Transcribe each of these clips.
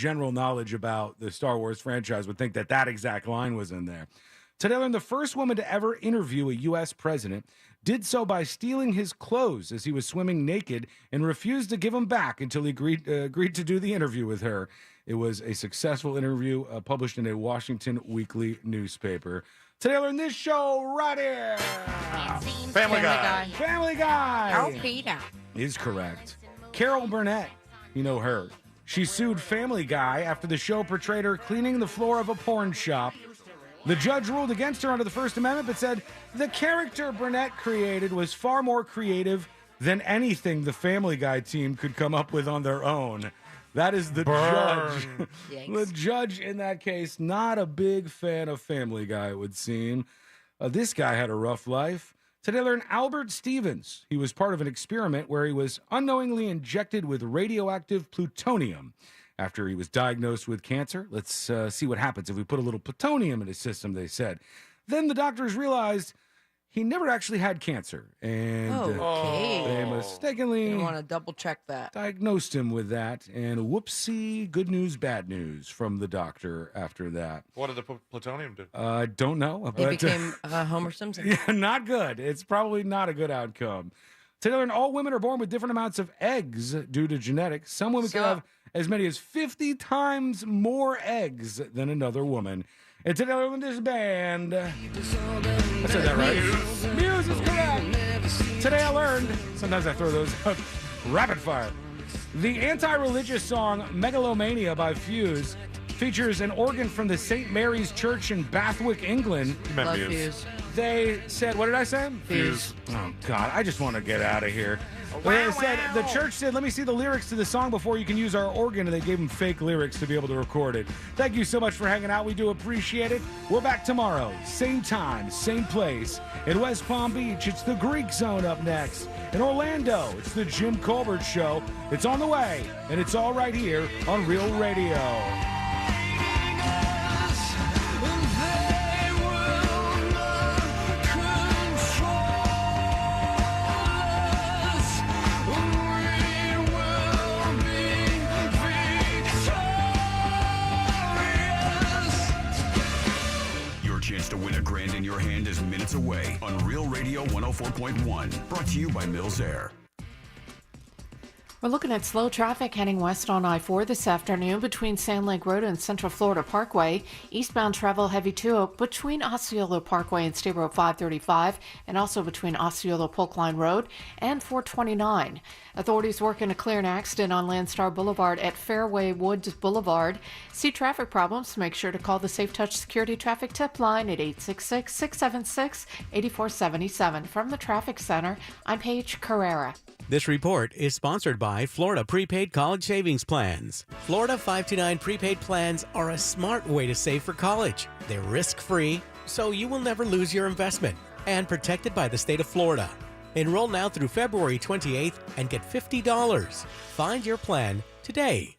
general knowledge about the Star Wars franchise would think that that exact line was in there. Today, I learned the first woman to ever interview a U.S. president did so by stealing his clothes as he was swimming naked and refused to give them back until he agreed to do the interview with her. It was a successful interview published in a Washington weekly newspaper. Today, I learned this show right here. Family Guy. Family Guy. Oh, Peter. Is correct. Carol Burnett, you know her. She sued Family Guy after the show portrayed her cleaning the floor of a porn shop. The judge ruled against her under the First Amendment, but said the character Burnett created was far more creative than anything the Family Guy team could come up with on their own. That is the judge. The judge in that case, not a big fan of Family Guy, it would seem. This guy had a rough life. Today, I learned Albert Stevens. He was part of an experiment where he was unknowingly injected with radioactive plutonium. After he was diagnosed with cancer, let's see what happens if we put a little plutonium in his system, they said. Then the doctors realized he never actually had cancer. And they mistakenly You want to double check that. diagnosed him with that. And whoopsie, good news, bad news from the doctor after that. What did the plutonium do? I don't know. He But, became Homer Simpson. yeah, not good. It's probably not a good outcome. Today, I learned all women are born with different amounts of eggs due to genetics. Some women can have as many as 50 times more eggs than another woman. And today, I learned this band. I said that right. Muse is correct. Today, I learned, sometimes I throw those out, rapid fire. The anti-religious song Megalomania by Fuse features an organ from the St. Mary's Church in Bathwick, England. Love Fuse. They said, what did I say? Fuse. Oh, God, I just want to get out of here. They said, the church said, let me see the lyrics to the song before you can use our organ, and they gave them fake lyrics to be able to record it. Thank you so much for hanging out. We do appreciate it. We're back tomorrow, same time, same place. In West Palm Beach, it's the Greek Zone up next. In Orlando, it's the Jim Colbert Show. It's on the way, and it's all right here on Real Radio. Chance to win $1,000 in your hand is minutes away on Real Radio 104.1. Brought to you by Mills Air. We're looking at slow traffic heading west on I-4 this afternoon between Sand Lake Road and Central Florida Parkway. Eastbound travel heavy too between Osceola Parkway and State Road 535, and also between Osceola Polk Line Road and 429. Authorities working to clear an accident on Landstar Boulevard at Fairway Woods Boulevard. See traffic problems? Make sure to call the Safe Touch Security Traffic Tip Line at 866-676-8477. From the Traffic Center, I'm Paige Carrera. This report is sponsored by Florida Prepaid College Savings Plans. Florida 529 prepaid plans are a smart way to save for college. They're risk-free, so you will never lose your investment, and protected by the state of Florida. Enroll now through February 28th and get $50. Find your plan today.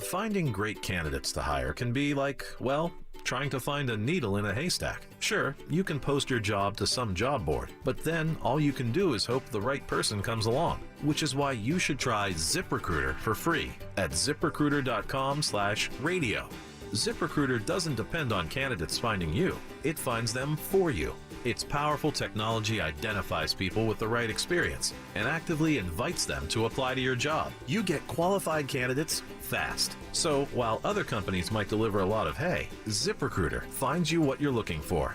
Finding great candidates to hire can be like, well, trying to find a needle in a haystack. Sure, you can post your job to some job board, but then all you can do is hope the right person comes along, which is why you should try ZipRecruiter for free at ZipRecruiter.com/radio. ZipRecruiter doesn't depend on candidates finding you. It finds them for you. Its powerful technology identifies people with the right experience and actively invites them to apply to your job. You get qualified candidates fast. So while other companies might deliver a lot of hay, ZipRecruiter finds you what you're looking for.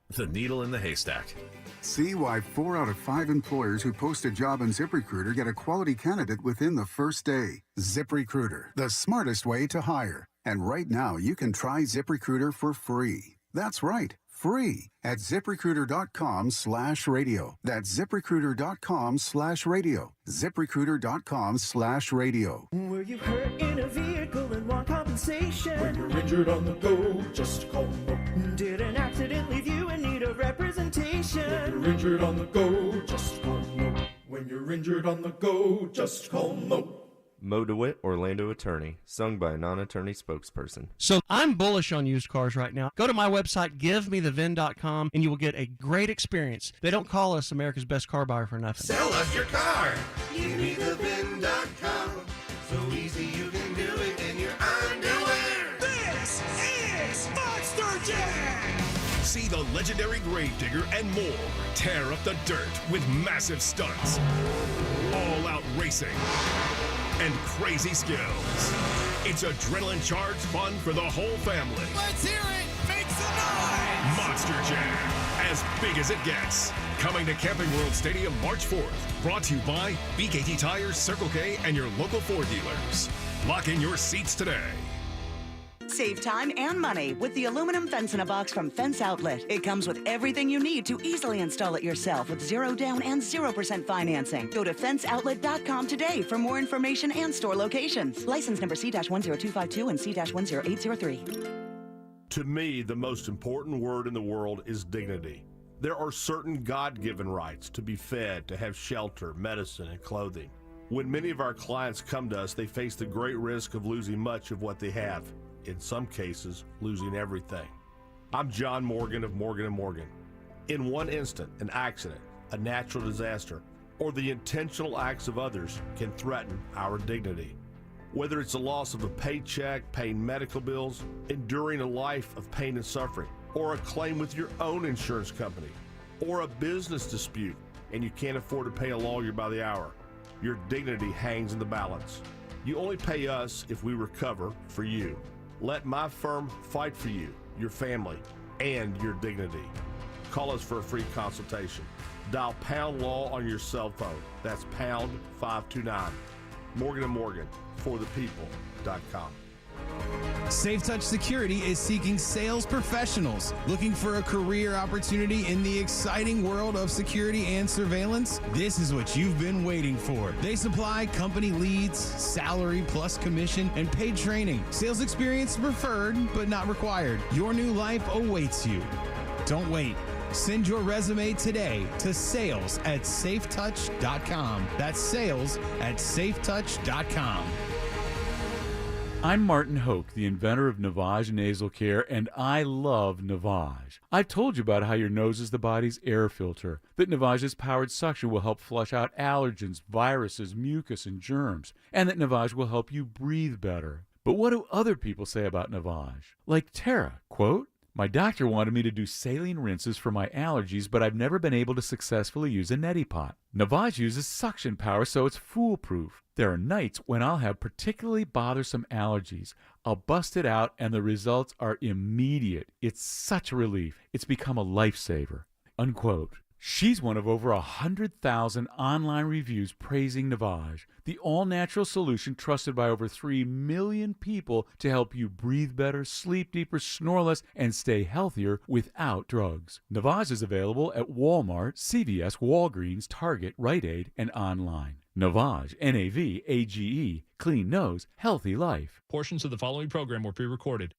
The needle in the haystack. See why 4 out of 5 employers who post a job on ZipRecruiter get a quality candidate within the first day. ZipRecruiter, the smartest way to hire. And right now, you can try ZipRecruiter for free. That's right, free at ZipRecruiter.com/radio. That's ZipRecruiter.com/radio. ZipRecruiter.com/radio. Were you hurt in a vehicle and want compensation? When you're injured on the go, just call Mo. Did an accident leave you in need of representation? When you're injured on the go, just call Mo. When you're injured on the go, just call Mo. Mo DeWitt, Orlando attorney, sung by a non-attorney spokesperson. So I'm bullish on used cars right now. Go to my website, givemethevin.com, and you will get a great experience. They don't call us America's best car buyer for nothing. Sell us your car. GiveMeTheVin.com. So easy you can do it in your eyes. See the legendary Gravedigger and more tear up the dirt with massive stunts, all-out racing, and crazy skills. It's adrenaline-charged fun for the whole family. Let's hear it! Make some noise! Monster Jam, as big as it gets. Coming to Camping World Stadium March 4th. Brought to you by BKT Tires, Circle K, and your local Ford dealers. Lock in your seats today. Save time and money with the aluminum fence in a box from Fence Outlet. It comes with everything you need to easily install it yourself with 0 down and 0% financing. Go to fenceoutlet.com today for more information and store locations. License number C-10252 and C-10803. To me, the most important word in the world is dignity. There are certain God-given rights to be fed, to have shelter, medicine, and clothing. When many of our clients come to us, they face the great risk of losing much of what they have. In some cases, losing everything. I'm John Morgan of Morgan & Morgan. In one instant, an accident, a natural disaster, or the intentional acts of others can threaten our dignity. Whether it's the loss of a paycheck, paying medical bills, enduring a life of pain and suffering, or a claim with your own insurance company, or a business dispute, and you can't afford to pay a lawyer by the hour, your dignity hangs in the balance. You only pay us if we recover for you. Let my firm fight for you, your family, and your dignity. Call us for a free consultation. Dial #law on your cell phone. That's #529. Morgan & Morgan, forthepeople.com. SafeTouch Security is seeking sales professionals looking for a career opportunity in the exciting world of security and surveillance. This is what you've been waiting for. They supply company leads, salary plus commission, and paid training. Sales experience preferred, but not required. Your new life awaits you. Don't wait. Send your resume today to sales@safetouch.com. That's sales@safetouch.com. I'm Martin Hoke, the inventor of Navage Nasal Care, and I love Navage. I've told you about how your nose is the body's air filter, that Navage's powered suction will help flush out allergens, viruses, mucus, and germs, and that Navage will help you breathe better. But what do other people say about Navage? Like Tara, quote, "My doctor wanted me to do saline rinses for my allergies, but I've never been able to successfully use a neti pot. Navage uses suction power, so it's foolproof. There are nights when I'll have particularly bothersome allergies. I'll bust it out, and the results are immediate. It's such a relief. It's become a lifesaver." Unquote. She's one of over 100,000 online reviews praising Navage, the all-natural solution trusted by over 3 million people to help you breathe better, sleep deeper, snore less, and stay healthier without drugs. Navage is available at Walmart, CVS, Walgreens, Target, Rite Aid, and online. Navage, N-A-V-A-G-E, clean nose, healthy life. Portions of the following program were pre-recorded.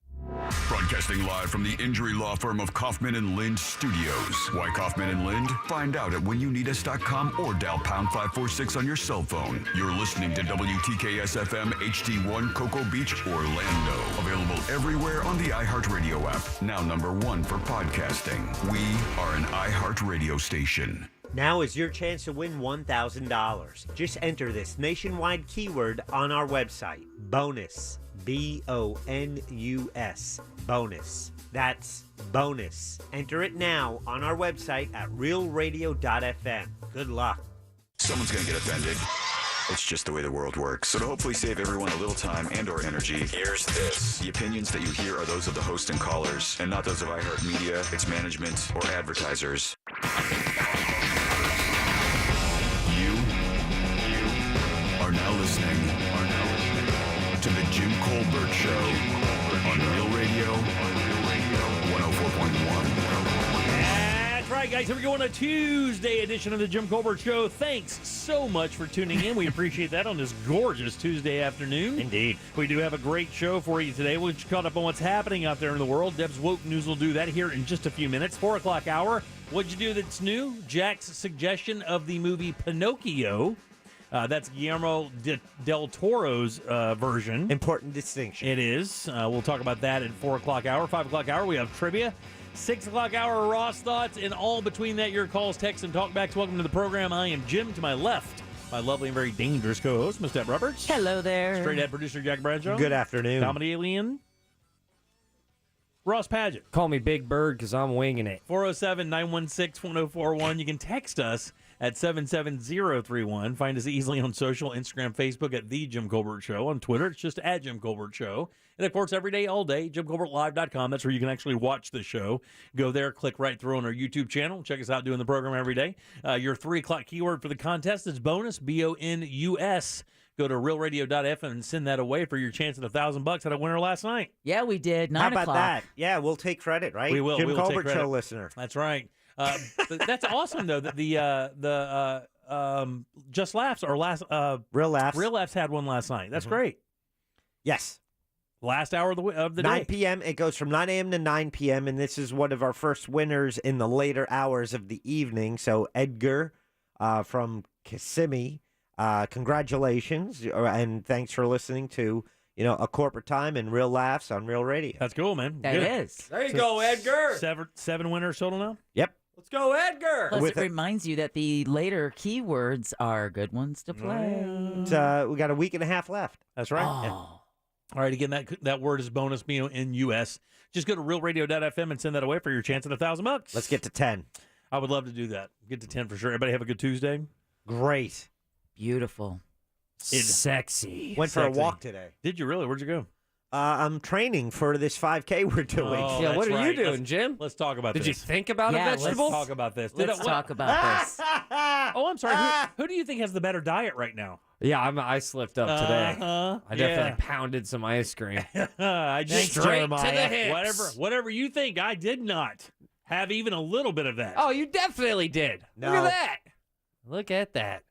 Broadcasting live from the injury law firm of Kaufman & Lind Studios. Why Kaufman & Lind? Find out at whenyounedus.com or dial #546 on your cell phone. You're listening to WTKS-FM HD1 Cocoa Beach, Orlando. Available everywhere on the iHeartRadio app. Now #1 for podcasting. We are an iHeartRadio station. Now is your chance to win $1,000. Just enter this nationwide keyword on our website. Bonus. B-O-N-U-S. Bonus. That's bonus. Enter it now on our website at realradio.fm. Good luck. Someone's going to get offended. It's just the way the world works. So to hopefully save everyone a little time and or energy, here's this. The opinions that you hear are those of the host and callers, and not those of iHeartMedia, its management, or advertisers. You are now listening to the Jim Colbert Show on Real Radio 104.1. That's right, guys. Here we go on a Tuesday edition of the Jim Colbert Show. Thanks so much for tuning in. We appreciate that on this gorgeous Tuesday afternoon. Indeed. We do have a great show for you today. We'll get you caught up on what's happening out there in the world. Deb's Woke News will do that here in just a few minutes. 4 o'clock hour. What'd you do that's new? Jack's suggestion of the movie Pinocchio. That's Guillermo del Toro's version. Important distinction. It is. We'll talk about that at 4 o'clock hour. 5 o'clock hour, we have trivia. 6 o'clock hour, Ross Thoughts. And all between that, your calls, texts, and talkbacks. Welcome to the program. I am Jim. To my left, my lovely and very dangerous co-host, Miss Deb Roberts. Hello there. Straight-head producer Jack Bradshaw. Good afternoon. Comedy alien. Ross Padgett. Call me Big Bird because I'm winging it. 407-916-1041. You can text us at 77031. Find us easily on social, Instagram, Facebook at The Jim Colbert Show. On Twitter, it's just at Jim Colbert Show. And, of course, every day, all day, JimColbertLive.com. That's where you can actually watch the show. Go there, click right through on our YouTube channel. Check us out doing the program every day. Your 3 o'clock keyword for the contest is bonus, BONUS. Go to realradio.fm and send that away for your chance at $1,000. Had a winner last night. Yeah, we did. 9 How o'clock. about that? Yeah, we'll take credit, right? We will. Jim We will take Colbert credit. Show listener. That's right. But that's awesome, though, that the Just Laughs or Real Laughs. Real Laughs had one last night. That's great. Yes. Last hour of the 9 day. p.m. It goes from 9 a.m. to 9 p.m., and this is one of our first winners in the later hours of the evening. So Edgar from Kissimmee, congratulations, and thanks for listening to A Corporate Time and Real Laughs on Real Radio. That's cool, man. That Good. is. There you go, Edgar. Seven winners total now? Yep. Let's go, Edgar. Plus, With it reminds you that the later keywords are good ones to play. We got a week and a half left. That's right. Oh. Yeah. All right, again, that word is bonus, BONUS. Just go to realradio.fm and send that away for your chance at $1,000. Let's get to 10. I would love to do that. Get to 10 for sure. Everybody have a good Tuesday. Great. Beautiful. Sexy. Went for a Sexy. walk today. Did you really? Where'd you go? I'm training for this 5K we're doing. Oh, Yeah, what that's are you right. doing, Jim? Let's talk about Did you this. think about Yeah, a Let's vegetable? talk about this. Let's talk about this. Oh, I'm sorry. Who do you think has the better diet right now? Yeah, I slipped up today. Uh-huh. I definitely pounded some ice cream. I just Straight to the hips. Whatever you think. I did not have even a little bit of that. Oh, you definitely did. No. Look at that. Look at that.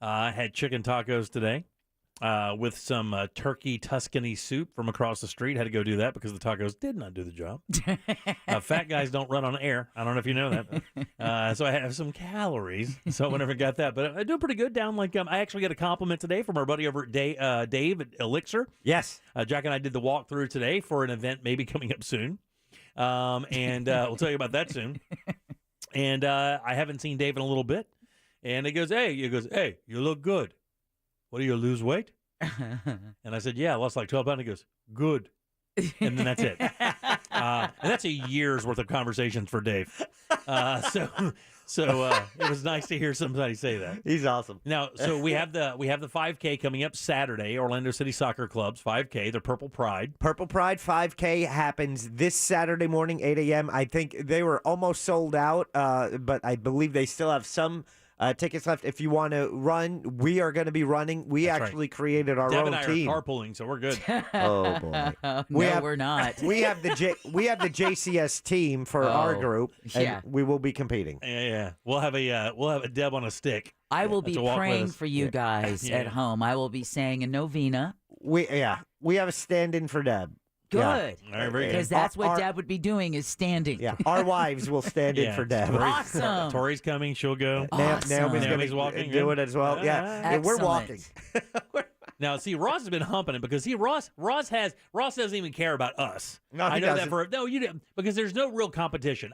I had chicken tacos today with some turkey Tuscany soup from across the street. Had to go do that because the tacos did not do the job. Fat guys don't run on air. I don't know if you know that. So I have some calories. So I whenever got that. But I do pretty good down. Like I actually got a compliment today from our buddy over at Dave at Elixir. Yes. Jack and I did the walkthrough today for an event maybe coming up soon. And we'll tell you about that soon. And I haven't seen Dave in a little bit. And he goes, hey, you look good. What, do you lose weight? And I said, yeah, I lost like 12 pounds. He goes, good. And then that's it. And that's a year's worth of conversations for Dave. So it was nice to hear somebody say that. He's awesome. Now, so we have the 5K coming up Saturday, Orlando City Soccer Club's 5K, the Purple Pride. Purple Pride 5K happens this Saturday morning, 8 a.m. I think they were almost sold out, but I believe they still have some tickets left. If you want to run, we are going to be running. We That's actually created our Deb own and I team. are carpooling, so we're good. Oh boy, we're not. We have the JCS team for our group, and yeah. we will be competing. Yeah. We'll have a Deb on a stick. I will be to walk with praying us. for you guys Yeah. at home. I will be saying a novena. We have a stand-in for Deb. Good. All right, very good. Because that's what Our- Deb would be doing is standing. Yeah, our wives will stand in for Deb. Awesome. Tori's coming. She'll go. Awesome. Naomi's going to walking. do it as well. Yeah, we're walking. Now, see, Ross has been humping it because Ross doesn't even care about us. No, I he know doesn't. that you didn't, because there's no real competition.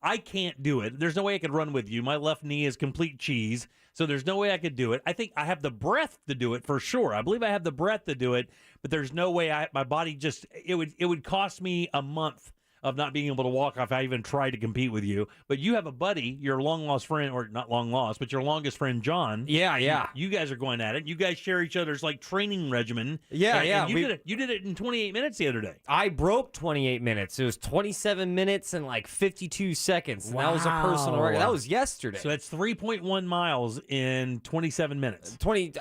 I can't do it. There's no way I could run with you. My left knee is complete cheese, so there's no way I could do it. I think I have the breath to do it for sure. I believe I have the breath to do it, but there's no way my body just it would cost me a month of not being able to walk if I even tried to compete with you. But you have a buddy, your long-lost friend, or not long-lost, but your longest friend, John. Yeah. You guys are going at it. You guys share each other's, training regimen. Yeah. And you did it in 28 minutes the other day. I broke 28 minutes. It was 27 minutes and 52 seconds. And that was a personal record. That was yesterday. So that's 3.1 miles in 27 minutes. 28.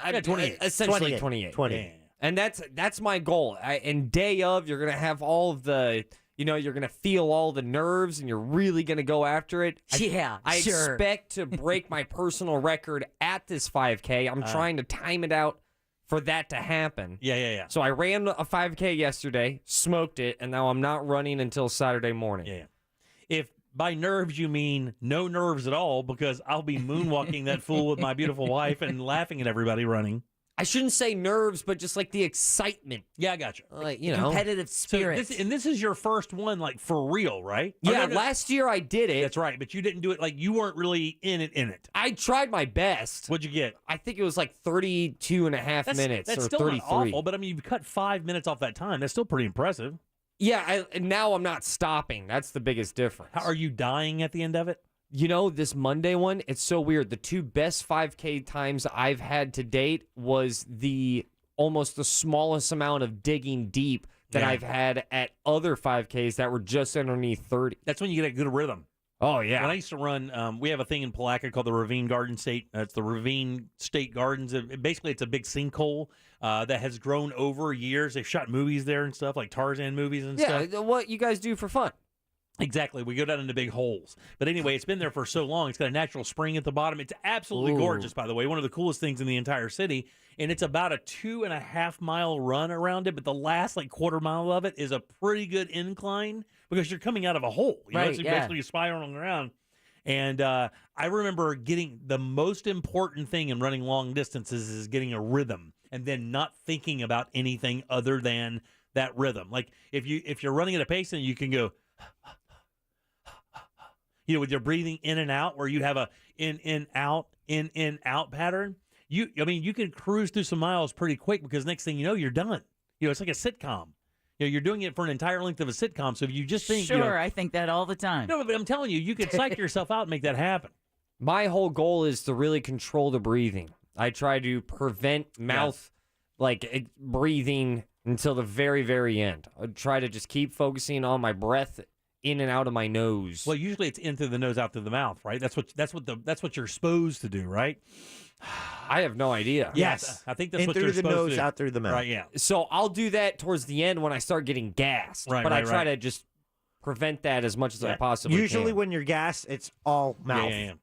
Essentially 28. 20. Yeah. And that's my goal. And day of, you're going to have all of the... you're going to feel all the nerves, and you're really going to go after it. I sure. expect to break my personal record at this 5K. I'm trying to time it out for that to happen. Yeah. So I ran a 5K yesterday, smoked it, and now I'm not running until Saturday morning. Yeah. If by nerves you mean no nerves at all, because I'll be moonwalking that fool with my beautiful wife and laughing at everybody running. I shouldn't say nerves, but just the excitement. Yeah, I got you. Competitive spirit. So this is your first one, for real, right? Yeah, last year I did it. That's right, but you didn't do it you weren't really in it. I tried my best. What'd you get? I think it was 32 and a half minutes That's or still 33. not awful, but you've cut 5 minutes off that time. That's still pretty impressive. Yeah, now I'm not stopping. That's the biggest difference. Are you dying at the end of it? You know, this Monday one, it's so weird. The 2 best 5K times I've had to date was almost the smallest amount of digging deep that I've had at other 5Ks that were just underneath 30. That's when you get a good rhythm. Oh, yeah. When I used to run, we have a thing in Palatka called the Ravine Garden State. It's the Ravine State Gardens. Basically, it's a big sinkhole that has grown over years. They've shot movies there and stuff, like Tarzan movies and stuff. Yeah, what you guys do for fun. Exactly. We go down into big holes. But anyway, it's been there for so long. It's got a natural spring at the bottom. It's absolutely gorgeous, by the way. One of the coolest things in the entire city. And it's about a 2.5 mile run around it. But the last quarter mile of it is a pretty good incline because you're coming out of a hole. You know? So basically you're spiraling around. And I remember getting the most important thing in running long distances is getting a rhythm and then not thinking about anything other than that rhythm. Like if you're running at a pace and you can go, with your breathing in and out, where you have a in out pattern, you can cruise through some miles pretty quick because next thing you know, you're done. It's like a sitcom. You're doing it for an entire length of a sitcom. So if you just think, sure, I think that all the time. No, but I'm telling you, you can psych yourself out and make that happen. My whole goal is to really control the breathing. I try to prevent mouth breathing until the very, very end. I try to just keep focusing on my breath in and out of my nose. Well, usually it's in through the nose, out through the mouth, right? That's what you're supposed to do, right? I have no idea. Yes. I think that's in what through you're the supposed nose, to do. out through the mouth. Right, yeah. So I'll do that towards the end when I start getting gassed. Right, but right, I try right. to just prevent that as much as I possibly Usually can. when you're gassed, it's all mouth. Yeah.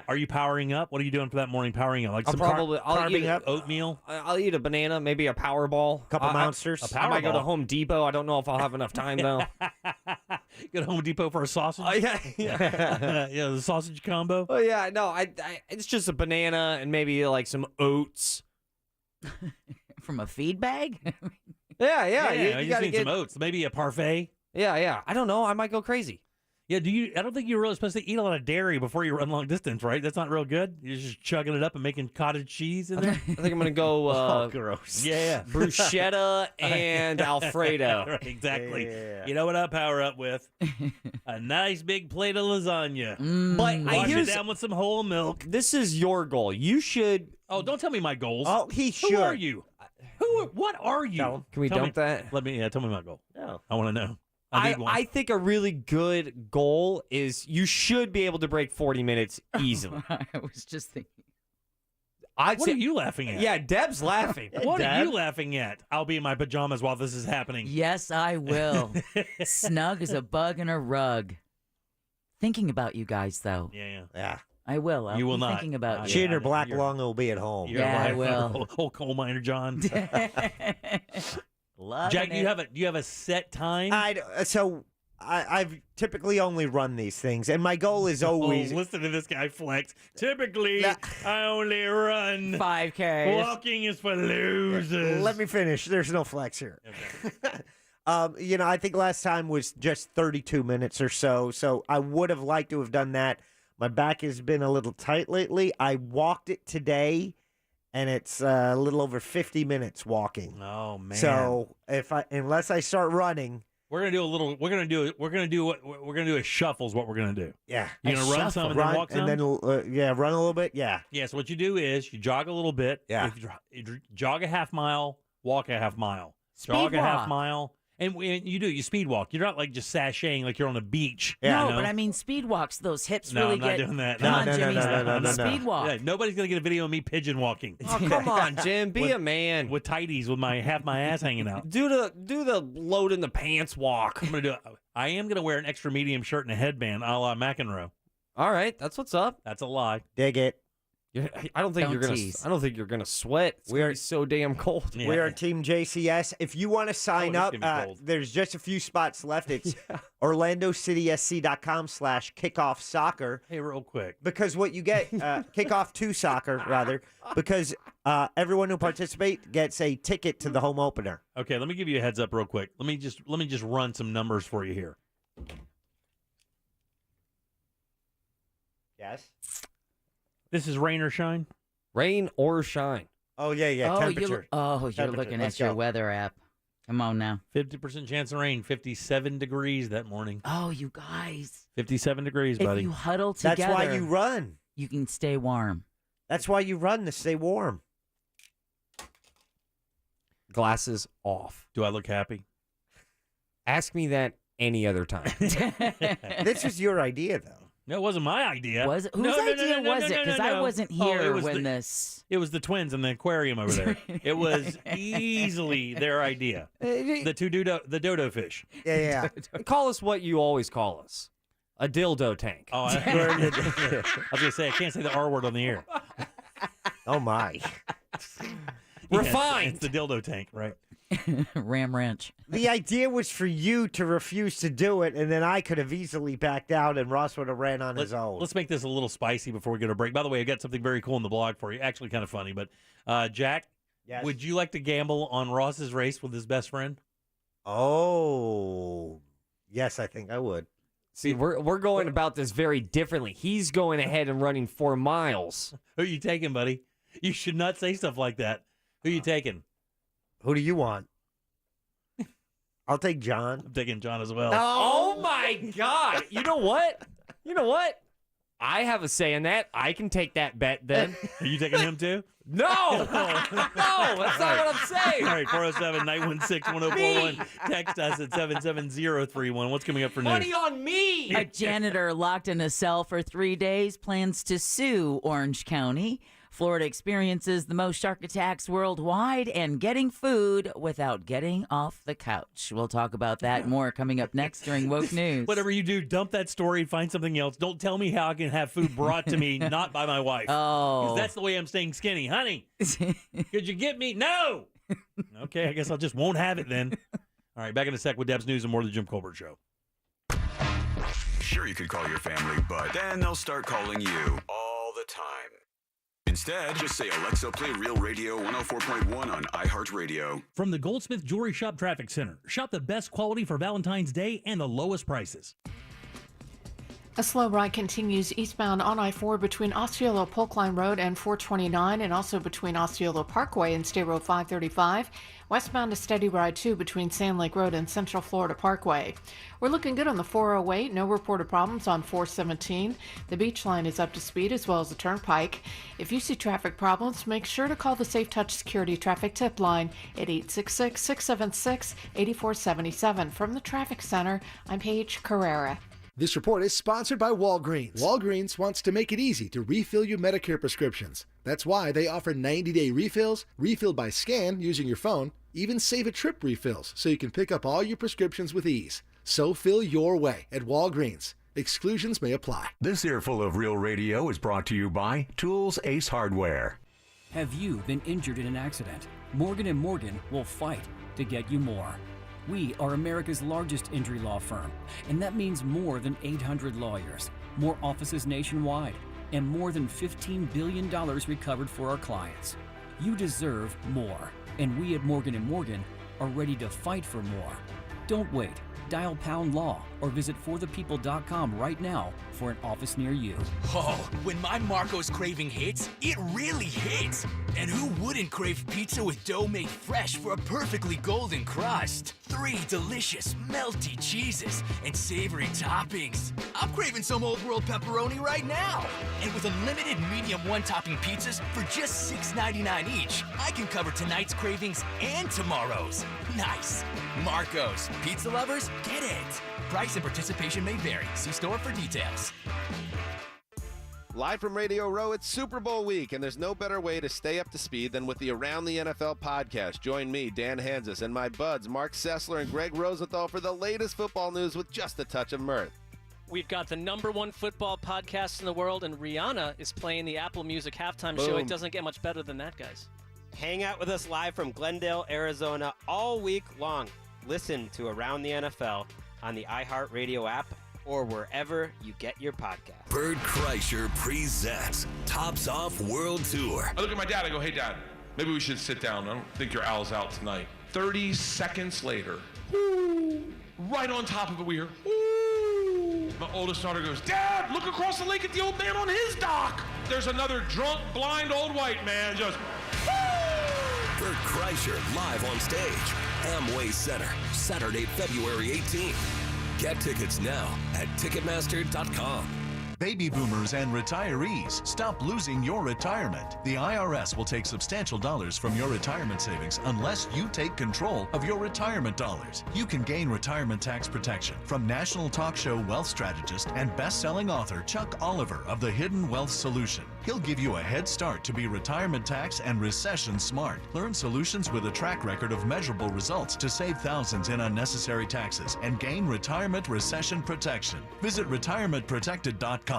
Are you powering up? What are you doing for that morning powering up? Like I'll some carbing eat up oatmeal? I'll eat a banana, maybe a Powerball. Couple monsters. I might go to Home Depot. I don't know if I'll have enough time, though. Go to Home Depot for a sausage? Yeah. The sausage combo? Oh, yeah. No, it's just a banana and maybe like some oats. From a feed bag? Yeah. You just need some oats. Maybe a parfait? Yeah. I don't know. I might go crazy. Yeah, I don't think you're really supposed to eat a lot of dairy before you run long distance, right? That's not real good. You're just chugging it up and making cottage cheese in there. I think I'm going to go gross. Yeah. bruschetta and Alfredo. Right, exactly. Yeah. You know what I power up with? A nice big plate of lasagna. But Wash it down with some whole milk. This is your goal. You should. Oh, don't tell me my goals. Oh, he should. Who are you? What are you? Can we dump that? Tell me my goal. No. I want to know. I need one. I think a really good goal is you should be able to break 40 minutes easily. I was just thinking. What are you laughing at? Yeah, Deb's laughing. What are you laughing at? I'll be in my pajamas while this is happening. Yes, I will. Snug as a bug in a rug. Thinking about you guys, though. Yeah. I will. I'll You will be not. thinking about She you. and her black lung will be at home. Yeah, I will. Old coal miner John. Loving Jack, do you have a set time? I've typically only run these things, and my goal is always. Oh, listen to this guy flex. Typically, I only run 5K. Walking is for losers. Let me finish. There's no flex here. Okay. I think last time was just 32 minutes or so, so I would have liked to have done that. My back has been a little tight lately. I walked it today, and it's a little over 50 minutes walking. Oh man! So unless I start running, we're gonna do a shuffle. Is what we're gonna do. Yeah, you're gonna run some and then walk some, and then run a little bit. Yeah. Yeah. So what you do is you jog a little bit. Yeah. You jog a half mile, walk a half mile, Speed a half walk. mile. And you speed walk. You're not like just sashaying like you're on a beach. No, you know? but I mean speed walks. Those hips No, really I'm not get. doing that. Come on, No, Jimmy. no. Speed walk. Yeah, nobody's gonna get a video of me pigeon walking. Oh, come on, Jim. Be a man. With tighties, with my ass hanging out. Do the load in the pants walk. I am gonna wear an extra medium shirt and a headband, a la McEnroe. All right, that's what's up. That's a lie. Dig it. I don't think Don't you're gonna. tease. I don't think you're gonna sweat. We're so damn cold. Yeah. We are Team JCS. If you want to sign it's up, gonna be cold. there's just a few spots left. It's OrlandoCitySC.com/kickoffsoccer. Hey, real quick. Because what you get, kickoff to soccer, rather, because everyone who participates gets a ticket to the home opener. Okay, let me give you a heads up real quick. Let me just run some numbers for you here. Yes. This is rain or shine. Rain or shine. Oh, yeah. Oh, Temperature. you're Temperature. looking Let's at your go. weather app. Come on now. 50% chance of rain, 57 degrees that morning. Oh, you guys. 57 degrees, If buddy. you huddle together, That's why you run. You can stay warm. That's why you run, to stay warm. Glasses off. Do I look happy? Ask me that any other time. This was your idea, though. No, it wasn't my idea. Was it? Whose idea was it? Because I wasn't here when this. It was the twins in the aquarium over there. It was easily their idea. The dodo fish. Yeah. Call us what you always call us. A dildo tank. Oh, I was going to say, I can't say the R word on the air. Oh, my. Refined. It's the dildo tank, right? Ram wrench. The idea was for you to refuse to do it, and then I could have easily backed out, and Ross would have ran on his own. Let's make this a little spicy before we go to break. By the way, I got something very cool in the blog for you. Actually, kind of funny, but Jack, Yes? would you like to gamble on Ross's race with his best friend? Oh, yes, I think I would. See, we're going about this very differently. He's going ahead and running 4 miles. Who are you taking, buddy? You should not say stuff like that. Who are you taking? Who do you want? I'll take John. I'm taking John as well. Oh, my God. You know what? I have a say in that. I can take that bet then. Are you taking him too? No, that's not what I'm saying. All right, 407-916-1041. Text us at 77031. What's coming up for news? Money on me. A janitor locked in a cell for 3 days plans to sue Orange County. Florida experiences the most shark attacks worldwide and getting food without getting off the couch. We'll talk about that more coming up next during Woke News. Whatever you do, dump that story, find something else. Don't tell me how I can have food brought to me, not by my wife. Oh. Because that's the way I'm staying skinny. Honey, could you get me? No. Okay, I guess I just won't have it then. All right, back in a sec with Deb's News and more of the Jim Colbert Show. Sure, you could call your family, but then they'll start calling you all the time. Instead, just say, Alexa, play Real Radio 104.1 on iHeartRadio. From the Goldsmith Jewelry Shop Traffic Center, shop the best quality for Valentine's Day and the lowest prices. A slow ride continues eastbound on I-4 between Osceola Polk Line Road and 429, and also between Osceola Parkway and State Road 535. Westbound a steady ride, too, between Sand Lake Road and Central Florida Parkway. We're looking good on the 408. No reported problems on 417. The Beach Line is up to speed, as well as the Turnpike. If you see traffic problems, make sure to call the Safe Touch Security Traffic Tip Line at 866-676-8477. From the Traffic Center, I'm Paige Carrera. This report is sponsored by Walgreens. Walgreens wants to make it easy to refill your Medicare prescriptions. That's why they offer 90-day refills, refill by scan using your phone, even save-a-trip refills so you can pick up all your prescriptions with ease. So fill your way at Walgreens. Exclusions may apply. This earful of Real Radio is brought to you by Tools Ace Hardware. Have you been injured in an accident? Morgan & Morgan will fight to get you more. We are America's largest injury law firm, and that means more than 800 lawyers, more offices nationwide, and more than $15 billion recovered for our clients. You deserve more, and we at Morgan & Morgan are ready to fight for more. Don't wait. Dial Pound Law or visit forthepeople.com right now for an office near you. Oh, when my Marco's craving hits, it really hits. And who wouldn't crave pizza with dough made fresh for a perfectly golden crust? 3 delicious, melty cheeses and savory toppings. I'm craving some Old World pepperoni right now. And with unlimited medium one-topping pizzas for just $6.99 each, I can cover tonight's cravings and tomorrow's. Nice. Marco's. Pizza lovers, get it. Price and participation may vary. See store for details. Live from Radio Row, it's Super Bowl week, and there's no better way to stay up to speed than with the Around the NFL podcast. Join me, Dan Hansis, and my buds, Mark Sessler and Greg Rosenthal, for the latest football news with just a touch of mirth. We've got the #1 football podcast in the world, and Rihanna is playing the Apple Music halftime show. It doesn't get much better than that, guys. Hang out with us live from Glendale, Arizona, all week long. Listen to Around the NFL on the iHeartRadio app or wherever you get your podcast. Bert Kreischer presents Tops Off World Tour. I look at my dad, I go, hey, Dad, maybe we should sit down. I don't think your owl's out tonight. 30 seconds later, whoo, right on top of it, we hear, whoo. My oldest daughter goes, Dad, look across the lake at the old man on his dock. There's another drunk, blind old white man just, whoo. Bert Kreischer live on stage. Amway Center, Saturday, February 18th. Get tickets now at Ticketmaster.com. Baby boomers and retirees, stop losing your retirement. The IRS will take substantial dollars from your retirement savings unless you take control of your retirement dollars. You can gain retirement tax protection from national talk show wealth strategist and best-selling author Chuck Oliver of The Hidden Wealth Solution. He'll give you a head start to be retirement tax and recession smart. Learn solutions with a track record of measurable results to save thousands in unnecessary taxes and gain retirement recession protection. Visit retirementprotected.com.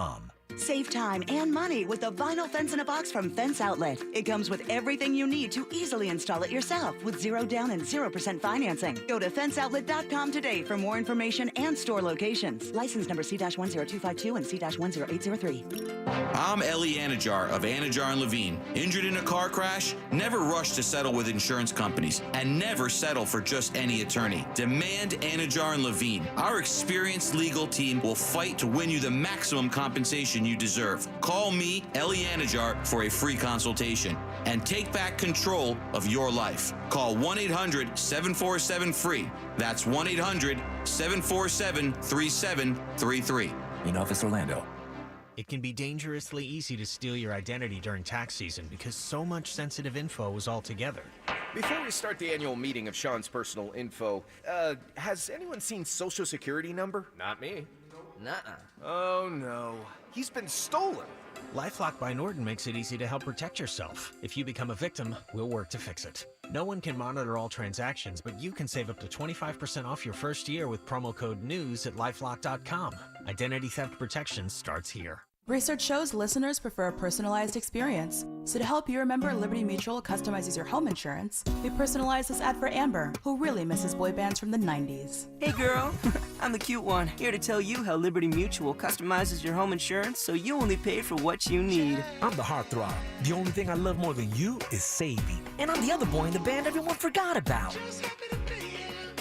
Save time and money with the vinyl fence in a box from Fence Outlet. It comes with everything you need to easily install it yourself with 0 down and 0% financing. Go to fenceoutlet.com today for more information and store locations. License number C-10252 and C-10803. I'm Ellie Anajar of Anajar and Levine. Injured in a car crash? Never rush to settle with insurance companies and never settle for just any attorney. Demand Anajar and Levine. Our experienced legal team will fight to win you the maximum compensation you deserve. Call me, Ellie Anajar, for a free consultation and take back control of your life. Call 1-800-747-FREE. That's 1-800-747-3733. In office, Orlando. It can be dangerously easy to steal your identity during tax season because so much sensitive info is all together. Before we start the annual meeting of Sean's personal info, has anyone seen Social Security number? Not me. Nuh-uh. Oh no, he's been stolen. LifeLock by Norton makes it easy to help protect yourself. If you become a victim, we'll work to fix it. No one can monitor all transactions, but you can save up to 25% off your first year with promo code NEWS at LifeLock.com. Identity theft protection starts here. Research shows listeners prefer a personalized experience. So to help you remember, Liberty Mutual customizes your home insurance. We personalized this ad for Amber, who really misses boy bands from the 90s. Hey girl, I'm the cute one, here to tell you how Liberty Mutual customizes your home insurance so you only pay for what you need. I'm the heartthrob. The only thing I love more than you is saving. And I'm the other boy in the band everyone forgot about.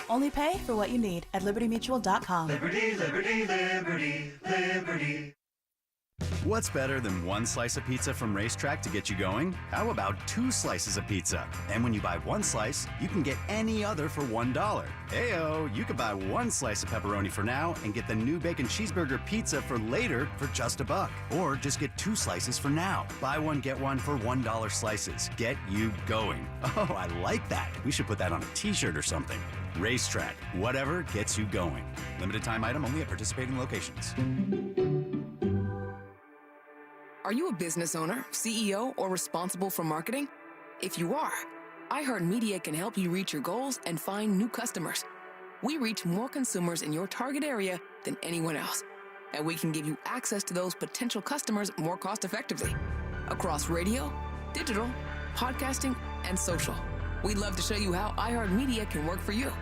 Only pay for what you need at libertymutual.com. Liberty, liberty, liberty, liberty. What's better than one slice of pizza from Racetrack to get you going? How about 2 slices of pizza? And when you buy 1 slice, you can get any other for $1. Heyo, you could buy 1 slice of pepperoni for now and get the new bacon cheeseburger pizza for later for just $1. Or just get 2 slices for now. Buy one, get one for $1 slices. Get you going. Oh, I like that. We should put that on a t-shirt or something. Racetrack, whatever gets you going. Limited time item only at participating locations. Are you a business owner, CEO, or responsible for marketing? If you are, iHeartMedia can help you reach your goals and find new customers. We reach more consumers in your target area than anyone else, and we can give you access to those potential customers more cost-effectively across radio, digital, podcasting, and social. We'd love to show you how iHeartMedia can work for you.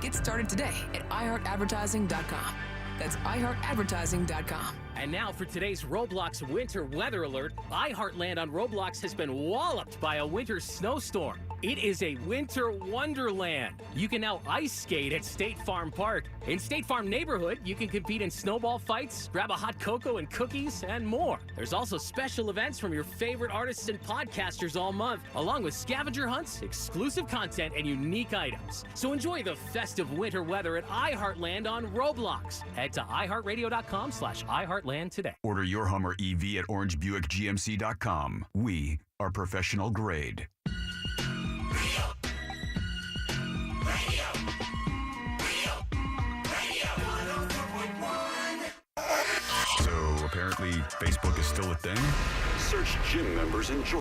Get started today at iHeartAdvertising.com. That's iHeartAdvertising.com. And now for today's Roblox winter weather alert. iHeartland on Roblox has been walloped by a winter snowstorm. It is a winter wonderland. You can now ice skate at State Farm Park. In State Farm Neighborhood, you can compete in snowball fights, grab a hot cocoa and cookies, and more. There's also special events from your favorite artists and podcasters all month, along with scavenger hunts, exclusive content, and unique items. So enjoy the festive winter weather at iHeartland on Roblox. Head to iHeartRadio.com/iHeartland today. Order your Hummer EV at orangebuickgmc.com. We are professional grade. So apparently Facebook is still a thing? Search gym members in Georgia.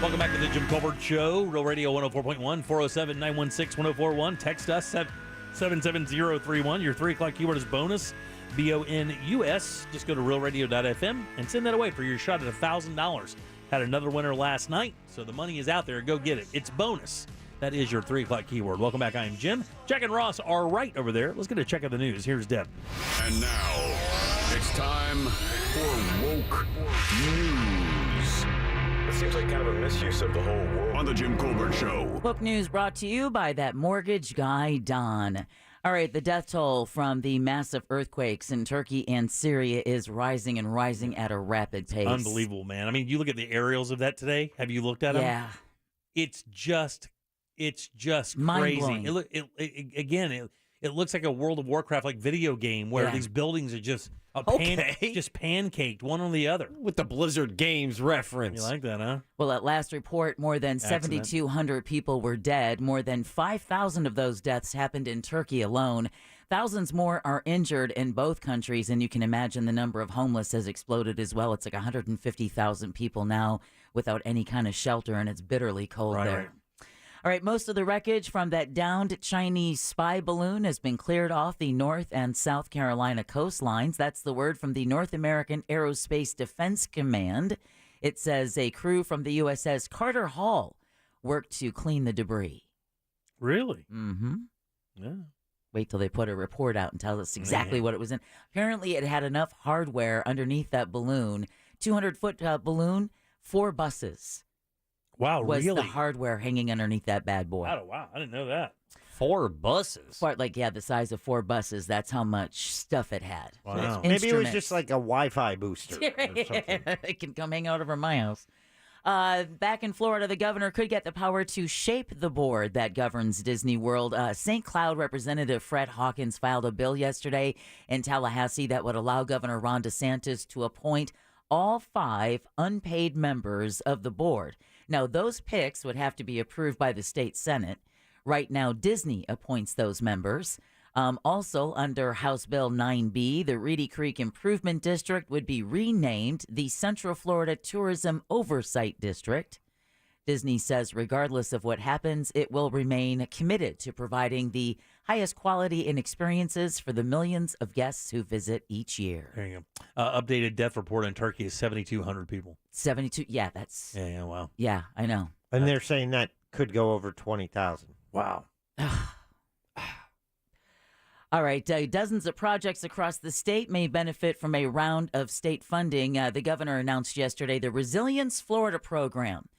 Welcome back to the Jim Colbert Show, Real Radio 104.1, 407-916-1041. Text us at 77031. Your 3 o'clock keyword is bonus, BONUS. Just go to realradio.fm and send that away for your shot at $1,000. Had another winner last night, so the money is out there. Go get it. It's bonus. That is your 3 o'clock keyword. Welcome back. I am Jim. Jack and Ross are right over there. Let's get a check of the news. Here's Deb. And now, it's time for woke news. It seems like kind of a misuse of the whole world. On the Jim Colbert Show. Woke news brought to you by that mortgage guy, Don. All right, the death toll from the massive earthquakes in Turkey and Syria is rising and rising at a rapid pace. Unbelievable, man. I mean, you look at the aerials of that today. Have you looked at them? Yeah. It's just mind-blowing. crazy. It looks like a World of Warcraft like video game where these buildings are just pancaked one on the other. With the Blizzard Games reference. You like that, huh? Well, at last report, more than 7,200 people were dead. More than 5,000 of those deaths happened in Turkey alone. Thousands more are injured in both countries, and you can imagine the number of homeless has exploded as well. It's like 150,000 people now without any kind of shelter, and it's bitterly cold there. Right. All right, most of the wreckage from that downed Chinese spy balloon has been cleared off the North and South Carolina coastlines. That's the word from the North American Aerospace Defense Command. It says a crew from the USS Carter Hall worked to clean the debris. Really? Mm-hmm. Yeah. Wait till they put a report out and tell us exactly what it was in. Apparently, it had enough hardware underneath that balloon, 200-foot balloon, 4 buses. Wow, was really? the hardware hanging underneath that bad boy. Oh, wow. I didn't know that. 4 buses? The size of 4 buses. That's how much stuff it had. Wow. Maybe it was just like a Wi-Fi booster or something. It can come hang out over my house. Back in Florida, the governor could get the power to shape the board that governs Disney World. St. Cloud Representative Fred Hawkins filed a bill yesterday in Tallahassee that would allow Governor Ron DeSantis to appoint all 5 unpaid members of the board. Now, those picks would have to be approved by the state Senate. Right now, Disney appoints those members. Also, under House Bill 9B, the Reedy Creek Improvement District would be renamed the Central Florida Tourism Oversight District. Disney says regardless of what happens, it will remain committed to providing the highest quality and experiences for the millions of guests who visit each year. There you go. Updated death report in Turkey is 7,200 people. 72, yeah, that's... Yeah, wow. Yeah, I know. And they're saying that could go over 20,000. Wow. All right, dozens of projects across the state may benefit from a round of state funding. The governor announced yesterday the Resilience Florida program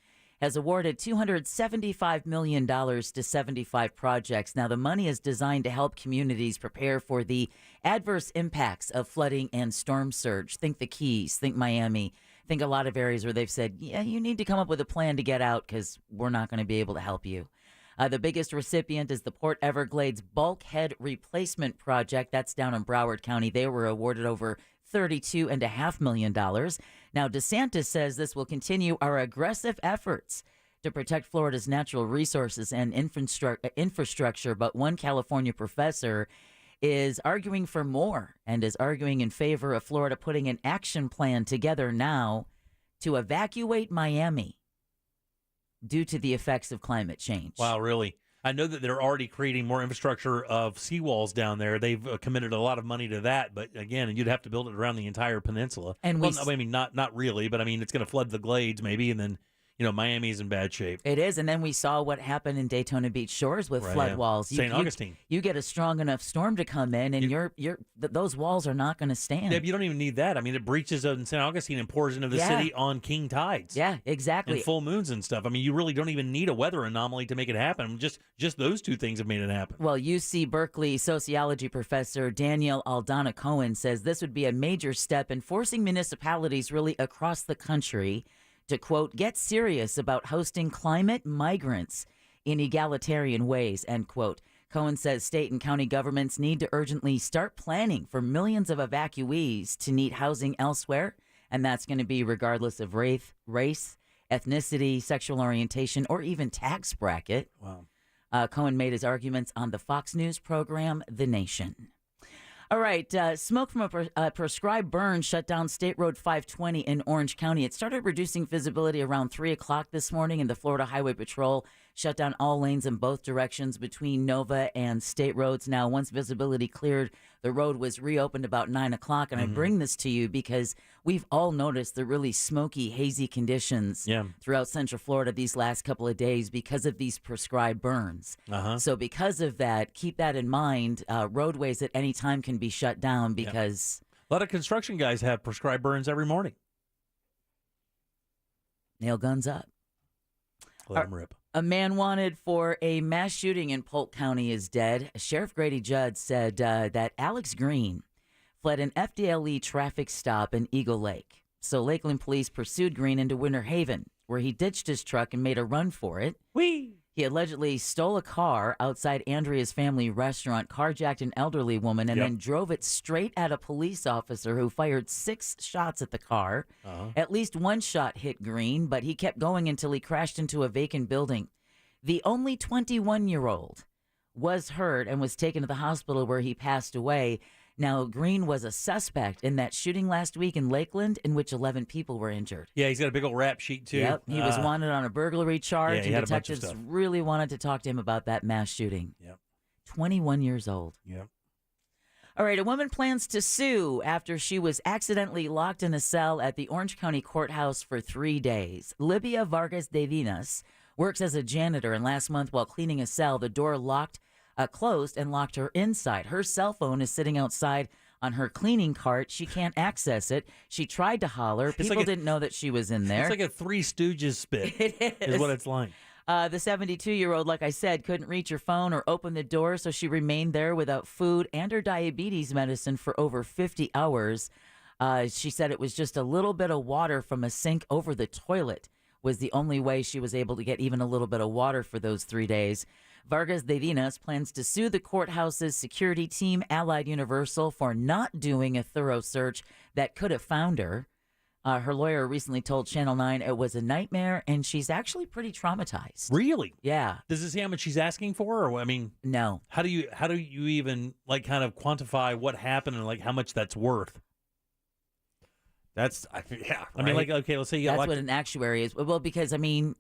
has awarded $275 million to 75 projects. Now, the money is designed to help communities prepare for the adverse impacts of flooding and storm surge. Think the Keys, think Miami, think a lot of areas where they've said, yeah, you need to come up with a plan to get out because we're not going to be able to help you. The biggest recipient is the Port Everglades Bulkhead Replacement Project. That's down in Broward County. They were awarded over $32.5 million. Now, DeSantis says this will continue our aggressive efforts to protect Florida's natural resources and infrastructure. But one California professor is arguing for more and is arguing in favor of Florida putting an action plan together now to evacuate Miami due to the effects of climate change. Wow, really? I know that they're already creating more infrastructure of seawalls down there. They've committed a lot of money to that, but again, you'd have to build it around the entire peninsula. And not really, but I mean, it's going to flood the Glades maybe, and then Miami's in bad shape. It is, and then we saw what happened in Daytona Beach shores with flood walls. St. Augustine. You get a strong enough storm to come in, and those walls are not going to stand. Yeah, you don't even need that. I mean, it breaches in St. Augustine and pours into the city on king tides. Yeah, exactly. And full moons and stuff. I mean, you really don't even need a weather anomaly to make it happen. Just those two things have made it happen. Well, UC Berkeley sociology professor Daniel Aldana Cohen says this would be a major step in forcing municipalities really across the country to, quote, get serious about hosting climate migrants in egalitarian ways, end quote. Cohen says state and county governments need to urgently start planning for millions of evacuees to need housing elsewhere, and that's going to be regardless of race, ethnicity, sexual orientation, or even tax bracket. Wow. Cohen made his arguments on the Fox News program The Nation. All right, smoke from a prescribed burn shut down State Road 520 in Orange County. It started reducing visibility around 3 o'clock this morning, and the Florida Highway Patrol shut down all lanes in both directions between Nova and State Roads. Now, once visibility cleared, the road was reopened about 9 o'clock. And I bring this to you because we've all noticed the really smoky, hazy conditions throughout Central Florida these last couple of days because of these prescribed burns. So because of that, keep that in mind. Roadways at any time can be shut down because... A lot of construction guys have prescribed burns every morning. Nail guns up. Let them rip. A man wanted for a mass shooting in Polk County is dead. Sheriff Grady Judd said that Alex Green fled an FDLE traffic stop in Eagle Lake. So Lakeland police pursued Green into Winter Haven, where he ditched his truck and made a run for it. Whee! He allegedly stole a car outside Andrea's family restaurant, carjacked an elderly woman, and then drove it straight at a police officer who fired 6 shots at the car. At least one shot hit Green, but he kept going until he crashed into a vacant building. The only 21-year-old was hurt and was taken to the hospital where he passed away. Now, Green was a suspect in that shooting last week in Lakeland in which 11 people were injured. Yeah, he's got a big old rap sheet, too. Yep, he was wanted on a burglary charge, he and had a bunch of detectives stuff. really wanted to talk to him about that mass shooting. Yep. 21 years old. Yep. All right, a woman plans to sue after she was accidentally locked in a cell at the Orange County Courthouse for 3 days. Libia Vargas de Vinas works as a janitor, and last month while cleaning a cell, the door closed and locked her inside. Her cell phone is sitting outside on her cleaning cart. She can't access it. She tried to holler. People didn't know that she was in there. It's like a Three Stooges spit. It is what it's like. The 72-year-old, like I said, couldn't reach her phone or open the door, so she remained there without food and her diabetes medicine for over 50 hours. She said it was just a little bit of water from a sink over the toilet was the only way she was able to get even a little bit of water for those 3 days. Vargas de Vinas plans to sue the courthouse's security team, Allied Universal, for not doing a thorough search that could have found her. Her lawyer recently told Channel 9 it was a nightmare, and she's actually pretty traumatized. Really? Yeah. Does it say how much she's asking for? Or I mean, no. How do you even like kind of quantify what happened and like how much that's worth? That's I mean, like, okay, let's say you got That's like what an actuary is. Well, because I mean,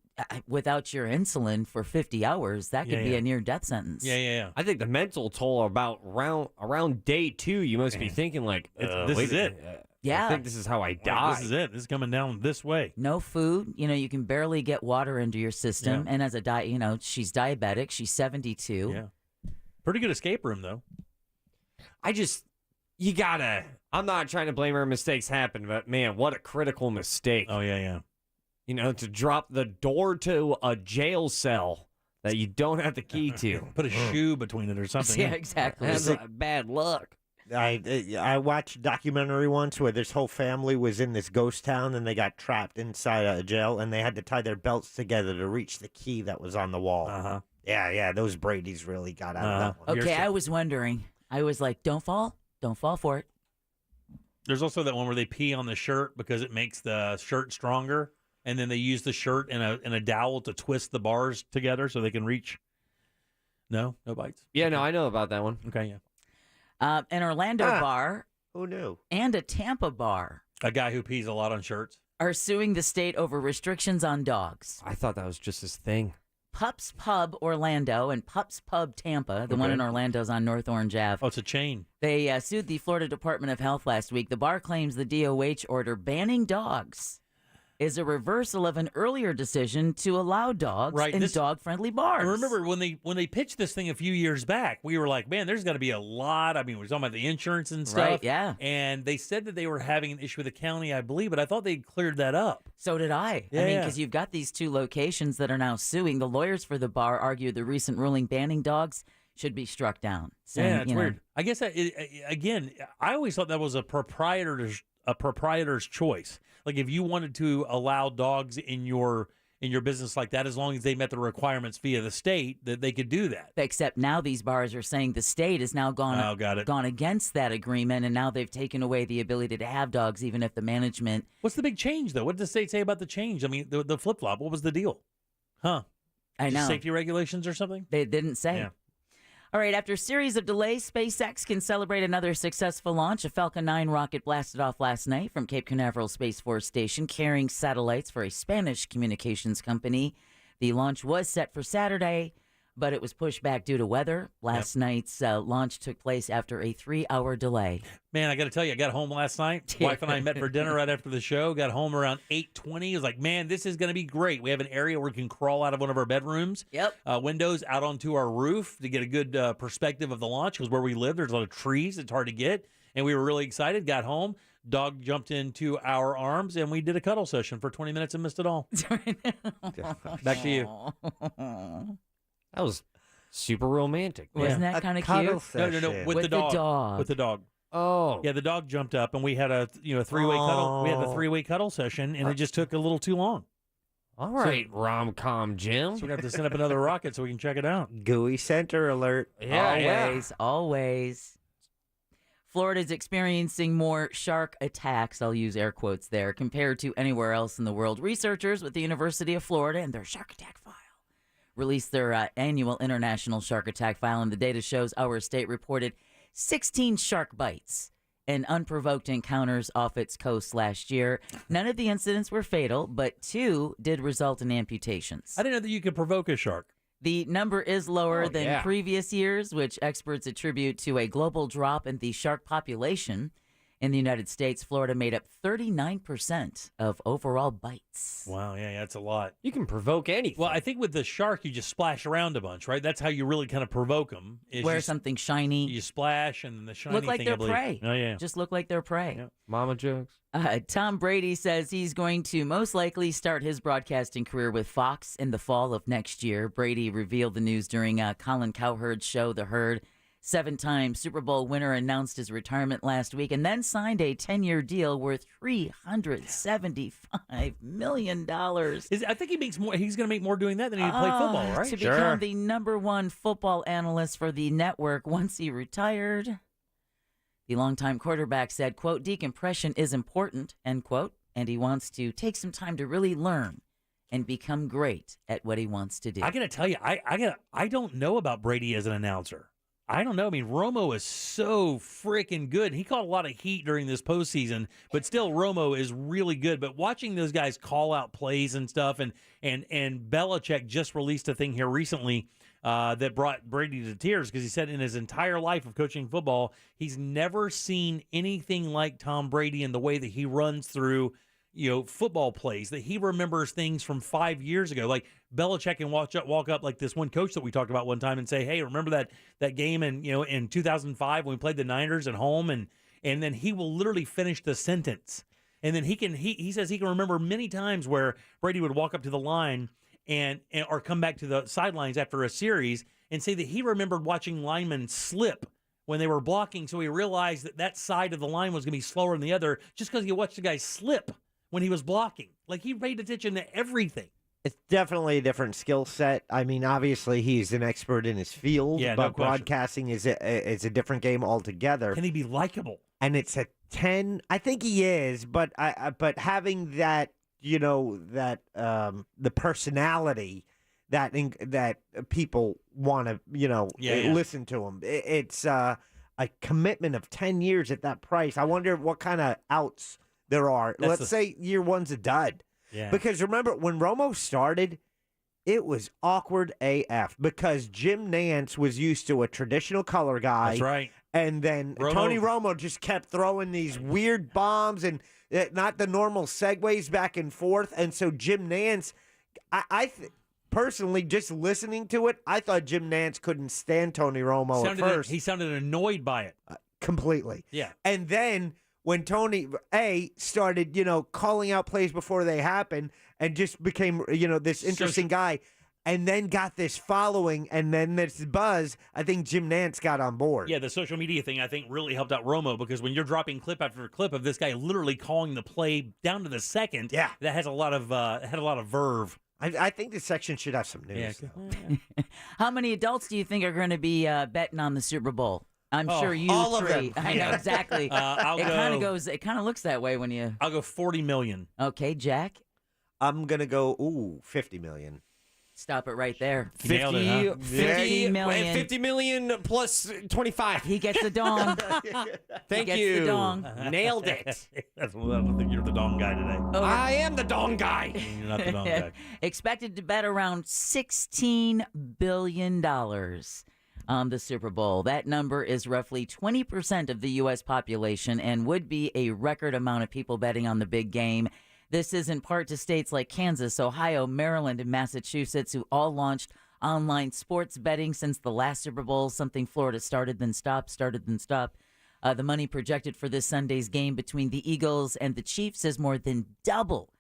without your insulin for 50 hours, that could be a near-death sentence. Yeah. I think the mental toll about around day 2, you must be thinking like, this is it. Yeah. I think this is how I die. This is it. This is coming down this way. No food. You know, you can barely get water into your system. And as a she's diabetic. She's 72. Yeah. Pretty good escape room, though. I'm not trying to blame her. Mistakes happen, but man, what a critical mistake. Oh, yeah. You know, to drop the door to a jail cell that you don't have the key to. Put a shoe between it or something. Yeah, exactly. That's bad luck. I watched a documentary once where this whole family was in this ghost town and they got trapped inside a jail and they had to tie their belts together to reach the key that was on the wall. Uh-huh. Yeah, those Brady's really got out of that one. Okay, I was wondering. I was like, don't fall for it. There's also that one where they pee on the shirt because it makes the shirt stronger, and then they use the shirt and a dowel to twist the bars together so they can reach. No bites. Yeah, no, I know about that one. Okay, yeah. An Orlando bar. Who knew? And a Tampa bar. A guy who pees a lot on shirts. Are suing the state over restrictions on dogs. I thought that was just his thing. Pups Pub Orlando and Pups Pub Tampa, the one in Orlando's on North Orange Ave. Oh, it's a chain. They sued the Florida Department of Health last week. The bar claims the DOH order banning dogs is a reversal of an earlier decision to allow dogs in dog-friendly bars. I remember when they pitched this thing a few years back, we were like, man, there's got to be a lot. I mean, we're talking about the insurance and stuff. Right, yeah. And they said that they were having an issue with the county, I believe, but I thought they cleared that up. So did I. Yeah, I mean, because you've got these 2 locations that are now suing. The lawyers for the bar argue the recent ruling banning dogs should be struck down. Saying, yeah, it's weird. I guess, again, I always thought that was a proprietor's choice. Like if you wanted to allow dogs in your business like that, as long as they met the requirements via the state, that they could do that. Except now these bars are saying the state has now gone against that agreement, and now they've taken away the ability to have dogs, even if the management. What's the big change, though? What did the state say about the change? I mean, the flip-flop, what was the deal? Huh? I know. Just safety regulations or something? They didn't say. Yeah. All right, after a series of delays, SpaceX can celebrate another successful launch. A Falcon 9 rocket blasted off last night from Cape Canaveral Space Force Station, carrying satellites for a Spanish communications company. The launch was set for Saturday, but it was pushed back due to weather. Last night's launch took place after a 3-hour delay. Man, I got to tell you, I got home last night. Wife and I met for dinner right after the show. Got home around 8:20. I was like, man, this is going to be great. We have an area where we can crawl out of one of our bedrooms. Yep. Windows out onto our roof to get a good perspective of the launch, because where we live, there's a lot of trees. It's hard to get. and we were really excited. Got home, dog jumped into our arms, and we did a cuddle session for 20 minutes and missed it all. Back to you. That was super romantic. Wasn't that kind of cute? No, with the dog. With the dog. Oh, yeah, the dog jumped up, and we had a three-way cuddle. We had the three-way cuddle session, and it just took a little too long. All right, rom-com Jim. So we have to send up another rocket so we can check it out. Gooey center alert. Always. Florida's experiencing more shark attacks, I'll use air quotes there, compared to anywhere else in the world. Researchers with the University of Florida and their shark attack file released their annual international shark attack file, and the data shows our state reported 16 shark bites and unprovoked encounters off its coast last year. None of the incidents were fatal, but 2 did result in amputations. I didn't know that you could provoke a shark. The number is lower than previous years, which experts attribute to a global drop in the shark population. In the United States, Florida made up 39% of overall bites. Wow, yeah, that's a lot. You can provoke anything. Well, I think with the shark, you just splash around a bunch, right? That's how you really kind of provoke them. Wear something shiny. You splash, and the shiny look like thing, they're I believe. prey. Oh, yeah. Just look like they're prey. Yeah. Mama jokes. Tom Brady says he's going to most likely start his broadcasting career with Fox in the fall of next year. Brady revealed the news during Colin Cowherd's show, The Herd. 7-time Super Bowl winner announced his retirement last week and then signed a 10-year deal worth $375 million. I think he makes more. He's going to make more doing that than he played football, right? To become the #1 football analyst for the network once he retired. The longtime quarterback said, quote, decompression is important, end quote, and he wants to take some time to really learn and become great at what he wants to do. I got to tell you, I don't know about Brady as an announcer. I don't know. I mean, Romo is so freaking good. He caught a lot of heat during this postseason, but still, Romo is really good. But watching those guys call out plays and stuff, and Belichick just released a thing here recently that brought Brady to tears because he said in his entire life of coaching football, he's never seen anything like Tom Brady in the way that he runs through football plays, that he remembers things from 5 years ago. Like Belichick can walk up like this one coach that we talked about one time and say, hey, remember that game in 2005 when we played the Niners at home? And then he will literally finish the sentence. And then he says he can remember many times where Brady would walk up to the line or come back to the sidelines after a series and say that he remembered watching linemen slip when they were blocking. So he realized that side of the line was going to be slower than the other just because he watched the guy slip when he was blocking. Like, he paid attention to everything. It's definitely a different skill set. I mean, obviously, he's an expert in his field, but broadcasting is a different game altogether. Can he be likable? And it's a 10. I think he is, but having that, the personality that people want to, listen to him. It's a commitment of 10 years at that price. I wonder what kind of outs there are. Let's say year one's a dud. Yeah. Because remember, when Romo started, it was awkward AF because Jim Nantz was used to a traditional color guy. That's right. And then Tony Romo just kept throwing these weird bombs and not the normal segues back and forth. And so Jim Nantz, personally, just listening to it, I thought Jim Nantz couldn't stand Tony Romo at first. He sounded annoyed by it. Completely. Yeah. And then when Tony started, calling out plays before they happened and just became, this interesting guy and then got this following and then this buzz, I think Jim Nantz got on board. Yeah, the social media thing, I think, really helped out Romo because when you're dropping clip after clip of this guy literally calling the play down to the second, that has a lot of verve. I think this section should have some news. Yeah. How many adults do you think are going to be betting on the Super Bowl? I'm sure you all three. of them. I know exactly. It kind of looks that way when you. I'll go 40 million. Okay, Jack. I'm gonna go 50 million. Stop it right there. 50 million. 50 million plus 25. He gets the dong. Thank he you. Gets the dong. Nailed it. I don't think you're the dong guy today. I am the dong guy. You're not the dong guy. Expected to bet around $16 billion on the Super Bowl. That number is roughly 20% of the U.S. population and would be a record amount of people betting on the big game. This is in part to states like Kansas, Ohio, Maryland, and Massachusetts, who all launched online sports betting since the last Super Bowl, something Florida started then stopped. The money projected for this Sunday's game between the Eagles and the Chiefs is more than double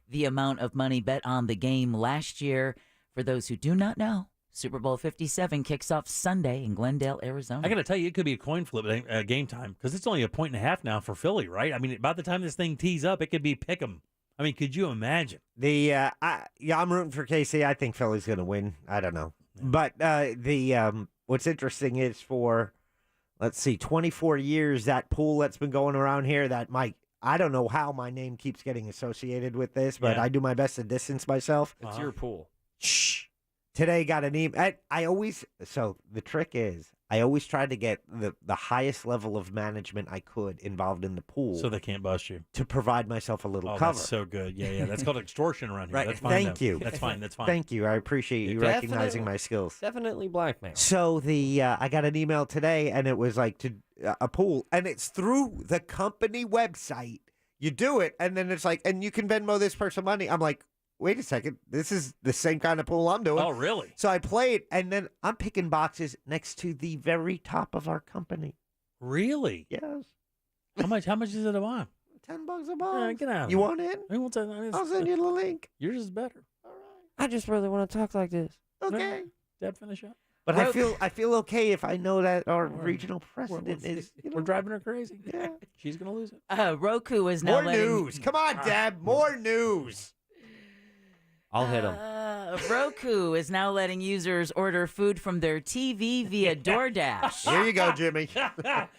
the amount of money bet on the game last year. For those who do not know, Super Bowl 57 kicks off Sunday in Glendale, Arizona. I got to tell you, it could be a coin flip game time because it's only a 1.5 now for Philly, right? I mean, by the time this thing tees up, it could be pick 'em. I mean, could you imagine? I'm rooting for KC. I think Philly's going to win. I don't know. Yeah. But what's interesting is for, let's see, 24 years, that pool that's been going around here, I don't know how my name keeps getting associated with this, but I do my best to distance myself. It's your pool. Shh. Today got an email. So the trick is, I always tried to get the highest level of management I could involved in the pool. So they can't bust you. To provide myself a little cover. That's so good. Yeah. That's called extortion around here. Right. That's fine. Thank you. That's fine. Thank you. I appreciate you recognizing my skills. Definitely blackmail. So I got an email today, and it was like to a pool, and it's through the company website. You do it, and then it's like, and you can Venmo this person money. I'm like, wait a second, this is the same kind of pool I'm doing. Oh, really? So I played, and then I'm picking boxes next to the very top of our company. Really? Yes. How much is it a box? $10 a box. Get out. You want in? I'll send you the link. Yours is better. I just really want to talk like this. Okay. Dad, finish up. But I feel okay if I know that our regional president is. We're driving her crazy. Yeah. She's gonna lose it. Roku is now more news. Come on, Deb. More news. I'll hit him. Roku is now letting users order food from their TV via DoorDash. Here you go, Jimmy.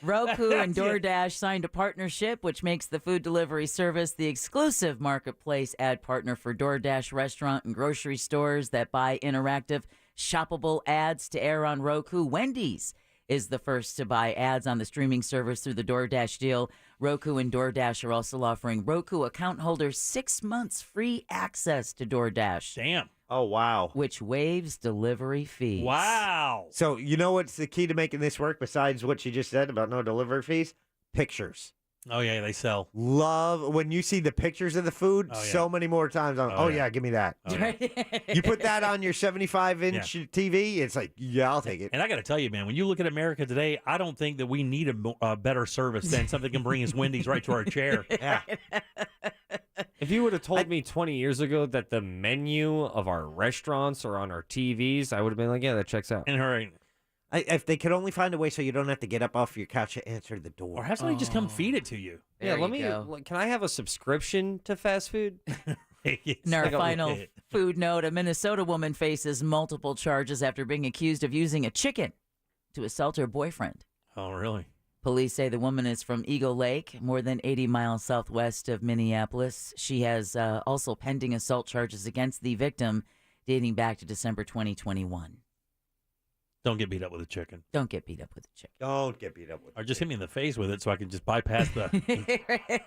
Roku and DoorDash signed a partnership, which makes the food delivery service the exclusive marketplace ad partner for DoorDash restaurant and grocery stores that buy interactive, shoppable ads to air on Roku. Wendy's is the first to buy ads on the streaming service through the DoorDash deal. Roku and DoorDash are also offering Roku account holders 6 months free access to DoorDash. Damn. Oh, wow. Which waives delivery fees. Wow. So you know what's the key to making this work besides what you just said about no delivery fees? Pictures. Oh, yeah, they sell. Love when you see the pictures of the food so many more times. Give me that. Oh, yeah. You put that on your 75-inch TV, it's like, yeah, I'll take it. And I got to tell you, man, when you look at America today, I don't think that we need a better service than something that can bring us Wendy's right to our chair. Yeah. If you would have told me 20 years ago that the menu of our restaurants are on our TVs, I would have been like, yeah, that checks out. And her. If they could only find a way so you don't have to get up off your couch to answer the door. Or have somebody just come feed it to you. Yeah, can I have a subscription to fast food? In our final food note, a Minnesota woman faces multiple charges after being accused of using a chicken to assault her boyfriend. Oh, really? Police say the woman is from Eagle Lake, more than 80 miles southwest of Minneapolis. She has also pending assault charges against the victim dating back to December 2021. Don't get beat up with a chicken. Don't get beat up with a chicken. Don't get beat up with Or just hit me in the face with it so I can just bypass the...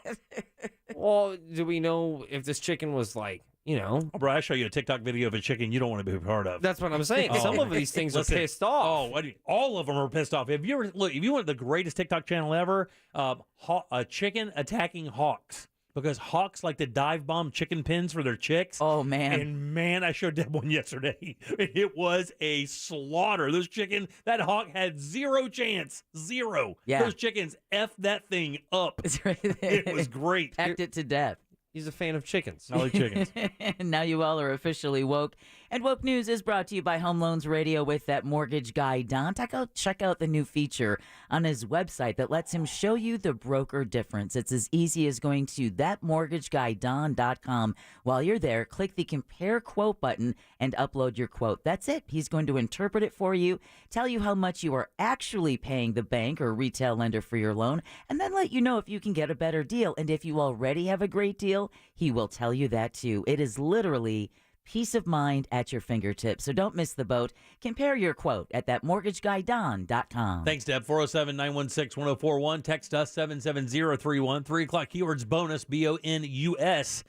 Well, do we know if this chicken was like, Oh, bro, I show you a TikTok video of a chicken you don't want to be a part of. That's what I'm saying. Some of these things are pissed off. Oh, all of them are pissed off. If you want the greatest TikTok channel ever, a chicken attacking hawks. Because hawks like to dive bomb chicken pens for their chicks. Oh, man. And, man, I showed Deb one yesterday. It was a slaughter. That hawk had zero chance. Zero. Yeah. Those chickens F that thing up. It was great. Packed it to death. He's a fan of chickens. I like chickens. Now you all are officially woke. And Woke News is brought to you by Home Loans Radio with that mortgage guy, Don. Check out the new feature on his website that lets him show you the broker difference. It's as easy as going to thatmortgageguyDon.com. While you're there, click the Compare Quote button and upload your quote. That's it. He's going to interpret it for you, tell you how much you are actually paying the bank or retail lender for your loan, and then let you know if you can get a better deal. And if you already have a great deal, he will tell you that too. It is literally peace of mind at your fingertips. So don't miss the boat. Compare your quote at thatmortgageguyDon.com. Thanks, Deb. 407-916-1041. Text us 77031. 3 o'clock keywords bonus, BONUS.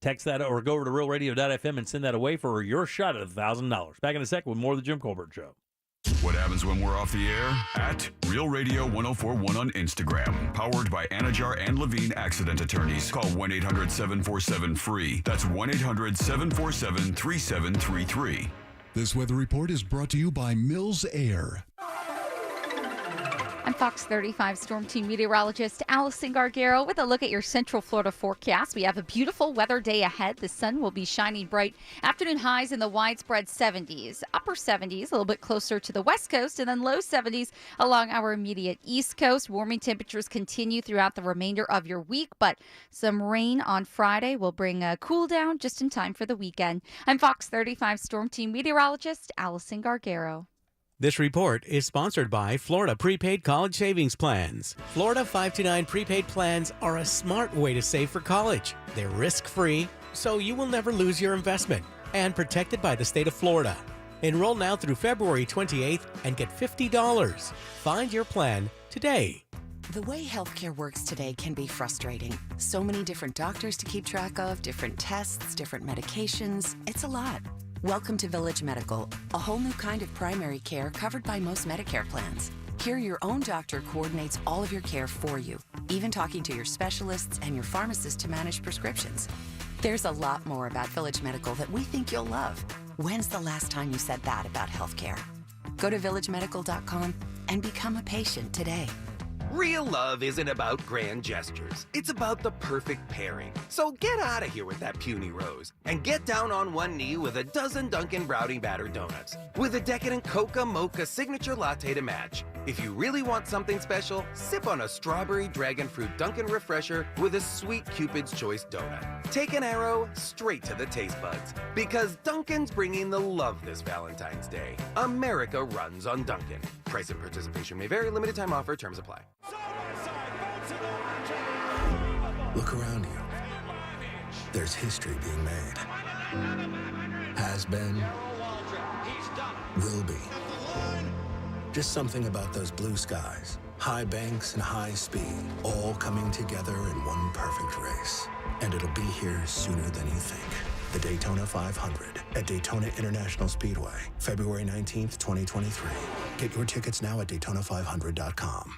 Text that or go over to realradio.fm and send that away for your shot at $1,000. Back in a sec with more of the Jim Colbert Show. What happens when we're off the air? At Real Radio 1041 on Instagram. Powered by Anajar and Levine Accident Attorneys. Call 1-800-747-FREE. That's 1-800-747-3733. This weather report is brought to you by Mills Air. I'm Fox 35 Storm Team meteorologist Allison Gargaro with a look at your Central Florida forecast. We have a beautiful weather day ahead. The sun will be shining bright. Afternoon highs in the widespread 70s, upper 70s, a little bit closer to the west coast, and then low 70s along our immediate east coast. Warming temperatures continue throughout the remainder of your week, but some rain on Friday will bring a cool down just in time for the weekend. I'm Fox 35 Storm Team meteorologist Allison Gargaro. This report is sponsored by Florida Prepaid College Savings Plans. Florida 529 prepaid plans are a smart way to save for college. They're risk-free, so you will never lose your investment, and protected by the state of Florida. Enroll now through February 28th and get $50. Find your plan today. The way healthcare works today can be frustrating. So many different doctors to keep track of, different tests, different medications. It's a lot. Welcome to Village Medical, a whole new kind of primary care covered by most Medicare plans. Here, your own doctor coordinates all of your care for you, even talking to your specialists and your pharmacist to manage prescriptions. There's a lot more about Village Medical that we think you'll love. When's the last time you said that about healthcare? Go to villagemedical.com and become a patient today. Real love isn't about grand gestures. It's about the perfect pairing. So get out of here with that puny rose and get down on one knee with a dozen Dunkin' Brownie Batter Donuts with a decadent Coca Mocha signature latte to match. If you really want something special, sip on a strawberry dragon fruit Dunkin' Refresher with a sweet Cupid's Choice donut. Take an arrow straight to the taste buds because Dunkin's bringing the love this Valentine's Day. America runs on Dunkin'. Price and participation may vary. Limited time offer. Terms apply. Look around you. There's history being made. Has been. Will be. Just something about those blue skies, high banks and high speed, all coming together in one perfect race. And it'll be here sooner than you think. The Daytona 500 at Daytona International Speedway, February 19th, 2023. Get your tickets now at Daytona500.com.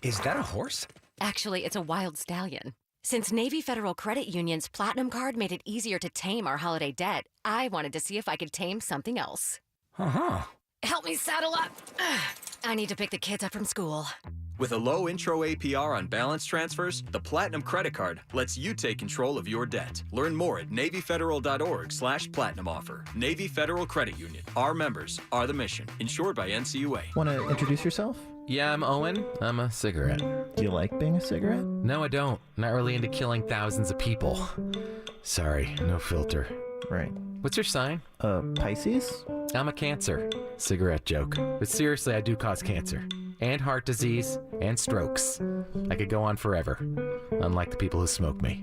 Is that a horse? Actually, it's a wild stallion. Since Navy Federal Credit Union's Platinum Card made it easier to tame our holiday debt, I wanted to see if I could tame something else. Uh-huh. Help me saddle up. I need to pick the kids up from school. With a low intro APR on balance transfers, the Platinum Credit Card lets you take control of your debt. Learn more at NavyFederal.org/platinum offer. Navy Federal Credit Union. Our members are the mission. Insured by NCUA. Want to introduce yourself? Yeah, I'm Owen. I'm a cigarette. Do you like being a cigarette? No, I don't. Not really into killing thousands of people. Sorry, no filter. Right. What's your sign? Pisces? I'm a Cancer. Cigarette joke. But seriously, I do cause cancer. And heart disease. And strokes. I could go on forever. Unlike the people who smoke me.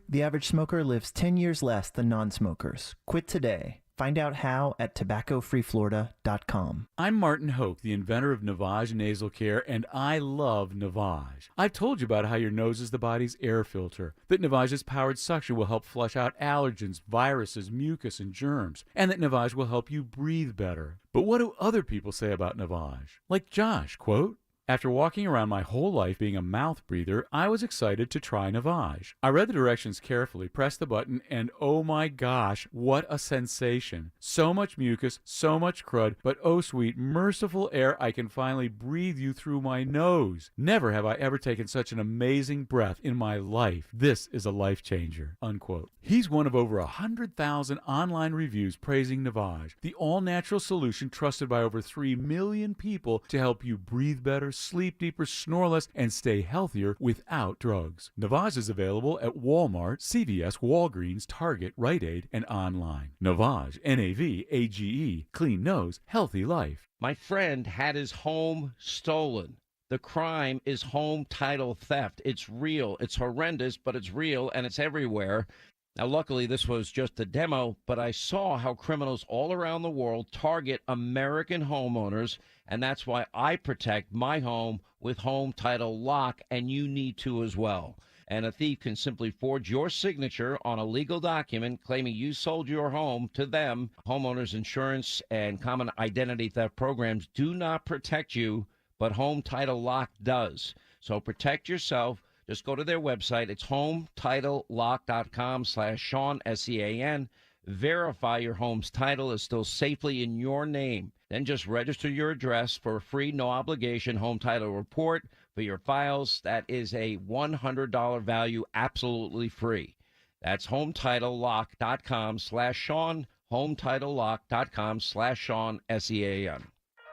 The average smoker lives 10 years less than non-smokers. Quit today. Find out how at tobaccofreeflorida.com. I'm Martin Hoke, the inventor of Navage Nasal Care, and I love Navage. I've told you about how your nose is the body's air filter, that Navage's powered suction will help flush out allergens, viruses, mucus, and germs, and that Navage will help you breathe better. But what do other people say about Navage? Like Josh, quote, "After walking around my whole life being a mouth breather, I was excited to try Navage. I read the directions carefully, pressed the button, and oh my gosh, what a sensation. So much mucus, so much crud, but oh sweet, merciful air, I can finally breathe you through my nose. Never have I ever taken such an amazing breath in my life. This is a life changer," unquote. He's one of over 100,000 online reviews praising Navage, the all-natural solution trusted by over 3 million people to help you breathe better, sleep deeper, snore less, and stay healthier without drugs. Navage is available at Walmart, CVS, Walgreens, Target, Rite Aid, and online. Navage, Navage, clean nose, healthy life. My friend had his home stolen. The crime is home title theft. It's real. It's horrendous, but it's real, and it's everywhere. Now, luckily, this was just a demo, but I saw how criminals all around the world target American homeowners, and that's why I protect my home with Home Title Lock, and you need to as well. And a thief can simply forge your signature on a legal document claiming you sold your home to them. Homeowners insurance and common identity theft programs do not protect you, but Home Title Lock does. So protect yourself. Just go to their website. It's HometitleLock.com/Sean, SEAN. Verify your home's title is still safely in your name. Then just register your address for a free, no-obligation home title report for your files. That is a $100 value, absolutely free. That's HometitleLock.com/Sean, HometitleLock.com/Sean, SEAN.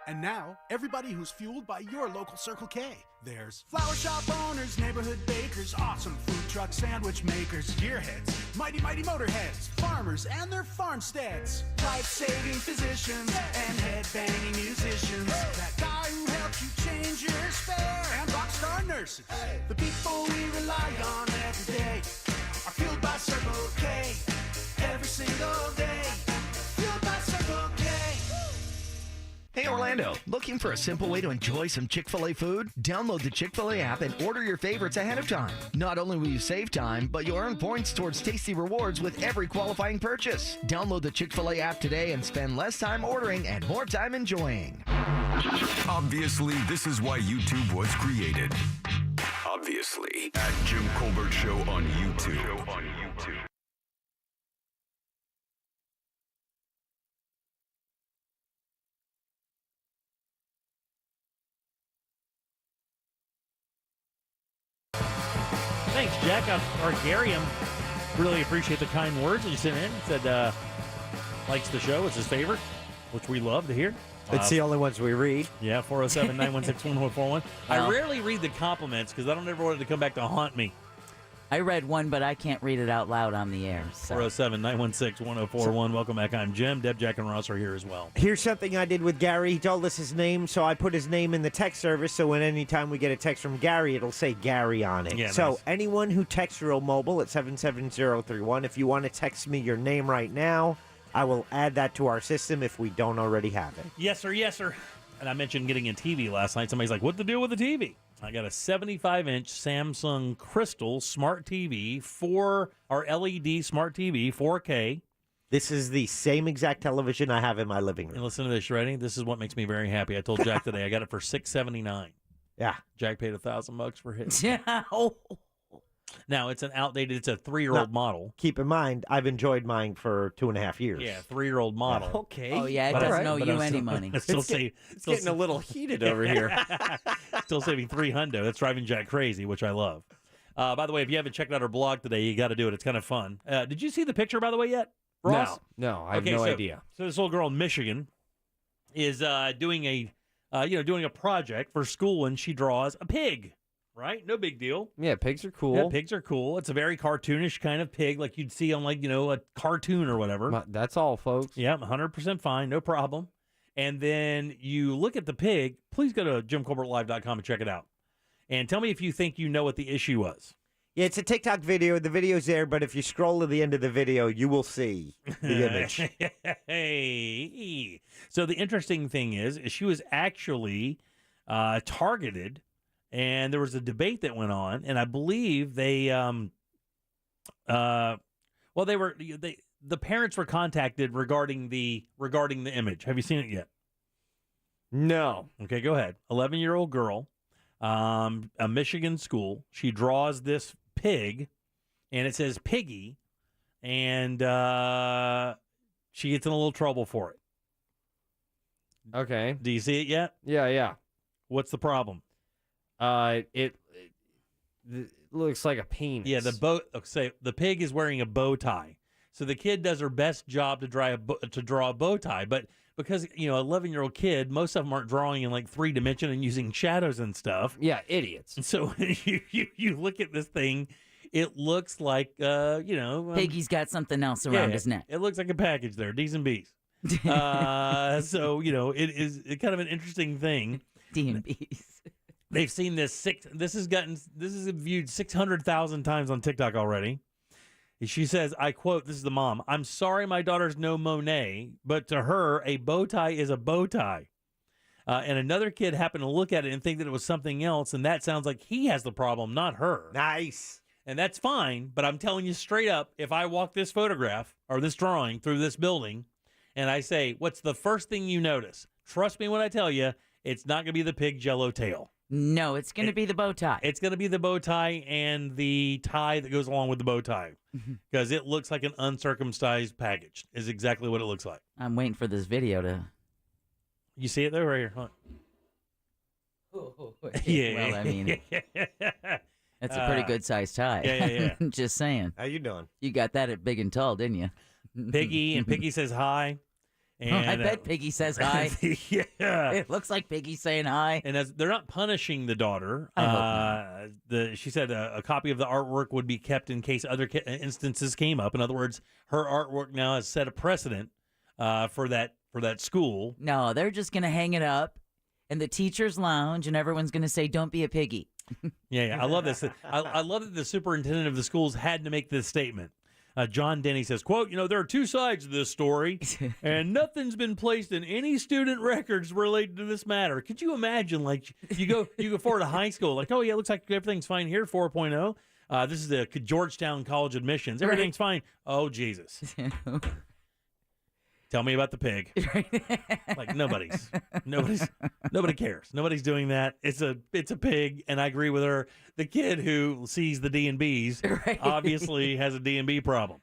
And now, everybody who's fueled by your local Circle K. There's flower shop owners, neighborhood bakers, awesome food truck sandwich makers, gearheads, mighty motorheads, farmers and their farmsteads, life-saving physicians and head-banging musicians, that guy who helped you change your spare, and rock star nurses. The people we rely on every day are fueled by Circle K. Every single day, fueled by Circle K. Hey Orlando, looking for a simple way to enjoy some Chick-fil-A food? Download the Chick-fil-A app and order your favorites ahead of time. Not only will you save time, but you'll earn points towards tasty rewards with every qualifying purchase. Download the Chick-fil-A app today and spend less time ordering and more time enjoying. Obviously, this is why YouTube was created. Obviously, at Jim Colbert Show on YouTube. Thanks, Jack. Or Gary, really appreciate the kind words that you sent in. Said likes the show. It's his favorite, which we love to hear. It's the only ones we read. Yeah, 407-916-1041. I rarely read the compliments because I don't ever want it to come back to haunt me. I read one, but I can't read it out loud on the air. So. 407-916-1041. Welcome back. I'm Jim. Deb, Jack, and Ross are here as well. Here's something I did with Gary. He told us his name, so I put his name in the text service, so when anytime we get a text from Gary, it'll say Gary on it. Yeah, so nice. anyone who texts Real Mobile at 77031, if you want to text me your name right now, I will add that to our system if we don't already have it. Yes, sir. Yes, sir. And I mentioned getting a TV last night. Somebody's like, what's the deal with the TV? I got a 75-inch Samsung Crystal Smart TV, LED Smart TV, 4K. This is the same exact television I have in my living room. And listen to this, you ready? This is what makes me very happy. I told Jack today I got it for $679. Yeah. Jack paid $1,000 for his. Yeah. Now, it's an outdated, it's a 3-year-old model. Keep in mind, I've enjoyed mine for 2.5 years. Yeah, 3-year-old model. Okay. Oh, yeah, it doesn't owe you any money. It's getting a little heated over here. Still saving $300. That's driving Jack crazy, which I love. By the way, if you haven't checked out our blog today, you got to do it. It's kind of fun. Did you see the picture, by the way, yet, Ross? No, I have no idea. So this little girl in Michigan is doing a project for school, and she draws a pig. Right? No big deal. Yeah, pigs are cool. Yeah, pigs are cool. It's a very cartoonish kind of pig like you'd see on a cartoon or whatever. That's all, folks. Yeah, 100% fine. No problem. And then you look at the pig. Please go to JimColbertLive.com and check it out. And tell me if you think you know what the issue was. Yeah, it's a TikTok video. The video's there, but if you scroll to the end of the video, you will see the image. Hey. So the interesting thing is she was actually targeted. And there was a debate that went on, and I believe the parents were contacted regarding the image. Have you seen it yet? No. Okay, go ahead. 11-year-old girl, a Michigan school. She draws this pig, and it says Piggy, and she gets in a little trouble for it. Okay. Do you see it yet? Yeah. What's the problem? It looks like a penis. Yeah, the pig is wearing a bow tie. So the kid does her best job to draw a bow tie, but because 11-year-old kid, most of them aren't drawing in like 3 dimension and using shadows and stuff. Yeah, idiots. And so when you look at this thing, it looks like Piggy's got something else around his neck. It looks like a package there, D's and B's. So it is kind of an interesting thing. D and B's. They've seen this this is viewed 600,000 times on TikTok already. She says, I quote, this is the mom, "I'm sorry my daughter's no Monet, but to her, a bow tie is a bow tie." And another kid happened to look at it and think that it was something else, and that sounds like he has the problem, not her. Nice. And that's fine, but I'm telling you straight up, if I walk this photograph or this drawing through this building and I say, what's the first thing you notice? Trust me when I tell you, it's not going to be the pig jello tail. No, it's going to be the bow tie. It's going to be the bow tie and the tie that goes along with the bow tie because it looks like an uncircumcised package is exactly what it looks like. I'm waiting for this video to You see it though, right here. Huh? Yeah. Well, I mean, that's a pretty good sized tie. Yeah. Just saying. How you doing? You got that at Big and Tall, didn't you? Piggy, and Piggy says hi. And I bet Piggy says hi. Yeah. It looks like Piggy's saying hi. And as they're not punishing the daughter, I hope not. She said a copy of the artwork would be kept in case other instances came up. In other words, her artwork now has set a precedent for that school. No, they're just going to hang it up in the teacher's lounge, and everyone's going to say, "Don't be a piggy." Yeah. I love this. I love that the superintendent of the schools had to make this statement. John Denny says, quote, there are two sides to this story, and nothing's been placed in any student records related to this matter. Could you imagine, like, you go forward to high school, like, oh, yeah, it looks like everything's fine here, 4.0. This is the Georgetown College admissions. Everything's fine. Oh, Jesus. Tell me about the pig. Like, nobody cares. Nobody's doing that. It's a pig, and I agree with her. The kid who sees the D&Bs obviously has a D&B problem.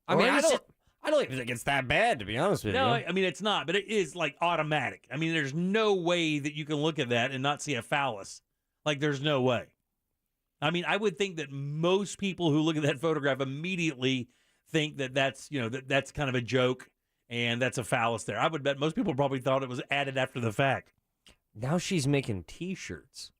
I mean, I don't even think it's that bad, to be honest with you. No, I mean, it's not, but it is like automatic. I mean, there's no way that you can look at that and not see a phallus. Like, there's no way. I mean, I would think that most people who look at that photograph immediately think that that's kind of a joke. And that's a phallus there. I would bet most people probably thought it was added after the fact. Now she's making T-shirts.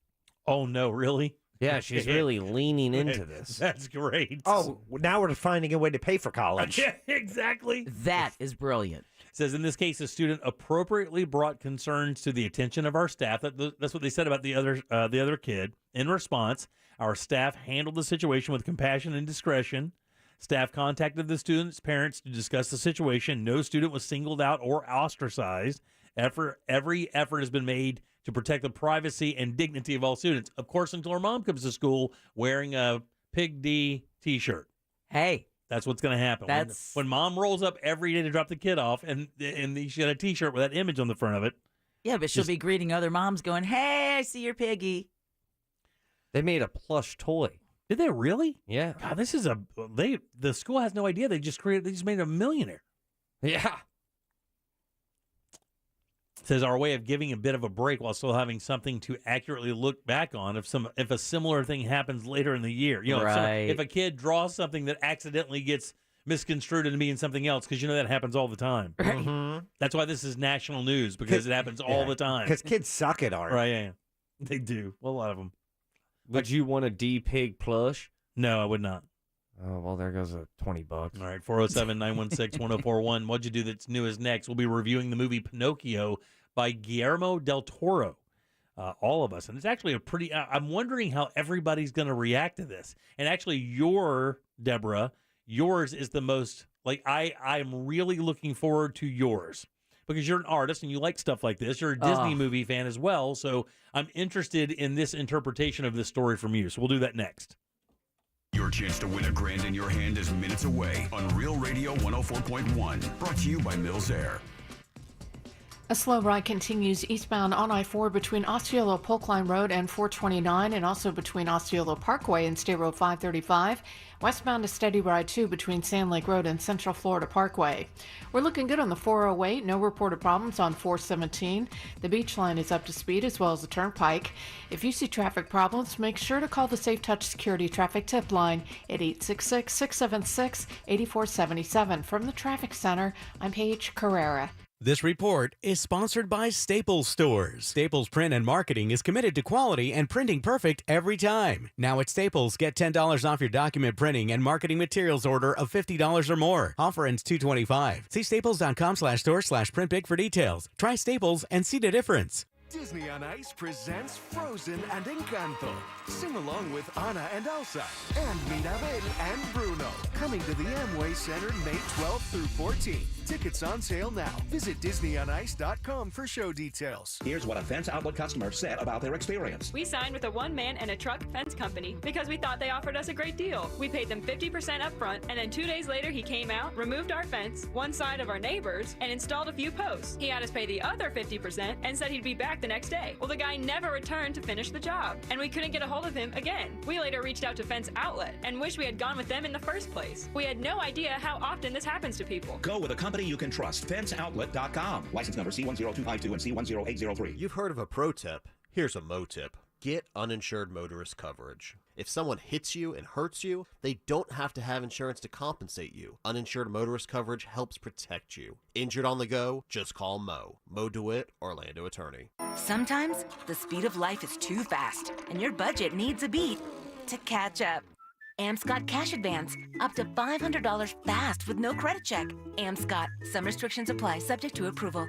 Oh, no, really? Yeah, she's really leaning into this. That's great. Oh, now we're finding a way to pay for college. Yeah, exactly. That is brilliant. It says, in this case, the student appropriately brought concerns to the attention of our staff. That's what they said about the other kid. In response, our staff handled the situation with compassion and discretion. Staff contacted the student's parents to discuss the situation. No student was singled out or ostracized. Every effort has been made to protect the privacy and dignity of all students. Of course, until her mom comes to school wearing a Pig D T-shirt. Hey. That's what's going to happen. When mom rolls up every day to drop the kid off, and she got a T-shirt with that image on the front of it. Yeah, but she'll be greeting other moms going, "Hey, I see your piggy." They made a plush toy. Did they really? Yeah. God, this is the school has no idea. They just made a millionaire. Yeah. It says our way of giving a bit of a break while still having something to accurately look back on if a similar thing happens later in the year. If a kid draws something that accidentally gets misconstrued into being something else, because that happens all the time. Right. Mm-hmm. That's why this is national news, because it happens all the time. Because kids suck at art. Right, yeah. They do. Well, a lot of them. Would you want a D-Pig plush? No, I would not. Oh, well, there goes a $20. All right, 407-916-1041. What'd you do that's new is next. We'll be reviewing the movie Pinocchio by Guillermo del Toro. All of us. And it's actually I'm wondering how everybody's going to react to this. And actually, Deborah, yours is the most, like, I'm really looking forward to yours. Because you're an artist and you like stuff like this. You're a Disney movie fan as well. So I'm interested in this interpretation of this story from you. So we'll do that next. Your chance to win $1,000 in your hand is minutes away on Real Radio 104.1. Brought to you by Mills Air. A slow ride continues eastbound on I-4 between Osceola Polk Line Road and 429, and also between Osceola Parkway and State Road 535. Westbound a steady ride, too, between Sand Lake Road and Central Florida Parkway. We're looking good on the 408. No reported problems on 417. The Beach Line is up to speed, as well as the Turnpike. If you see traffic problems, make sure to call the Safe Touch Security Traffic Tip Line at 866-676-8477. From the Traffic Center, I'm Paige Carrera. This report is sponsored by Staples Stores. Staples Print and Marketing is committed to quality and printing perfect every time. Now at Staples, get $10 off your document printing and marketing materials order of $50 or more. Offer ends $225. See staples.com/store/printbig for details. Try Staples and see the difference. Disney on Ice presents Frozen and Encanto. Sing along with Anna and Elsa and Mirabel and Bruno. Coming to the Amway Center May 12th through 14th. Tickets on sale now. Visit DisneyOnIce.com for show details. Here's what a Fence Outlet customer said about their experience. We signed with a one-man and a truck fence company because we thought they offered us a great deal. We paid them 50% up front, and then 2 days later he came out, removed our fence, one side of our neighbors, and installed a few posts. He had us pay the other 50% and said he'd be back back the next day. Well, the guy never returned to finish the job, and we couldn't get a hold of him again. We later reached out to Fence Outlet and wish we had gone with them in the first place. We had no idea how often this happens to people. Go with a company you can trust. FenceOutlet.com. License number C10252 and C10803. You've heard of a pro tip. Here's a mo tip. Get uninsured motorist coverage. If someone hits you and hurts you, they don't have to have insurance to compensate you. Uninsured motorist coverage helps protect you. Injured on the go? Just call Mo. Mo DeWitt, Orlando attorney. Sometimes the speed of life is too fast, and your budget needs a beat to catch up. Amscot Cash Advance, up to $500 fast with no credit check. Amscot. Some restrictions apply, subject to approval.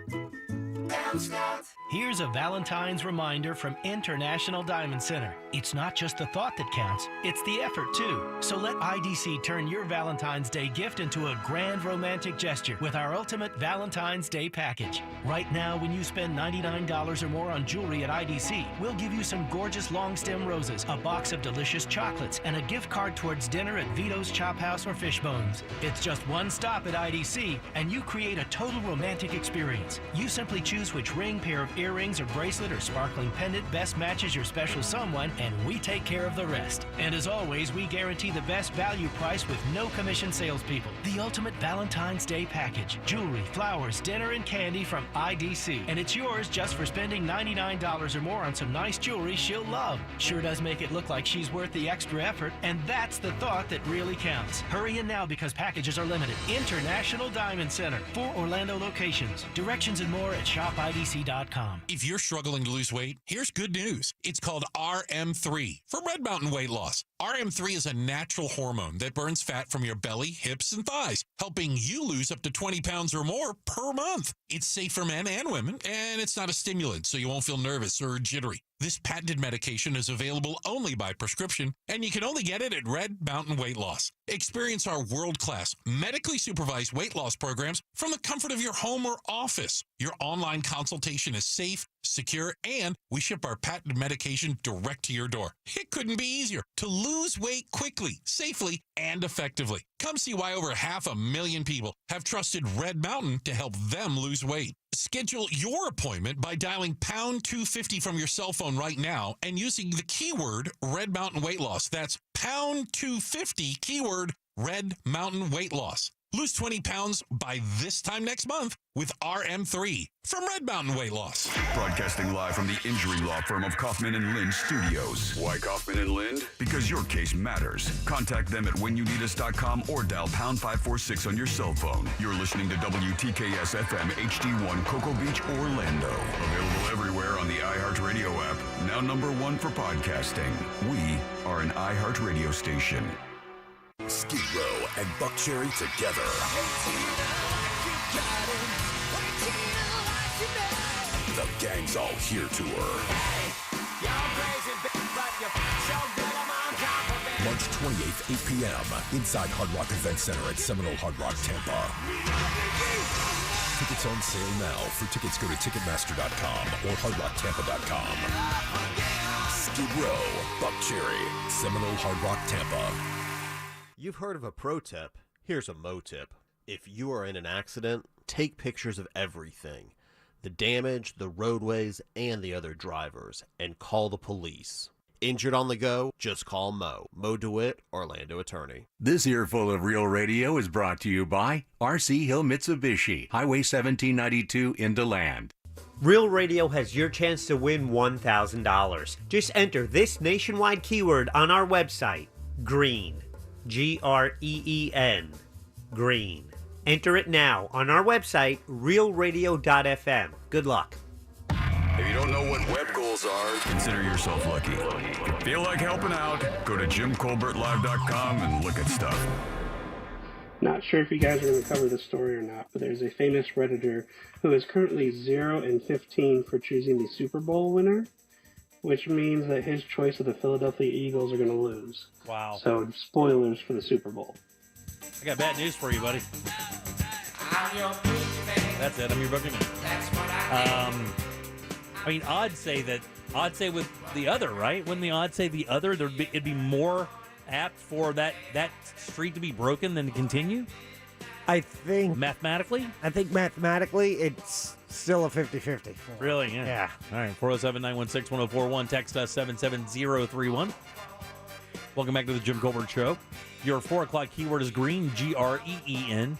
Here's a Valentine's reminder from International Diamond Center. It's not just the thought that counts, it's the effort too. So let IDC turn your Valentine's Day gift into a grand romantic gesture with our ultimate Valentine's Day package. Right now, when you spend $99 or more on jewelry at IDC, we'll give you some gorgeous long stem roses, a box of delicious chocolates, and a gift card towards dinner at Vito's Chop House or Fishbones. It's just one stop at IDC, and you create a total romantic experience. You simply choose which ring, pair of earrings, or bracelet, or sparkling pendant best matches your special someone, and we take care of the rest. And as always, we guarantee the best value price with no commission salespeople. The ultimate Valentine's Day package. Jewelry, flowers, dinner, and candy from IDC. And it's yours just for spending $99 or more on some nice jewelry she'll love. Sure does make it look like she's worth the extra effort, and that's the thought that really counts. Hurry in now because packages are limited. International Diamond Center. 4 Orlando locations. Directions and more at shopadc.com. If you're struggling to lose weight, here's good news. It's called RM3 for Red Mountain Weight Loss. RM3 is a natural hormone that burns fat from your belly, hips, and thighs, helping you lose up to 20 pounds or more per month. It's safe for men and women, and it's not a stimulant, so you won't feel nervous or jittery. This patented medication is available only by prescription, and you can only get it at Red Mountain Weight Loss. Experience our world-class, medically supervised weight loss programs from the comfort of your home or office. Your online consultation is safe, secure, and we ship our patented medication direct to your door. It couldn't be easier to lose weight quickly, safely, and effectively. Come see why over 500,000 people have trusted Red Mountain to help them lose weight. Schedule your appointment by dialing pound 250 from your cell phone right now and using the keyword Red Mountain Weight Loss. That's pound 250 keyword Red Mountain Weight Loss. Lose 20 pounds by this time next month with RM3 from Red Mountain Weight Loss. Broadcasting live from the injury law firm of Kaufman and Lind Studios. Why Kaufman and Lind? Because your case matters. Contact them at whenyounneedus.com or dial pound 546 on your cell phone. You're listening to WTKS FM HD1 Cocoa Beach, Orlando. Available everywhere on the iHeartRadio app. Now #1 for podcasting. We are an iHeartRadio station. Skid Row and Buck Cherry together. The Gang's All Here tour. March 28th, 8 p.m. inside Hard Rock Event Center at Seminole Hard Rock, Tampa. Tickets on sale now. For tickets, go to Ticketmaster.com or HardRockTampa.com. Skid Row, Buck Cherry, Seminole Hard Rock, Tampa. You've heard of a pro tip. Here's a mo tip. If you are in an accident, take pictures of everything. The damage, the roadways, and the other drivers, and call the police. Injured on the go? Just call Mo. Mo DeWitt, Orlando attorney. This earful of Real Radio is brought to you by RC Hill Mitsubishi, Highway 1792 in DeLand. Real Radio has your chance to win $1,000. Just enter this nationwide keyword on our website, GREEN. GREEN. Green. Enter it now on our website, realradio.fm. Good luck. If you don't know what web goals are, consider yourself lucky. If you feel like helping out, go to JimColbertLive.com and look at stuff. Not sure if you guys are going to cover this story or not, but there's a famous Redditor who is currently 0-15 for choosing the Super Bowl winner, which means that his choice of the Philadelphia Eagles are going to lose. Wow. So, spoilers for the Super Bowl. I got bad news for you, buddy. That's it. I'm your boogeyman. I mean, odds say with the other, right? Wouldn't the odds say the other? It'd be more apt for that streak to be broken than to continue? I think mathematically it's Still a 50-50. Really? Yeah. Yeah. All right. 407-916-1041. Text us 77031. Welcome back to the Jim Colbert Show. Your 4 o'clock keyword is green, Green.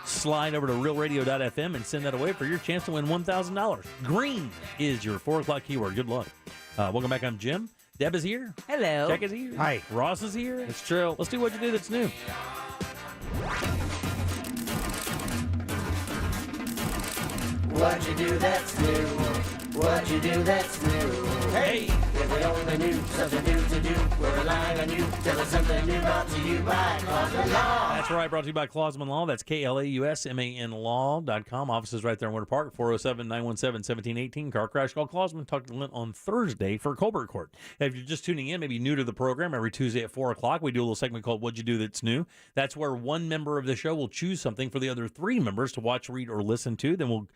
Slide over to realradio.fm and send that away for your chance to win $1,000. Green is your 4 o'clock keyword. Good luck. Welcome back. I'm Jim. Deb is here. Hello. Jack is here. Hi. Ross is here. It's true. Let's do what you do that's new. What you do that's new. What you do that's new. Hey, if we only knew something new to do, we're relying on you. Tell us something new brought to you by Clausman Law. That's right. Brought to you by Clausman Law. That's KLAUSMAN Law.com. Offices right there in Winter Park. 407-917-1718. Car crash. Call Clausman. Talk to Lynn on Thursday for Colbert Court. If you're just tuning in, maybe new to the program, every Tuesday at 4 o'clock, we do a little segment called What'd You Do That's New. That's where one member of the show will choose something for the other 3 members to watch, read, or listen to. Then we'll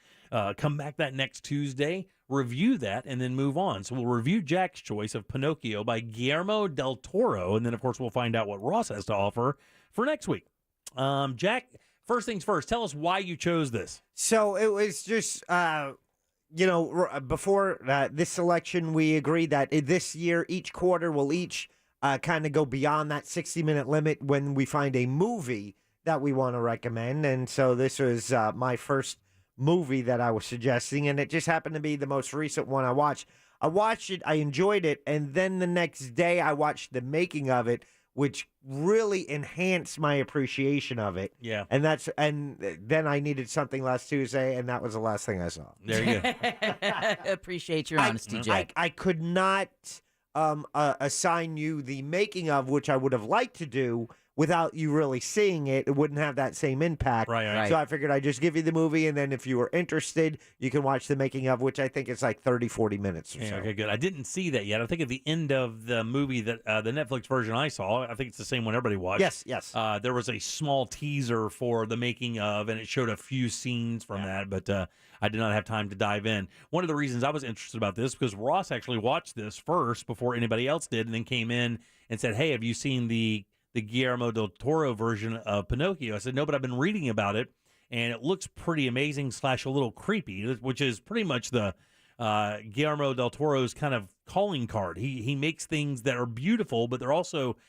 come back that next Tuesday, review that, and then move on. So we'll review Jack's choice of Pinocchio by Guillermo del Toro, and then, of course, we'll find out what Ross has to offer for next week. Jack, first things first, tell us why you chose this. So it was just, before this selection, we agreed that this year, each quarter will each kind of go beyond that 60-minute limit when we find a movie that we want to recommend. And so this was my first movie that I was suggesting, and it just happened to be the most recent one I watched. I watched it, I enjoyed it, and then the next day I watched the making of it, which really enhanced my appreciation of it. Yeah. And then I needed something last Tuesday, and that was the last thing I saw. There you go. Appreciate your honesty, Jack. I could not assign you the making of, which I would have liked to do, without you really seeing it. It wouldn't have that same impact. Right. So I figured I'd just give you the movie, and then if you were interested, you can watch the making of, which I think is like 30, 40 minutes or so. Okay, good. I didn't see that yet. I think at the end of the movie, that the Netflix version I saw, I think it's the same one everybody watched. Yes. There was a small teaser for the making of, and it showed a few scenes from that, but I did not have time to dive in. One of the reasons I was interested about this, because Ross actually watched this first before anybody else did, and then came in and said, hey, have you seen the Guillermo del Toro version of Pinocchio? I said, no, but I've been reading about it, and it looks pretty amazing / a little creepy, which is pretty much the Guillermo del Toro's kind of calling card. He makes things that are beautiful, but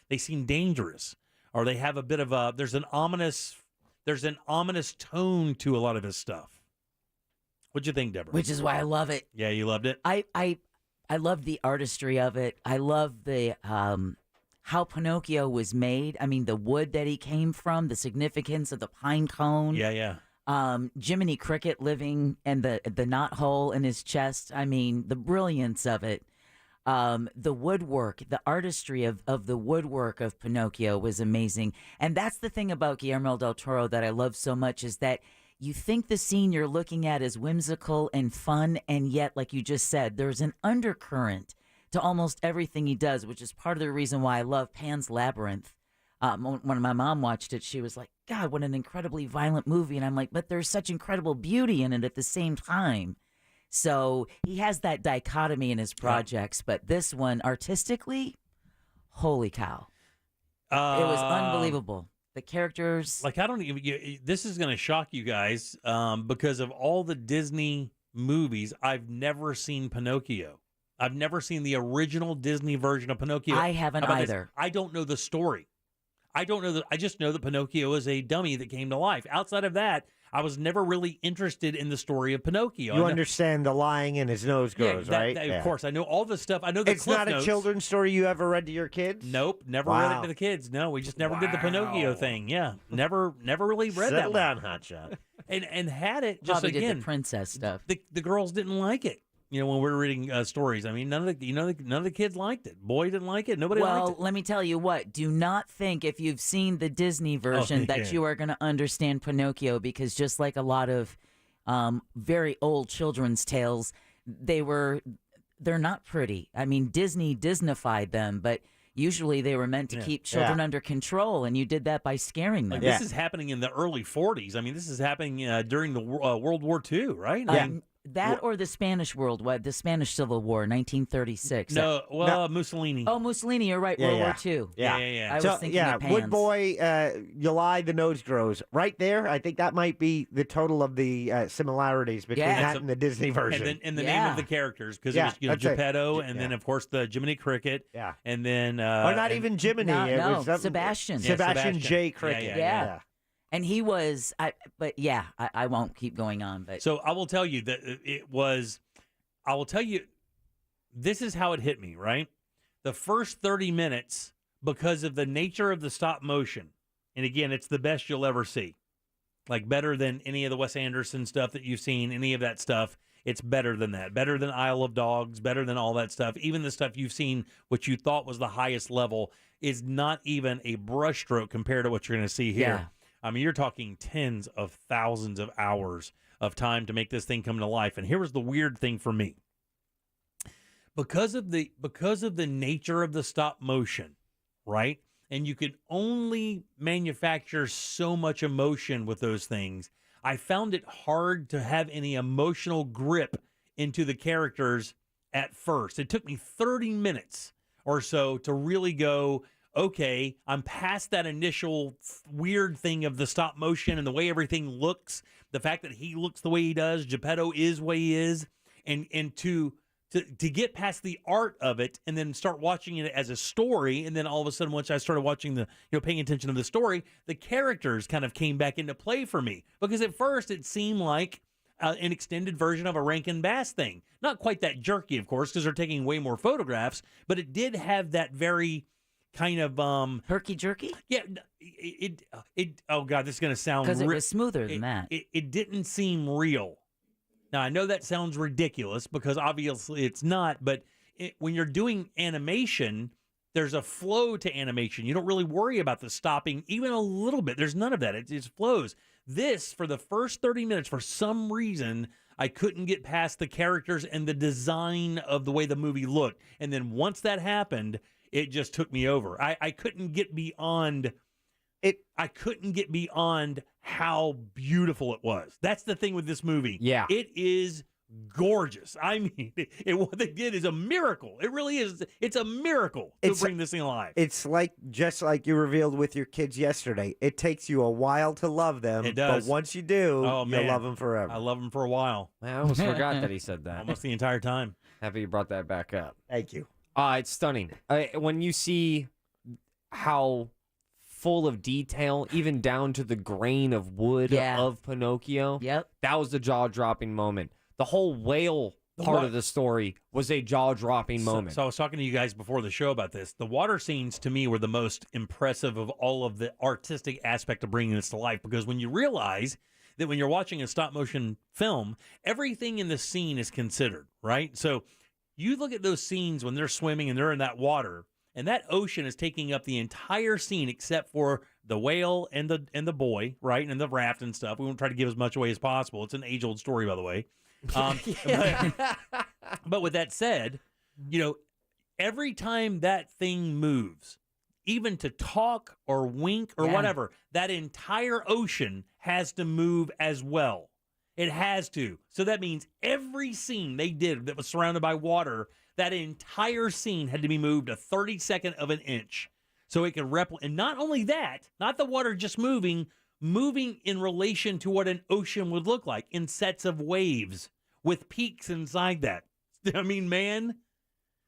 they seem dangerous, or they have a bit of there's an ominous tone to a lot of his stuff. What'd you think, Deborah? Which is why I love it. Yeah, you loved it? I love the artistry of it. I love the how Pinocchio was made. I mean, the wood that he came from, the significance of the pine cone. Yeah. Jiminy Cricket living and the knot hole in his chest. I mean, the brilliance of it. The woodwork, the artistry of the woodwork of Pinocchio was amazing. And that's the thing about Guillermo del Toro that I love so much, is that you think the scene you're looking at is whimsical and fun, and yet, like you just said, there's an undercurrent to almost everything he does, which is part of the reason why I love Pan's Labyrinth. When my mom watched it, she was like, God, what an incredibly violent movie. And I'm like, but there's such incredible beauty in it at the same time. So he has that dichotomy in his projects, but this one, artistically, holy cow. It was unbelievable. The characters. Like, I don't even, this is going to shock you guys, because of all the Disney movies, I've never seen Pinocchio. I've never seen the original Disney version of Pinocchio. I haven't either. I don't know the story. I don't know I just know that Pinocchio is a dummy that came to life. Outside of that, I was never really interested in the story of Pinocchio. You understand the lying and his nose grows, right? Of course. I know all the stuff. I know the It's Cliff not Notes. a children's story you ever read to your kids? Nope, never read it to the kids. No, we just never did the Pinocchio thing. Yeah, never really read that Settle down, one. hotshot. And had it just Probably again did the princess stuff. The girls didn't like it. You know, when we were reading stories, I mean, none of the kids liked it. Boy didn't like it. Nobody liked it. Well, let me tell you what. Do not think if you've seen the Disney version that you are going to understand Pinocchio, because just like a lot of very old children's tales, they're not pretty. I mean, Disney Disneyfied them, but usually they were meant to keep children under control, and you did that by scaring them. Like, this is happening in the early 40s. I mean, this is happening during the World War II, right? That or the Spanish the Spanish Civil War, 1936. No, well, Mussolini. Oh, Mussolini, you're right, World War II. Yeah. I was thinking of Pans. Wood Boy, you lie, the nose grows. Right there, I think that might be the total of the similarities between that and the Disney version. And the name of the characters, because it was Geppetto, and then, of course, the Jiminy Cricket. Yeah. And then... or not even Jiminy. It was Sebastian. Sebastian J. Cricket. Yeah. And he was, I won't keep going on. But so I will tell you that this is how it hit me, right? The first 30 minutes, because of the nature of the stop motion, and again, it's the best you'll ever see. Like better than any of the Wes Anderson stuff that you've seen, any of that stuff. It's better than that. Better than Isle of Dogs, better than all that stuff. Even the stuff you've seen, which you thought was the highest level, is not even a brushstroke compared to what you're going to see here. Yeah. I mean, you're talking tens of thousands of hours of time to make this thing come to life. And here was the weird thing for me. Because of the nature of the stop motion, right? And you could only manufacture so much emotion with those things. I found it hard to have any emotional grip into the characters at first. It took me 30 minutes or so to really go, okay, I'm past that initial weird thing of the stop motion and the way everything looks, the fact that he looks the way he does, Geppetto is the way he is, and to get past the art of it and then start watching it as a story, and then all of a sudden once I started watching paying attention to the story, the characters kind of came back into play for me. Because at first it seemed like an extended version of a Rankin Bass thing. Not quite that jerky, of course, because they're taking way more photographs, but it did have that very kind of herky jerky. Yeah, it. Oh God, this is gonna sound because it was smoother than that. It didn't seem real. Now I know that sounds ridiculous because obviously it's not. But when you're doing animation, there's a flow to animation. You don't really worry about the stopping even a little bit. There's none of that. It flows. This for the first 30 minutes, for some reason, I couldn't get past the characters and the design of the way the movie looked. And then once that happened, it just took me over. I couldn't get beyond it. I couldn't get beyond how beautiful it was. That's the thing with this movie. Yeah. It is gorgeous. I mean, what they did is a miracle. It really is. It's a miracle to bring this thing alive. It's just like you revealed with your kids yesterday. It takes you a while to love them. It does. But once you do, oh, you'll love them forever. I love them for a while. Man, I almost forgot that he said that. Almost the entire time. Happy you brought that back up. Thank you. It's stunning. When you see how full of detail, even down to the grain of wood of Pinocchio, that was the jaw-dropping moment. The whole whale part of the story was a jaw-dropping moment. So I was talking to you guys before the show about this. The water scenes, to me, were the most impressive of all of the artistic aspect of bringing this to life, because when you realize that when you're watching a stop-motion film, everything in the scene is considered, right? So you look at those scenes when they're swimming and they're in that water, and that ocean is taking up the entire scene except for the whale and the boy, right, and the raft and stuff. We won't try to give as much away as possible. It's an age-old story, by the way. But with that said, every time that thing moves, even to talk or wink or whatever, that entire ocean has to move as well. It has to. So that means every scene they did that was surrounded by water, that entire scene had to be moved a 32nd of an inch so it could replicate. And not only that, not the water just moving in relation to what an ocean would look like in sets of waves with peaks inside that. I mean, man,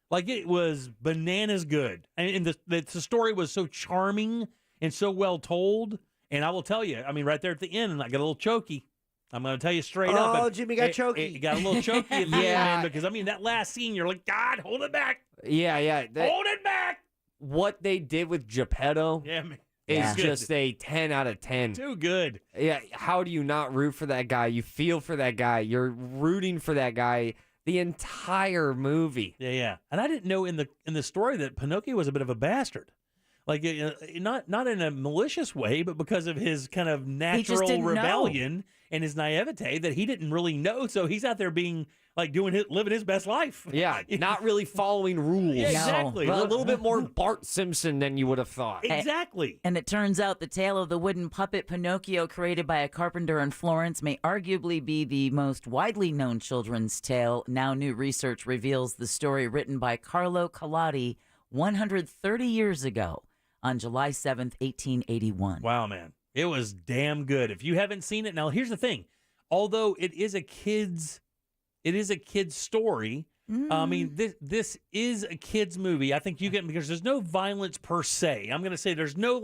like it was bananas good. And the story was so charming and so well told. And I will tell you, I mean, right there at the end, and I got a little choky. I'm going to tell you straight up. Oh, Jimmy got choky. It got a little choky at the end, man, because, I mean, that last scene, you're like, God, hold it back. Yeah. Hold it back. What they did with Geppetto is just a 10 out of 10. Too good. Yeah, how do you not root for that guy? You feel for that guy. You're rooting for that guy the entire movie. Yeah. And I didn't know in the story that Pinocchio was a bit of a bastard. Like, not in a malicious way, but because of his kind of natural rebellion and his naivete that he didn't really know. So he's out there being like living his best life. Yeah, not really following rules. Yeah, exactly. A little bit more Bart Simpson than you would have thought. Exactly. And it turns out the tale of the wooden puppet Pinocchio created by a carpenter in Florence may arguably be the most widely known children's tale. Now new research reveals the story written by Carlo Collodi 130 years ago on July 7th, 1881. Wow, man. It was damn good. If you haven't seen it, now here's the thing. Although it is a kid's story. I mean, this is a kid's movie. I think you get, because there's no violence per se. I'm going to say there's no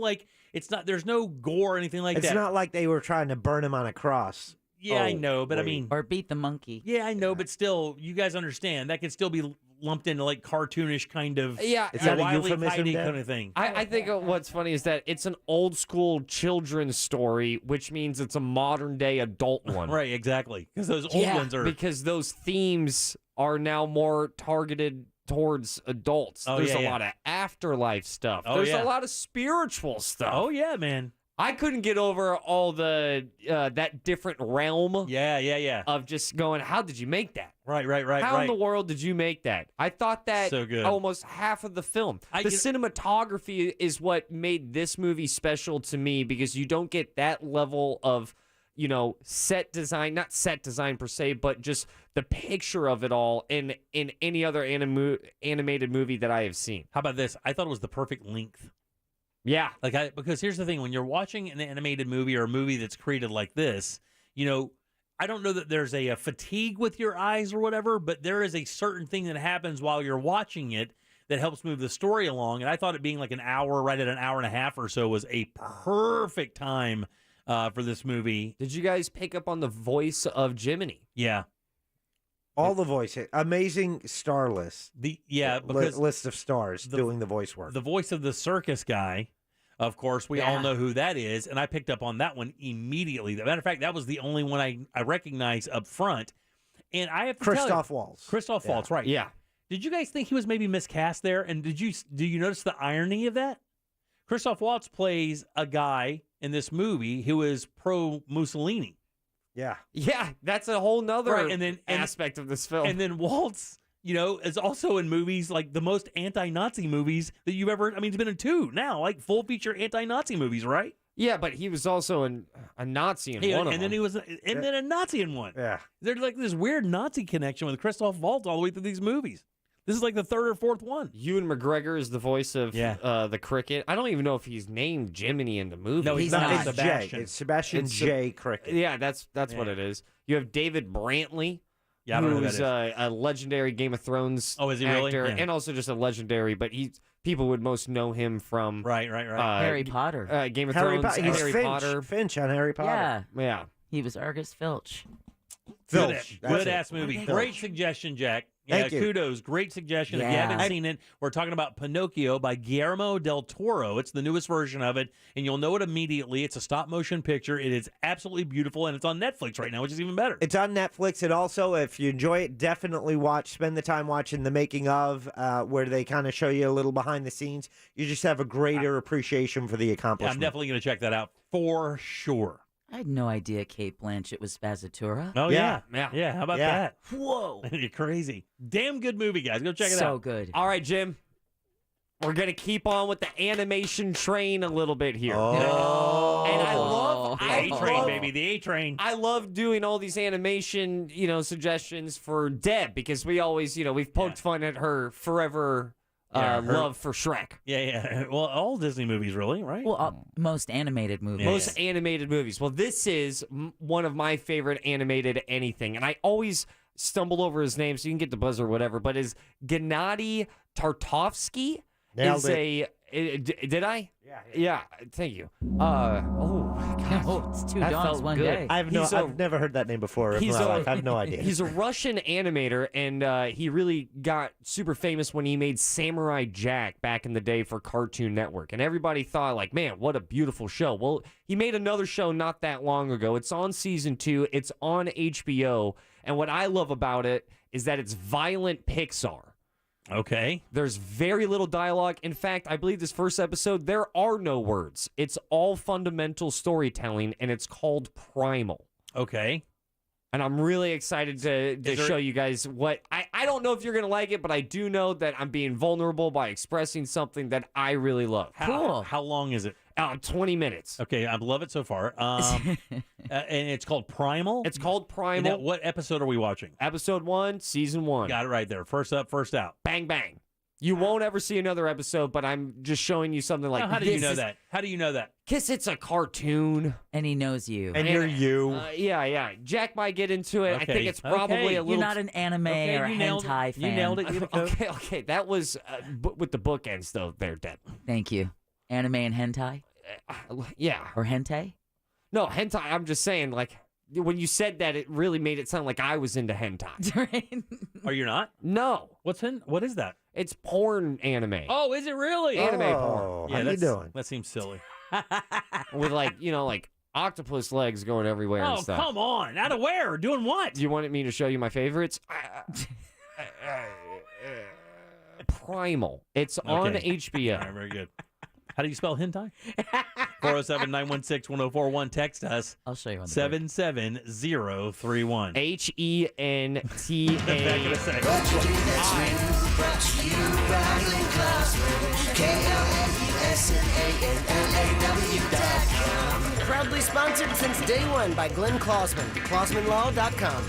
there's no gore or anything like that. It's not like they were trying to burn him on a cross. Yeah, I know, but I mean, or beat the monkey. Yeah, I know, but still, you guys understand that could still be lumped into like cartoonish kind of, Is that a Wile E. euphemism, Coyote Dan? kind of thing. I think what's funny is that it's an old school children's story, which means it's a modern day adult one. Right, exactly. Because those old ones are. Because those themes are now more targeted towards adults. Oh, There's yeah, a yeah. lot of afterlife stuff. Oh, There's yeah. a lot of spiritual stuff. Oh yeah, man. I couldn't get over all the that different realm. Yeah. Of just going, how did you make that? Right. How in the world did you make that? I thought that So good. almost half of the film. The cinematography is what made this movie special to me, because you don't get that level of, set design, not set design per se, but just the picture of it all in any other animated movie that I have seen. How about this? I thought it was the perfect length. Yeah. Because here's the thing, when you're watching an animated movie or a movie that's created like this, I don't know that there's a fatigue with your eyes or whatever, but there is a certain thing that happens while you're watching it that helps move the story along. And I thought it being like an hour, right at an hour and a half or so, was a perfect time for this movie. Did you guys pick up on the voice of Jiminy? Yeah. All the voices. Amazing star list. Because list of stars doing the voice work. The voice of the circus guy, of course, we all know who that is, and I picked up on that one immediately. As a matter of fact, that was the only one I recognized up front. And I have to tell you, Christoph Waltz. Christoph Waltz, right. Yeah. Did you guys think he was maybe miscast there? And do you notice the irony of that? Christoph Waltz plays a guy in this movie who is pro-Mussolini. Yeah. Yeah, that's a whole nother aspect of this film. And then Waltz, is also in movies like the most anti-Nazi movies that you've ever. I mean, he's been in 2 now, like full feature anti-Nazi movies, right? Yeah, but he was also a Nazi in one of them. And then he was, then a Nazi in one. Yeah. There's like this weird Nazi connection with Christoph Waltz all the way through these movies. This is like the 3rd or 4th one. Ewan McGregor is the voice of the cricket. I don't even know if he's named Jiminy in the movie. No, he's not. It's Sebastian. Jay. It's Sebastian J. Cricket. Yeah, that's what it is. You have David Brantley, I don't know who who's that a legendary Game of Thrones Oh, is he really? actor, Yeah. and also just a legendary, but people would most know him from Right. Harry Potter. Game of Harry Thrones, He's Harry Finch. Potter. Finch on Harry Potter. Yeah. He was Argus Filch. Filch. Good ass movie. Great suggestion, Jack. Thank you. Kudos. Great suggestion. If you Yeah. haven't seen it, we're talking about Pinocchio by Guillermo del Toro. It's the newest version of it, and you'll know it immediately. It's a stop-motion picture. It is absolutely beautiful, and it's on Netflix right now, which is even better. It's on Netflix, and also, if you enjoy it, definitely spend the time watching the making of, where they kind of show you a little behind the scenes. You just have a greater appreciation for the Yeah, accomplishment. I'm definitely going to check that out for sure. I had no idea Kate Blanchett was Spazzatura. Oh, yeah. How about Yeah. that? Whoa. You're crazy. Damn good movie, guys. Go check it So out. good. All right, Jim. We're going to keep on with the animation train a little bit here. Oh. And I love The A-Train, baby. The A-Train. I love doing all these animation, suggestions for Deb, because we always, we've poked fun at her forever love for Shrek. Yeah. Well, all Disney movies, really, right? Well, most animated movies. Most animated movies. Well, this is one of my favorite animated anything. And I always stumble over his name, so you can get the buzz or whatever, but is Gennady Tartakovsky. Nailed Did I? Yeah. Thank you. It's 2 that dogs felt one good. day. I've never heard that name before in my life. I have no idea. He's a Russian animator, and he really got super famous when he made Samurai Jack back in the day for Cartoon Network. And everybody thought, like, man, what a beautiful show. Well, he made another show not that long ago. It's on season 2. It's on HBO. And what I love about it is that it's violent Pixar. Okay. There's very little dialogue. In fact, I believe this first episode, there are no words. It's all fundamental storytelling, and it's called Primal. Okay. And I'm really excited to show you guys what I don't know if you're gonna like it, but I do know that I'm being vulnerable by expressing something that I really love. Cool. How long is it? 20 minutes. Okay, I love it so far. And it's called Primal? It's called Primal. Now, what episode are we watching? Episode 1, season 1. Got it right there. First up, first out. Bang, bang. You won't ever see another episode, but I'm just showing you something like how do you know that? How do you know that? Because it's a cartoon. And he knows you. And you're you. Yeah. Jack might get into it. Okay. I think it's probably a little... You're not an anime or a hentai fan. You nailed it. Okay. That was with the bookends, though, there, Deb. Thank you. Anime and hentai? Yeah. Or hentai? No, hentai, I'm just saying, like, when you said that, it really made it sound like I was into hentai. Are you not? No. What is that? It's porn anime. Oh, is it really? Anime porn. How you doing? That seems silly. With like octopus legs going everywhere and stuff. Oh, come on. Out of where? Doing what? You wanted me to show you my favorites? Primal. It's on HBO. All right, very good. How do you spell hentai? 407-916-1041. Text us. I'll show you on the 77031. HENTA. Back in a second. Brought to you by Glenn Klossman. KLESNANLAW.com. Proudly sponsored since day one by Glenn Klossman. KlossmanLaw.com.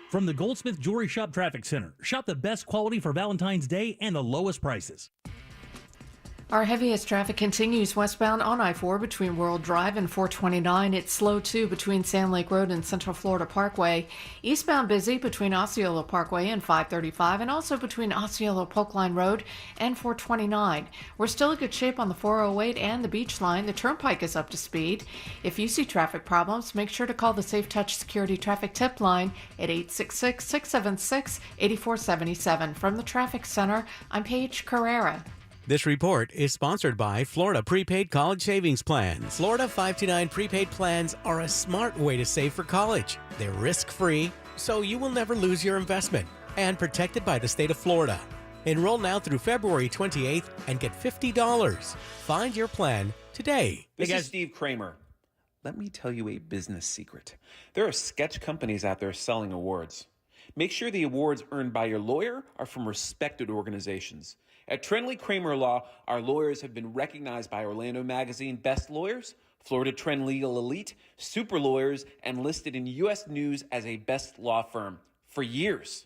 From the Goldsmith Jewelry Shop Traffic Center. Shop the best quality for Valentine's Day and the lowest prices. Our heaviest traffic continues westbound on I-4 between World Drive and 429. It's slow, too, between Sand Lake Road and Central Florida Parkway. Eastbound busy between Osceola Parkway and 535, and also between Osceola Polkline Road and 429. We're still in good shape on the 408 and the Beach Line. The Turnpike is up to speed. If you see traffic problems, make sure to call the Safe Touch Security Traffic Tip Line at 866-676-8477. From the Traffic Center, I'm Paige Carrera. This report is sponsored by Florida Prepaid College Savings Plans. Florida 529 prepaid plans are a smart way to save for college. They're risk-free, so you will never lose your investment, and protected by the state of Florida. Enroll now through February 28th and get $50. Find your plan today. This is Steve Kramer. Let me tell you a business secret. There are sketch companies out there selling awards. Make sure the awards earned by your lawyer are from respected organizations. At Trenley Kramer Law, our lawyers have been recognized by Orlando Magazine Best Lawyers, Florida Trend Legal Elite, Super Lawyers, and listed in U.S. News as a best law firm for years.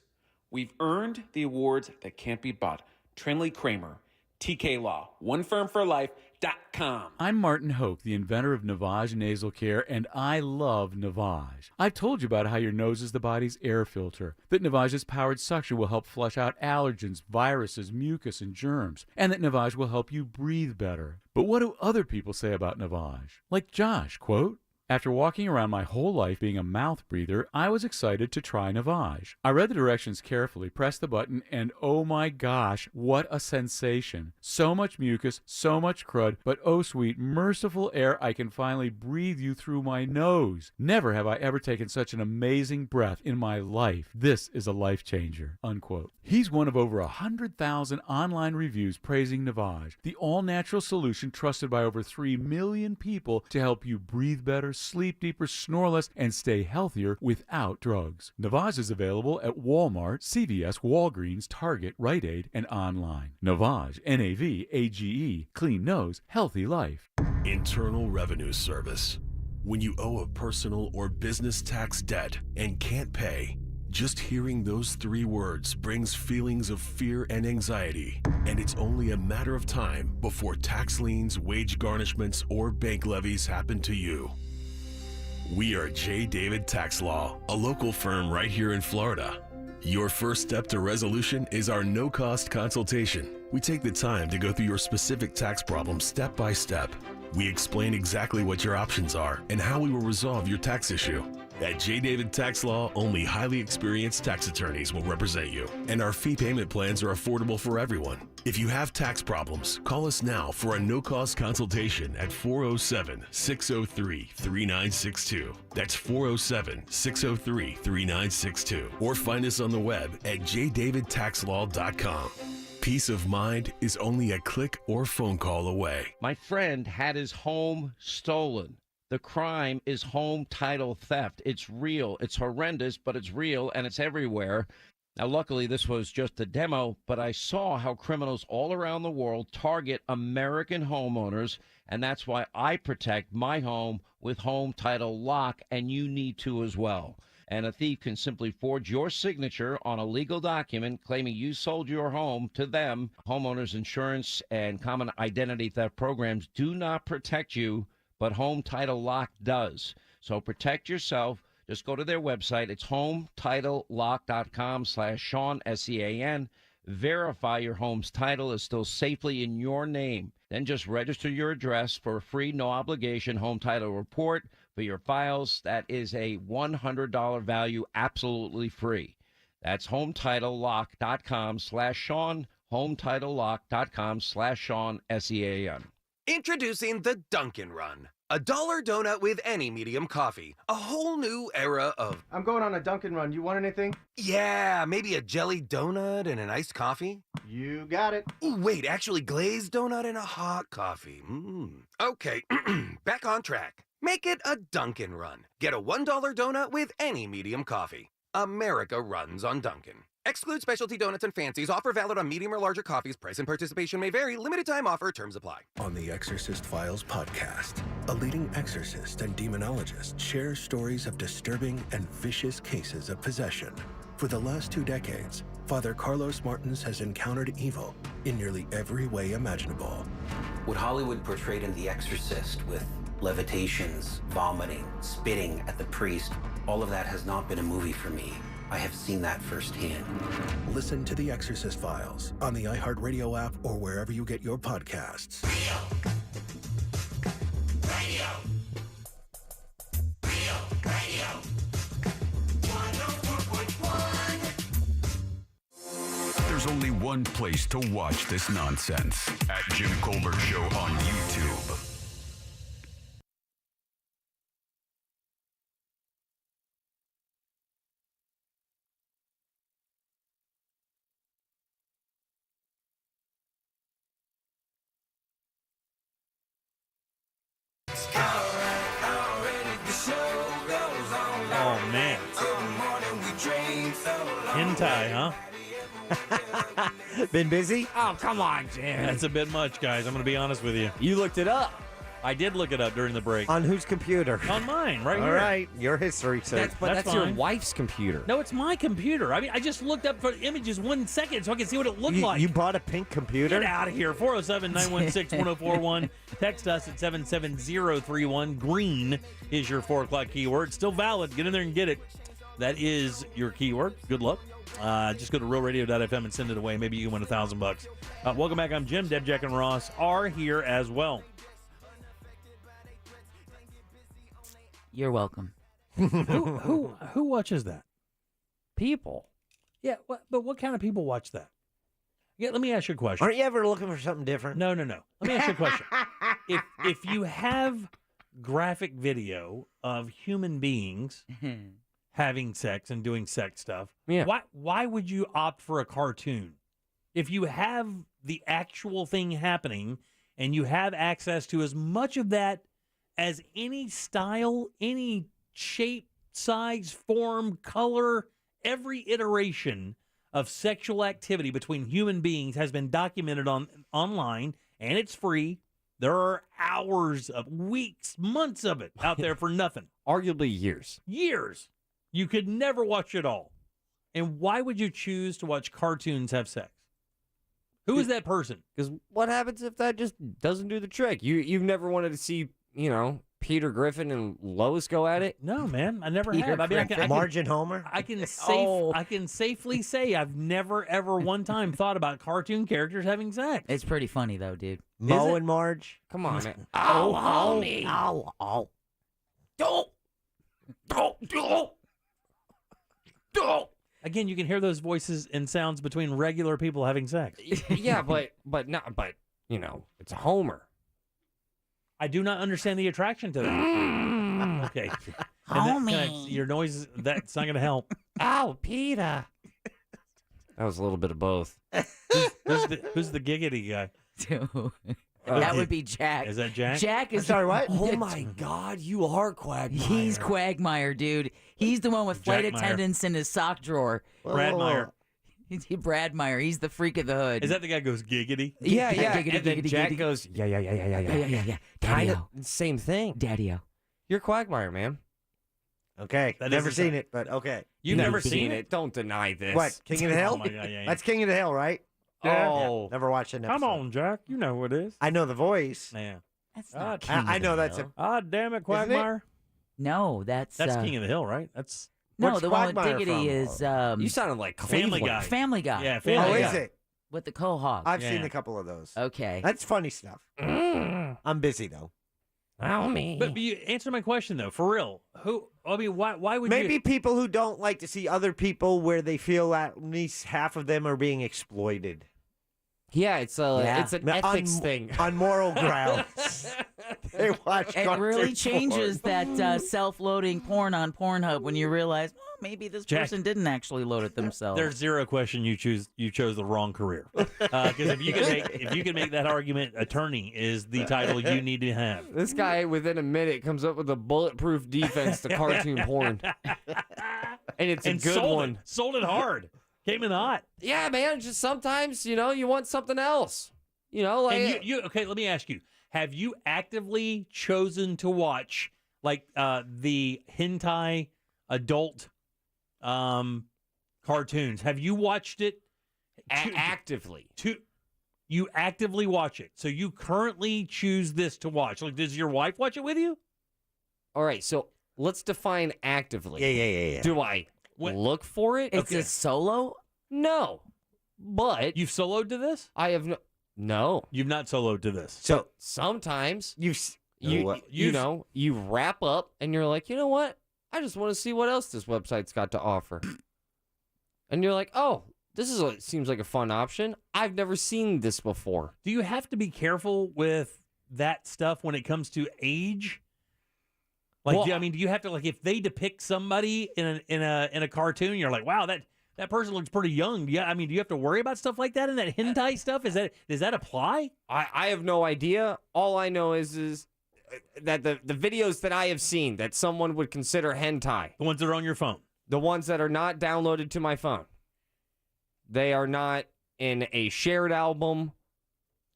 We've earned the awards that can't be bought. Trenley Kramer, TK Law, one firm for life.com. I'm Martin Hoke, the inventor of Navage Nasal Care, and I love Navage. I've told you about how your nose is the body's air filter, that Navage's powered suction will help flush out allergens, viruses, mucus, and germs, and that Navage will help you breathe better. But what do other people say about Navage? Like Josh, quote, "After walking around my whole life being a mouth breather, I was excited to try Navage. I read the directions carefully, pressed the button, and oh my gosh, what a sensation. So much mucus, so much crud, but oh sweet, merciful air, I can finally breathe you through my nose. Never have I ever taken such an amazing breath in my life. This is a life changer," unquote. He's one of over 100,000 online reviews praising Navage, the all-natural solution trusted by over 3 million people to help you breathe better, sleep deeper, snore less, and stay healthier without drugs. Navage is available at Walmart, CVS, Walgreens, Target, Rite Aid, and online. Navage, N-A-V-A-G-E, clean nose, healthy life. Internal Revenue Service. When you owe a personal or business tax debt and can't pay, just hearing those 3 words brings feelings of fear and anxiety, and it's only a matter of time before tax liens, wage garnishments, or bank levies happen to you. We are J. David Tax Law, a local firm right here in Florida. Your first step to resolution is our no-cost consultation. We take the time to go through your specific tax problem step by step. We explain exactly what your options are and how we will resolve your tax issue. At J. David Tax Law, only highly experienced tax attorneys will represent you, and our fee payment plans are affordable for everyone. If you have tax problems, call us now for a no-cost consultation at 407-603-3962. That's 407-603-3962. Or find us on the web at jdavidtaxlaw.com. Peace of mind is only a click or phone call away. My friend had his home stolen. The crime is home title theft. It's real. It's horrendous, but it's real, and it's everywhere. Now, luckily, this was just a demo, but I saw how criminals all around the world target American homeowners, and that's why I protect my home with Home Title Lock, and you need to as well. And a thief can simply forge your signature on a legal document claiming you sold your home to them. Homeowners insurance and common identity theft programs do not protect you, but Home Title Lock does. So protect yourself. Just go to their website. It's HometitleLock.com/Sean, S-E-A-N. Verify your home's title is still safely in your name. Then just register your address for a free, no-obligation home title report for your files. That is a $100 value, absolutely free. That's HometitleLock.com/Sean, HometitleLock.com/Sean, S-E-A-N. Introducing the Dunkin' Run. A $1 donut with any medium coffee. A whole new era of... I'm going on a Dunkin' Run. You want anything? Yeah, maybe a jelly donut and an iced coffee? You got it. Ooh, wait, actually glazed donut and a hot coffee. Okay, back on track. Make it a Dunkin' Run. Get a $1 donut with any medium coffee. America runs on Dunkin'. Exclude specialty donuts and fancies. Offer valid on medium or larger coffees. Price and participation may vary. Limited time offer. Terms apply. On the Exorcist Files podcast, a leading exorcist and demonologist shares stories of disturbing and vicious cases of possession. For the last 2 decades, Father Carlos Martins has encountered evil in nearly every way imaginable. What Hollywood portrayed in The Exorcist with levitations, vomiting, spitting at the priest, all of that has not been a movie for me. I have seen that firsthand. Listen to The Exorcist Files on the iHeartRadio app or wherever you get your podcasts. Radio. There's only one place to watch this nonsense. At Jim Colbert Show on YouTube. Oh, man. Hentai, huh? Been busy? Oh, come on, Jim. That's a bit much, guys. I'm going to be honest with you. You looked it up. I did look it up during the break. On whose computer? On mine, right here. All right, your history, sir. That's your wife's computer. No, it's my computer. I mean, I just looked up for images 1 second so I could see what it looked like. You bought a pink computer? Get out of here. 407-916-1041. Text us at 77031. Green is your 4 o'clock keyword. Still valid. Get in there and get it. That is your keyword. Good luck. Just go to realradio.fm and send it away. Maybe you can win $1,000. Welcome back. I'm Jim. Deb, Jack, and Ross are here as well. You're welcome. Who watches that? People. Yeah, but what kind of people watch that? Yeah, let me ask you a question. Aren't you ever looking for something different? No. Let me ask you a question. If you have graphic video of human beings having sex and doing sex stuff, why would you opt for a cartoon? If you have the actual thing happening and you have access to as much of that as any style, any shape, size, form, color, every iteration of sexual activity between human beings has been documented online, and it's free. There are hours of weeks, months of it out there for nothing. Arguably years. Years. You could never watch it all. And why would you choose to watch cartoons have sex? Who is that person? Because what happens if that just doesn't do the trick? You've never wanted to see, Peter Griffin and Lois go at it? No, man, I never have. I mean, I can, Margin Homer? I can safely say I've never, ever one time thought about cartoon characters having sex. It's pretty funny, though, dude. Mo and Marge? Come on, man. Oh, homie. Oh. Again, you can hear those voices and sounds between regular people having sex. Yeah, but it's Homer. I do not understand the attraction to that. Okay. Homie. Your noise, that's not going to help. Oh, Peter. That was a little bit of both. Who's the giggity guy? That would be Jack. Is that Jack? Jack is. Sorry, what? Oh my God, you are Quagmire. He's Quagmire, dude. He's the one with flight Jack Meyer. attendants in his sock drawer. Brad Meyer. Brad Meyer. He's the freak of the hood. Is that the guy who goes giggity? Yeah. Giggity, And then giggity, Jack giggity. goes, yeah. Yeah. Kind Daddy-o. of same thing. Daddy-o. You're Quagmire, man. Okay. That Never is seen it, but okay. You've never seen it? Don't deny this. What? King of the Hill? Oh my God, yeah. That's King of the Hill, right? Oh. Never watched an episode. Come on, Jack. You know who it is. I know the voice. Yeah. That's Ah, not King King I of know the that's Hill. Ah, damn it, Quagmire. No, that's King of the Hill, right? That's no, Where's the one with Quagmire Diggity from? is You sounded like Family Cleveland. Guy. Family Guy. Yeah, Family Oh, Guy. is it? With the quahog. I've Yeah. seen a couple of those. Okay. That's funny stuff. I'm busy, though. Oh, me. But you answer my question though, for real. Why would Maybe you? people who don't like to see other people where they feel at least half of them are being exploited. Yeah, it's an ethics thing. On moral grounds. They watch It really cartoon changes porn. that self-loading porn on Pornhub when you realize, oh, maybe this Jack, person didn't actually load it themselves. There's zero question you chose the wrong career. Because if you can make that argument, attorney is the title you need to have. This guy, within a minute, comes up with a bulletproof defense to cartoon porn. And it's a good sold one. It. Sold it hard. Came in hot. Yeah, man. Just sometimes, you want something else. Like. And you okay, let me ask you. Have you actively chosen to watch like the hentai adult cartoons? Have you watched it actively? You actively watch it. So you currently choose this to watch. Like, does your wife watch it with you? All right, so let's define actively. Yeah. Do I look for it? It's a solo? No. But you've soloed to this? I have no. You've not soloed to this. So sometimes you wrap up and you're like, you know what? I just want to see what else this website's got to offer. And you're like, oh, seems like a fun option. I've never seen this before. Do you have to be careful with that stuff when it comes to age? Like, do you have to, like, if they depict somebody in a cartoon, you're like, wow, that person looks pretty young. Yeah, do you have to worry about stuff like that in that hentai stuff? Does that apply? I have no idea. All I know is that the videos that I have seen that someone would consider hentai, the ones that are on your phone, the ones that are not downloaded to my phone, they are not in a shared album.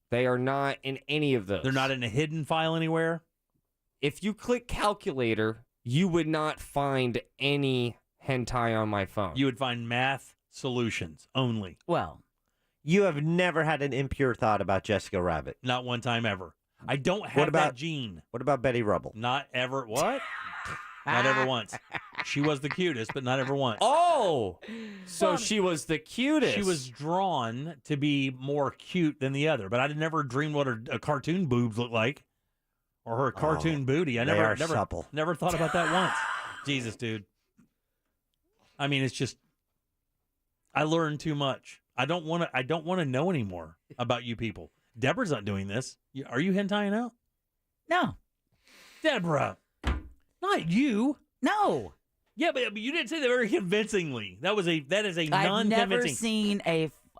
They are not in any of those. They're not in a hidden file anywhere. If you click calculator, you would not find any hentai on my phone. You would find math solutions only. Well, you have never had an impure thought about Jessica Rabbit. Not one time ever. I don't have that gene. What about Betty Rubble? Not ever. What? Not ever once. She was the cutest, but not ever once. Oh, so she was the cutest. She was drawn to be more cute than the other, but I never dreamed what her cartoon boobs looked like, or her cartoon booty. I never supple. Never thought about that once. Jesus, dude. It's just I learned too much. I don't want to know anymore about you people. Deborah's not doing this. Are you hentai out? No. Deborah. Not you. No. Yeah, but you didn't say that very convincingly. That is a non-convincing.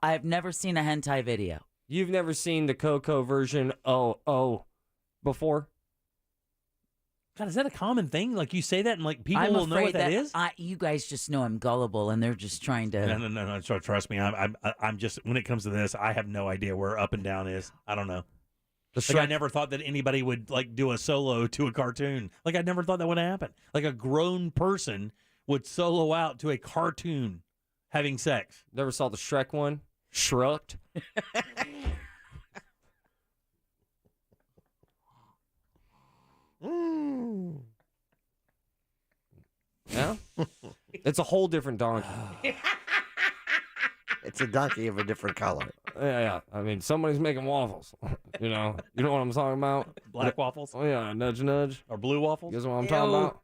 I've never seen a hentai video. You've never seen the Coco version before? God, is that a common thing? Like, you say that and like people will know what that is? You guys just know I'm gullible and they're just trying to. No. Trust me. I'm just, when it comes to this, I have no idea where up and down is. I don't know. I never thought that anybody would like do a solo to a cartoon. Like, I never thought that would happen. Like, a grown person would solo out to a cartoon having sex. Never saw the Shrek one? Shrugged. Yeah? It's a whole different donkey. It's a donkey of a different color. Yeah. Somebody's making waffles. You know what I'm talking about? Black waffles? Oh, yeah. Nudge, nudge. Or blue waffles? You guys know what I'm talking about?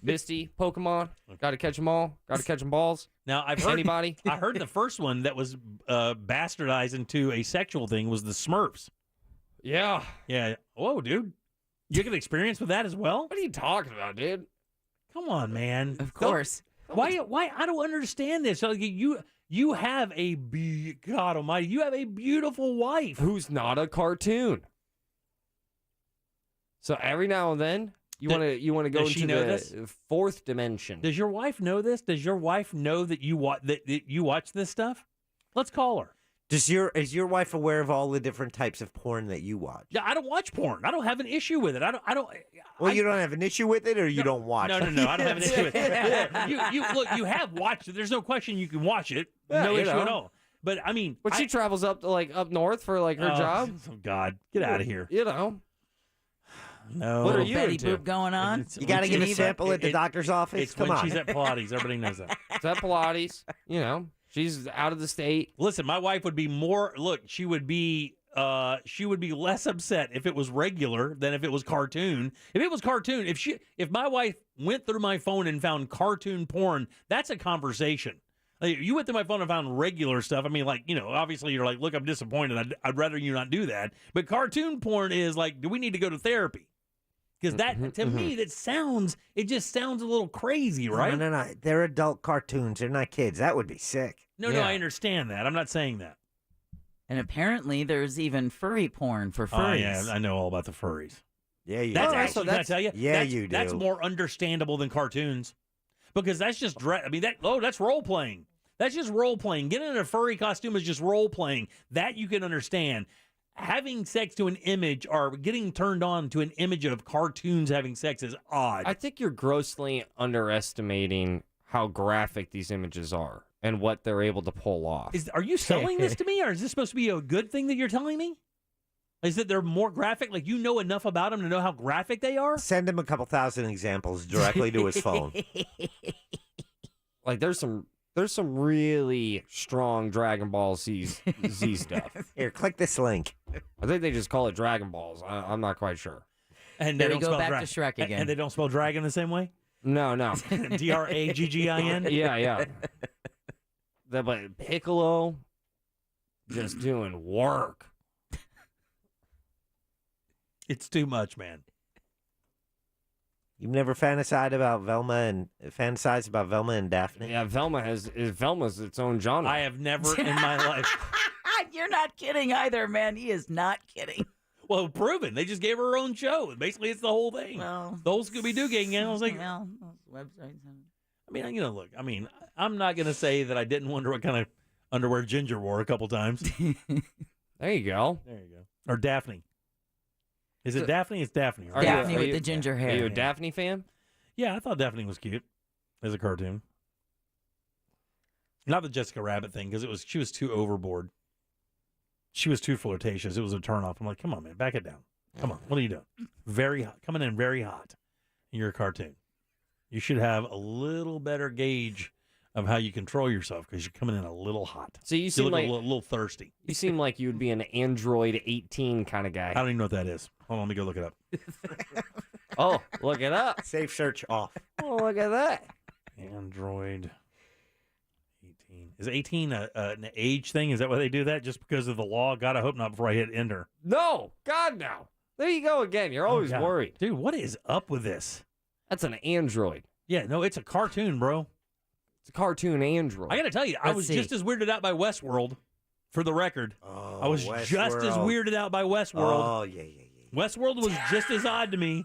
Misty, Pokemon. Got to catch them all. Got to catch them balls. Now, I've heard anybody. I heard the first one that was bastardized into a sexual thing was the Smurfs. Yeah. Yeah. Whoa, dude. You get experience with that as well? What are you talking about, dude? Come on, man. Of course. Why? I don't understand this. So you have God Almighty, you have a beautiful wife who's not a cartoon. So every now and then, you want to go into the fourth dimension. Does your wife know this? Does your wife know that you watch this stuff? Let's call her. Is your wife aware of all the different types of porn that you watch? Yeah, I don't watch porn. I don't have an issue with it. You don't have an issue with it, or you don't watch? No, I don't have an issue with it. Look, you have watched it. There's no question you can watch it. No issue at all. But I mean, but she travels up north for her job. Oh God, get out of here. No. What are you Betty into? Boop going on? You got to give a sample at the doctor's office. It's Come when on. she's at Pilates. Everybody knows that. It's at Pilates. She's out of the state. Listen, my wife would be she would be less upset if it was regular than if it was cartoon. If it was cartoon, if my wife went through my phone and found cartoon porn, that's a conversation. Like, you went through my phone and found regular stuff. I mean, obviously you're like, look, I'm disappointed. I'd rather you not do that. But cartoon porn is like, do we need to go to therapy? Because that, to me, it just sounds a little crazy, right? No. They're adult cartoons. They're not kids. That would be sick. No, I understand that. I'm not saying that. And apparently there's even furry porn for furries. Oh, yeah, I know all about the furries. Yeah, you that's do. Actually, can I tell you? Yeah, you do. That's more understandable than cartoons. Because that's just, that's role-playing. That's just role-playing. Getting in a furry costume is just role-playing. That you can understand. Having sex to an image or getting turned on to an image of cartoons having sex is odd. I think you're grossly underestimating how graphic these images are and what they're able to pull off. Are you selling this to me, or is this supposed to be a good thing that you're telling me? Is that they're more graphic? Like, you know enough about them to know how graphic they are? Send him a couple thousand examples directly to his phone. Like, there's some really strong Dragon Ball Z stuff. Here, click this link. I think they just call it Dragon Balls. I'm not quite sure. And they don't go back to Shrek again. And they don't spell dragon the same way? No. Draggin? Yeah. But Piccolo just doing work. It's too much, man. You've never fantasized about Velma and Daphne? Yeah, Velma's its own genre. I have never in my life. You're not kidding either, man. He is not kidding. Well, proven. They just gave her own show. Basically, it's the whole thing. Well, the whole Scooby-Doo gang. I was like, well, websites. I mean, look. I mean, I'm not gonna say that I didn't wonder what kind of underwear Ginger wore a couple times. There you go. Or Daphne. Is it Daphne? It's Daphne. Right? Daphne with the ginger hair. Are you a Daphne fan? Yeah, I thought Daphne was cute as a cartoon. Not the Jessica Rabbit thing, because she was too overboard. She was too flirtatious. It was a turnoff. I'm like, come on, man, back it down. Come on, what are you doing? Very hot, coming in very hot. You're a cartoon. You should have a little better gauge of how you control yourself, because you're coming in a little hot. So you seem like a little thirsty. You seem like you would be an Android 18 kind of guy. I don't even know what that is. Hold on, let me go look it up. Oh, look it up. Safe search off. Oh, look at that. Android 18. Is 18 an age thing? Is that why they do that? Just because of the law? God, I hope not before I hit enter. No. God, no. There you go again. You're always worried. Dude, what is up with this? That's an Android. Yeah, no, it's a cartoon, bro. It's a cartoon Android. I got to tell you, I was just as weirded out by Westworld, for the record. Oh, I was just as weirded out by Westworld. Oh, yeah. Westworld was just as odd to me.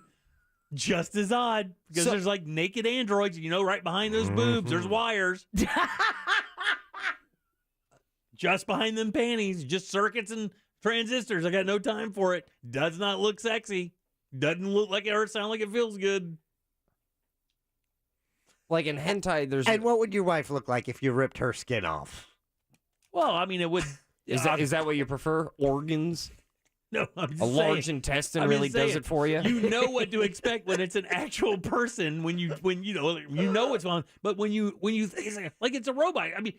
Just as odd. Because there's like naked androids, right behind those boobs, there's wires. Just behind them panties, just circuits and transistors. I got no time for it. Does not look sexy. Doesn't look like it or sound like it feels good. Like in hentai, there's... And what would your wife look like if you ripped her skin off? Well, I mean, it would... Is that what you prefer? Organs? No, I'm just a saying. Large intestine really does it for you. You know what to expect when it's an actual person. When you know what's on. But when you like it's a robot. I mean,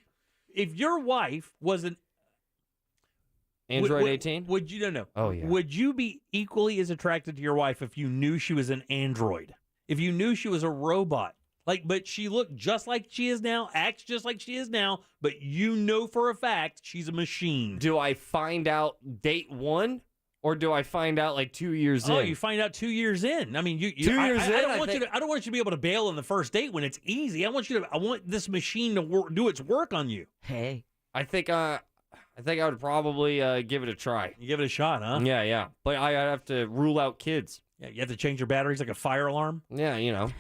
if your wife was an Android 18, would you know? Oh yeah. Would you be equally as attracted to your wife if you knew she was an android? If you knew she was a robot? But she looked just like she is now, acts just like she is now, but you know for a fact she's a machine. Do I find out date one? Or do I find out like 2 years in? Oh, you find out 2 years in. I mean, 2 years in. I don't want you to be able to bail on the first date when it's easy. I want this machine to do its work on you. Hey, I think I would probably give it a try. You give it a shot, huh? Yeah. But I have to rule out kids. Yeah, you have to change your batteries like a fire alarm. Yeah, you know.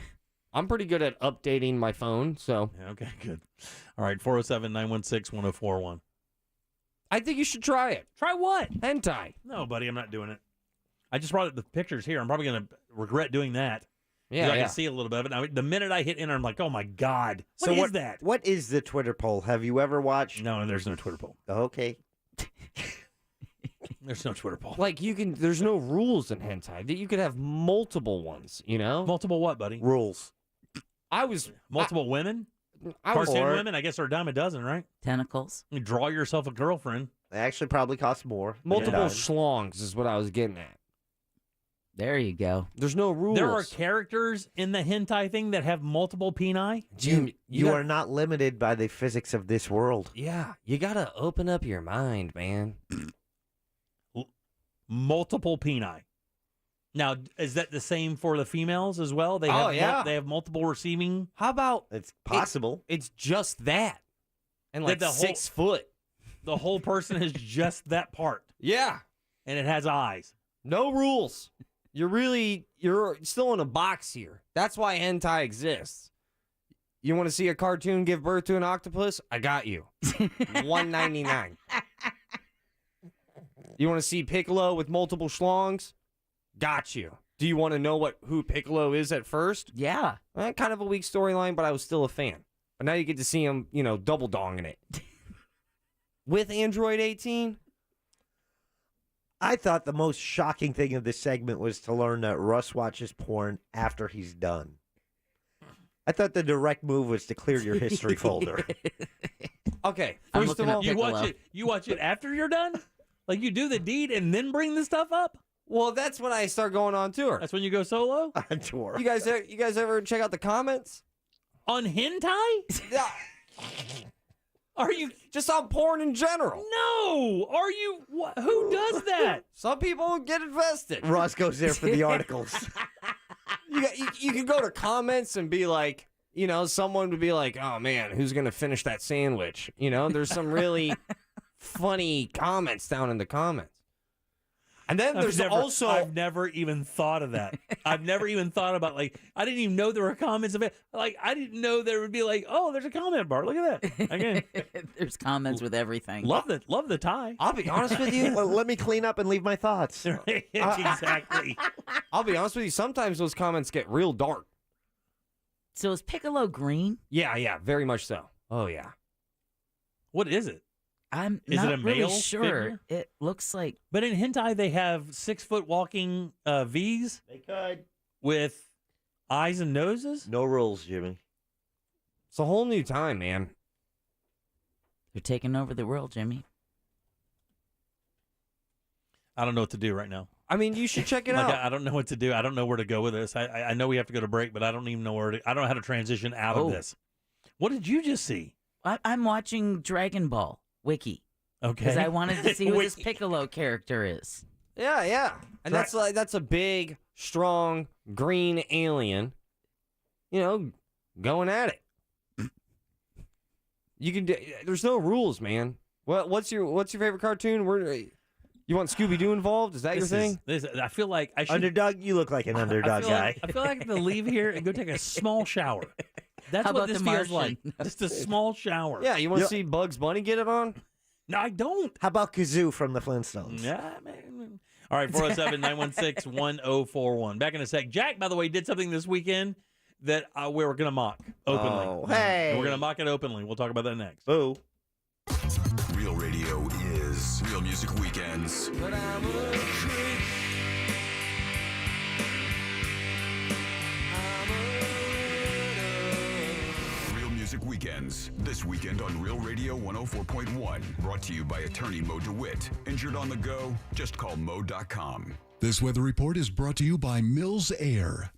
I'm pretty good at updating my phone, so. Yeah, okay, good. All right, 407-916-1041. I think you should try it. Try what? Hentai. No, buddy, I'm not doing it. I just brought up the pictures here. I'm probably going to regret doing that. Yeah, I can see a little bit of it. Now, the minute I hit enter, I'm like, oh, my God. What is that? What is the Twitter poll? Have you ever watched? No, there's no Twitter poll. Okay. There's no Twitter poll. Like, there's no rules in hentai. That you could have multiple ones, you know? Multiple what, buddy? Rules. Multiple women? Cartoon women? I guess there are a dime a dozen, right? Tentacles. You draw yourself a girlfriend. They actually probably cost more. Multiple schlongs is what I was getting at. There you go. There's no rules. There are characters in the hentai thing that have multiple peni? Jim, you are not limited by the physics of this world. Yeah, you got to open up your mind, man. Multiple peni. Now, is that the same for the females as well? They have they have multiple receiving. How about it's possible? It's just that, and like 6 foot. The whole person is just that part. Yeah, and it has eyes. No rules. You're still in a box here. That's why hentai exists. You want to see a cartoon give birth to an octopus? I got you. $1.99. You want to see Piccolo with multiple schlongs? Got you. Do you want to know who Piccolo is at first? Yeah. Kind of a weak storyline, but I was still a fan. But now you get to see him, double donging it. With Android 18? I thought the most shocking thing of this segment was to learn that Russ watches porn after he's done. I thought the direct move was to clear your history folder. Okay, first of all, you watch it after you're done? Like you do the deed and then bring the stuff up? Well, that's when I start going on tour. That's when you go solo? On tour. You guys ever check out the comments? On hentai? Yeah. Are you just on porn in general? No. Are you? Who does that? Some people get invested. Ross goes there for the articles. You can go to comments and be like, someone would be like, oh man, who's going to finish that sandwich? There's some really funny comments down in the comments. And then I've never even thought of that. I've never even thought about, I didn't even know there were comments of it. I didn't know there would be oh, there's a comment bar. Look at that. Again. There's comments with everything. Love the tie. I'll be honest with you. Well, let me clean up and leave my thoughts. Exactly. I'll be honest with you. Sometimes those comments get real dark. So is Piccolo green? Yeah, very much so. Oh, yeah. What is it? I'm is not it a male really sure. figure? It looks like. But in hentai, they have 6 foot walking Vs. They could. With eyes and noses? No rules, Jimmy. It's a whole new time, man. They're taking over the world, Jimmy. I don't know what to do right now. I mean, you should check it out. I don't know what to do. I don't know where to go with this. I know we have to go to break, but I don't even know I don't know how to transition out of this. What did you just see? I'm watching Dragon Ball Wiki. Okay. Because I wanted to see who this Piccolo character is. Yeah. And that's a big, strong, green alien, going at it. You can. There's no rules, man. What's your favorite cartoon? You want Scooby-Doo involved? Is that your thing? I feel like I should. Underdog? You look like an underdog guy. I feel like I have to leave here and go take a small shower. That's How what about this the feels Martian? like. Just a small shower. Yeah, you want to see Bugs Bunny get it on? No, I don't. How about Kazoo from the Flintstones? Yeah, man. All right, 407-916-1041. Back in a sec. Jack, by the way, did something this weekend that we were going to mock openly. Oh, hey. We're going to mock it openly. We'll talk about that next. Boo. Real radio is Real Music Weekends. But I'm a creep. Real Music Weekends. This weekend on Real Radio 104.1. Brought to you by attorney Mo DeWitt. Injured on the go? Just call Mo.com. This weather report is brought to you by Mills Air.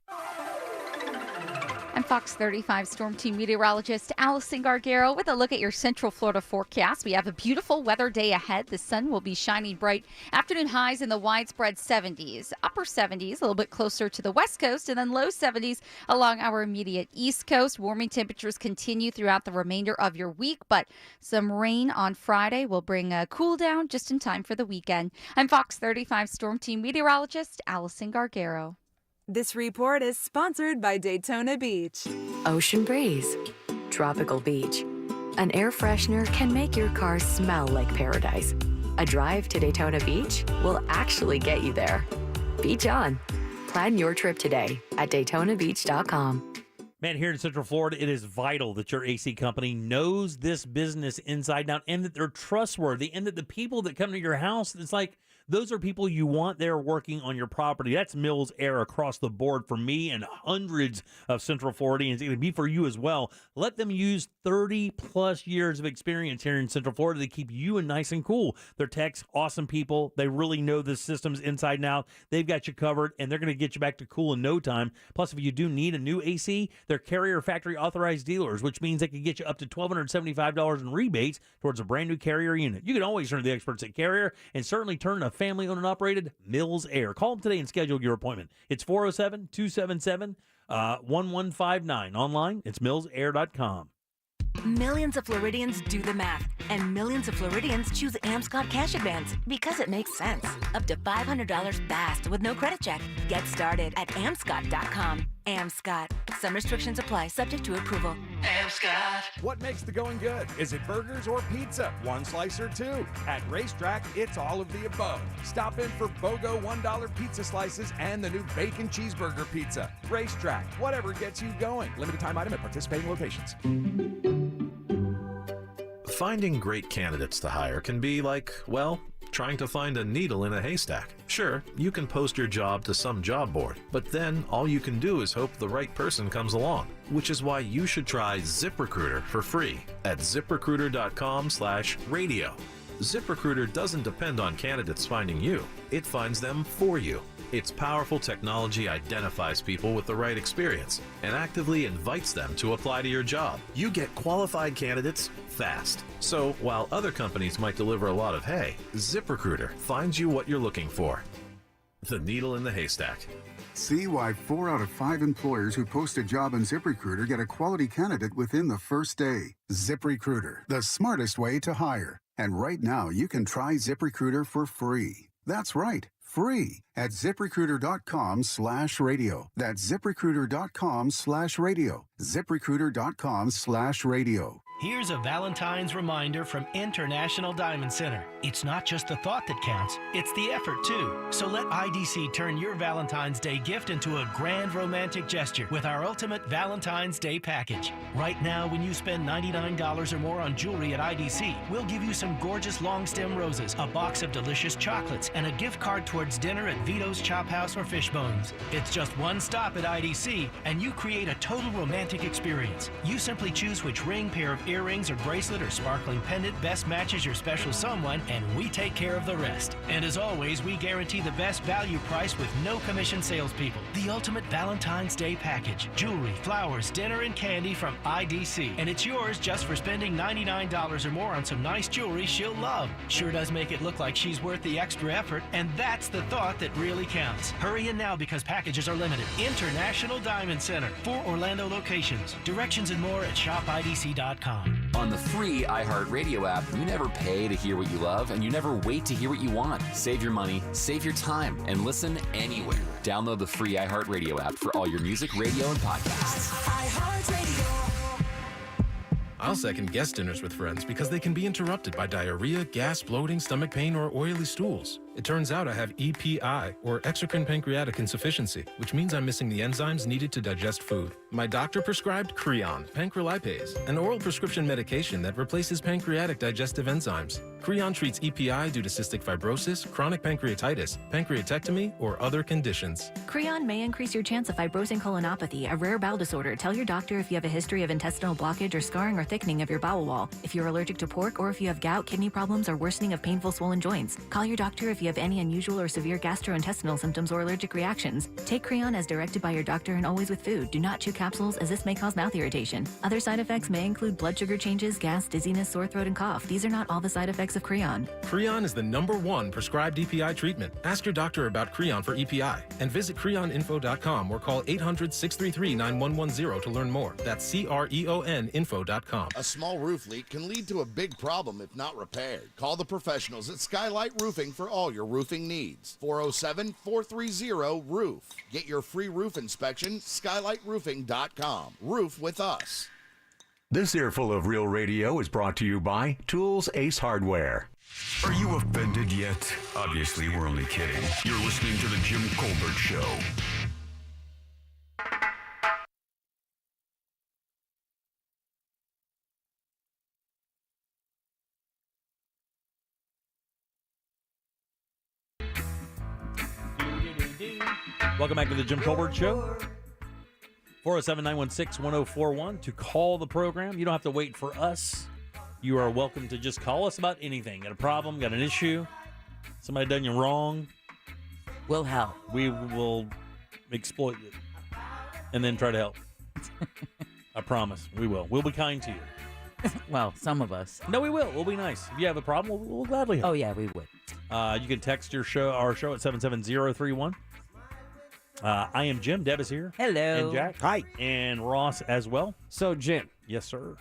I'm Fox 35 Storm Team meteorologist Allison Gargaro with a look at your Central Florida forecast. We have a beautiful weather day ahead. The sun will be shining bright. Afternoon highs in the widespread 70s, upper 70s, a little bit closer to the west coast, and then low 70s along our immediate east coast. Warming temperatures continue throughout the remainder of your week, but some rain on Friday will bring a cool down just in time for the weekend. I'm Fox 35 Storm Team meteorologist Allison Gargaro. This report is sponsored by Daytona Beach. Ocean breeze, tropical beach. An air freshener can make your car smell like paradise. A drive to Daytona Beach will actually get you there. Beach on. Plan your trip today at DaytonaBeach.com. Man, here in Central Florida, it is vital that your AC company knows this business inside out and that they're trustworthy and that the people that come to your house, it's like, those are people you want there working on your property. That's Mills Air across the board for me and hundreds of Central Floridians. It's going to be for you as well. Let them use 30-plus years of experience here in Central Florida to keep you nice and cool. They're techs, awesome people. They really know the systems inside and out. They've got you covered, and they're going to get you back to cool in no time. Plus, if you do need a new AC, they're carrier factory authorized dealers, which means they can get you up to $1,275 in rebates towards a brand new carrier unit. You can always turn to the experts at Carrier and certainly turn to family-owned and operated Mills Air. Call them today and schedule your appointment. It's 407-277-1159. Online, it's millsair.com. Millions of Floridians do the math, and millions of Floridians choose Amscot Cash Advance because it makes sense. Up to $500 fast with no credit check. Get started at amscot.com. Amscot. Some restrictions apply, subject to approval. Amscot. What makes the going good? Is it burgers or pizza? One slice or two? At Racetrack, it's all of the above. Stop in for BOGO $1 pizza slices and the new bacon cheeseburger pizza. Racetrack, whatever gets you going. Limited time item at participating locations. Finding great candidates to hire can be like, well, trying to find a needle in a haystack. Sure, you can post your job to some job board, but then all you can do is hope the right person comes along, which is why you should try ZipRecruiter for free at ZipRecruiter.com/radio. ZipRecruiter doesn't depend on candidates finding you. It finds them for you. Its powerful technology identifies people with the right experience and actively invites them to apply to your job. You get qualified candidates fast. So while other companies might deliver a lot of hay, ZipRecruiter finds you what you're looking for. The needle in the haystack. See why 4 out of 5 employers who post a job on ZipRecruiter get a quality candidate within the first day. ZipRecruiter, the smartest way to hire. And right now, you can try ZipRecruiter for free. That's right, free at ZipRecruiter.com/radio. That's ZipRecruiter.com/radio. ZipRecruiter.com/radio. Here's a Valentine's reminder from International Diamond Center. It's not just the thought that counts, it's the effort too. So let IDC turn your Valentine's Day gift into a grand romantic gesture with our ultimate Valentine's Day package. Right now, when you spend $99 or more on jewelry at IDC, we'll give you some gorgeous long stem roses, a box of delicious chocolates, and a gift card towards dinner at Vito's Chop House or Fishbones. It's just one stop at IDC, and you create a total romantic experience. You simply choose which ring, pair of earrings or bracelet or sparkling pendant best matches your special someone, and we take care of the rest. And as always, we guarantee the best value price with no commission salespeople. The ultimate Valentine's Day package. Jewelry, flowers, dinner, and candy from IDC. And it's yours just for spending $99 or more on some nice jewelry she'll love. Sure does make it look like she's worth the extra effort, and that's the thought that really counts. Hurry in now because packages are limited. International Diamond Center. 4 Orlando locations. Directions and more at shopidc.com. On the free iHeartRadio app, you never pay to hear what you love, and you never wait to hear what you want. Save your money, save your time, and listen anywhere. Download the free iHeartRadio app for all your music, radio, and podcasts. I'll second guest dinners with friends because they can be interrupted by diarrhea, gas, bloating, stomach pain, or oily stools. It turns out I have EPI, or exocrine pancreatic insufficiency, which means I'm missing the enzymes needed to digest food. My doctor prescribed Creon, pancrelipase, an oral prescription medication that replaces pancreatic digestive enzymes. Creon treats EPI due to cystic fibrosis, chronic pancreatitis, pancreatectomy, or other conditions. Creon may increase your chance of fibrosing colonopathy, a rare bowel disorder. Tell your doctor if you have a history of intestinal blockage or scarring or thickening of your bowel wall, if you're allergic to pork, or if you have gout, kidney problems, or worsening of painful swollen joints. Call your doctor if you have any unusual or severe gastrointestinal symptoms or allergic reactions. Take Creon as directed by your doctor and always with food. Do not chew capsules as this may cause mouth irritation. Other side effects may include blood sugar changes, gas, dizziness, sore throat, and cough. These are not all the side effects of Creon. Creon is the #1 prescribed EPI treatment. Ask your doctor about Creon for EPI and visit creoninfo.com or call 800-633-9110 to learn more. That's CREONinfo.com. A small roof leak can lead to a big problem if not repaired. Call the professionals at Skylight Roofing for all all your roofing needs. 407-430-ROOF. Get your free roof inspection, skylightroofing.com. Roof with us. This earful of Real Radio is brought to you by Tools Ace Hardware. Are you offended yet? Obviously, we're only kidding. You're listening to The Jim Colbert Show. Welcome back to The Jim Colbert Show. 407-916-1041 to call the program. You don't have to wait for us. You are welcome to just call us about anything. Got a problem, got an issue, somebody done you wrong. We'll help. We will exploit you and then try to help. I promise. We will. We'll be kind to you. Well, some of us. No, we will. We'll be nice. If you have a problem, we'll gladly help. Oh, yeah, we would. You can text our show at 77031. I am Jim. Deb is here. Hello. And Jack. Hi. And Ross as well. So, Jim. Yes, sir.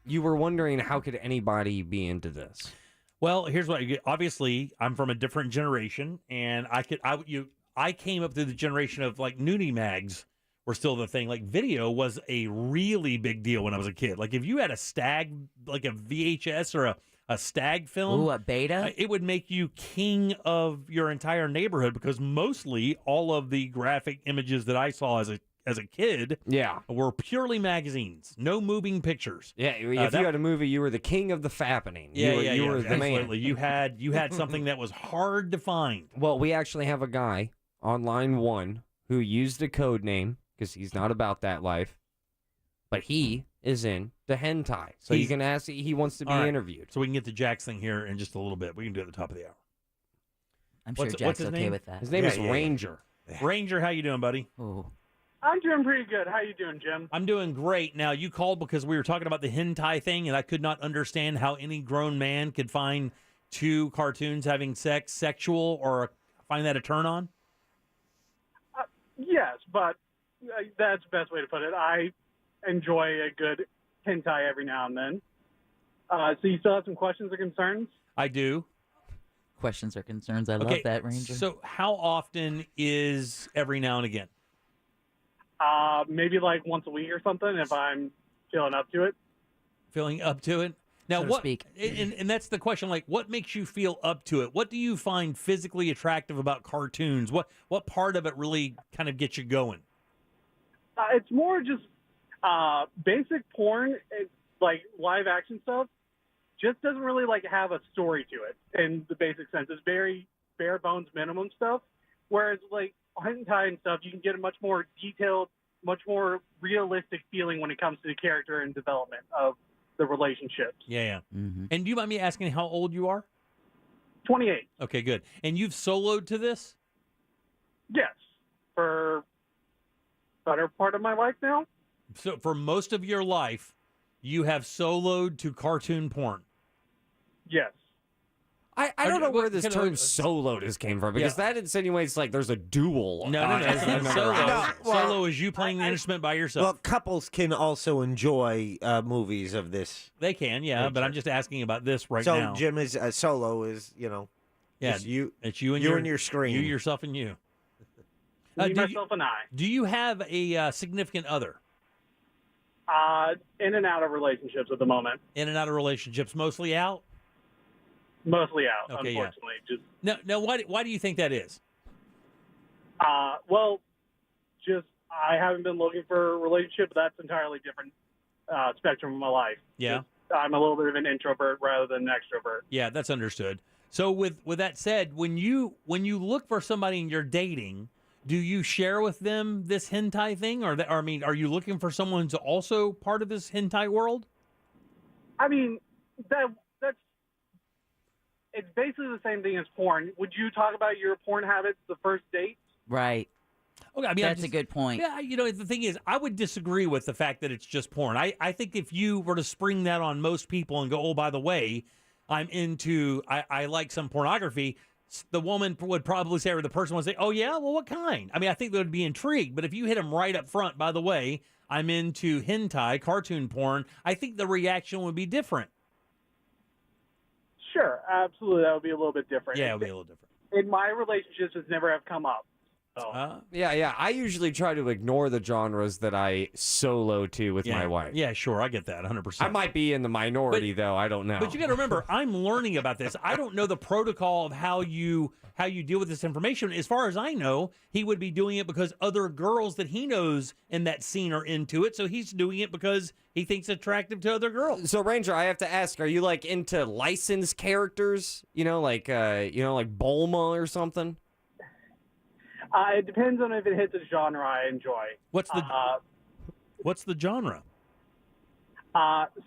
You were wondering how could anybody be into this? Well, here's what. Obviously, I'm from a different generation, and I came up through the generation of like nudie mags were still the thing. Like video was a really big deal when I was a kid. Like if you had a stag, like a VHS or a stag film. Ooh, a beta? It would make you king of your entire neighborhood because mostly all of the graphic images that I saw as a kid were purely magazines. No moving pictures. Yeah, if you had a movie, you were the king of the fappening. You were the man. Absolutely. You had something that was hard to find. Well, we actually have a guy on line 1 who used a code name because he's not about that life, but he is in the hentai. So you can ask, he wants to be interviewed. So we can get to Jack's thing here in just a little bit. We can do it at the top of the hour. I'm sure Jack's okay with that. His name is Ranger. Ranger, how you doing, buddy? Oh. I'm doing pretty good. How you doing, Jim? I'm doing great. Now, you called because we were talking about the hentai thing, and I could not understand how any grown man could find two cartoons having sex sexual or find that a turn on. Yes, but that's the best way to put it. I enjoy a good hentai every now and then. So you still have some questions or concerns? I do. Questions or concerns. I love that, Ranger. So how often is every now and again? Maybe like once a week or something if I'm feeling up to it. Feeling up to it? Now, So to what? speak. And that's the question. Like, what makes you feel up to it? What do you find physically attractive about cartoons? What part of it really kind of gets you going? It's more just basic porn, like live action stuff. Just doesn't really like have a story to it in the basic sense. It's very bare bones minimum stuff. Whereas like hentai and stuff, you can get a much more detailed, much more realistic feeling when it comes to the character and development of the relationships. Yeah. Mm-hmm. And do you mind me asking how old you are? 28. Okay, good. And you've soloed to this? Yes, for better part of my life now. So for most of your life, you have soloed to cartoon porn? Yes. I don't know where this term soloed came from because that insinuates like there's a duel. No. Solo is you playing the instrument by yourself. Well, couples can also enjoy movies of this. They can, yeah, but I'm just asking about this now. So Jim is solo is, just you. It's you and your screen. You, yourself, and you. Myself and I. Do you have a significant other? In and out of relationships at the moment. In and out of relationships, mostly out? Mostly out, Okay, unfortunately. Yeah. Now, why do you think that is? Well, just I haven't been looking for a relationship. But that's entirely different spectrum of my life. Yeah. Just, I'm a little bit of an introvert rather than an extrovert. Yeah, that's understood. So with that said, when you look for somebody and you're dating, do you share with them this hentai thing, or are you looking for someone who's also part of this hentai world? I mean, that's it's basically the same thing as porn. Would you talk about your porn habits the first date? Right. Okay, I mean, that's a good point. Yeah, the thing is, I would disagree with the fact that it's just porn. I think if you were to spring that on most people and go, oh, by the way, I like some pornography, the woman would probably say, or the person would say, oh, yeah? Well, what kind? I mean, I think they would be intrigued. But if you hit them right up front, by the way, I'm into hentai, cartoon porn, I think the reaction would be different. Sure, absolutely. That would be a little bit different. Yeah, it would be a little different. in my relationships, it's never have come up. So. Yeah. I usually try to ignore the genres that I solo to with my wife. Yeah, sure. I get that 100%. I might be in the minority, though. I don't know. But you got to remember, I'm learning about this. I don't know the protocol of how you deal with this information. As far as I know, he would be doing it because other girls that he knows in that scene are into it. So he's doing it because he thinks it's attractive to other girls. So Ranger, I have to ask: are you like into licensed characters? Like Bulma or something? It depends on if it hits a genre I enjoy. What's the genre?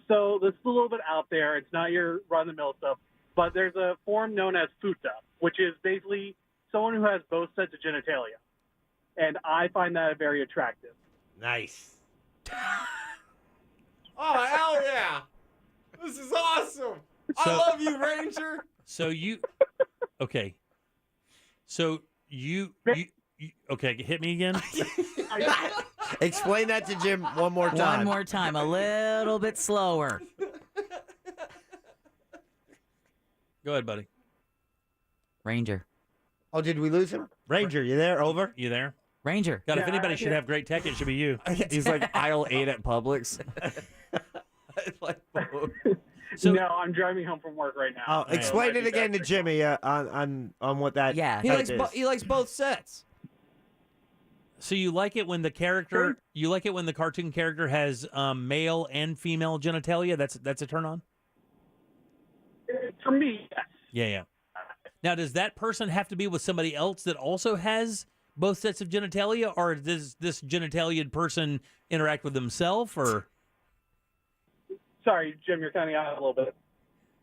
So this is a little bit out there. It's not your run-of-the-mill stuff, but there's a form known as futa, which is basically someone who has both sets of genitalia, and I find that very attractive. Nice. Oh hell yeah! This is awesome. I love you, Ranger. So you, okay? So you okay? Hit me again. Explain that to Jim one more time. One more time, a little bit slower. Go ahead, buddy. Ranger. Oh, did we lose him? Ranger, you there? Over? You there? Ranger. God, if anybody should have great tech, it should be you. He's like aisle 8 at Publix. No, I'm driving home from work right now. Oh, explain it again to Jimmy on what that. Yeah, he likes both sets. So you like it when the character, you like it when the cartoon character has male and female genitalia. That's a turn on. For me, yes. Yeah. Now, does that person have to be with somebody else that also has both sets of genitalia, or does this genitaliaed person interact with himself, or? Sorry, Jim, you're cutting out a little bit.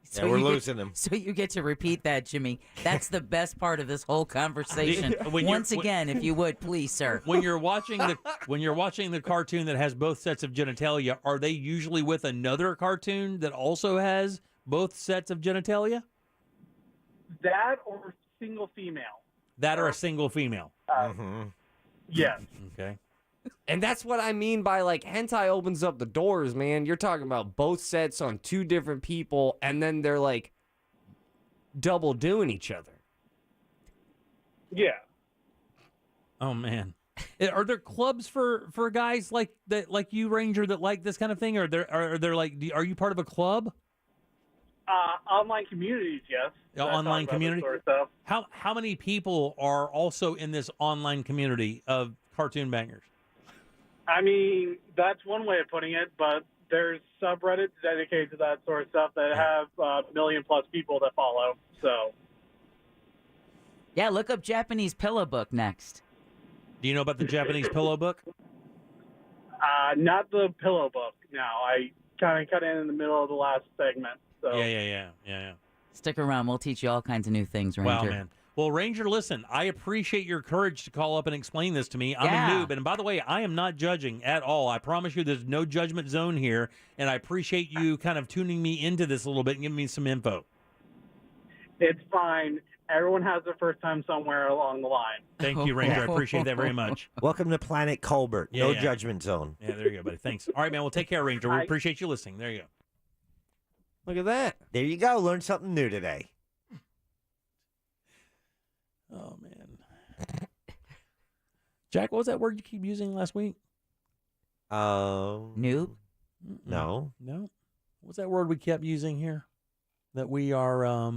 So we're losing him. So you get to repeat that, Jimmy. That's the best part of this whole conversation. Once again, if you would, please, sir. When you're watching the cartoon that has both sets of genitalia, are they usually with another cartoon that also has both sets of genitalia? That or single female. That or a single female. Yes. Okay. And that's what I mean by, like, hentai opens up the doors, man. You're talking about both sets on two different people, and then they're, like, double doing each other. Yeah. Oh, man. Are there clubs for guys like that, like you, Ranger, that like this kind of thing? Or are you part of a club? Online communities, yes. Online community? Sort of stuff. How many people are also in this online community of cartoon bangers? I mean, that's one way of putting it, but there's subreddits dedicated to that sort of stuff that have a million plus people that follow. So, yeah, look up Japanese pillow book next. Do you know about the Japanese pillow book? Not the pillow book. No, I kind of cut in the middle of the last segment. So. Yeah. Stick around. We'll teach you all kinds of new things, Ranger. Wow, man. Well, Ranger, listen, I appreciate your courage to call up and explain this to me. I'm a noob. And by the way, I am not judging at all. I promise you there's no judgment zone here. And I appreciate you kind of tuning me into this a little bit and giving me some info. It's fine. Everyone has their first time somewhere along the line. Thank you, Ranger. I appreciate that very much. Welcome to Planet Colbert. No judgment zone. Yeah, there you go, buddy. Thanks. All right, man. Well, take care, Ranger. We appreciate you listening. There you go. Look at that. There you go. Learn something new today. Oh, man. Jack, what was that word you keep using last week? Noob? No. No. What's that word we kept using here? That we are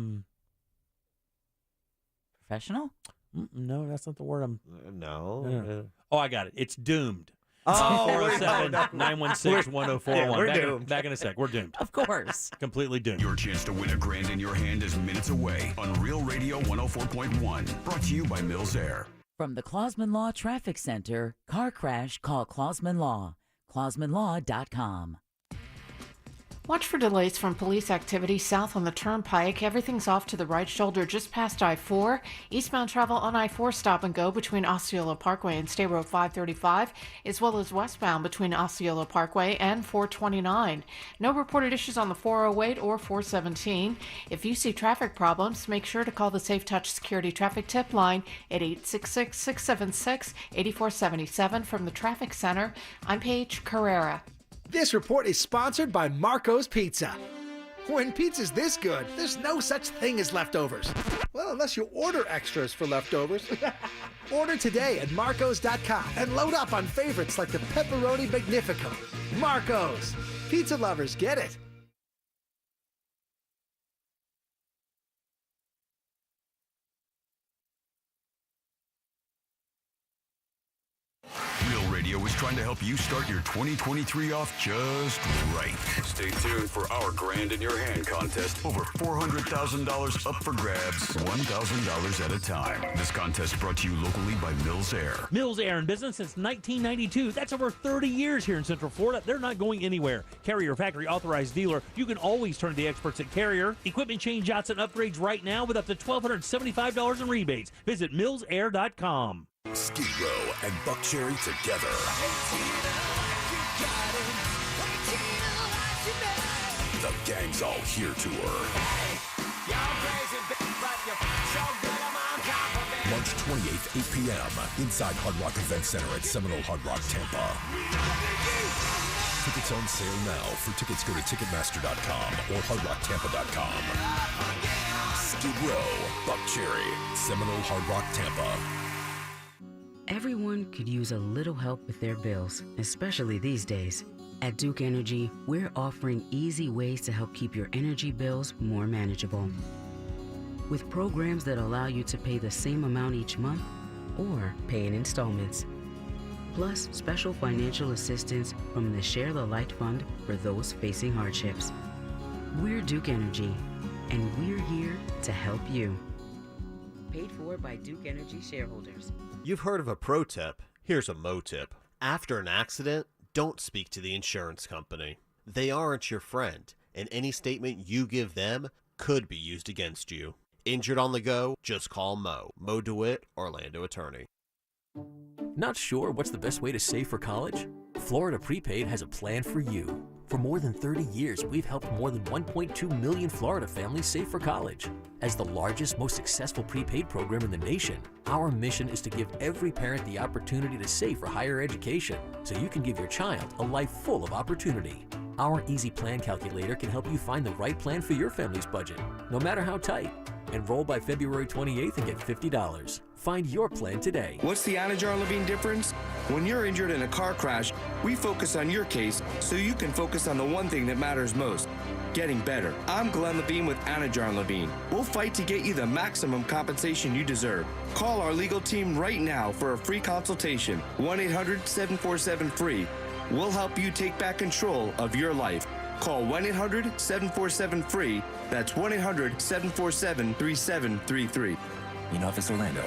professional? No, that's not the word I'm... No. Oh, I got it. It's doomed. Oh, 407-916-1041. We're doomed. Back in a sec. We're doomed. Of course. Completely doomed. Your chance to win $1,000 in your hand is minutes away on Real Radio 104.1. Brought to you by Mills Air. From the Clausman Law Traffic Center, car crash, call Clausman Law. ClausmanLaw.com. Watch for delays from police activity south on the Turnpike. Everything's off to the right shoulder just past I-4. Eastbound travel on I-4 stop and go between Osceola Parkway and State Road 535, as well as westbound between Osceola Parkway and 429. No reported issues on the 408 or 417. If you see traffic problems, make sure to call the Safe Touch Security Traffic Tip Line at 866-676-8477 from the Traffic Center. I'm Paige Carrera. This report is sponsored by Marco's Pizza. When pizza's this good, there's no such thing as leftovers. Well, unless you order extras for leftovers. Order today at Marcos.com and load up on favorites like the Pepperoni Magnifico. Marcos. Pizza lovers get it. Real Radio is trying to help you start your 2023 off just right. Stay tuned for our Grand in Your Hand contest. Over $400,000 up for grabs, $1,000 at a time. This contest brought to you locally by Mills Air. Mills Air in business since 1992. That's over 30 years here in Central Florida. They're not going anywhere. Carrier factory authorized dealer. You can always turn to the experts at Carrier. Equipment change outs and upgrades right now with up to $1,275 in rebates. Visit millsair.com. Skid Row and Buck Cherry together. The Gang's All Here tour. March 28th, 8 p.m. inside Hard Rock Event Center at Seminole Hard Rock, Tampa. Tickets on sale now. For tickets, go to Ticketmaster.com or HardRockTampa.com. Skid Row, Buck Cherry, Seminole Hard Rock, Tampa. Everyone could use a little help with their bills, especially these days. At Duke Energy, we're offering easy ways to help keep your energy bills more manageable. With programs that allow you to pay the same amount each month or pay in installments. Plus, special financial assistance from the Share the Light Fund for those facing hardships. We're Duke Energy, and we're here to help you. Paid for by Duke Energy shareholders. You've heard of a pro tip. Here's a mo tip. After an accident, don't speak to the insurance company. They aren't your friend, and any statement you give them could be used against you. Injured on the go? Just call Mo. Mo DeWitt, Orlando attorney. Not sure what's the best way to save for college? Florida Prepaid has a plan for you. For more than 30 years, we've helped more than 1.2 million Florida families save for college. As the largest, most successful prepaid program in the nation, our mission is to give every parent the opportunity to save for higher education, so you can give your child a life full of opportunity. Our Easy Plan Calculator can help you find the right plan for your family's budget, no matter how tight. Enroll by February 28th and get $50. Find your plan today. What's the Anajar Levine difference? When you're injured in a car crash, we focus on your case so you can focus on the one thing that matters most, getting better. I'm Glenn Levine with Anajar Levine. We'll fight to get you the maximum compensation you deserve. Call our legal team right now for a free consultation. 1-800-747-FREE. We'll help you take back control of your life. Call 1-800-747-FREE. That's 1-800-747-3733. In Office Orlando.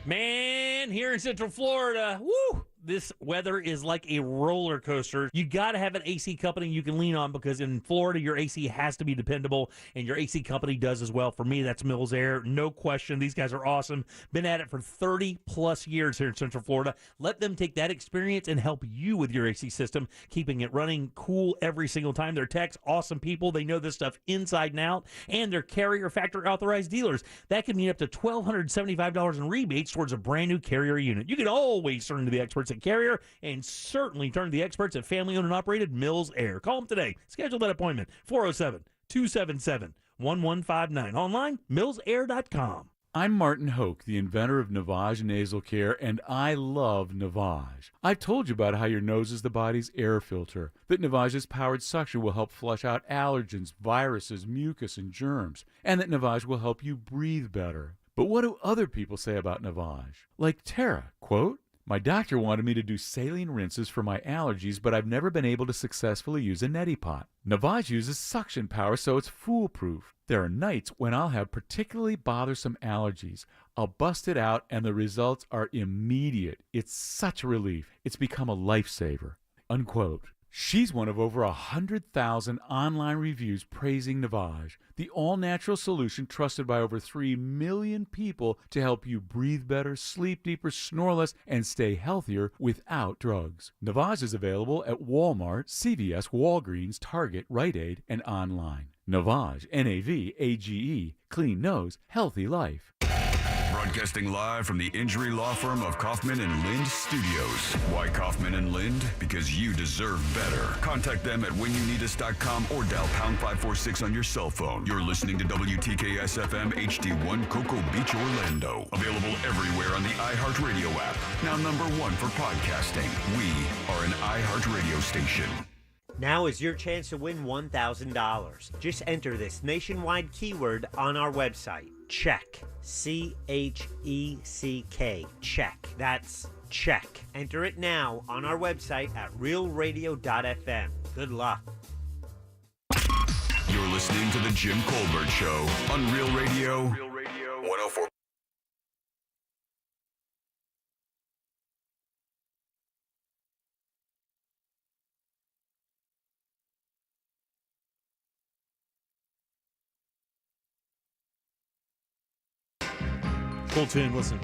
Man, here in Central Florida, woo! This weather is like a roller coaster. You got to have an AC company you can lean on, because in Florida, your AC has to be dependable, and your AC company does as well. For me, that's Mills Air. No question. These guys are awesome. Been at it for 30-plus years here in Central Florida. Let them take that experience and help you with your AC system, keeping it running cool every single time. They're techs, awesome people. They know this stuff inside and out, and they're Carrier factory authorized dealers. That can mean up to $1,275 in rebates towards a brand new Carrier unit. You can always turn to the experts at Carrier, and certainly turn to the experts at family-owned and operated Mills Air. Call them today. Schedule that appointment. 407-277-1159. Online, millsair.com. I'm Martin Hoke, the inventor of Navage Nasal Care, and I love Navage. I've told you about how your nose is the body's air filter, that Navage's powered suction will help flush out allergens, viruses, mucus, and germs, and that Navage will help you breathe better. But what do other people say about Navage? Like Tara, quote, "My doctor wanted me to do saline rinses for my allergies, but I've never been able to successfully use a neti pot. Navage uses suction power, so it's foolproof. There are nights when I'll have particularly bothersome allergies. I'll bust it out, and the results are immediate. It's such a relief. It's become a lifesaver." Unquote. She's one of over 100,000 online reviews praising Navage, the all-natural solution trusted by over 3 million people to help you breathe better, sleep deeper, snore less, and stay healthier without drugs. Navage is available at Walmart, CVS, Walgreens, Target, Rite Aid, and online. Navage, Navage, clean nose, healthy life. Broadcasting live from the injury law firm of Kaufman and Lind Studios. Why Kaufman and Lind? Because you deserve better. Contact them at whenyouneedus.com or dial pound 546 on your cell phone. You're listening to WTKS FM HD1 Cocoa Beach, Orlando. Available everywhere on the iHeartRadio app. Now #1 for podcasting. We are an iHeartRadio station. Now is your chance to win $1,000. Just enter this nationwide keyword on our website. Check. CHECK. Check. That's check. Enter it now on our website at realradio.fm. Good luck. You're listening to the Jim Colbert Show on Real Radio 104. Cool tune, listen.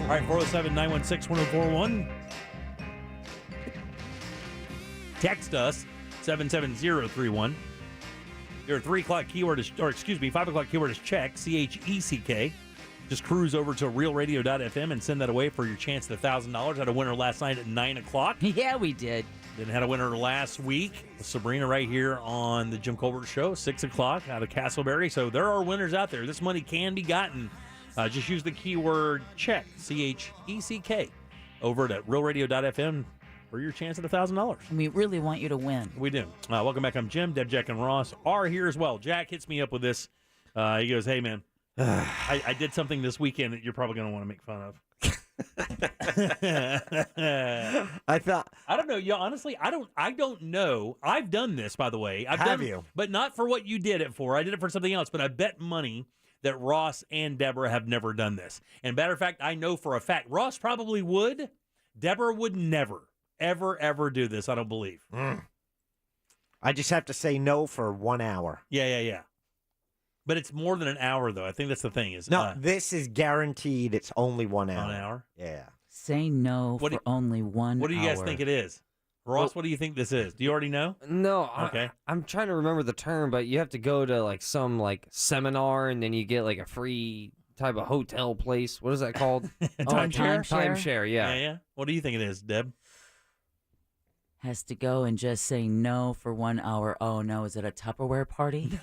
All right, 407-916-1041. Text us, 77031. Your 3 o'clock keyword is, 5 o'clock keyword is check, CHECK. Just cruise over to realradio.fm and send that away for your chance at $1,000. Had a winner last night at 9 o'clock. Yeah, we did. Then had a winner last week with Sabrina right here on the Jim Colbert Show, 6 o'clock out of Castleberry. So there are winners out there. This money can be gotten. Just use the keyword check, CHECK, over at realradio.fm for your chance at $1,000. We really want you to win. We do. Welcome back. I'm Jim. Deb, Jack, and Ross are here as well. Jack hits me up with this. He goes, hey, man, I did something this weekend that you're probably going to want to make fun of. I don't know. Yeah, honestly, I don't know. I've done this, by the way. Have you? But not for what you did it for. I did it for something else, but I bet money that Ross and Deborah have never done this. And matter of fact, I know for a fact Ross probably would. Deborah would never, ever do this, I don't believe. I just have to say no for 1 hour. Yeah. But it's more than an hour, though. I think that's the thing. No, this is guaranteed. It's only 1 hour. 1 hour? Yeah. Say no for only 1 hour. What do you guys think it is? Ross, what do you think this is? Do you already know? No. Okay. I'm trying to remember the term, but you have to go to like some like seminar, and then you get like a free type of hotel place. What is that called? Timeshare? Timeshare, yeah. Yeah. What do you think it is, Deb? Has to go and just say no for 1 hour. Oh, no. Is it a Tupperware party?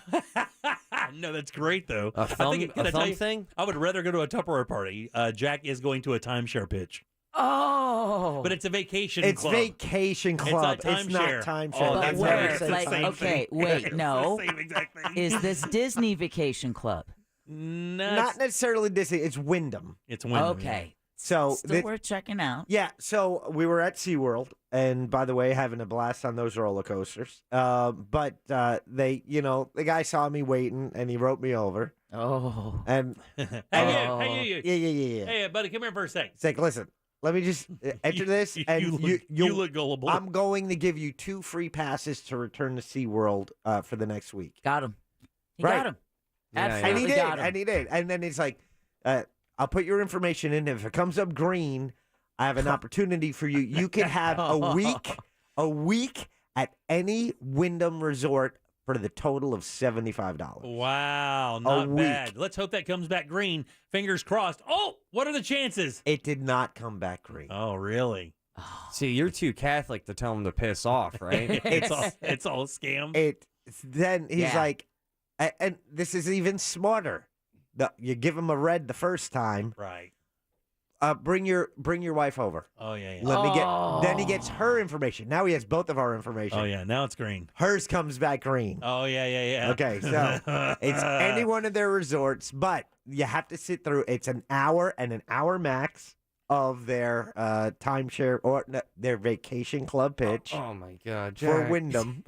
No, that's great, though. A film thing? I would rather go to a Tupperware party. Jack is going to a timeshare pitch. Oh. But it's a vacation It's club. vacation club. It's not timeshare. timeshare. Oh, But that's where? the Like, same okay, thing. wait, It's no. the same exact thing. Is this Disney Vacation Club? Not necessarily Disney. It's Wyndham. It's Wyndham. Okay. So Still worth checking out. Yeah, so we were at SeaWorld, and by the way, having a blast on those roller coasters. But they, the guy saw me waiting, and he wrote me over. Oh. And Hey, yeah. Hey, buddy, come here for a second. It's like, listen, let me just enter this, and you look gullible. I'm going to give you 2 free passes to return to SeaWorld for the next week. Got him. He Right. got him. And Absolutely he did, got him. and he did. And then he's like, I'll put your information in. If it comes up green, I have an opportunity for you. You can have a week at any Wyndham resort for the total of $75. Wow, not week. bad. Let's hope that comes back green. Fingers crossed. Oh, what are the chances? It did not come back green. Oh, really? See, you're too Catholic to tell him to piss off, right? it's all a scam. Then he's like, and this is even smarter. You give him a red the first time. Right. Bring your wife over. Oh, yeah. Then he gets her information. Now he has both of our information. Oh, yeah. Now it's green. Hers comes back green. Oh, yeah. Okay, so it's any one of their resorts, but you have to sit through. It's an hour and an hour max of their timeshare or their vacation club pitch. Oh my God, for Jack. Wyndham.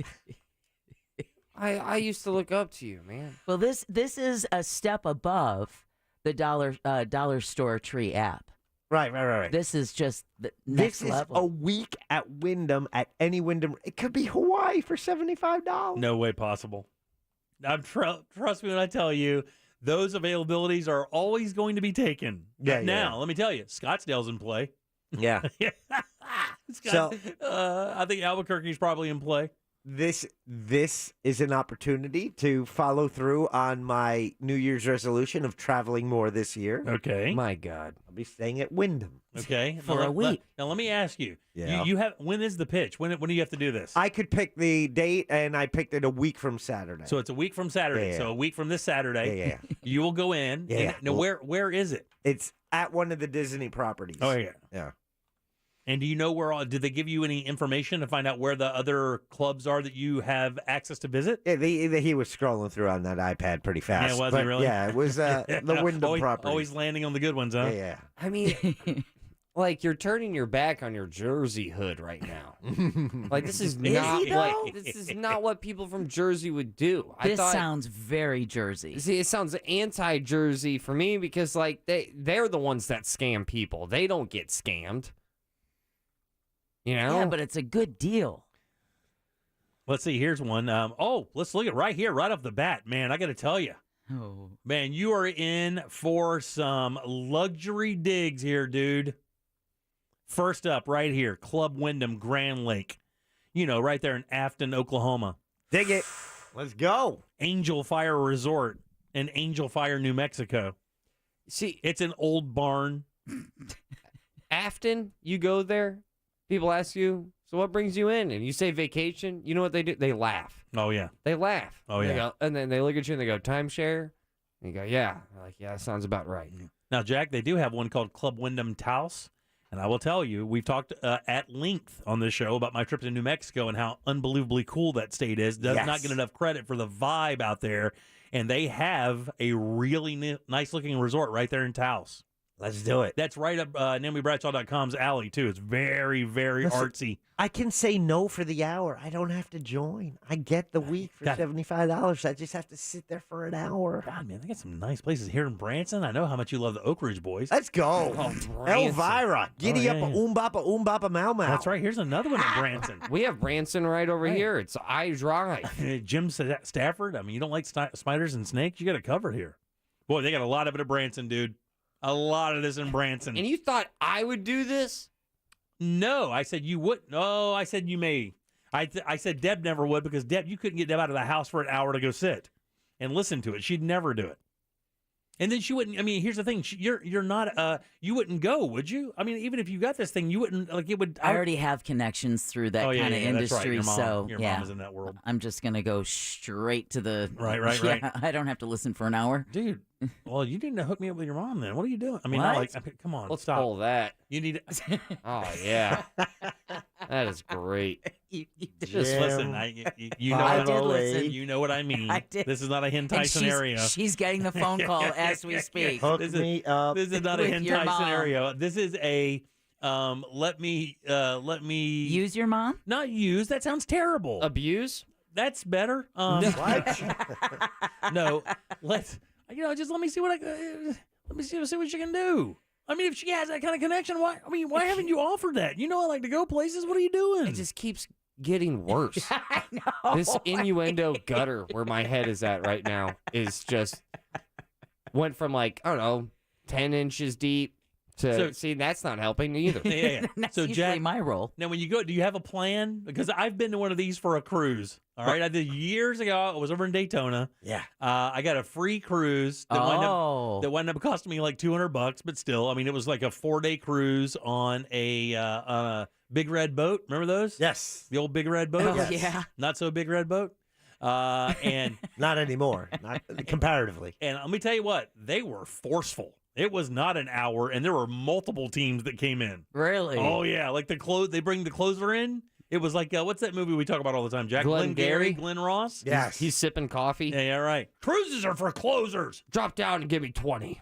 I used to look up to you, man. Well, this is a step above the dollar store tree app. Right. This is just the next This is level. a week at Wyndham, at any Wyndham. It could be Hawaii for $75. No way possible. Trust me when I tell you, those availabilities are always going to be taken. Yeah, Now, let me tell you, Scottsdale's in play. Yeah. I think Albuquerque's probably in play. This is an opportunity to follow through on my New Year's resolution of traveling more this year. Okay. My God. I'll be staying at Wyndham. Okay. For a week. Now, let me ask you. Yeah. You have, when is the pitch? When do you have to do this? I could pick the date, and I picked it a week from Saturday. So it's a week from Saturday. Yeah. So a week from this Saturday, Yeah. you will go in. Yeah. Now, where is it? It's at one of the Disney properties. Oh, yeah. Yeah. And do you know where did they give you any information to find out where the other clubs are that you have access to visit? Yeah, he was scrolling through on that iPad pretty fast. Yeah, was he but really? Yeah, it was the Wyndham property. Always landing on the good ones, huh? Yeah. I mean, like you're turning your back on your Jersey hood right now. Like this is not what people from Jersey would do. This sounds very Jersey. See, it sounds anti-Jersey for me because like they're the ones that scam people. They don't get scammed. You know? Yeah, but it's a good deal. Let's see. Here's one. Let's look at right here, right off the bat. Man, I got to tell you. Oh. Man, you are in for some luxury digs here, dude. First up, right here, Club Wyndham Grand Lake. You know, right there in Afton, Oklahoma. Dig it. Let's go. Angel Fire Resort in Angel Fire, New Mexico. See, it's an old barn. Afton, you go there, people ask you, so what brings you in? And you say vacation. You know what they do? They laugh. Oh, yeah. They laugh. Oh, yeah. They go, and then they look at you and they go, timeshare? And you go, yeah. They're like, yeah, that sounds about right. Now, Jack, they do have one called Club Wyndham Taos. And I will tell you, we've talked at length on this show about my trip to New Mexico and how unbelievably cool that state is. Does not get enough credit for the vibe out there. And they have a really nice-looking resort right there in Taos. Let's do it. That's right up NaomiBradshaw.com's alley, too. It's very, very artsy. I can say no for the hour. I don't have to join. I get the week for $75. I just have to sit there for an hour. God, man, they got some nice places here in Branson. I know how much you love the Oak Ridge boys. Let's go. Elvira. Giddy up a oombapa mau mau. That's right. Here's another one in Branson. We have Branson right over here. It's I Drive. Jim Stafford. I mean, you don't like spiders and snakes? You got it covered here. Boy, they got a lot of it at Branson, dude. A lot of this in Branson. And you thought I would do this? No, I said you wouldn't. No, I said you may. I said Deb never would because Deb, you couldn't get Deb out of the house for an hour to go sit and listen to it. She'd never do it. And then she wouldn't. I mean, here's the thing: you're not. You wouldn't go, would you? I mean, even if you got this thing, you wouldn't. Like it would. I already have connections through that kind of industry, that's right. so your mom is in that world. I'm just gonna go straight to the right. Yeah, I don't have to listen for an hour, dude. Well, you need to hook me up with your mom then. What are you doing? I mean, come on, let's stop. pull that. You need to. Oh yeah, that is great. Just listen. You know I what did listen. You know what I mean. I did. This is not a hentai And scenario. She's getting the phone call as we speak. Hook me up. This is not a with your hentai mom. scenario. This is a let me Use your mom? not use. That sounds terrible. Abuse? That's better. No, just let me see what see what you can do. I mean, if she has that kind of connection, why haven't you offered that? You know, I like to go places. What are you doing? It just keeps getting worse. I know. This innuendo gutter where my head is at right now is just went from like, I don't know, 10 inches deep to see, that's not helping either. Yeah. That's So, usually Jack, my role. now when you go, do you have a plan? Because I've been to one of these for a cruise. All right, I did years ago. I was over in Daytona. Yeah. I got a free cruise that wound up costing me like $200, but still, I mean, it was like a 4-day cruise on a big red boat. Remember those? Yes. The old big red boat. Oh, Yes. yeah. Not so big red boat. And Not anymore. Not comparatively. and let me tell you what, they were forceful. It was not an hour, and there were multiple teams that came in. Really? Oh yeah, like they bring the closer in. It was like what's that movie we talk about all the time? Jack Glengarry? Glenn Ross. Yes. He's sipping coffee. Yeah, right. Cruises are for closers. Drop down and give me 20.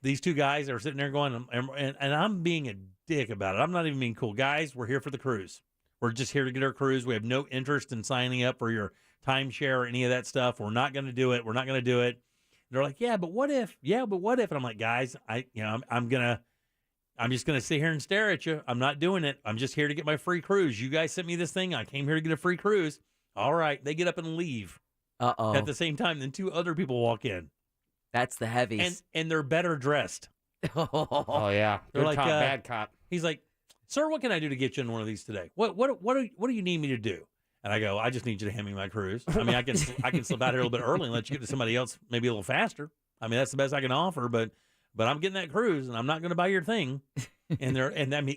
These two guys are sitting there going, and I'm being a dick about it. I'm not even being cool. Guys, we're here for the cruise. We're just here to get our cruise. We have no interest in signing up for your timeshare or any of that stuff. We're not going to do it. We're not going to do it. And they're like, yeah, but what if? Yeah, but what if? And I'm like, guys, I I'm just going to sit here and stare at you. I'm not doing it. I'm just here to get my free cruise. You guys sent me this thing. I came here to get a free cruise. All right. They get up and leave. Uh-oh. At the same time, then 2 other people walk in. That's the heavies. And they're better dressed. Oh, yeah. They're Good like, cop, bad cop. He's like, sir, what can I do to get you in one of these today? What do you need me to do? And I go, I just need you to hand me my cruise. I mean, I can slip out here a little bit early and let you get to somebody else maybe a little faster. I mean, that's the best I can offer, but I'm getting that cruise and I'm not going to buy your thing. And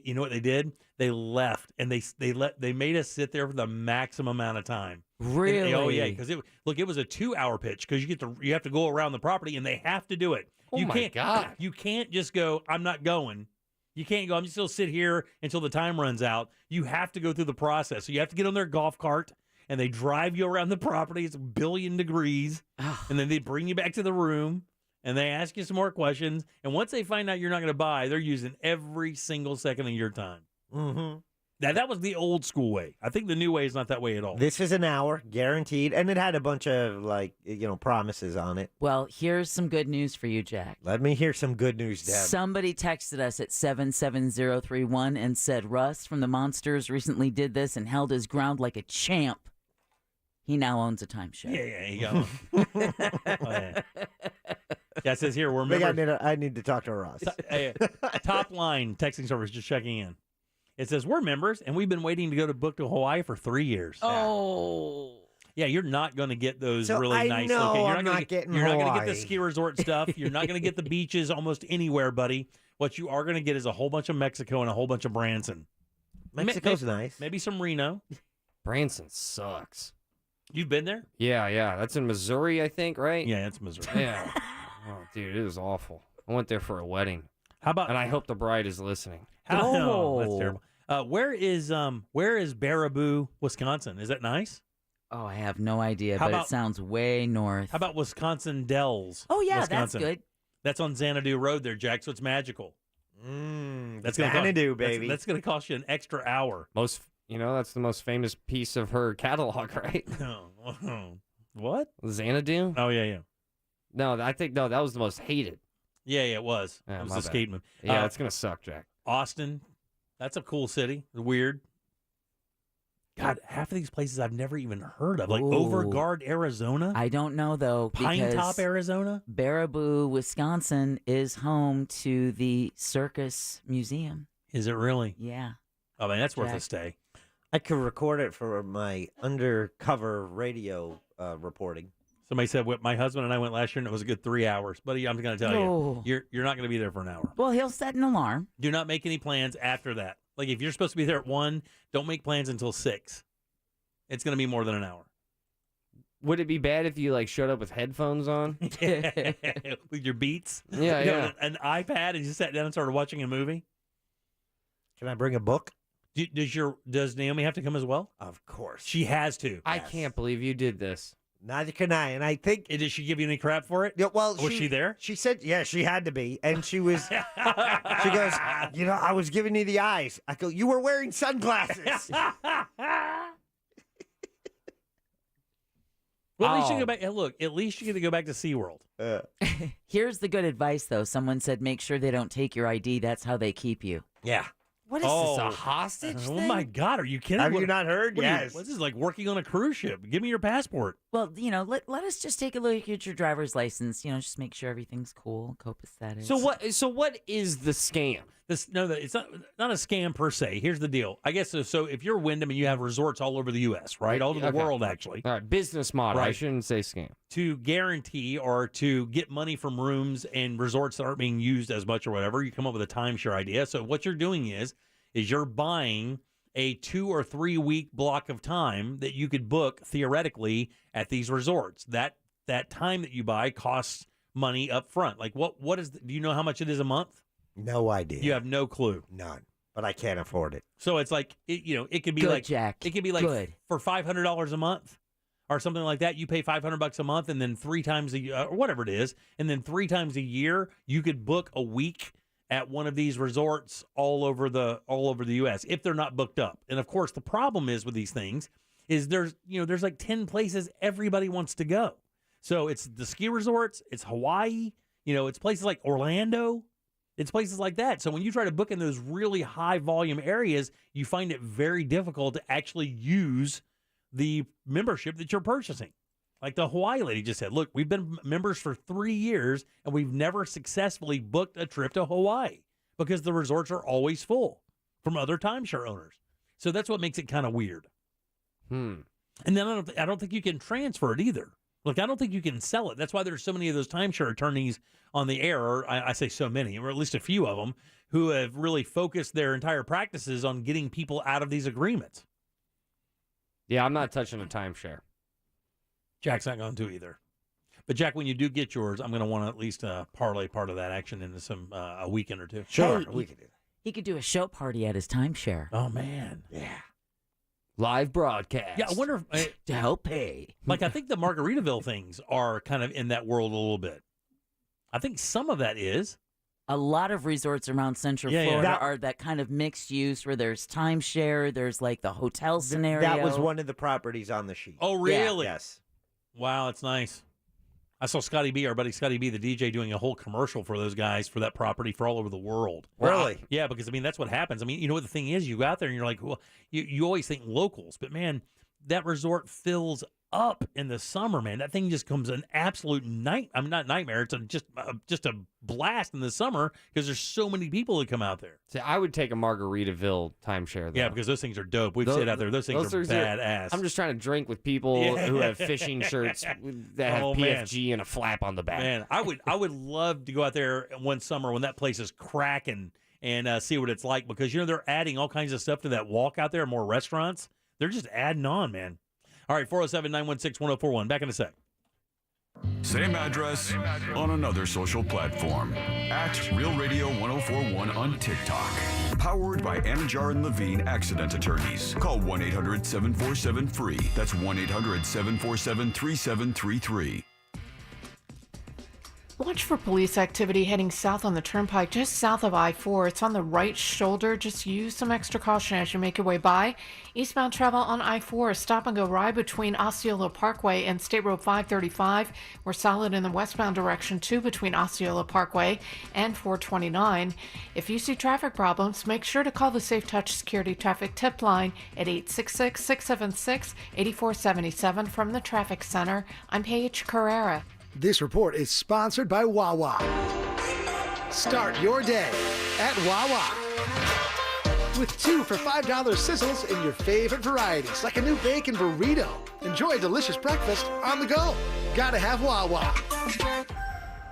you know what they did? They left and they made us sit there for the maximum amount of time. Really? Oh yeah, because it was a 2-hour pitch because you have to go around the property and they have to do it. Oh my God! You can't just go, I'm not going. You can't go, I'm just going to sit here until the time runs out. You have to go through the process. So you have to get on their golf cart, and they drive you around the property. It's 1 billion degrees. And then they bring you back to the room, and they ask you some more questions. And once they find out you're not going to buy, they're using every single second of your time. Mm-hmm. Now, that was the old school way. I think the new way is not that way at all. This is an hour, guaranteed, and it had a bunch of, promises on it. Well, here's some good news for you, Jack. Let me hear some good news, Deb. Somebody texted us at 77031 and said Russ from the Monsters recently did this and held his ground like a champ. He now owns a timeshare. Yeah, you got one. Yeah, it says here, we're members. I need to talk to Russ. Top line texting service just checking in. It says, we're members, and we've been waiting to go to book to Hawaii for 3 years. Oh. Yeah, you're not going to get those So really I nice. know Okay, I'm not getting You're not going to get the Hawaii. ski resort stuff. You're not going to get the beaches almost anywhere, buddy. What you are going to get is a whole bunch of Mexico and a whole bunch of Branson. Mexico's nice. Maybe some Reno. Branson sucks. You've been there? Yeah. That's in Missouri, I think, right? Yeah, it's Missouri. Yeah. Oh, dude, it was awful. I went there for a wedding. How about? And I hope the bride is listening. Oh, that's terrible. Where is Baraboo, Wisconsin? Is that nice? Oh, I have no idea, How but about- it sounds way north. How about Wisconsin Dells? Oh, yeah, that's Wisconsin? good. That's on Xanadu Road there, Jack, so it's magical. That's gonna Xanadu, cost, baby. That's going to cost you an extra hour. That's the most famous piece of her catalog, right? What? Xanadu? Oh, yeah. No, that was the most hated. Yeah, it was. Yeah, it was my the bad. skate movie. Yeah, it's going to suck, Jack. Austin, that's a cool city. Weird. God, half of these places I've never even heard of. Like Ooh. Overguard, Arizona. I don't know, though. Pine because Top, Arizona. Baraboo, Wisconsin is home to the Circus Museum. Is it really? Yeah. Oh, man, that's worth Jack. a stay. I could record it for my undercover radio reporting. Somebody said my husband and I went last year, and it was a good 3 hours. Buddy, I'm going to tell Oh. you, you're not going to be there for an hour. Well, he'll set an alarm. Do not make any plans after that. Like, if you're supposed to be there at 1, don't make plans until 6. It's going to be more than an hour. Would it be bad if you showed up with headphones on? With your Beats? Yeah, You know, yeah. an iPad and you sat down and started watching a movie? Can I bring a book? Does Naomi have to come as well? Of course. She has to. I can't believe you did this. Neither can I. And I think. Did she give you any crap for it? Yeah, well, Was she there? She said, yeah, she had to be. And she was. She goes, I was giving you the eyes. I go, you were wearing sunglasses. Well, at least you go back. Look, at least you get to go back to SeaWorld. Here's the good advice, though. Someone said make sure they don't take your ID. That's how they keep you. Yeah. What is this, a hostage Oh, thing? my God. Are you kidding? Have you not heard? Yes. What's this, like working on a cruise ship? Give me your passport. Well, let us just take a look at your driver's license. Just make sure everything's cool, copacetic. So what is the scam? It's not a scam per se. Here's the deal. I guess so if you're Wyndham and you have resorts all over the U.S., right? All over the Okay. world, actually. All right, business model. I Right. shouldn't say scam. To guarantee or to get money from rooms and resorts that aren't being used as much or whatever, you come up with a timeshare idea. So what you're doing is you're buying a 2 or 3 week block of time that you could book theoretically at these resorts. That time that you buy costs money up front. Like what is do you know how much it is a month? No idea. You have no clue. None. But I can't afford it. So it's like it could be Good, like Jack. It could be like Good. for $500 a month or something like that. You pay $500 a month, and then 3 times a year, or whatever it is, and then 3 times a year you could book a week at one of these resorts all over the U.S. if they're not booked up. And of course, the problem is with these things is there's like 10 places everybody wants to go. So it's the ski resorts, it's Hawaii, it's places like Orlando. It's places like that. So when you try to book in those really high volume areas, you find it very difficult to actually use the membership that you're purchasing. Like the Hawaii lady just said, look, we've been members for 3 years and we've never successfully booked a trip to Hawaii because the resorts are always full from other timeshare owners. So that's what makes it kind of weird. And then I don't think you can transfer it either. Look, I don't think you can sell it. That's why there's so many of those timeshare attorneys on the air, or I say so many, or at least a few of them, who have really focused their entire practices on getting people out of these agreements. Yeah, I'm not touching a timeshare. Jack's not going to either. But, Jack, when you do get yours, I'm going to want to at least parlay part of that action into a weekend or two. Sure. He could do a show party at his timeshare. Oh, man. Yeah. Live broadcast. Yeah, I wonder if... to help pay. Like, I think the Margaritaville things are kind of in that world a little bit. I think some of that is. A lot of resorts around Central Florida are that kind of mixed use where there's timeshare, there's like the hotel scenario. That was one of the properties on the sheet. Oh, really? Yeah. Yes. Wow, it's nice. I saw Scotty B, our buddy Scotty B, the DJ, doing a whole commercial for those guys for that property for all over the world. Really? Yeah, because, I mean, that's what happens. I mean, you know what the thing is? You go out there and you're like, well, you always think locals. But, man, that resort fills up in the summer, man. That thing just comes an absolute not nightmare. It's just a blast in the summer because there's so many people that come out there. See, I would take a Margaritaville timeshare, though. Yeah, because those things are dope. We've stayed out there. Those things are badass. I'm just trying to drink with people who have fishing shirts that have PFG and a flap on the back. Man, I would love to go out there one summer when that place is cracking and see what it's like because, you know, they're adding all kinds of stuff to that walk out there, more restaurants. They're just adding on, man. All right, 407-916-1041. Back in a sec. Same address on another social platform. At Real Radio 1041 on TikTok. Powered by Anajar and Levine Accident Attorneys. Call 1-800-747-FREE. That's 1-800-747-3733. Watch for police activity heading south on the turnpike, just south of I-4. It's on the right shoulder. Just use some extra caution as you make your way by. Eastbound travel on I-4, stop and go ride between Osceola Parkway and State Road 535. We're solid in the westbound direction too between Osceola Parkway and 429. If you see traffic problems, make sure to call the Safe Touch Security Traffic Tip Line at 866-676-8477 from the Traffic Center. I'm Paige Carrera. This report is sponsored by Wawa. Start your day at Wawa. With 2 for $5 sizzles in your favorite varieties, like a new bacon burrito. Enjoy a delicious breakfast on the go. Gotta have Wawa.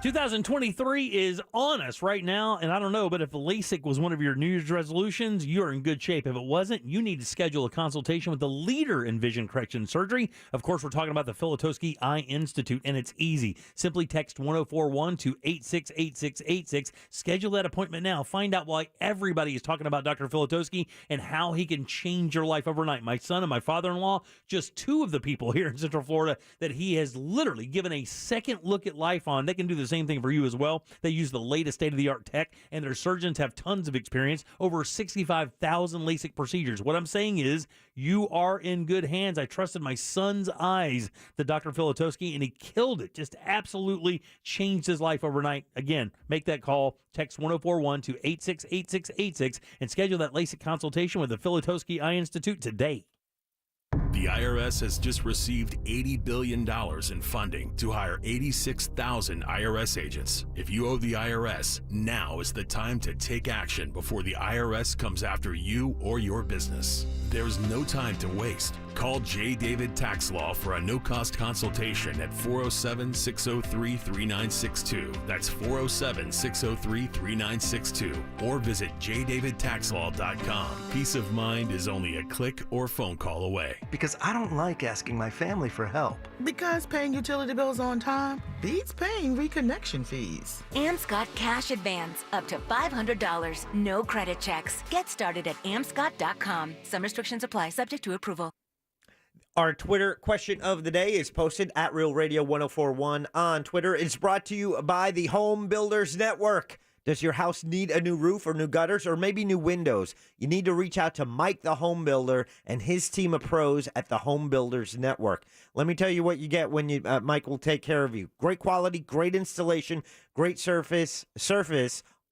2023 is on us right now, and I don't know, but if LASIK was one of your New Year's resolutions, you're in good shape. If it wasn't, you need to schedule a consultation with the leader in vision correction surgery. Of course, we're talking about the Filutowski Eye Institute, and it's easy. Simply text 1041 to 868686. Schedule that appointment now. Find out why everybody is talking about Dr. Filutowski and how he can change your life overnight. My son and my father-in-law, just 2 of the people here in Central Florida that he has literally given a second look at life on. They can do the same thing for you as well. They use the latest state-of-the-art tech, and their surgeons have tons of experience, over 65,000 LASIK procedures. What I'm saying is you are in good hands. I trusted my son's eyes to Dr. Filutowski, and he killed it. Just absolutely changed his life overnight. Again, make that call. Text 1041 to 868686 and schedule that LASIK consultation with the Filutowski Eye Institute today. The IRS has just received $80 billion in funding to hire 86,000 IRS agents. If you owe the IRS, now is the time to take action before the IRS comes after you or your business. There's no time to waste. Call J. David Tax Law for a no-cost consultation at 407-603-3962. That's 407-603-3962. Or visit jdavidtaxlaw.com. Peace of mind is only a click or phone call away. Because I don't like asking my family for help. Because paying utility bills on time beats paying reconnection fees. Amscott Cash Advance, up to $500. No credit checks. Get started at amscott.com. Some restrictions apply, subject to approval. Our Twitter question of the day is posted at Real Radio 1041 on Twitter. It's brought to you by the Home Builders Network. Does your house need a new roof or new gutters or maybe new windows? You need to reach out to Mike the Home Builder and his team of pros at the Home Builders Network. Let me tell you what you get when you Mike will take care of you. Great quality, great installation, great surface,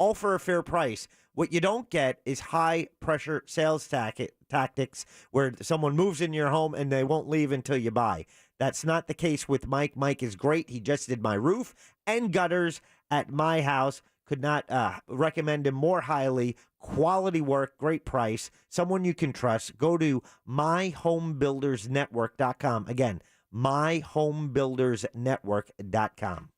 all for a fair price. What you don't get is high-pressure sales tactics where someone moves in your home and they won't leave until you buy. That's not the case with Mike. Mike is great. He just did my roof and gutters at my house. Could not recommend him more highly. Quality work, great price, someone you can trust. Go to myhomebuildersnetwork.com. Again, myhomebuildersnetwork.com.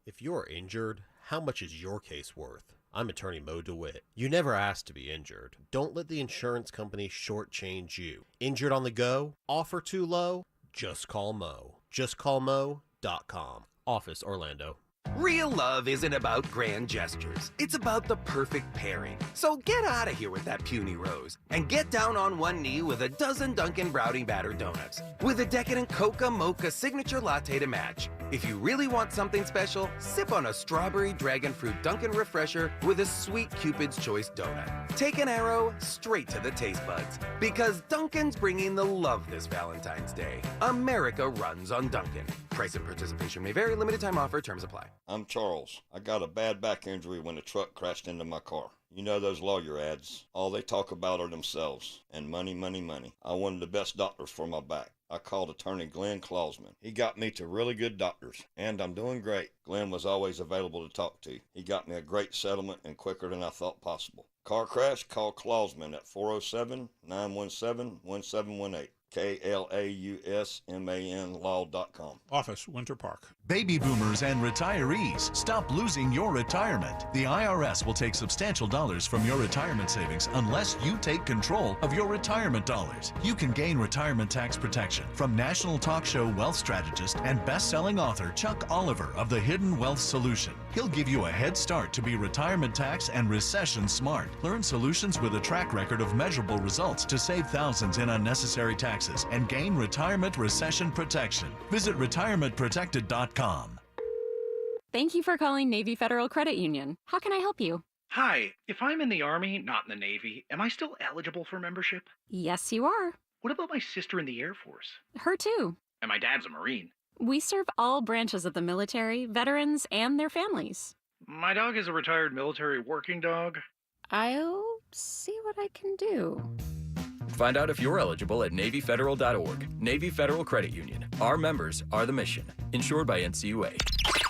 If you're injured, how much is your case worth? I'm attorney Mo DeWitt. You never asked to be injured. Don't let the insurance company shortchange you. Injured on the go? Offer too low? Just call Mo. JustCallMo.com. Office, Orlando. Real love isn't about grand gestures. It's about the perfect pairing. So get out of here with that puny rose and get down on one knee with a dozen Dunkin' Brownie Batter Donuts with a decadent Coca Mocha signature latte to match. If you really want something special, sip on a strawberry dragon fruit Dunkin' Refresher with a sweet Cupid's Choice donut. Take an arrow straight to the taste buds because Dunkin's bringing the love this Valentine's Day. America runs on Dunkin'. Price and participation may vary. Limited time offer. Terms apply. I'm Charles. I got a bad back injury when a truck crashed into my car. You know those lawyer ads. All they talk about are themselves and money, money, money. I wanted the best doctors for my back. I called attorney Glenn Clausman. He got me to really good doctors, and I'm doing great. Glenn was always available to talk to. He got me a great settlement and quicker than I thought possible. Car crash? Call Clausman at 407-917-1718. KLAUSMAN law.com. Office, Winter Park. Baby boomers and retirees, stop losing your retirement. The IRS will take substantial dollars from your retirement savings unless you take control of your retirement dollars. You can gain retirement tax protection from national talk show wealth strategist and best-selling author Chuck Oliver of The Hidden Wealth Solution. He'll give you a head start to be retirement tax and recession smart. Learn solutions with a track record of measurable results to save thousands in unnecessary taxes and gain retirement recession protection. Visit retirementprotected.com. Thank you for calling Navy Federal Credit Union. How can I help you? Hi, if I'm in the Army, not in the Navy, am I still eligible for membership? Yes, you are. What about my sister in the Air Force? Her too. And my dad's a Marine. We serve all branches of the military, veterans, and their families. My dog is a retired military working dog. I'll see what I can do. Find out if you're eligible at NavyFederal.org. Navy Federal Credit Union. Our members are the mission. Insured by NCUA.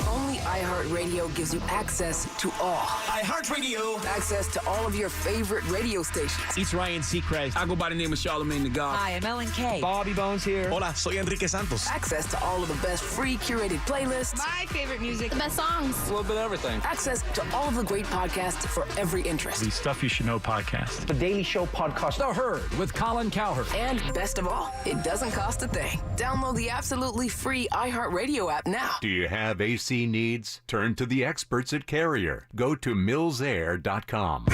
Only iHeartRadio gives you access to all. iHeartRadio. Access to all of your favorite radio stations. It's Ryan Seacrest. I go by the name of Charlamagne the God. Hi, I'm Ellen K. Bobby Bones here. Hola, soy Enrique Santos. Access to all of the best free curated playlists. My favorite music. The best songs. A little bit of everything. Access to all of the great podcasts for every interest. The Stuff You Should Know podcast. The Daily Show podcast. The Herd with Colin Cowherd. And best of all, it doesn't cost a thing. Download the absolutely free iHeartRadio app now. Do you have AC needs? Turn to the experts at Carrier. Go to millsair.com.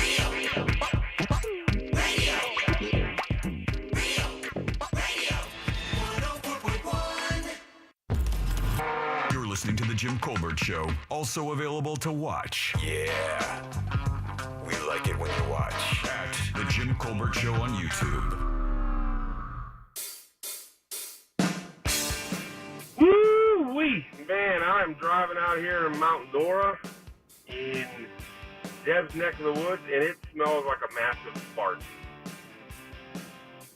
You're listening to The Jim Colbert Show, also available to watch. Yeah. We like it when you watch. At The Jim Colbert Show on YouTube. Woo-wee! Man, I'm driving out here in Mount Dora in Deb's neck of the woods, and it smells like a massive fart.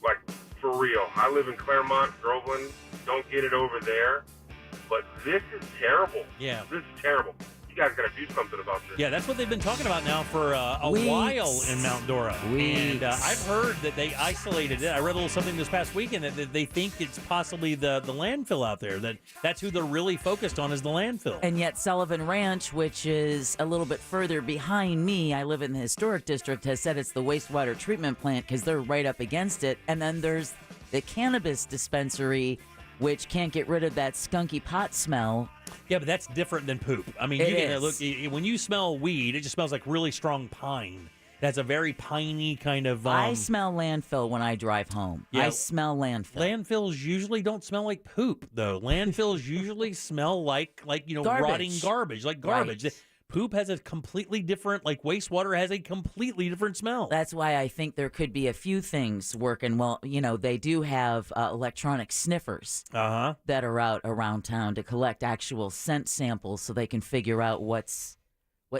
Like, for real. I live in Claremont, Groveland. Don't get it over there. But this is terrible. Yeah. This is terrible. You guys got to do something about this. Yeah, that's what they've been talking about now for a while in Mount Dora. And I've heard that they isolated it. I read a little something this past weekend that they think it's possibly the landfill out there. That's who they're really focused on is the landfill. And yet Sullivan Ranch, which is a little bit further behind me, I live in the historic district, has said it's the wastewater treatment plant because they're right up against it. And then there's the cannabis dispensary, which can't get rid of that skunky pot smell. Yeah, but that's different than poop. I mean, when you smell weed, it just smells like really strong pine. That's a very piney kind of... I smell landfill when I drive home. Yeah, I smell landfill. Landfills usually don't smell like poop, though. Landfills usually smell like garbage. Rotting garbage, like garbage. Right. Poop has a completely different, like wastewater has a completely different smell. That's why I think there could be a few things working. Well, they do have electronic sniffers that are out around town to collect actual scent samples so they can figure out what's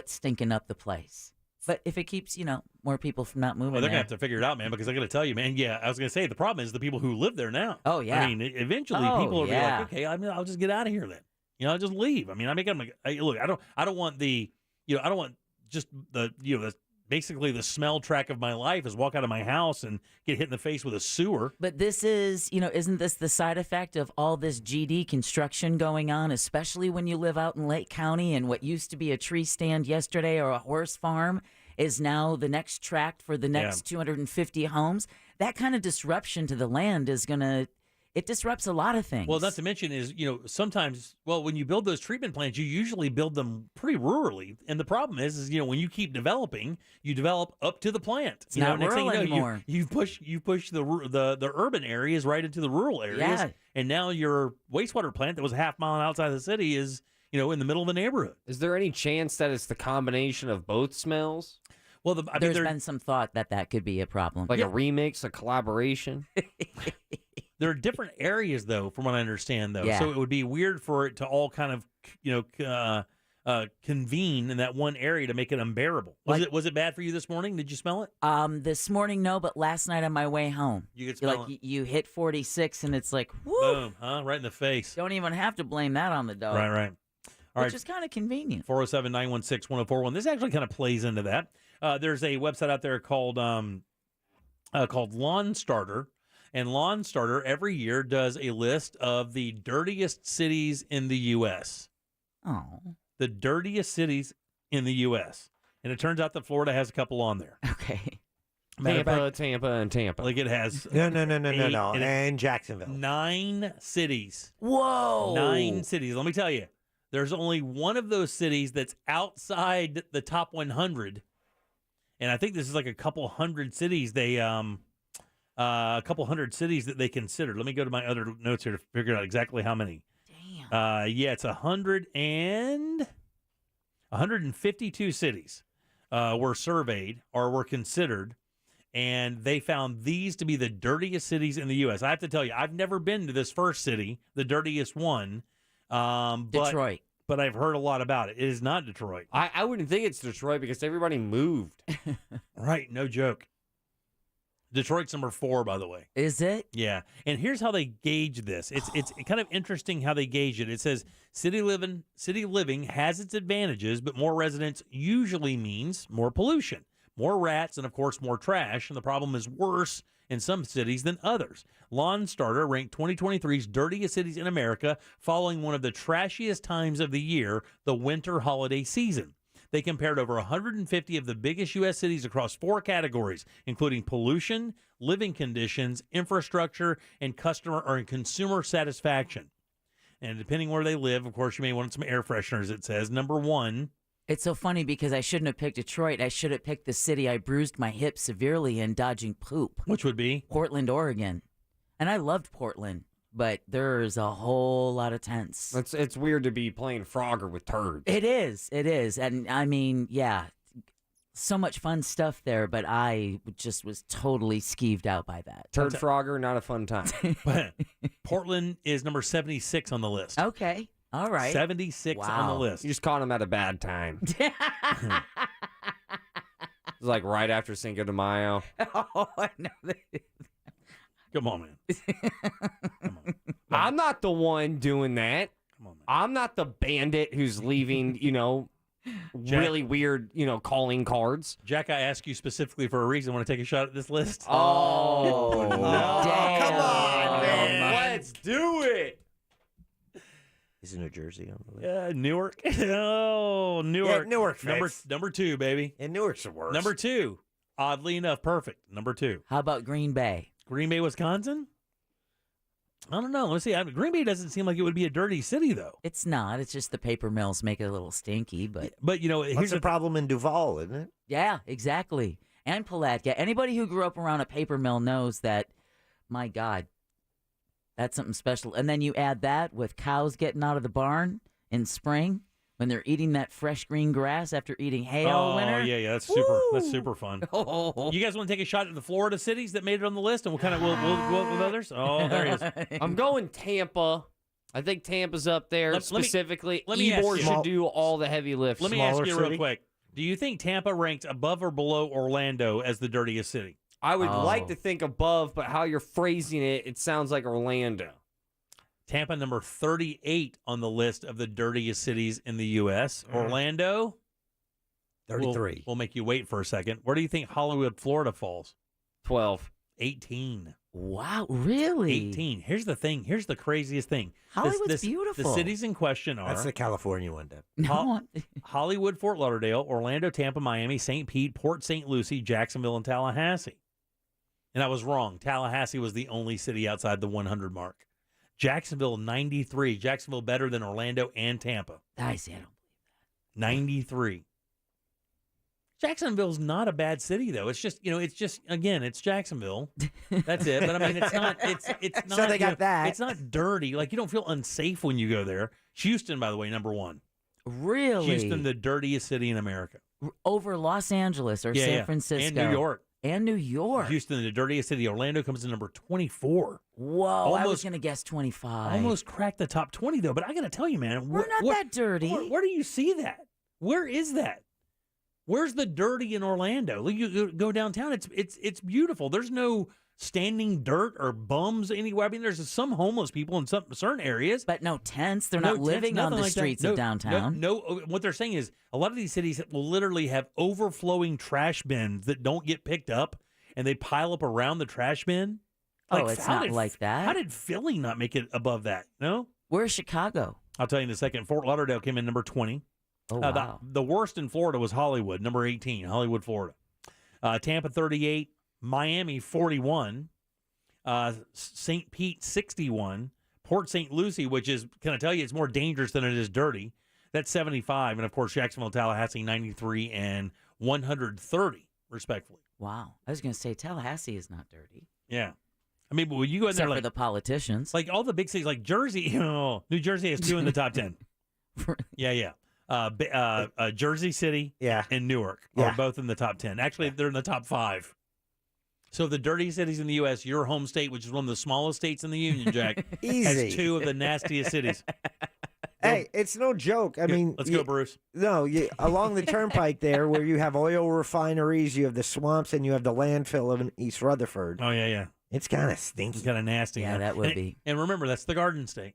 stinking up the place. But if it keeps, more people from not moving, Well, they're there. gonna have to figure it out, man. Because I got to tell you, man. Yeah, I was gonna say the problem is the people who live there now. Oh yeah. I mean, eventually people will be like, okay, I'll just get out of here then. I'll just leave. I mean, look. I don't want the, I don't want just the, basically the smell track of my life is walk out of my house and get hit in the face with a sewer. But this is, isn't this the side effect of all this GD construction going on, especially when you live out in Lake County and what used to be a tree stand yesterday or a horse farm is now the next tract for the next 250 homes? That kind of disruption to the land is going to, it disrupts a lot of things. Well, not to mention is, sometimes, when you build those treatment plants, you usually build them pretty rurally. And the problem is when you keep developing, you develop up to the plant. It's not next rural thing anymore. You push the urban areas right into the rural areas. Yeah. And now your wastewater plant that was a half mile outside the city is, in the middle of the neighborhood. Is there any chance that it's the combination of both smells? Well, there's been some thought that could be a problem. Like a remix, a collaboration? There are different areas, though, from what I understand, though. Yeah. So it would be weird for it to all kind of, convene in that one area to make it unbearable. Was it bad for you this morning? Did you smell it? This morning, no, but last night on my way home, you could smell it. You hit 46, and it's like, whoo. Boom, huh? Right in the face. Don't even have to blame that on the dog. Right. All Which is kind of convenient. 407-916-1041. This actually kind of plays into that. There's a website out there called Lawn Starter. And Lawn Starter every year does a list of the dirtiest cities in the U.S. Oh. The dirtiest cities in the U.S. And it turns out that Florida has a couple on there. Okay. Tampa. Like it has. No. And Jacksonville. 9 cities. Whoa. 9 cities. Let me tell you, there's only one of those cities that's outside the top 100. And I think this is like a couple hundred cities a couple hundred cities that they considered. Let me go to my other notes here to figure out exactly how many. Damn. It's 152 cities were surveyed or were considered, and they found these to be the dirtiest cities in the U.S. I have to tell you, I've never been to this first city, the dirtiest one. Detroit. But I've heard a lot about it. It is not Detroit. I wouldn't think it's Detroit because everybody moved. Right, no joke. Detroit's number 4, by the way. Is it? Yeah. And here's how they gauge this. It's kind of interesting how they gauge it. It says city living has its advantages, but more residents usually means more pollution, more rats, and of course more trash. And the problem is worse in some cities than others. Lawn Starter ranked 2023's dirtiest cities in America, following one of the trashiest times of the year, the winter holiday season. They compared over 150 of the biggest U.S. cities across 4 categories, including pollution, living conditions, infrastructure, and customer or consumer satisfaction. And depending where they live, of course, you may want some air fresheners, it says. Number 1. It's so funny because I shouldn't have picked Detroit. I should have picked the city I bruised my hip severely in dodging poop. Which would be? Portland, Oregon. And I loved Portland. But there's a whole lot of tents. It's weird to be playing Frogger with turds. It is. And I mean, yeah, so much fun stuff there, but I just was totally skeeved out by that. Turd Frogger, not a fun time. Portland is number 76 on the list. Okay. All right. 76 on the list. You just caught him at a bad time. It was like right after Cinco de Mayo. Oh, I know that. Come on, man. I'm not the one doing that. Come on, man. I'm not the bandit who's leaving, Jack, really weird, calling cards. Jack, I asked you specifically for a reason. Want to take a shot at this list? Oh, no. Damn. Come on, man. Let's do it. Is New Jersey on the list? Yeah, Newark. Oh, Newark. Yeah, Newark fits. Number 2, baby. And Newark's the worst. Number 2. Oddly enough, perfect. Number 2. How about Green Bay? Green Bay, Wisconsin? I don't know. Let's see. Green Bay doesn't seem like it would be a dirty city, though. It's not. It's just the paper mills make it a little stinky, but Here's the problem in Duval, isn't it? Yeah, exactly. And Palatka. Anybody who grew up around a paper mill knows that, my God, that's something special. And then you add that with cows getting out of the barn in spring when they're eating that fresh green grass after eating hay all winter. Oh, yeah, that's super. Woo! That's super fun. Oh. You guys want to take a shot at the Florida cities that made it on the list, and we'll go up with others? Oh, there he is. I'm going Tampa. I think Tampa's up there specifically. Let me ask Ybor you. should do all the heavy lifts. Let me ask you real quick. Do you think Tampa ranks above or below Orlando as the dirtiest city? I would like to think above, but how you're phrasing it, it sounds like Orlando. Tampa, number 38 on the list of the dirtiest cities in the U.S. Orlando, 33. We'll make you wait for a second. Where do you think Hollywood, Florida falls? 12. 18. Wow, really? 18. Here's the thing. Here's the craziest thing. Hollywood's beautiful. The cities in question are... That's the California one, Deb. Hollywood, Fort Lauderdale, Orlando, Tampa, Miami, St. Pete, Port St. Lucie, Jacksonville, and Tallahassee. And I was wrong. Tallahassee was the only city outside the 100 mark. Jacksonville, 93. Jacksonville better than Orlando and Tampa. I see. I don't believe that. 93. Jacksonville's not a bad city, though. It's just, again, it's Jacksonville. That's it. But, I mean, it's not. It's not. So they got that. It's not dirty. Like, you don't feel unsafe when you go there. Houston, by the way, number 1. Really? Houston, the dirtiest city in America. Over Los Angeles or San Francisco. And New York. And New York. Houston, the dirtiest city. Orlando comes in number 24. Whoa, I was going to guess 25. Almost cracked the top 20, though. But I got to tell you, man. We're not that dirty. Where do you see that? Where is that? Where's the dirty in Orlando? You go downtown. It's beautiful. There's no standing dirt or bums anywhere. I mean, there's some homeless people in some certain areas, but no tents. They're not living on the streets of downtown. No, what they're saying is a lot of these cities will literally have overflowing trash bins that don't get picked up, and they pile up around the trash bin. It's not like that. How did Philly not make it above that? No. Where's Chicago? I'll tell you in a second. Fort Lauderdale came in number 20. Oh, wow. The worst in Florida was Hollywood, number 18, Hollywood, Florida. Tampa, 38. Miami, 41. St. Pete, 61. Port St. Lucie, which is, can I tell you, it's more dangerous than it is dirty. That's 75. And, of course, Jacksonville, Tallahassee, 93 and 130, respectfully. Wow. I was going to say Tallahassee is not dirty. Yeah. I mean, but when you go in Except there, for the politicians. Like all the big cities, like Jersey, New Jersey has 2 in the top 10. Yeah. Jersey City and Newark are both in the top 10. Actually, they're in the top 5. So the dirty cities in the U.S., your home state, which is one of the smallest states in the union, Jack, has 2 of the nastiest cities. Hey, it's no joke. I mean, let's go, Bruce. No, along the turnpike there, where you have oil refineries, you have the swamps, and you have the landfill in East Rutherford. Oh yeah. It's kind of stinky. It's kind of nasty. Yeah, that would be. And remember, that's the Garden State.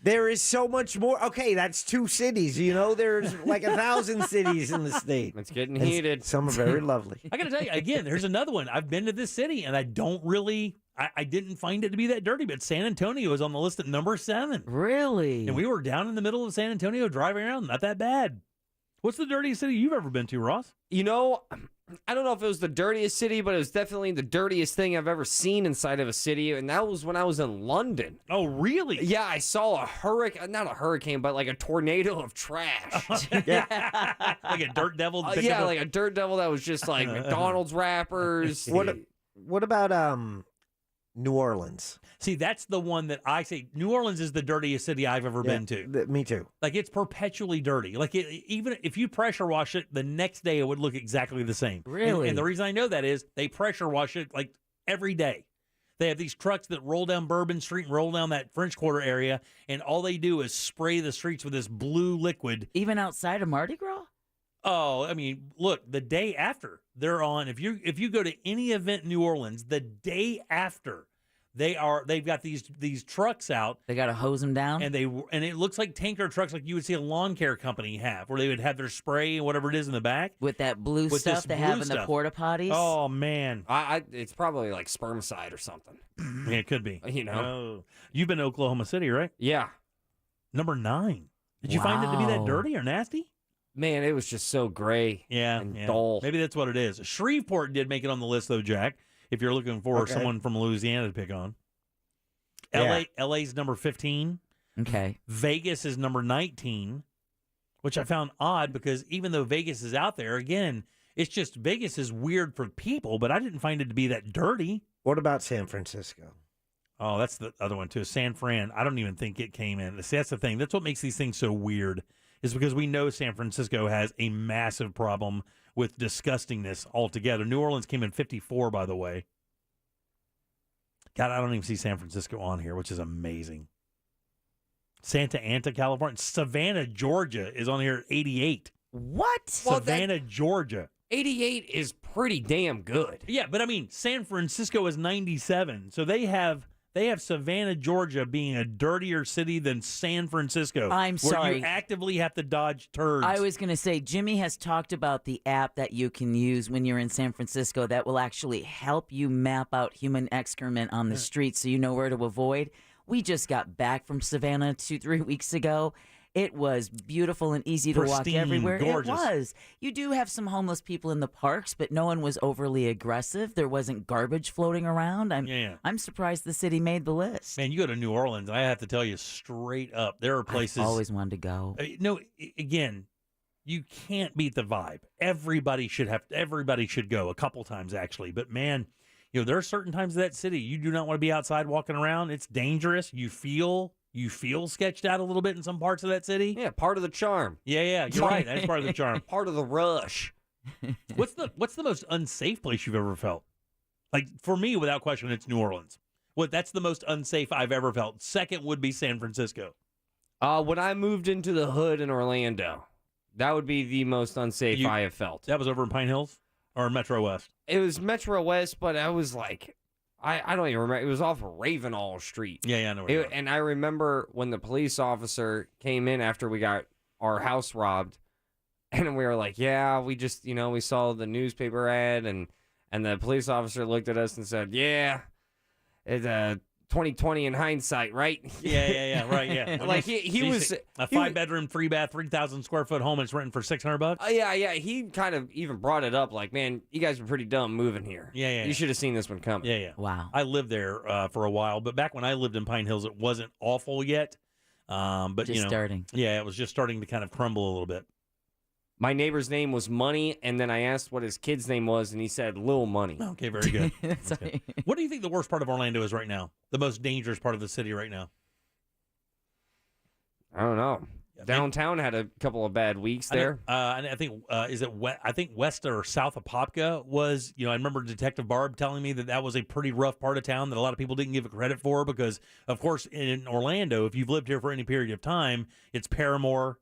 There is so much more. Okay, that's 2 cities. There's like 1,000 cities in the state. It's getting heated. Some are very lovely. I got to tell you, again, there's another one. I've been to this city, and I don't really, I didn't find it to be that dirty, but San Antonio is on the list at number 7. Really? And we were down in the middle of San Antonio driving around. Not that bad. What's the dirtiest city you've ever been to, Ross? I don't know if it was the dirtiest city, but it was definitely the dirtiest thing I've ever seen inside of a city, and that was when I was in London. Oh, really? Yeah, I saw not a hurricane, but like a tornado of trash. Like a dirt devil? Like a dirt devil that was just like McDonald's wrappers. What about New Orleans? See, that's the one that I say. New Orleans is the dirtiest city I've ever been to. Me too. Like, it's perpetually dirty. Like, even if you pressure wash it, the next day it would look exactly the same. Really? And the reason I know that is they pressure wash it like every day. They have these trucks that roll down Bourbon Street and roll down that French Quarter area, and all they do is spray the streets with this blue liquid. Even outside of Mardi Gras? Oh, I mean, look, the day after they're on, if you go to any event in New Orleans, the day after they've got these trucks out. They got to hose them down, and it looks like tanker trucks, like you would see a lawn care company have, where they would have their spray and whatever it is in the back with that blue stuff they have in the porta potties. Oh man, it's probably like spermicide or something. Yeah, it could be. Oh. You've been to Oklahoma City, right? Yeah. Number 9. Did you find it to be that dirty or nasty? Man, it was just so gray and dull. Maybe that's what it is. Shreveport did make it on the list, though, Jack, if you're looking for someone from Louisiana to pick on. LA's number 15. Okay. Vegas is number 19, which I found odd because even though Vegas is out there, again, it's just Vegas is weird for people, but I didn't find it to be that dirty. What about San Francisco? Oh, that's the other one, too. San Fran. I don't even think it came in. See, that's the thing. That's what makes these things so weird. Is because we know San Francisco has a massive problem with disgustingness altogether. New Orleans came in 54, by the way. God, I don't even see San Francisco on here, which is amazing. Santa Ana, California. Savannah, Georgia is on here at 88. What? Savannah, Georgia. 88 is pretty damn good. Yeah, but I mean, San Francisco is 97, so they have Savannah, Georgia being a dirtier city than San Francisco. I'm where sorry. you actively have to dodge turds. I was going to say, Jimmy has talked about the app that you can use when you're in San Francisco that will actually help you map out human excrement on the street so you know where to avoid. We just got back from Savannah 2-3 weeks ago. It was beautiful and easy to walk Pristine, everywhere. gorgeous. It was. You do have some homeless people in the parks, but no one was overly aggressive. There wasn't garbage floating around. I'm surprised the city made the list. Man, you go to New Orleans, I have to tell you straight up, there are places. I've always wanted to go. No, again, you can't beat the vibe. Everybody should go a couple times actually. But man, there are certain times in that city you do not want to be outside walking around. It's dangerous. You feel sketched out a little bit in some parts of that city. Yeah, part of the charm. Yeah, you're right. That's part of the charm. Part of the rush. What's the most unsafe place you've ever felt? Like, for me, without question, it's New Orleans. That's the most unsafe I've ever felt. Second would be San Francisco. When I moved into the hood in Orlando, that would be the most unsafe I have felt. That was over in Pine Hills or Metro West? It was Metro West, but I was like, I don't even remember. It was off of Ravenall Street. Yeah, I know. Where and I remember when the police officer came in after we got our house robbed, and we were like, yeah, we just, we saw the newspaper ad, and the police officer looked at us and said, yeah, it's 2020 in hindsight, right? Yeah, right, yeah. Like he was a 5-bedroom, 3-bath, 3,000 square foot home. It's renting for $600. Yeah. He kind of even brought it up, like, man, you guys were pretty dumb moving here. Yeah. You should have seen this one coming. Yeah. Wow. I lived there for a while, but back when I lived in Pine Hills, it wasn't awful yet. But just starting. Yeah, it was just starting to kind of crumble a little bit. My neighbor's name was Money, and then I asked what his kid's name was, and he said Lil Money. Okay, very good. Okay. What do you think the worst part of Orlando is right now? The most dangerous part of the city right now? I don't know. Downtown had a couple of bad weeks there. And I think I think west or south of Popka was, I remember Detective Barb telling me that was a pretty rough part of town that a lot of people didn't give it credit for because, of course, in Orlando, if you've lived here for any period of time, it's Paramore.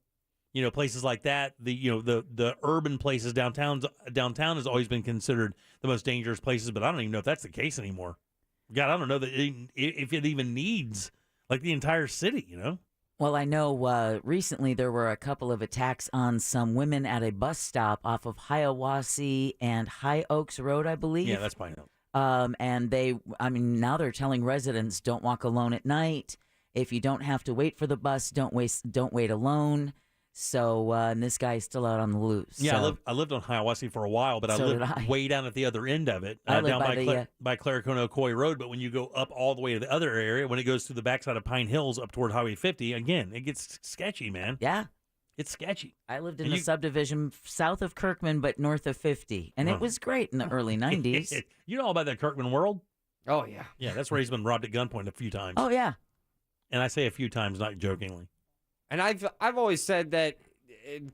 Places like that. The urban places downtown has always been considered the most dangerous places, but I don't even know if that's the case anymore. God, I don't know that if it even needs like the entire city. Well, I know recently there were a couple of attacks on some women at a bus stop off of Hiawassee and High Oaks Road, I believe. Yeah, that's Pine Hill. And now they're telling residents don't walk alone at night. If you don't have to wait for the bus, don't wait alone. So, and this guy's still out on the loose. Yeah, so. I lived on Hiawassee for a while, but I lived way down at the other end of it, I down live by Claricono Coy Road. But when you go up all the way to the other area, when it goes through the backside of Pine Hills up toward Highway 50, again, it gets sketchy, man. Yeah. It's sketchy. I lived in a subdivision south of Kirkman, but north of 50, and it was great in the early 90s. You know all about that Kirkman world? Oh, yeah. Yeah, that's where he's been robbed at gunpoint a few times. Oh, yeah. And I say a few times, not jokingly. And I've always said that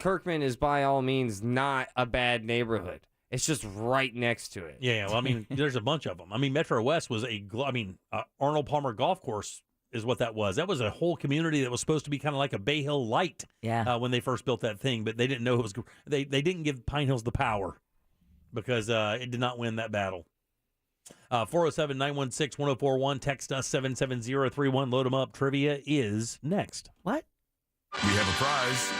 Kirkman is by all means not a bad neighborhood. It's just right next to it. Yeah. Well, I mean, there's a bunch of them. I mean, Metro West was Arnold Palmer Golf Course is what that was. That was a whole community that was supposed to be kind of like a Bay Hill Light. Yeah. When they first built that thing, but they didn't know it was. They didn't give Pine Hills the power because it did not win that battle. 407-916-1041. Text us 77031. Load them up. Trivia is next. What? We have a prize.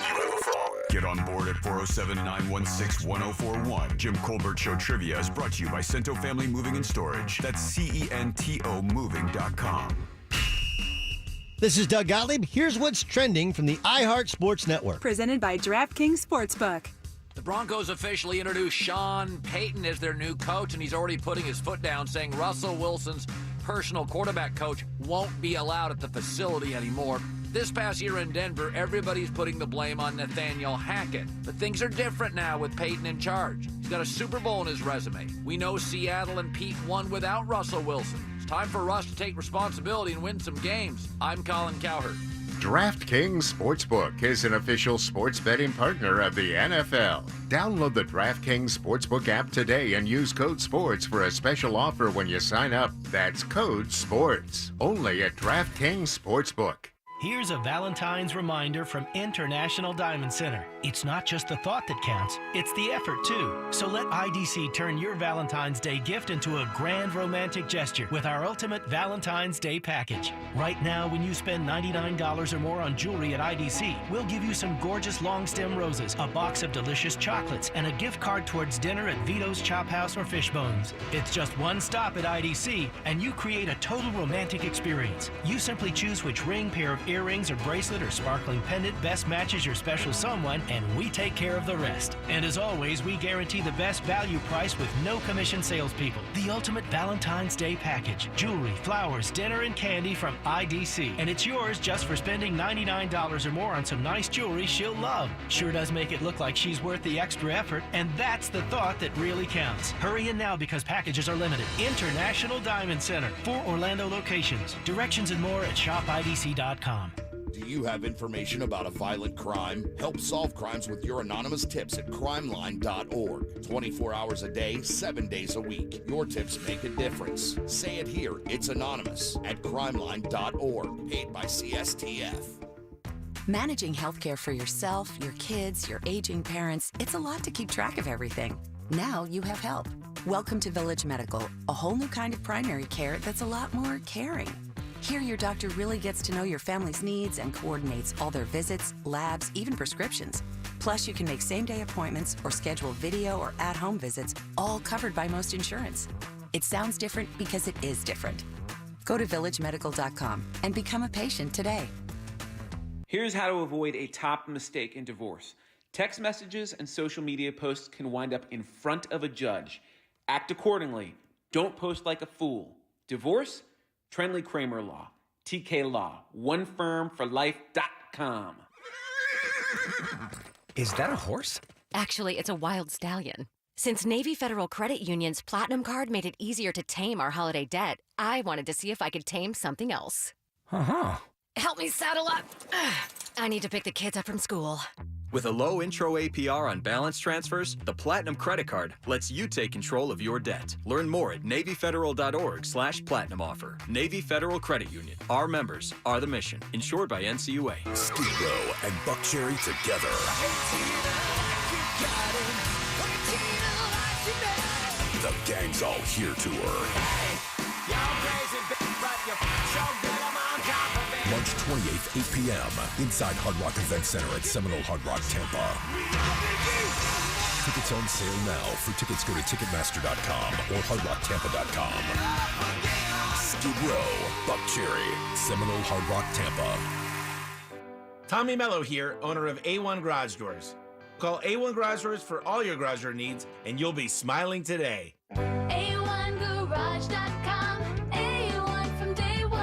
Get on board at 407-916-1041. Jim Colbert Show Trivia is brought to you by Cento Family Moving and Storage. That's CENTO moving.com. This is Doug Gottlieb. Here's what's trending from the iHeart Sports Network. Presented by DraftKings Sportsbook. The Broncos officially introduced Sean Payton as their new coach, and he's already putting his foot down, saying Russell Wilson's personal quarterback coach won't be allowed at the facility anymore. This past year in Denver, everybody's putting the blame on Nathaniel Hackett. But things are different now with Payton in charge. He's got a Super Bowl in his resume. We know Seattle and Pete won without Russell Wilson. It's time for Russ to take responsibility and win some games. I'm Colin Cowherd. DraftKings Sportsbook is an official sports betting partner of the NFL. Download the DraftKings Sportsbook app today and use code SPORTS for a special offer when you sign up. That's code SPORTS. Only at DraftKings Sportsbook. Here's a Valentine's reminder from International Diamond Center. It's not just the thought that counts, it's the effort too. So let IDC turn your Valentine's Day gift into a grand romantic gesture with our ultimate Valentine's Day package. Right now, when you spend $99 or more on jewelry at IDC, we'll give you some gorgeous long stem roses, a box of delicious chocolates, and a gift card towards dinner at Vito's Chop House or Fishbones. It's just one stop at IDC, and you create a total romantic experience. You simply choose which ring, pair of earrings, or bracelet, or sparkling pendant best matches your special someone, and we take care of the rest. And as always, we guarantee the best value price with no commission salespeople. The ultimate Valentine's Day package. Jewelry, flowers, dinner, and candy from IDC. And it's yours just for spending $99 or more on some nice jewelry she'll love. Sure does make it look like she's worth the extra effort, and that's the thought that really counts. Hurry in now because packages are limited. International Diamond Center. 4 Orlando locations. Directions and more at shopidc.com. Do you have information about a violent crime? Help solve crimes with your anonymous tips at crimeline.org. 24 hours a day, 7 days a week. Your tips make a difference. Say it here. It's anonymous at crimeline.org. Paid by CSTF. Managing healthcare for yourself, your kids, your aging parents, it's a lot to keep track of everything. Now you have help. Welcome to Village Medical, a whole new kind of primary care that's a lot more caring. Here, your doctor really gets to know your family's needs and coordinates all their visits, labs, even prescriptions. Plus, you can make same-day appointments or schedule video or at-home visits, all covered by most insurance. It sounds different because it is different. Go to villagemedical.com and become a patient today. Here's how to avoid a top mistake in divorce. Text messages and social media posts can wind up in front of a judge. Act accordingly. Don't post like a fool. Divorce? Trenley Kramer Law. TK Law. OneFirmForLife.com. Is that a horse? Actually, it's a wild stallion. Since Navy Federal Credit Union's Platinum Card made it easier to tame our holiday debt, I wanted to see if I could tame something else. Uh-huh. Help me saddle up. I need to pick the kids up from school. With a low intro APR on balance transfers, the Platinum Credit Card lets you take control of your debt. Learn more at NavyFederal.org/Platinum offer. Navy Federal Credit Union. Our members are the mission. Insured by NCUA. Skid Row and Buck Cherry together. The Gang's All Here tour. March 28th, 8 p.m. inside Hard Rock Event Center at Seminole Hard Rock, Tampa. Tickets on sale now. For tickets, go to Ticketmaster.com or HardRockTampa.com. Skid Row, Buck Cherry, Seminole Hard Rock, Tampa. Tommy Mello here, owner of A1 Garage Doors. Call A1 Garage Doors for all your garage door needs, and you'll be smiling today. A1Garage.com, A1 from day one.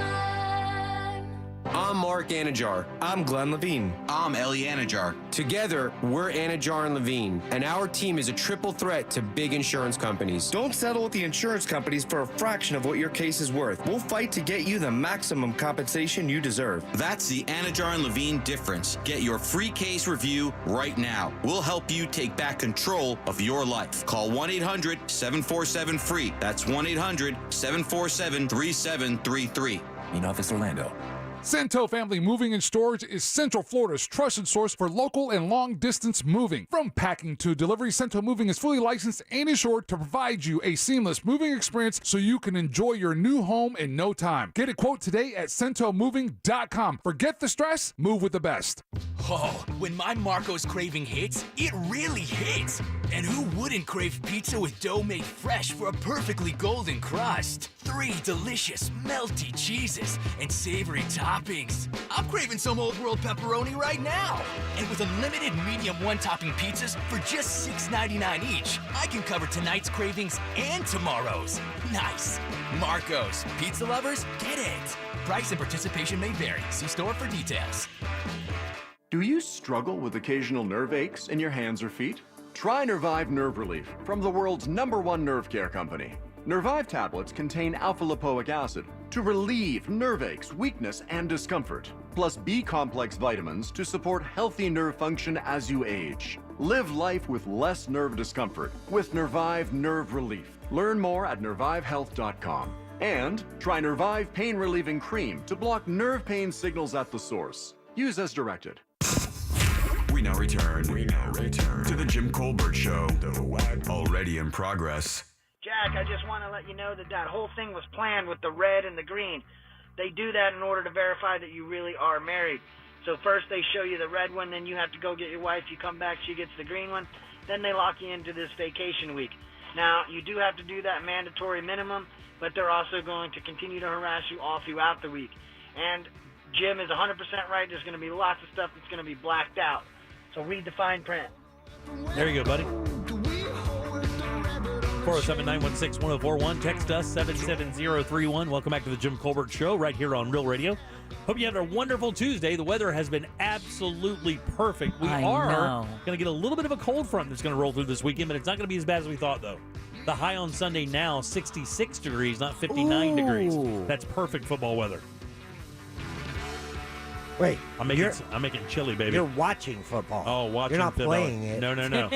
I'm Mark Anajar. I'm Glenn Levine. I'm Ellie Anajar. Together, we're Anajar and Levine, and our team is a triple threat to big insurance companies. Don't settle with the insurance companies for a fraction of what your case is worth. We'll fight to get you the maximum compensation you deserve. That's the Anajar and Levine difference. Get your free case review right now. We'll help you take back control of your life. Call 1-800-747-FREE. That's 1-800-747-3733. In Office Orlando. Cento Family Moving and Storage is Central Florida's trusted source for local and long-distance moving. From packing to delivery, Cento Moving is fully licensed and insured to provide you a seamless moving experience so you can enjoy your new home in no time. Get a quote today at CentoMoving.com. Forget the stress, move with the best. Oh, when my Marco's craving hits, it really hits. And who wouldn't crave pizza with dough made fresh for a perfectly golden crust? 3 delicious, melty cheeses and savory toppings. I'm craving some Old World pepperoni right now. And with unlimited medium one-topping pizzas for just $6.99 each, I can cover tonight's cravings and tomorrow's. Nice. Marco's. Pizza lovers, get it. Price and participation may vary. See store for details. Do you struggle with occasional nerve aches in your hands or feet? Try Nervive Nerve Relief from the world's #1 nerve care company. Nervive tablets contain alpha-lipoic acid to relieve nerve aches, weakness, and discomfort, plus B-complex vitamins to support healthy nerve function as you age. Live life with less nerve discomfort with Nervive Nerve Relief. Learn more at nervivehealth.com. And try Nervive Pain Relieving Cream to block nerve pain signals at the source. Use as directed. We now return to the Jim Colbert Show. Already in progress. Jack, I just want to let you know that that whole thing was planned with the red and the green. They do that in order to verify that you really are married. So first they show you the red one, then you have to go get your wife. You come back, she gets the green one. Then they lock you into this vacation week. Now, you do have to do that mandatory minimum, but they're also going to continue to harass you all throughout the week. And Jim is 100% right. There's going to be lots of stuff that's going to be blacked out. So read the fine print. There you go, buddy. 407-916-1041. Text us 77031. Welcome back to the Jim Colbert Show right here on Real Radio. Hope you had a wonderful Tuesday. The weather has been absolutely perfect. We are going to get a little bit of a cold front that's going to roll through this weekend, but it's not going to be as bad as we thought, though. The high on Sunday now, 66 degrees, not 59 degrees. That's perfect football weather. Wait, I'm making it chilly, baby. You're watching football. Oh, watching. You're not football. playing it. No.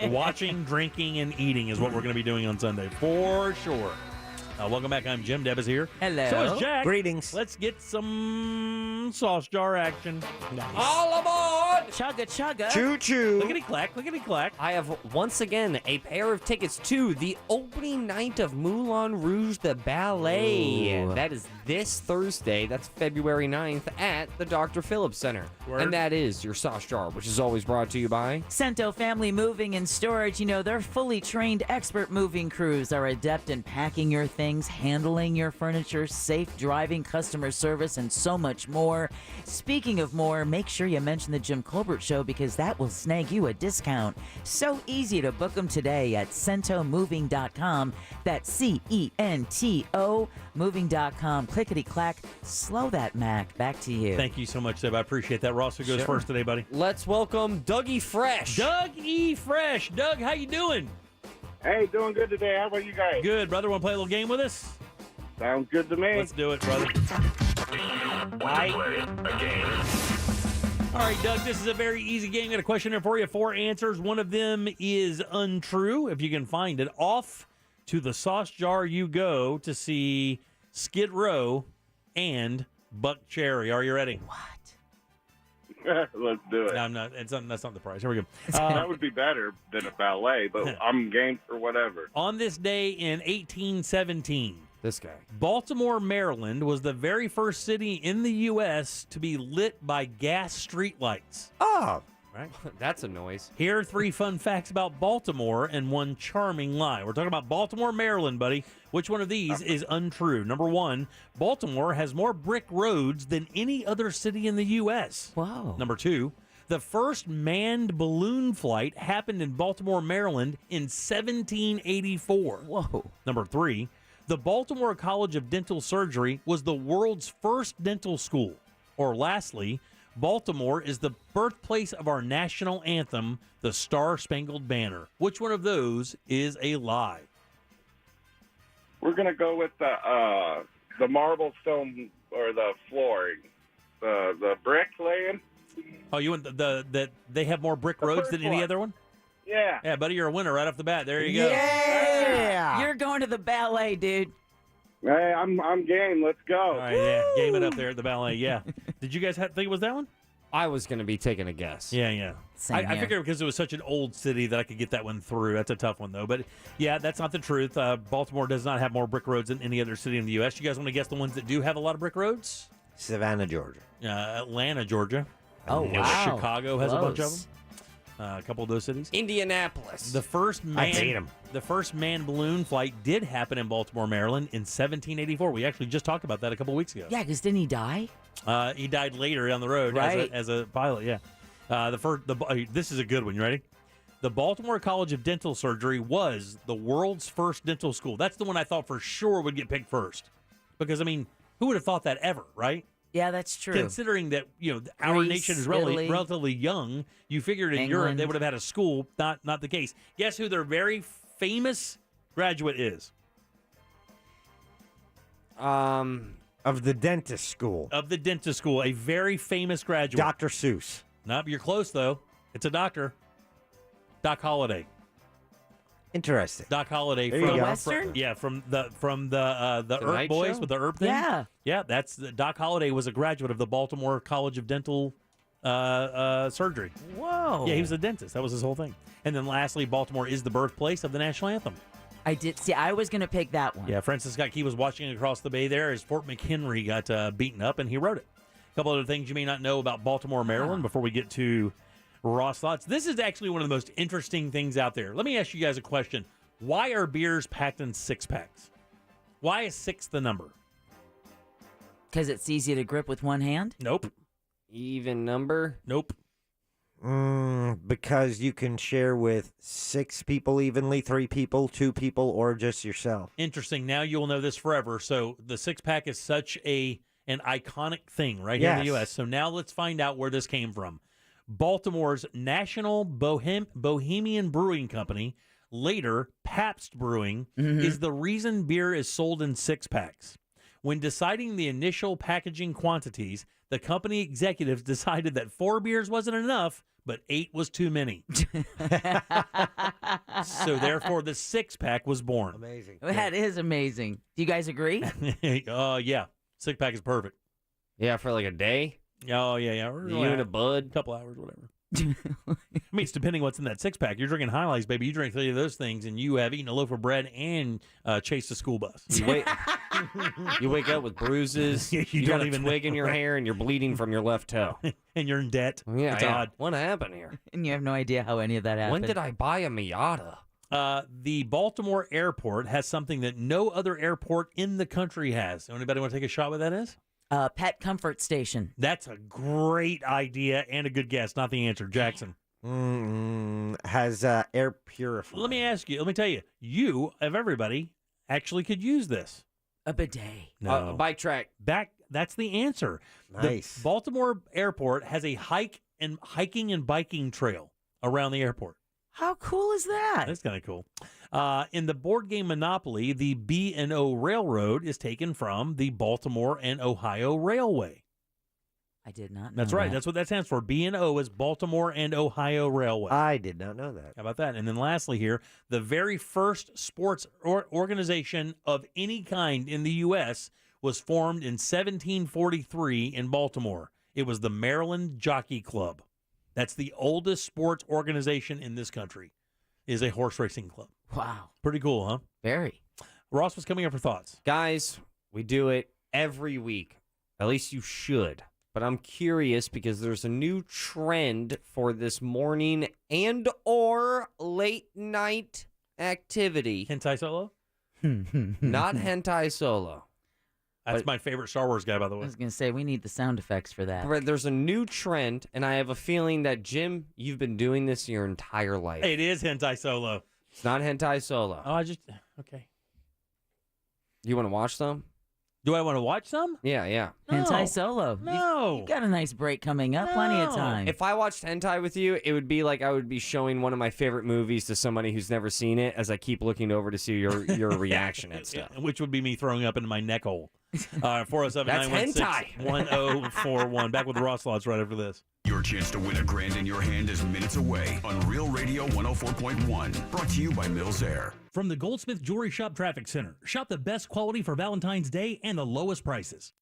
Watching, drinking, and eating is what we're going to be doing on Sunday, for sure. Welcome back. I'm Jim. Deb is here. Hello. So is Jack. Greetings. Let's get some sauce jar action. Nice. All aboard! Chugga, chugga. Choo choo. Lickety clack, lickety clack. I have once again a pair of tickets to the opening night of Moulin Rouge the Ballet. Ooh. That is this Thursday. That's February 9th at the Dr. Phillips Center. Word. And that is your sauce jar, which is always brought to you by Cento Family Moving and Storage. You know, their fully trained expert moving crews are adept in packing your things, handling your furniture, safe driving, customer service, and so much more. Speaking of more, make sure you mention the Jim Colbert Show because that will snag you a discount. So easy to book them today at centomoving.com. That's C-E-N-T-O moving.com. Clickety-clack. Slow that, Mac. Back to you. Thank you so much, Deb. I appreciate that. Ross, who goes first today, buddy? Let's welcome Doug E. Fresh. Doug E. Fresh. Doug, how you doing? Hey, doing good today. How about you guys? Good, brother. Want to play a little game with us? Sounds good to me. Let's do it, brother. All right, Doug, this is a very easy game. Got a question here for you. 4 answers. One of them is untrue. If you can find it, off to the sauce jar you go to see Skid Row and Buck Cherry. Are you ready? Let's do it. No, I'm not. That's not the prize. Here we go. That would be better than a ballet, but I'm game for whatever. On this day in 1817, this guy, Baltimore, Maryland, was the very first city in the U.S. to be lit by gas streetlights. Oh, right. That's a noise. Here are 3 fun facts about Baltimore and 1 charming lie. We're talking about Baltimore, Maryland, buddy. Which one of these is untrue? Number 1, Baltimore has more brick roads than any other city in the U.S. Wow. Number 2, the first manned balloon flight happened in Baltimore, Maryland in 1784. Whoa. Number 3, the Baltimore College of Dental Surgery was the world's first dental school. Or lastly, Baltimore is the birthplace of our national anthem, the Star-Spangled Banner. Which one of those is a lie? We're going to go with the marble stone or the flooring, the brick laying. Oh, you want that they have more brick roads than any other one? Yeah. Yeah, buddy, you're a winner right off the bat. There you go. Yeah. You're going to the ballet, dude. Hey, I'm game. Let's go. All right, yeah. Game it up there at the ballet, yeah. Did you guys think it was that one? I was going to be taking a guess. Yeah. I figured because it was such an old city that I could get that one through. That's a tough one, though. But, yeah, that's not the truth. Baltimore does not have more brick roads than any other city in the U.S. You guys want to guess the ones that do have a lot of brick roads? Savannah, Georgia. Atlanta, Georgia. Oh, wow. Chicago has a bunch of them. A couple of those cities. Indianapolis. The first manned balloon flight did happen in Baltimore, Maryland in 1784. We actually just talked about that a couple weeks ago. Yeah, because didn't he die? He died later down the road as a pilot, yeah. This is a good one. You ready? The Baltimore College of Dental Surgery was the world's first dental school. That's the one I thought for sure would get picked first. Because, I mean, who would have thought that ever, right? Yeah, that's true. Considering that, our Greece, nation is Italy, relatively young, you figured in Europe they would have had a school. Not the case. Guess who their very famous graduate is? Of the dentist school. Of the dentist school, a very famous graduate. Dr. Seuss. Nope, you're close, though. It's a doctor. Doc Holliday. Interesting. Doc Holliday from Western? from the Earp Boys show? with the Earp thing. Yeah. Yeah, that's Doc Holliday was a graduate of the Baltimore College of Dental surgery. Whoa. Yeah, he was a dentist. That was his whole thing. And then lastly, Baltimore is the birthplace of the national anthem. I did see. I was going to pick that one. Yeah, Francis Scott Key was watching across the bay there as Fort McHenry got beaten up, and he wrote it. A couple other things you may not know about Baltimore, Maryland before we get to Ross Thoughts. This is actually one of the most interesting things out there. Let me ask you guys a question. Why are beers packed in six-packs? Why is 6 the number? Because it's easy to grip with one hand? Nope. Even number? Nope. Because you can share with 6 people evenly, 3 people, 2 people, or just yourself. Interesting. Now you'll know this forever. So the six-pack is such an iconic thing right here in the U.S. So now let's find out where this came from. Baltimore's National Bohemian Brewing Company, later Pabst Brewing, is the reason beer is sold in six-packs. When deciding the initial packaging quantities, the company executives decided that 4 beers wasn't enough, but 8 was too many. So therefore, the six-pack was born. Amazing. That is amazing. Do you guys agree? Yeah. Six-pack is perfect. Yeah, for like a day? Oh, yeah. You and a bud? Couple hours, whatever. I mean, it's depending what's in that six-pack. You're drinking High Lives, baby. You drink 3 of those things, and you have eaten a loaf of bread and chased a school bus. You wake up with bruises. You got a twig in your hair, and you're bleeding from your left toe. And you're in debt. Yeah, it's odd. What happened here? And you have no idea how any of that happened. When did I buy a Miata? The Baltimore airport has something that no other airport in the country has. Anybody want to take a shot what that is? Pet comfort station. That's a great idea and a good guess. Not the answer. Jackson. Has air purifier. Let me tell you, you, of everybody, actually could use this. A bidet. No. A bike track. That's the answer. Nice. The Baltimore airport has a hiking and biking trail around the airport. How cool is that? That's kind of cool. In the board game Monopoly, the B&O Railroad is taken from the Baltimore and Ohio Railway. I did not know That's right. that. That's what that stands for. B&O is Baltimore and Ohio Railway. I did not know that. How about that? And then lastly here, the very first sports organization of any kind in the U.S. was formed in 1743 in Baltimore. It was the Maryland Jockey Club. That's the oldest sports organization in this country, is a horse racing club. Wow. Pretty cool, huh? Very. Ross, what's coming up for thoughts? Guys, we do it every week. At least you should. But I'm curious because there's a new trend for this morning and or late night activity. Hentai solo? Not hentai solo. That's my favorite Star Wars guy, by the way. I was going to say, we need the sound effects for that. But there's a new trend, and I have a feeling that, Jim, you've been doing this your entire life. It is hentai solo. It's not hentai solo. Oh, okay. You want to watch some? Do I want to watch some? Yeah. Hentai solo. No. You got a nice break coming up. Plenty of time. If I watched hentai with you, it would be like I would be showing one of my favorite movies to somebody who's never seen it as I keep looking over to see your reaction and stuff. Which would be me throwing up into my neck hole. 407-916-1041. Back with the Ross Thoughts right after this. Your chance to win $1,000 in your hand is minutes away on Real Radio 104.1. Brought to you by Mills Air. From the Goldsmith Jewelry Shop Traffic Center. Shop the best quality for Valentine's Day and the lowest prices.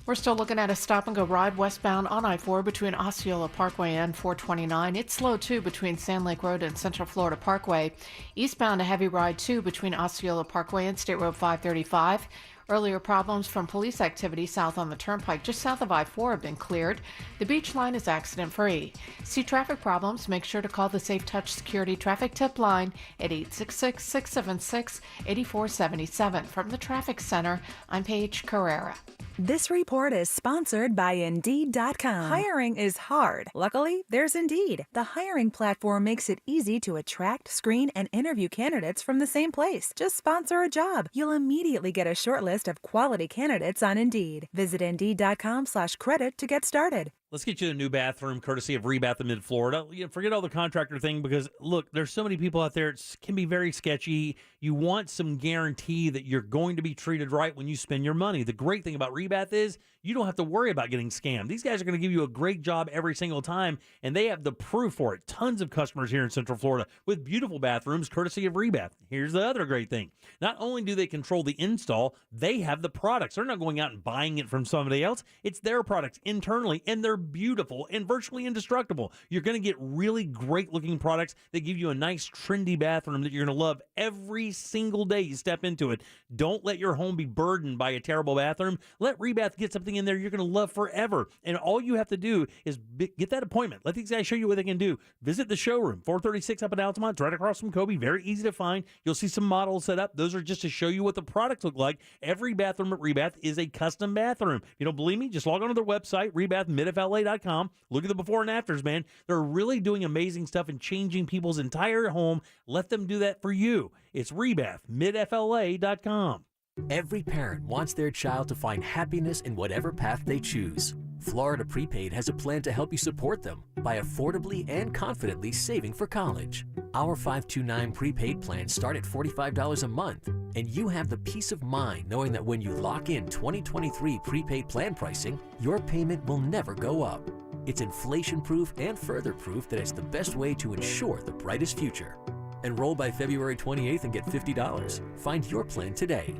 We're still looking at a stop-and-go ride westbound on I-4 between Osceola Parkway and 429. It's slow, too, between Sand Lake Road and Central Florida Parkway. Eastbound, a heavy ride, too, between Osceola Parkway and State Road 535. Earlier problems from police activity south on the turnpike just south of I-4 have been cleared. The beach line is accident-free. See traffic problems? Make sure to call the Safe Touch Security Traffic Tip Line at 866-676-8477. From the Traffic Center, I'm Paige Carrera. This report is sponsored by Indeed.com. Hiring is hard. Luckily, there's Indeed. The hiring platform makes it easy to attract, screen, and interview candidates from the same place. Just sponsor a job. You'll immediately get a short list of quality candidates on Indeed. Visit Indeed.com/credit to get started. Let's get you a new bathroom courtesy of Rebath of Mid-Florida. Forget all the contractor thing because, look, there's so many people out there. It can be very sketchy. You want some guarantee that you're going to be treated right when you spend your money. The great thing about Rebath is you don't have to worry about getting scammed. These guys are going to give you a great job every single time, and they have the proof for it. Tons of customers here in Central Florida with beautiful bathrooms courtesy of Rebath. Here's the other great thing. Not only do they control the install, they have the products. They're not going out and buying it from somebody else. It's their products internally, and they're beautiful and virtually indestructible. You're going to get really great looking products that give you a nice trendy bathroom that you're going to love every single day you step into it. Don't let your home be burdened by a terrible bathroom. Let Rebath get something in there you're going to love forever. And all you have to do is get that appointment. Let these guys show you what they can do. Visit the showroom, 436 up in Altamont. It's right across from Kobe. Very easy to find. You'll see some models set up. Those are just to show you what the products look like. Every bathroom at Rebath is a custom bathroom. If you don't believe me, just log on to their website, rebathmidfla.com. Look at the before and afters, man. They're really doing amazing stuff and changing people's entire home. Let them do that for you. It's rebathmidfla.com. Every parent wants their child to find happiness in whatever path they choose. Florida Prepaid has a plan to help you support them by affordably and confidently saving for college. Our 529 prepaid plans start at $45 a month, and you have the peace of mind knowing that when you lock in 2023 prepaid plan pricing, your payment will never go up. It's inflation-proof and further proof that it's the best way to ensure the brightest future. Enroll by February 28th and get $50. Find your plan today.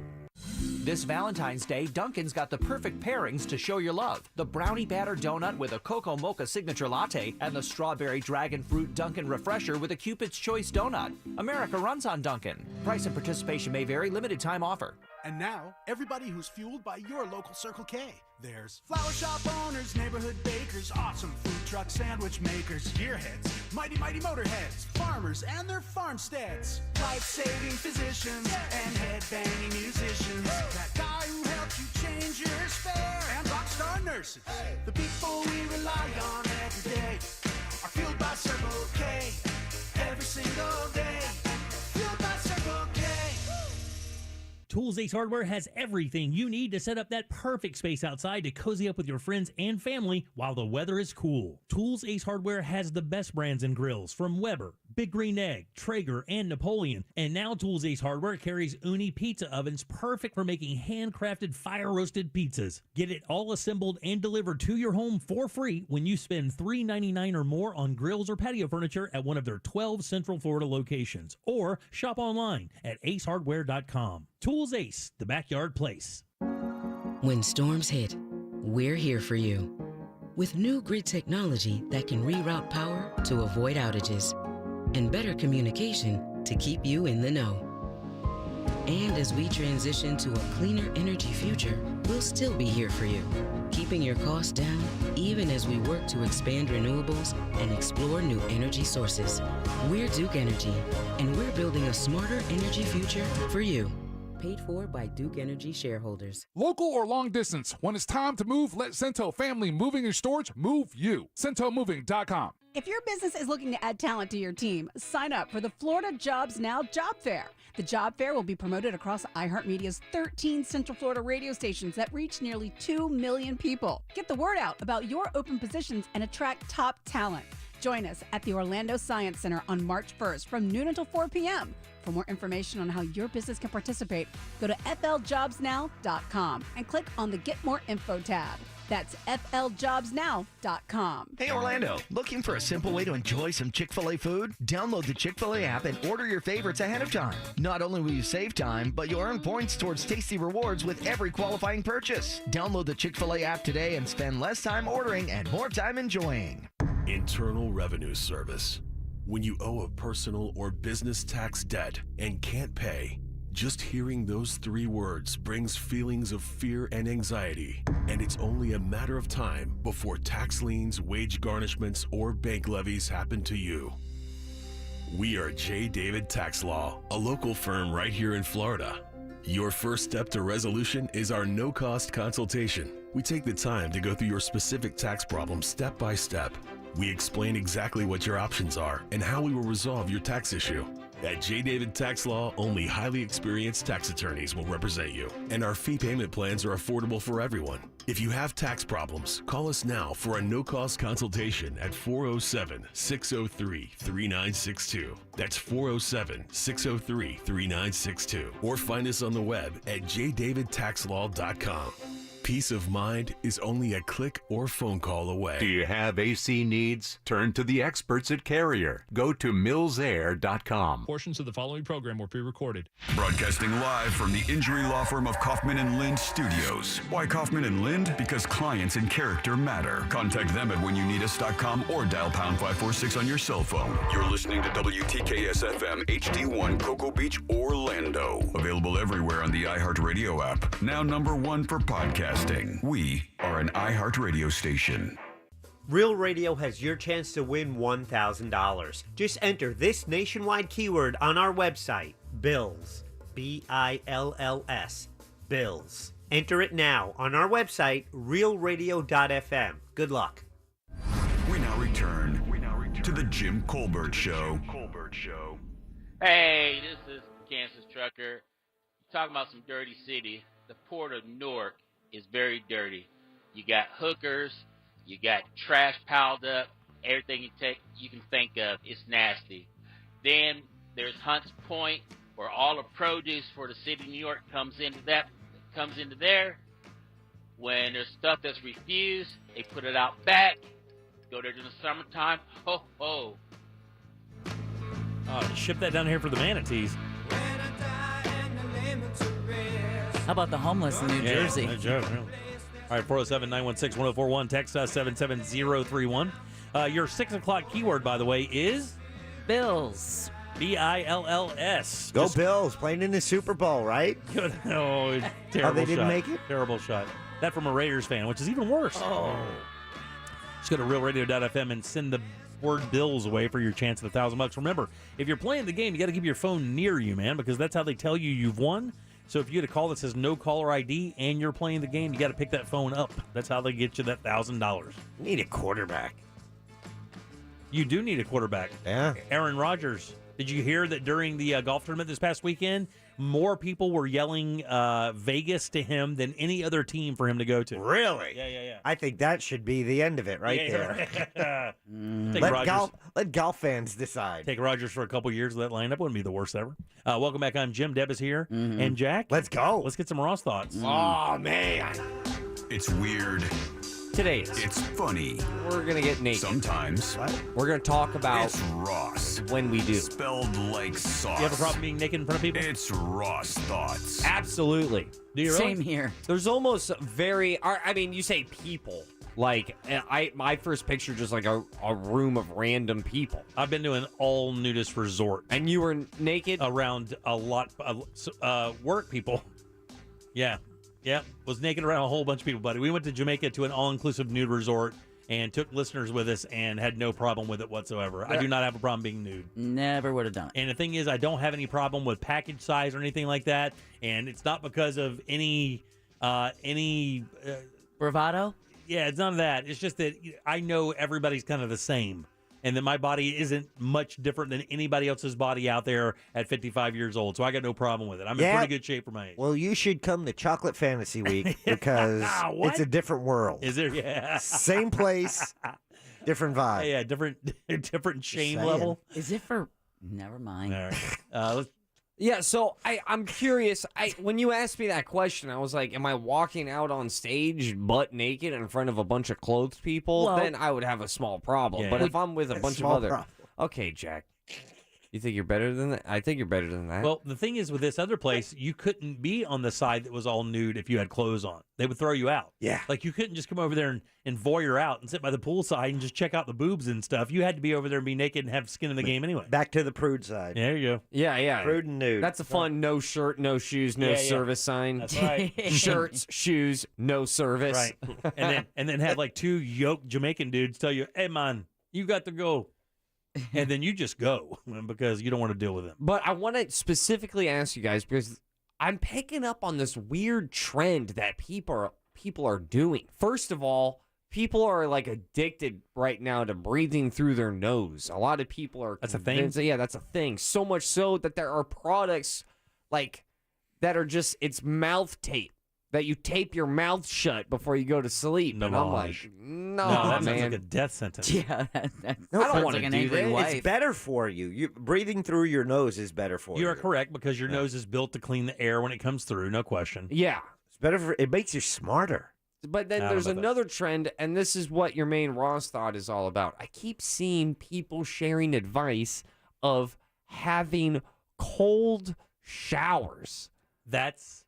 This Valentine's Day, Dunkin's got the perfect pairings to show your love. The brownie batter donut with a cocoa mocha signature latte and the strawberry dragon fruit Dunkin' refresher with a Cupid's Choice donut. America runs on Dunkin'. Price and participation may vary. Limited time offer. And now, everybody who's fueled by your local Circle K. There's flower shop owners, neighborhood bakers, awesome food truck sandwich makers, gearheads, mighty motorheads, farmers and their farmsteads, life-saving physicians and head-banging musicians, that guy who helps you change your spare, and rock star nurses. The people we rely on every day are fueled by Circle K. Every single day, fueled by Circle K. Tools Ace Hardware has everything you need to set up that perfect space outside to cozy up with your friends and family while the weather is cool. Tools Ace Hardware has the best brands and grills from Weber, Big Green Egg, Traeger, and Napoleon. And now Tools Ace Hardware carries Uni pizza ovens perfect for making handcrafted fire-roasted pizzas. Get it all assembled and delivered to your home for free when you spend $3.99 or more on grills or patio furniture at one of their 12 Central Florida locations. Or shop online at acehardware.com. Tools Ace, the backyard place. When storms hit, we're here for you. With new grid technology that can reroute power to avoid outages, and better communication to keep you in the know. And as we transition to a cleaner energy future, we'll still be here for you, keeping your costs down even as we work to expand renewables and explore new energy sources. We're Duke Energy, and we're building a smarter energy future for you. Paid for by Duke Energy shareholders. Local or long distance, when it's time to move, let Cento Family Moving and Storage move you. CentoMoving.com. If your business is looking to add talent to your team, sign up for the Florida Jobs Now Job Fair. The Job Fair will be promoted across iHeartMedia's 13 Central Florida radio stations that reach nearly 2 million people. Get the word out about your open positions and attract top talent. Join us at the Orlando Science Center on March 1st from noon until 4 p.m. For more information on how your business can participate, go to FLJobsNow.com and click on the Get More Info tab. That's FLJobsNow.com. Hey Orlando, looking for a simple way to enjoy some Chick-fil-A food? Download the Chick-fil-A app and order your favorites ahead of time. Not only will you save time, but you'll earn points towards tasty rewards with every qualifying purchase. Download the Chick-fil-A app today and spend less time ordering and more time enjoying. Internal Revenue Service. When you owe a personal or business tax debt and can't pay, just hearing those 3 words brings feelings of fear and anxiety, and it's only a matter of time before tax liens, wage garnishments, or bank levies happen to you. We are J. David Tax Law, a local firm right here in Florida. Your first step to resolution is our no-cost consultation. We take the time to go through your specific tax problem step by step. We explain exactly what your options are and how we will resolve your tax issue. At J. David Tax Law, only highly experienced tax attorneys will represent you, and our fee payment plans are affordable for everyone. If you have tax problems, call us now for a no-cost consultation at 407-603-3962. That's 407-603-3962. Or find us on the web at jdavidtaxlaw.com. Peace of mind is only a click or phone call away. Do you have AC needs? Turn to the experts at Carrier. Go to millsair.com. Portions of the following program were pre-recorded. Broadcasting live from the injury law firm of Kaufman and Lind Studios. Why Kaufman and Lind? Because clients and character matter. Contact them at whenyounneedus.com or dial pound 546 on your cell phone. You're listening to WTKS FM HD1 Cocoa Beach, Orlando. Available everywhere on the iHeartRadio app. Now #1 for podcasting. We are an iHeartRadio station. Real Radio has your chance to win $1,000. Just enter this nationwide keyword on our website, BILLS. BILLS. BILLS. Enter it now on our website, realradio.fm. Good luck. We now return to the Jim Colbert Show. Hey, this is Kansas Trucker. Talking about some dirty city. The port of Newark is very dirty. You got hookers, you got trash piled up, everything you can think of. It's nasty. Then there's Hunts Point, where all the produce for the city of New York comes into there. When there's stuff that's refused, they put it out back. Go there during the summertime. Ho ho. Oh, ship that down here for the manatees. How about the homeless in New Jersey? No joke, really. All right, 407-916-1041. Text us 77031. Your 6 o'clock keyword, by the way, is? Bills. BILLS. Go Bills, playing in the Super Bowl, right? Good. Oh, terrible they didn't shot. make it? Terrible shot. That from a Raiders fan, which is even worse. Oh. Just go to realradio.fm and send the word Bills away for your chance at $1,000. Remember, if you're playing the game, you got to keep your phone near you, man, because that's how they tell you you've won. So if you get a call that says no caller ID and you're playing the game, you got to pick that phone up. That's how they get you that $1,000. You need a quarterback. You do need a quarterback. Yeah. Aaron Rodgers. Did you hear that during the golf tournament this past weekend, more people were yelling Vegas to him than any other team for him to go to? Really? Yeah. I think that should be the end of it there. Let golf fans decide. Take Rodgers for a couple years of that lineup. Wouldn't be the worst ever. Welcome back. I'm Jim. Deb is here. Mm-hmm. And Jack. Let's go. Let's get some Ross thoughts. Oh, man. It's weird. Today is. It's funny. We're going to get naked. Sometimes. What? We're going to talk about It's Ross. when we do. Spelled like sauce. You have a problem being naked in front of people? It's Ross Thoughts. Absolutely. Do you really? Same here. There's almost you say people. Like, my first picture just like a room of random people. I've been to an all nudist resort. And you were naked? Around a lot of work people. Yeah. Was naked around a whole bunch of people, buddy. We went to Jamaica to an all-inclusive nude resort and took listeners with us and had no problem with it whatsoever. I do not have a problem being nude. Never would have done it. And the thing is, I don't have any problem with package size or anything like that. And it's not because of any bravado. Yeah, it's none of that. It's just that I know everybody's kind of the same. And that my body isn't much different than anybody else's body out there at 55 years old. So I got no problem with it. I'm in pretty good shape for my age. Well, you should come to Chocolate Fantasy Week because it's a different world. Is there? Yeah. Same place, different vibe. Yeah, different shame level. Is it for... Never mind. All right. Yeah, so I'm curious. When you asked me that question, I was like, am I walking out on stage butt naked in front of a bunch of clothed people? Well, then I would have a small problem. Yeah. But if I'm with a bunch of small other... problem. Okay, Jack. You think you're better than that? I think you're better than that. Well, the thing is, with this other place, you couldn't be on the side that was all nude if you had clothes on. They would throw you out. Yeah. Like, you couldn't just come over there and voyeur out and sit by the pool side and just check out the boobs and stuff. You had to be over there and be naked and have skin in the game anyway. Back to the prude side. There you go. Yeah. Prude and nude. That's a fun no shirt, no shoes, no service sign. That's right. Shirts, shoes, no service. Right. And then have like two yoked Jamaican dudes tell you, hey, man, you got to go. And then you just go because you don't want to deal with them. But I want to specifically ask you guys because I'm picking up on this weird trend that people are doing. First of all, people are like addicted right now to breathing through their nose. A lot of people are. That's a thing? Yeah, that's a thing. So much so that there are products like that are just it's mouth tape. That you tape your mouth shut before you go to sleep. And I'm like, no, that man. sounds like a death sentence. Yeah, that I don't want like to an do angry that. wife. It's better for you. Breathing through your nose is better for you. You are correct because your nose is built to clean the air when it comes through, no question. Yeah. It's better for. It makes you smarter. But then there's another trend, and this is what your main Ross thought is all about. I keep seeing people sharing advice of having cold showers. That's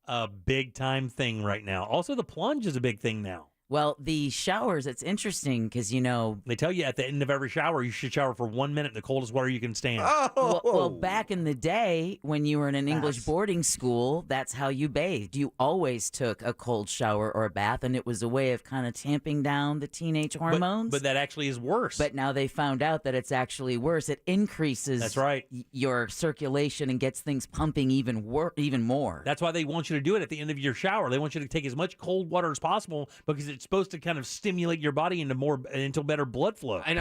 a big time thing right now. Also, the plunge is a big thing now. Well, the showers, it's interesting because, they tell you at the end of every shower, you should shower for 1 minute in the coldest water you can stand. Well, back in the day when you were in an English boarding school, that's how you bathed. You always took a cold shower or a bath, and it was a way of kind of tamping down the teenage hormones. But that actually is worse. But now they found out that it's actually worse. It increases That's right. Your circulation and gets things pumping even more. That's why they want you to do it at the end of your shower. They want you to take as much cold water as possible because it's supposed to kind of stimulate your body into better blood flow. And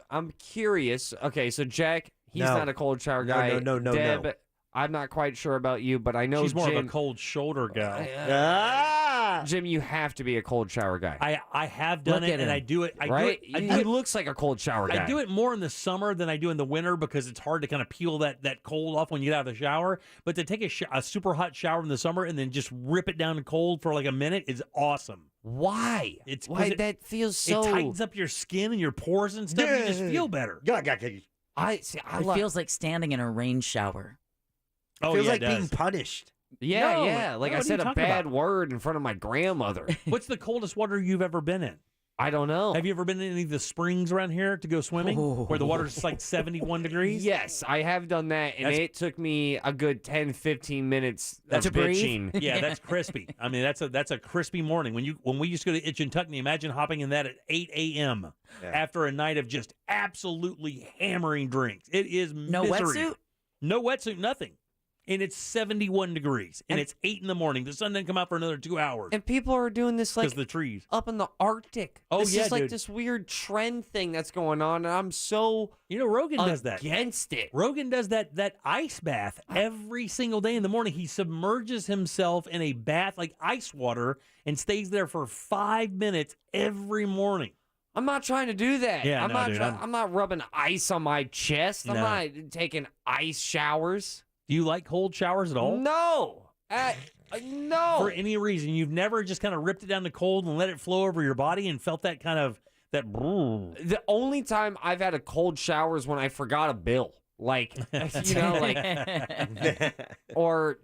I'm curious. Okay, so Jack, he's not a cold shower guy. No. Deb, I'm not quite sure about you, but I know she's more Jim, of a cold shoulder guy. Jim, you have to be a cold shower guy. I have done it, and I do it. He looks like a cold shower guy. I do it more in the summer than I do in the winter because it's hard to kind of peel that cold off when you get out of the shower. But to take a super hot shower in the summer and then just rip it down cold for like a minute is awesome. Why? That feels so... It tightens up your skin and your pores and stuff. You just feel better. It feels like standing in a rain shower. It feels like being punished. Yeah. Like I said a bad word in front of my grandmother. What's the coldest water you've ever been in? I don't know. Have you ever been in any of the springs around here to go swimming where the water's like 71 degrees? Yes, I have done that, and it took me a good 10, 15 minutes of bitching. Yeah, that's crispy. I mean, that's a crispy morning. When we used to go to Itch and Tuckney, imagine hopping in that at 8 a.m. after a night of just absolutely hammering drinks. It is no misery. wetsuit? No wetsuit, nothing. And it's 71 degrees, and it's 8 in the morning. The sun doesn't come out for another 2 hours. And people are doing this like the trees up in the Arctic. Oh, this is like dude. this weird trend thing that's going on, and I'm so Rogan does that. Against it. Rogan does that ice bath every single day in the morning. He submerges himself in a bath like ice water and stays there for 5 minutes every morning. I'm not trying to do that. Yeah, I'm not rubbing ice on my chest. I'm not taking ice showers. Do you like cold showers at all? No. No. For any reason, you've never just kind of ripped it down to cold and let it flow over your body and felt that kind of The only time I've had a cold shower is when I forgot a bill. Like, or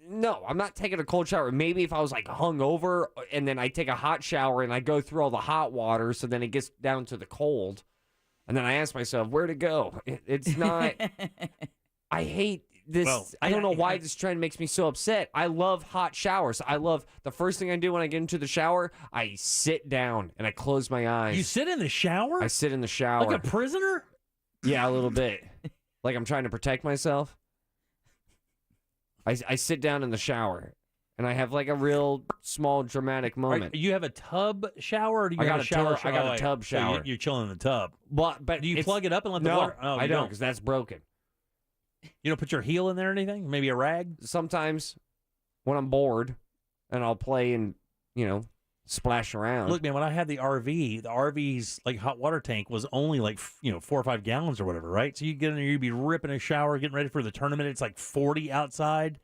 no, I'm not taking a cold shower. Maybe if I was like hungover and then I take a hot shower and I go through all the hot water, so then it gets down to the cold, and then I ask myself where to go. It's not. I hate this. Well, I don't know why this trend makes me so upset. I love hot showers. I love the first thing I do when I get into the shower, I sit down and I close my eyes. You sit in the shower? I sit in the shower. Like a prisoner? Yeah, a little bit. Like I'm trying to protect myself. I sit down in the shower and I have like a real small dramatic moment. You have a tub shower or do you have a shower? I got a tub shower. So you're chilling in the tub. But do you plug it up and let the water? Oh, I don't because that's broken. You don't put your heel in there or anything? Maybe a rag? Sometimes when I'm bored and I'll play and, splash around. Look, man, when I had the RV's like hot water tank was only like, 4 or 5 gallons or whatever, right? So you get in there, you'd be ripping a shower, getting ready for the tournament. It's like 40 outside.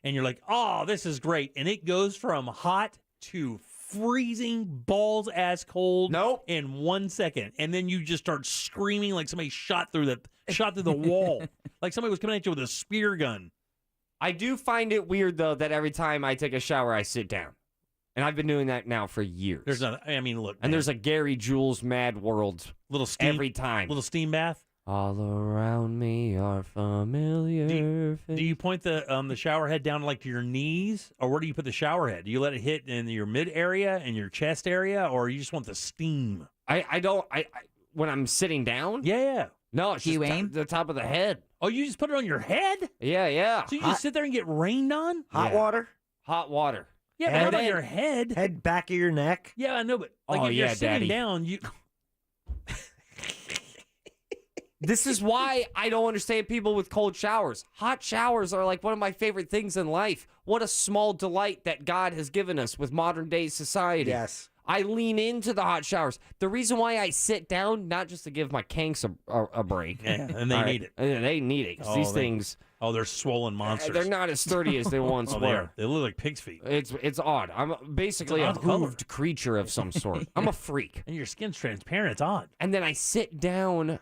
And you're like, oh, this is great. And it goes from hot to freezing balls ass cold in 1 second. And then you just start screaming like somebody shot through the wall. Like somebody was coming at you with a spear gun. I do find it weird, though, that every time I take a shower, I sit down. And I've been doing that now for years. There's nothing. I mean, look. And there's a Gary Jules Mad World little steam, every time. Little steam bath. All around me are familiar. Do you point the shower head down like to your knees, or where do you put the shower head? Do you let it hit in your mid area and your chest area, or you just want the steam? I don't. When I'm sitting down. Yeah. No, it's just the top of the head. Oh, you just put it on your head? Yeah. So you just sit there and get rained on? Hot water? Hot water. Yeah, but not on your head. Head back of your neck. Yeah, I know, but if you're sitting down, you. This is why I don't understand people with cold showers. Hot showers are like one of my favorite things in life. What a small delight that God has given us with modern day society. Yes. I lean into the hot showers. The reason why I sit down, not just to give my kinks a break. Yeah, and they need it. They need it because these things. Oh, they're swollen monsters. They're not as sturdy as they once were. They look like pig's feet. It's odd. I'm basically a hooved creature of some sort. I'm a freak. And your skin's transparent. It's odd. And then I sit down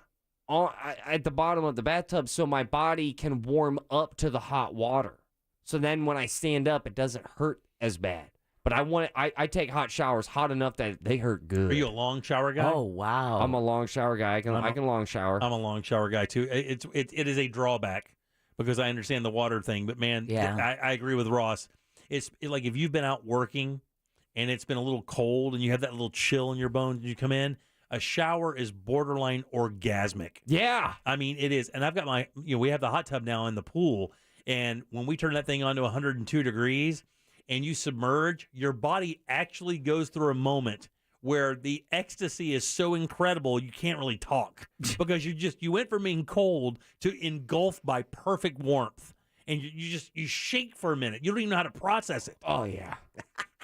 at the bottom of the bathtub so my body can warm up to the hot water. So then when I stand up, it doesn't hurt as bad. But I take hot showers hot enough that they hurt good. Are you a long shower guy? Oh, wow. I'm a long shower guy. I can long shower. I'm a long shower guy too. It is a drawback because I understand the water thing. But man, I agree with Ross. It's like if you've been out working and it's been a little cold and you have that little chill in your bones and you come in, a shower is borderline orgasmic. Yeah. I mean, it is. And I've got we have the hot tub now in the pool. And when we turn that thing on to 102 degrees, and you submerge, your body actually goes through a moment where the ecstasy is so incredible you can't really talk because you went from being cold to engulfed by perfect warmth, and you shake for a minute. You don't even know how to process it. Oh yeah.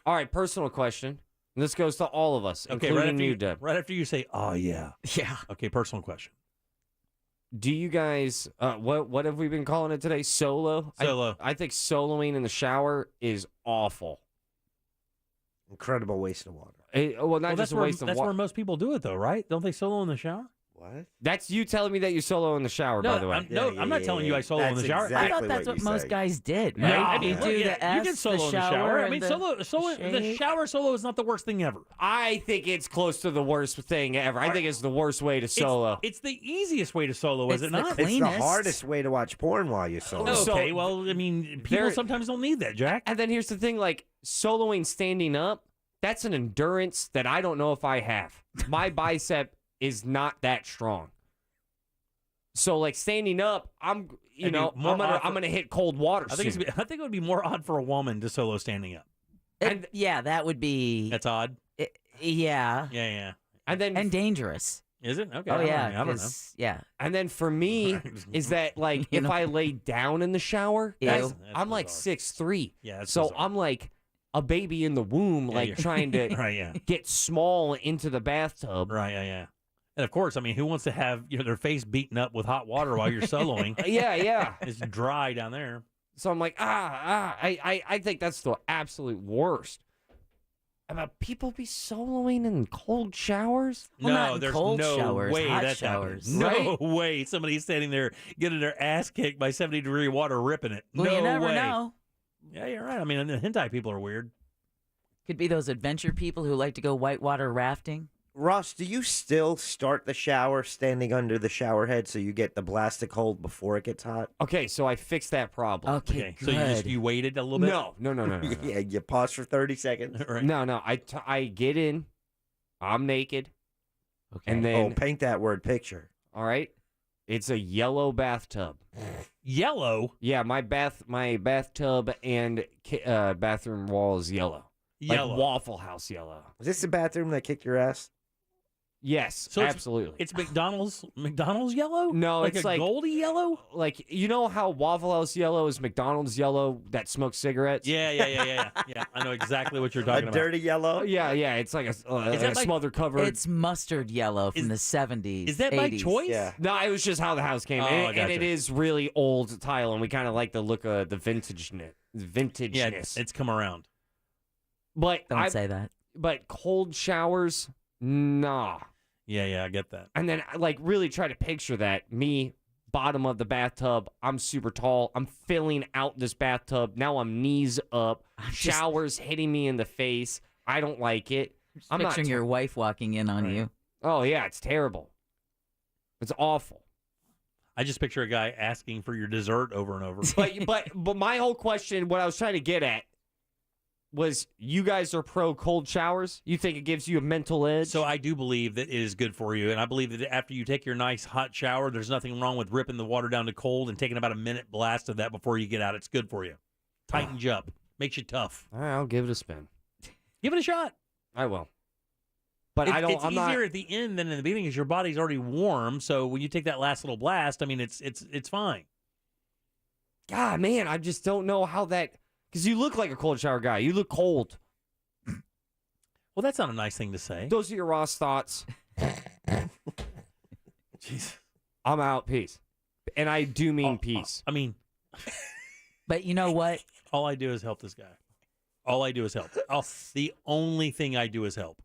All right, personal question. This goes to all of us, okay, including you, Deb. Right after you say, "Oh yeah, yeah." Okay, personal question. Do you guys, what have we been calling it today? Solo? Solo. I think soloing in the shower is awful. Incredible waste of water. Not just a waste of water. That's where most people do it, though, right? Don't they solo in the shower? What? That's you telling me that you solo in the shower, by the way. I'm not telling you I solo in the shower. Exactly I thought that's what most guys did, right? Yeah, I mean, you do the S, you can solo the in the shower. shower I mean, and the shower solo is not the worst thing ever. I think it's close to the worst thing ever. I think it's the worst way to solo. It's the easiest way to solo, is it not? It's the hardest way to watch porn while you solo. Okay, well, I mean, people sometimes don't need that, Jack. And then here's the thing, like, soloing standing up, that's an endurance that I don't know if I have. My bicep is not that strong. So, like, standing up, I'm gonna hit cold water. I think it would be more odd for a woman to solo standing up. Yeah, that would be. That's odd. Yeah. Yeah. And dangerous. Is it? Okay. Oh yeah. I don't know. Yeah. And then for me is that like if I lay down in the shower, I'm like 6'3". Yeah. That's so bizarre. I'm like a baby in the womb, like trying to get small into the bathtub. Right. Yeah. And of course, I mean, who wants to have their face beaten up with hot water while you're soloing? Yeah. It's dry down there. So I'm like, I think that's the absolute worst. About people be soloing in cold showers? No, there's cold no showers, way hot that's showers. happening. No way somebody's standing there getting their ass kicked by 70-degree water, ripping it. Well, no you never way. know. Yeah, you're right. I mean, the hentai people are weird. Could be those adventure people who like to go whitewater rafting. Ross, do you still start the shower standing under the shower head so you get the blasted cold before it gets hot? Okay, so I fixed that problem. Okay, So you waited a little bit? No. Yeah, you pause for 30 seconds. Right. No. I get in. I'm naked. Okay. And then paint that word picture. all right, it's a yellow bathtub. Yellow? Yeah, my bathtub and bathroom wall is yellow. Yellow. Like Waffle House yellow. Is this the bathroom that kicked your ass? Yes, So absolutely. It's McDonald's yellow? No, like it's a like Goldie yellow? Like, you know how Waffle House yellow is McDonald's yellow that smokes cigarettes? Yeah. Yeah, I know exactly what you're talking A about. dirty yellow? Yeah. It's like a smother covered. It's mustard yellow from the 70s. Is that by 80s. choice? Yeah. No, it was just how the house came. Oh, and gotcha. it is really old tile, and we kind of like the look of the vintageness. Yeah, it's come around. But Don't say that. But cold showers, nah. Yeah, I get that. And then like really try to picture that. Me, bottom of the bathtub. I'm super tall. I'm filling out this bathtub. Now I'm knees up. Showers hitting me in the face. I don't like it. I'm Picturing your wife walking in on you. Oh yeah, it's terrible. It's awful. I just picture a guy asking for your dessert over and over. But my whole question, what I was trying to get at, was you guys are pro cold showers? You think it gives you a mental edge? So I do believe that it is good for you, and I believe that after you take your nice hot shower, there's nothing wrong with ripping the water down to cold and taking about a minute blast of that before you get out. It's good for you. Tightens you up. Makes you tough. All right, I'll give it a spin. Give it a shot. I will. But It's I'm easier not. at the end than in the beginning because your body's already warm. So when you take that last little blast, I mean, it's fine. God, man, I just don't know how that. Because you look like a cold shower guy. You look cold. Well, that's not a nice thing to say. Those are your Ross thoughts. Jeez. I'm out. Peace. And I do mean peace. I mean, but you know what? All I do is help this guy. All I do is help. The only thing I do is help.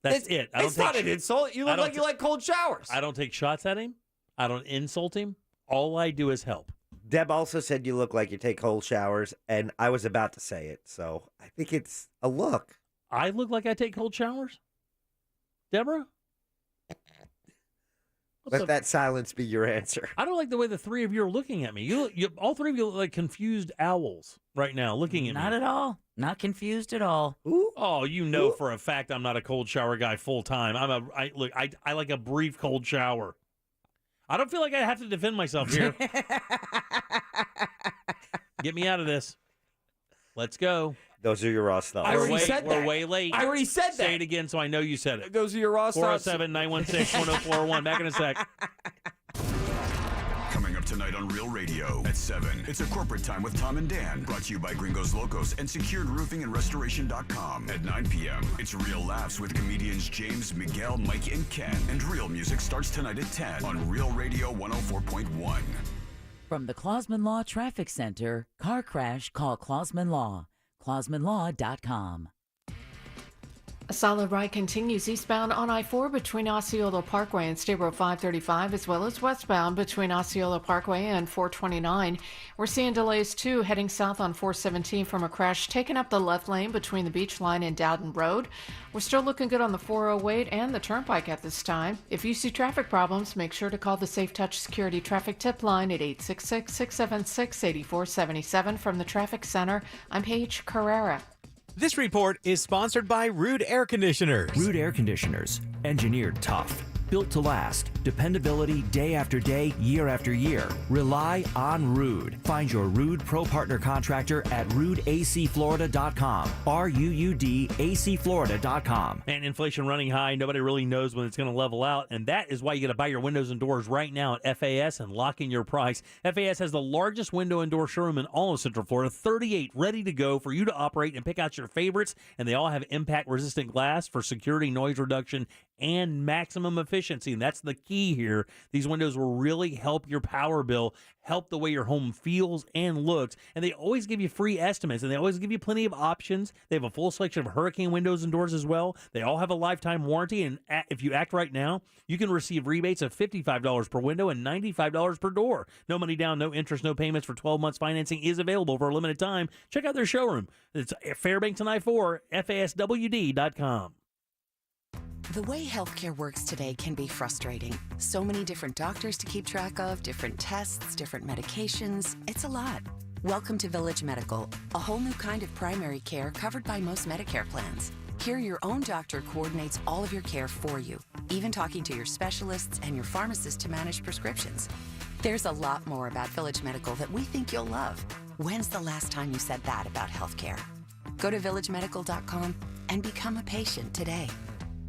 That's it. It's not an insult. You look like you like cold showers. I don't take shots at him. I don't insult him. All I do is help. Deb also said you look like you take cold showers, and I was about to say it, so I think it's a look. I look like I take cold showers? Deborah? Let that silence be your answer. I don't like the way the three of you are looking at me. You all three of you look like confused owls right now looking at me. Not at all. Not confused at all. Ooh. Oh, you know for a fact I'm not a cold shower guy full time. I like a brief cold shower. I don't feel like I have to defend myself here. Get me out of this. Let's go. Those are your Ross thoughts. I already said that. We're way late. I already said that. Say it again so I know you said it. Those are your Ross thoughts. 407-916-1041. Back in a sec. Coming up tonight on Real Radio at 7. It's a corporate time with Tom and Dan. Brought to you by Gringos Locos and SecuredRoofingAndRestoration.com. At 9 p.m., it's Real Laughs with comedians James, Miguel, Mike, and Ken. And Real Music starts tonight at 10 on Real Radio 104.1. From the Clausman Law Traffic Center, car crash, call Clausman Law. ClausmanLaw.com. A solid ride continues eastbound on I-4 between Osceola Parkway and State Road 535, as well as westbound between Osceola Parkway and 429. We're seeing delays, too, heading south on 417 from a crash taking up the left lane between the Beach Line and Dowden Road. We're still looking good on the 408 and the Turnpike at this time. If you see traffic problems, make sure to call the Safe Touch Security Traffic Tip Line at 866-676-8477. From the Traffic Center, I'm Paige Carrera. This report is sponsored by Rude Air Conditioners. Rude Air Conditioners, engineered tough, built to last, dependability day after day, year after year. Rely on Rude. Find your Rude Pro Partner contractor at RudeACFlorida.com. RuudACFlorida.com. Man, inflation running high. Nobody really knows when it's going to level out, and that is why you got to buy your windows and doors right now at FAS and lock in your price. FAS has the largest window and door showroom in all of Central Florida, 38 ready to go for you to operate and pick out your favorites, and they all have impact-resistant glass for security, noise reduction, and maximum efficiency. And that's the key here. These windows will really help your power bill, help the way your home feels and looks. And they always give you free estimates, and they always give you plenty of options. They have a full selection of hurricane windows and doors as well. They all have a lifetime warranty. And if you act right now, you can receive rebates of $55 per window and $95 per door. No money down, no interest, no payments for 12 months. Financing is available for a limited time. Check out their showroom. It's Fairbanks and I-4, FASWD.com. The way healthcare works today can be frustrating. So many different doctors to keep track of, different tests, different medications. It's a lot. Welcome to Village Medical, a whole new kind of primary care covered by most Medicare plans. Here, your own doctor coordinates all of your care for you, even talking to your specialists and your pharmacist to manage prescriptions. There's a lot more about Village Medical that we think you'll love. When's the last time you said that about healthcare? Go to villagemedical.com and become a patient today.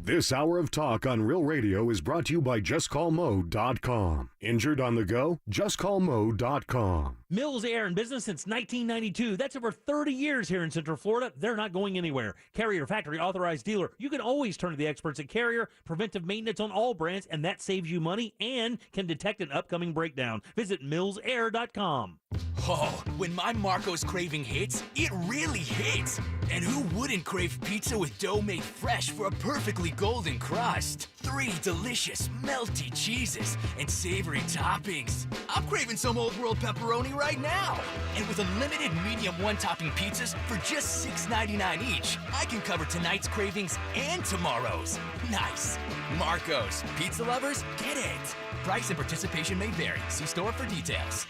This hour of talk on Real Radio is brought to you by JustCallMo.com. Injured on the go? JustCallMo.com. Mills Air in business since 1992. That's over 30 years here in Central Florida. They're not going anywhere. Carrier factory authorized dealer. You can always turn to the experts at Carrier. Preventive maintenance on all brands, and that saves you money and can detect an upcoming breakdown. Visit millsair.com. Oh, when my Marco's craving hits, it really hits. And who wouldn't crave pizza with dough made fresh for a perfectly golden crust? 3 delicious, melty cheeses and savory toppings. I'm craving some Old World pepperoni right now. And with unlimited medium one-topping pizzas for just $6.99 each, I can cover tonight's cravings and tomorrow's. Nice. Marco's. Pizza lovers, get it. Price and participation may vary. See store for details.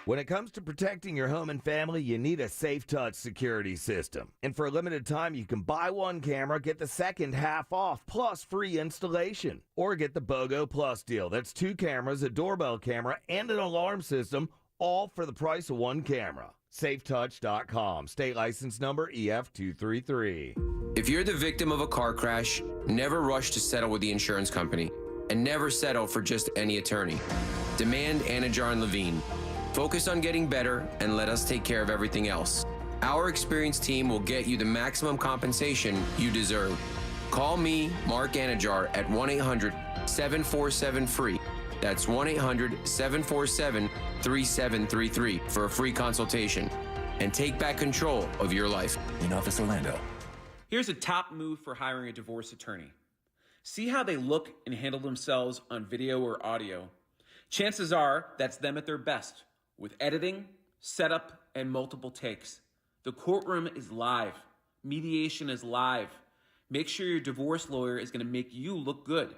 When it comes to protecting your home and family, you need a Safe Touch security system. And for a limited time, you can buy one camera, get the second half off, plus free installation. Or get the BOGO Plus deal. That's 2 cameras, a doorbell camera, and an alarm system, all for the price of 1 camera. SafeTouch.com. State license number EF233. If you're the victim of a car crash, never rush to settle with the insurance company. And never settle for just any attorney. Demand Anajar and Levine. Focus on getting better and let us take care of everything else. Our experienced team will get you the maximum compensation you deserve. Call me, Mark Anajar, at 1-800-747-FREE. That's 1-800-747-3733 for a free consultation. And take back control of your life. In Office Orlando. Here's a top move for hiring a divorce attorney. See how they look and handle themselves on video or audio. Chances are that's them at their best, with editing, setup, and multiple takes. The courtroom is live. Mediation is live. Make sure your divorce lawyer is going to make you look good.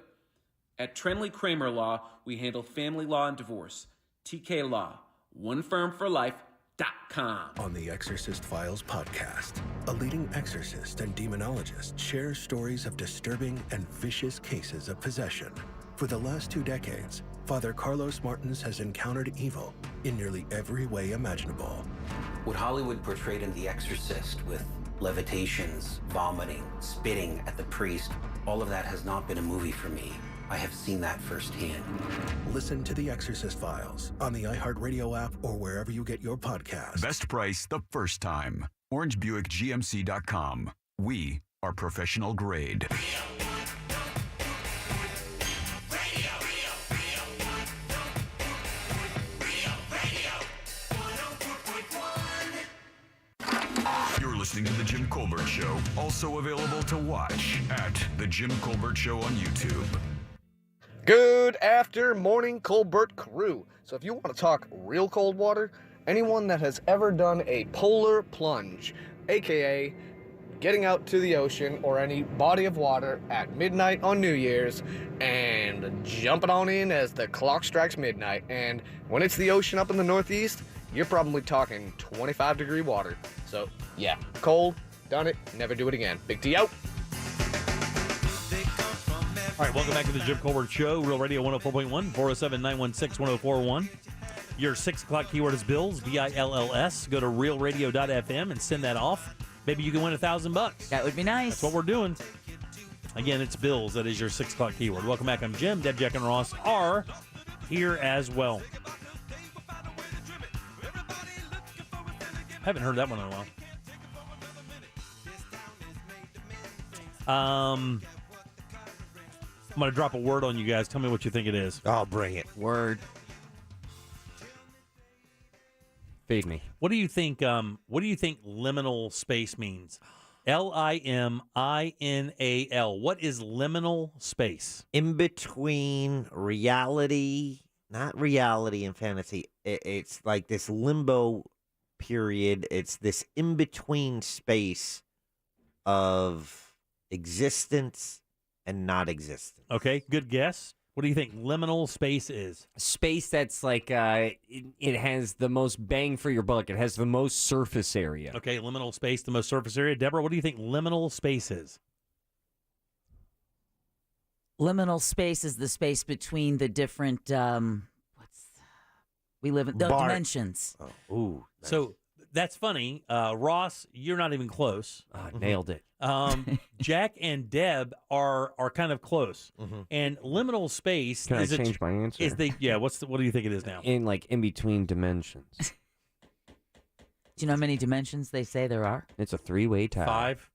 At Trenley Kramer Law, we handle family law and divorce. TK Law, one firm for life.com. On the Exorcist Files podcast, a leading exorcist and demonologist shares stories of disturbing and vicious cases of possession. For the last 2 decades, Father Carlos Martins has encountered evil in nearly every way imaginable. What Hollywood portrayed in The Exorcist with levitations, vomiting, spitting at the priest, all of that has not been a movie for me. I have seen that firsthand. Listen to The Exorcist Files on the iHeartRadio app or wherever you get your podcasts. Best price the first time. OrangeBuickGMC.com. We are professional grade. You're listening to The Jim Colbert Show, also available to watch at The Jim Colbert Show on YouTube. Good after morning, Colbert crew. So if you want to talk real cold water, anyone that has ever done a polar plunge, aka getting out to the ocean or any body of water at midnight on New Year's and jumping on in as the clock strikes midnight. And when it's the ocean up in the Northeast, you're probably talking 25-degree water. So yeah, cold, done it, never do it again. Big T out. All right, welcome back to the Jim Colbert Show, Real Radio 104.1, 407-916-1041. Your 6 o'clock keyword is bills, B-I-L-L-S. Go to realradio.fm and send that off. Maybe you can win $1,000. That would be nice. That's what we're doing. Again, it's bills. That is your 6 o'clock keyword. Welcome back. I'm Jim. Deb, Jack, and Ross are here as well. Haven't heard that one in a while. I'm going to drop a word on you guys. Tell me what you think it is. I'll bring it. Word. Feed me. What do you think? What do you think liminal space means? L-I-M-I-N-A-L. What is liminal space? In between reality, not reality and fantasy. It's like this limbo period. It's this in-between space of existence and not existence. Okay, good guess. What do you think liminal space is? Space that's like, it has the most bang for your buck. It has the most surface area. Okay, liminal space, the most surface area. Deborah, what do you think liminal space is? Liminal space is the space between the different, we live in, dimensions. Oh, ooh. Nice. So that's funny. Ross, you're not even close. Nailed it. Jack and Deb are kind of close. Mm-hmm. And liminal space Can is I change my answer? Is what do you think it is now? In between dimensions. Do you know how many dimensions they say there are? It's a 3-way tie. 5.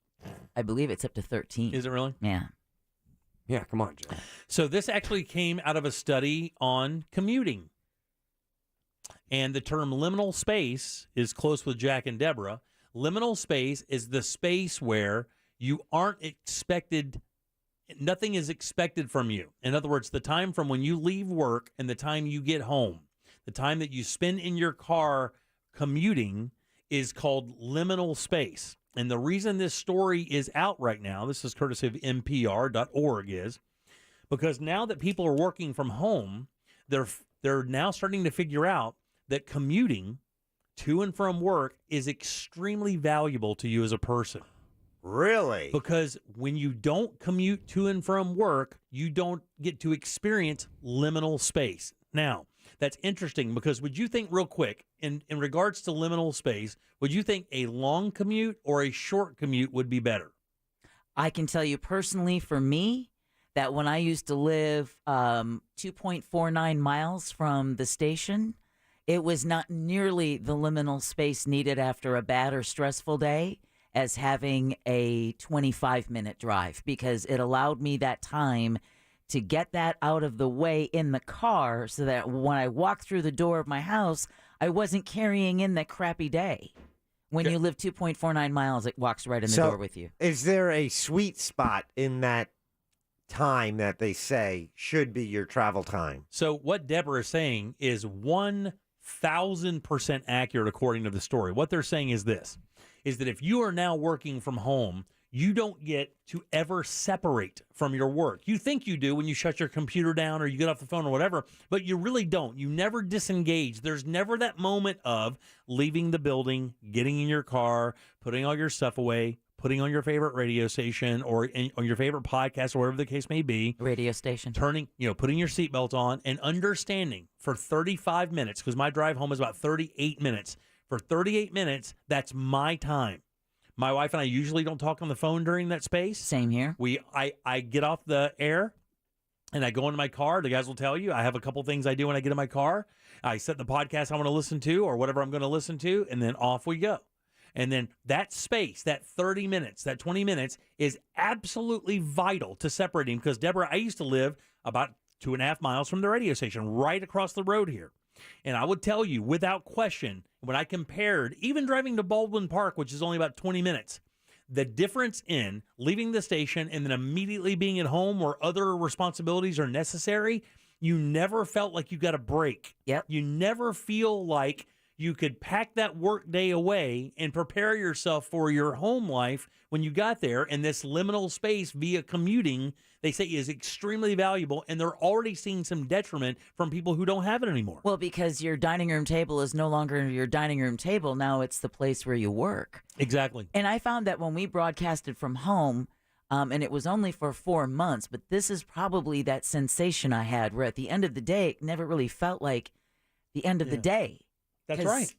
I believe it's up to 13. Is it really? Yeah. Yeah, come on, Jack. So this actually came out of a study on commuting. And the term liminal space is close with Jack and Deborah. Liminal space is the space where you aren't expected, nothing is expected from you. In other words, the time from when you leave work and the time you get home, the time that you spend in your car commuting is called liminal space. And the reason this story is out right now, this is courtesy of NPR.org, is because now that people are working from home, they're now starting to figure out that commuting to and from work is extremely valuable to you as a person. Really? Because when you don't commute to and from work, you don't get to experience liminal space. Now, that's interesting because would you think real quick, in regards to liminal space, would you think a long commute or a short commute would be better? I can tell you personally, for me, that when I used to live 2.49 miles from the station, It was not nearly the liminal space needed after a bad or stressful day as having a 25-minute drive, because it allowed me that time to get that out of the way in the car so that when I walked through the door of my house, I wasn't carrying in that crappy day. When you live 2.49 miles, it walks right in the door with you. Is there a sweet spot in that time that they say should be your travel time? So what Deborah is saying is 1,000% accurate according to the story. What they're saying is this, is that if you are now working from home, you don't get to ever separate from your work. You think you do when you shut your computer down or you get off the phone or whatever, but you really don't. You never disengage. There's never that moment of leaving the building, getting in your car, putting all your stuff away, putting on your favorite radio station or on your favorite podcast or whatever the case may be. Radio station. Putting your seatbelt on and understanding for 35 minutes, because my drive home is about 38 minutes. For 38 minutes, that's my time. My wife and I usually don't talk on the phone during that space. Same here. I get off the air and I go into my car. The guys will tell you I have a couple things I do when I get in my car. I set the podcast I want to listen to or whatever I'm going to listen to, and then off we go. And then that space, that 30 minutes, that 20 minutes is absolutely vital to separating, because, Deborah, I used to live about 2.5 miles from the radio station right across the road here. And I would tell you, without question, when I compared, even driving to Baldwin Park, which is only about 20 minutes, the difference in leaving the station and then immediately being at home where other responsibilities are necessary, you never felt like you got a break. Yep. You never feel like you could pack that work day away and prepare yourself for your home life when you got there. And this liminal space via commuting, they say, is extremely valuable, and they're already seeing some detriment from people who don't have it anymore. Well, because your dining room table is no longer your dining room table. Now it's the place where you work. Exactly. And I found that when we broadcasted from home, and it was only for 4 months, but this is probably that sensation I had where at the end of the day, it never really felt like the end of the day. That's right.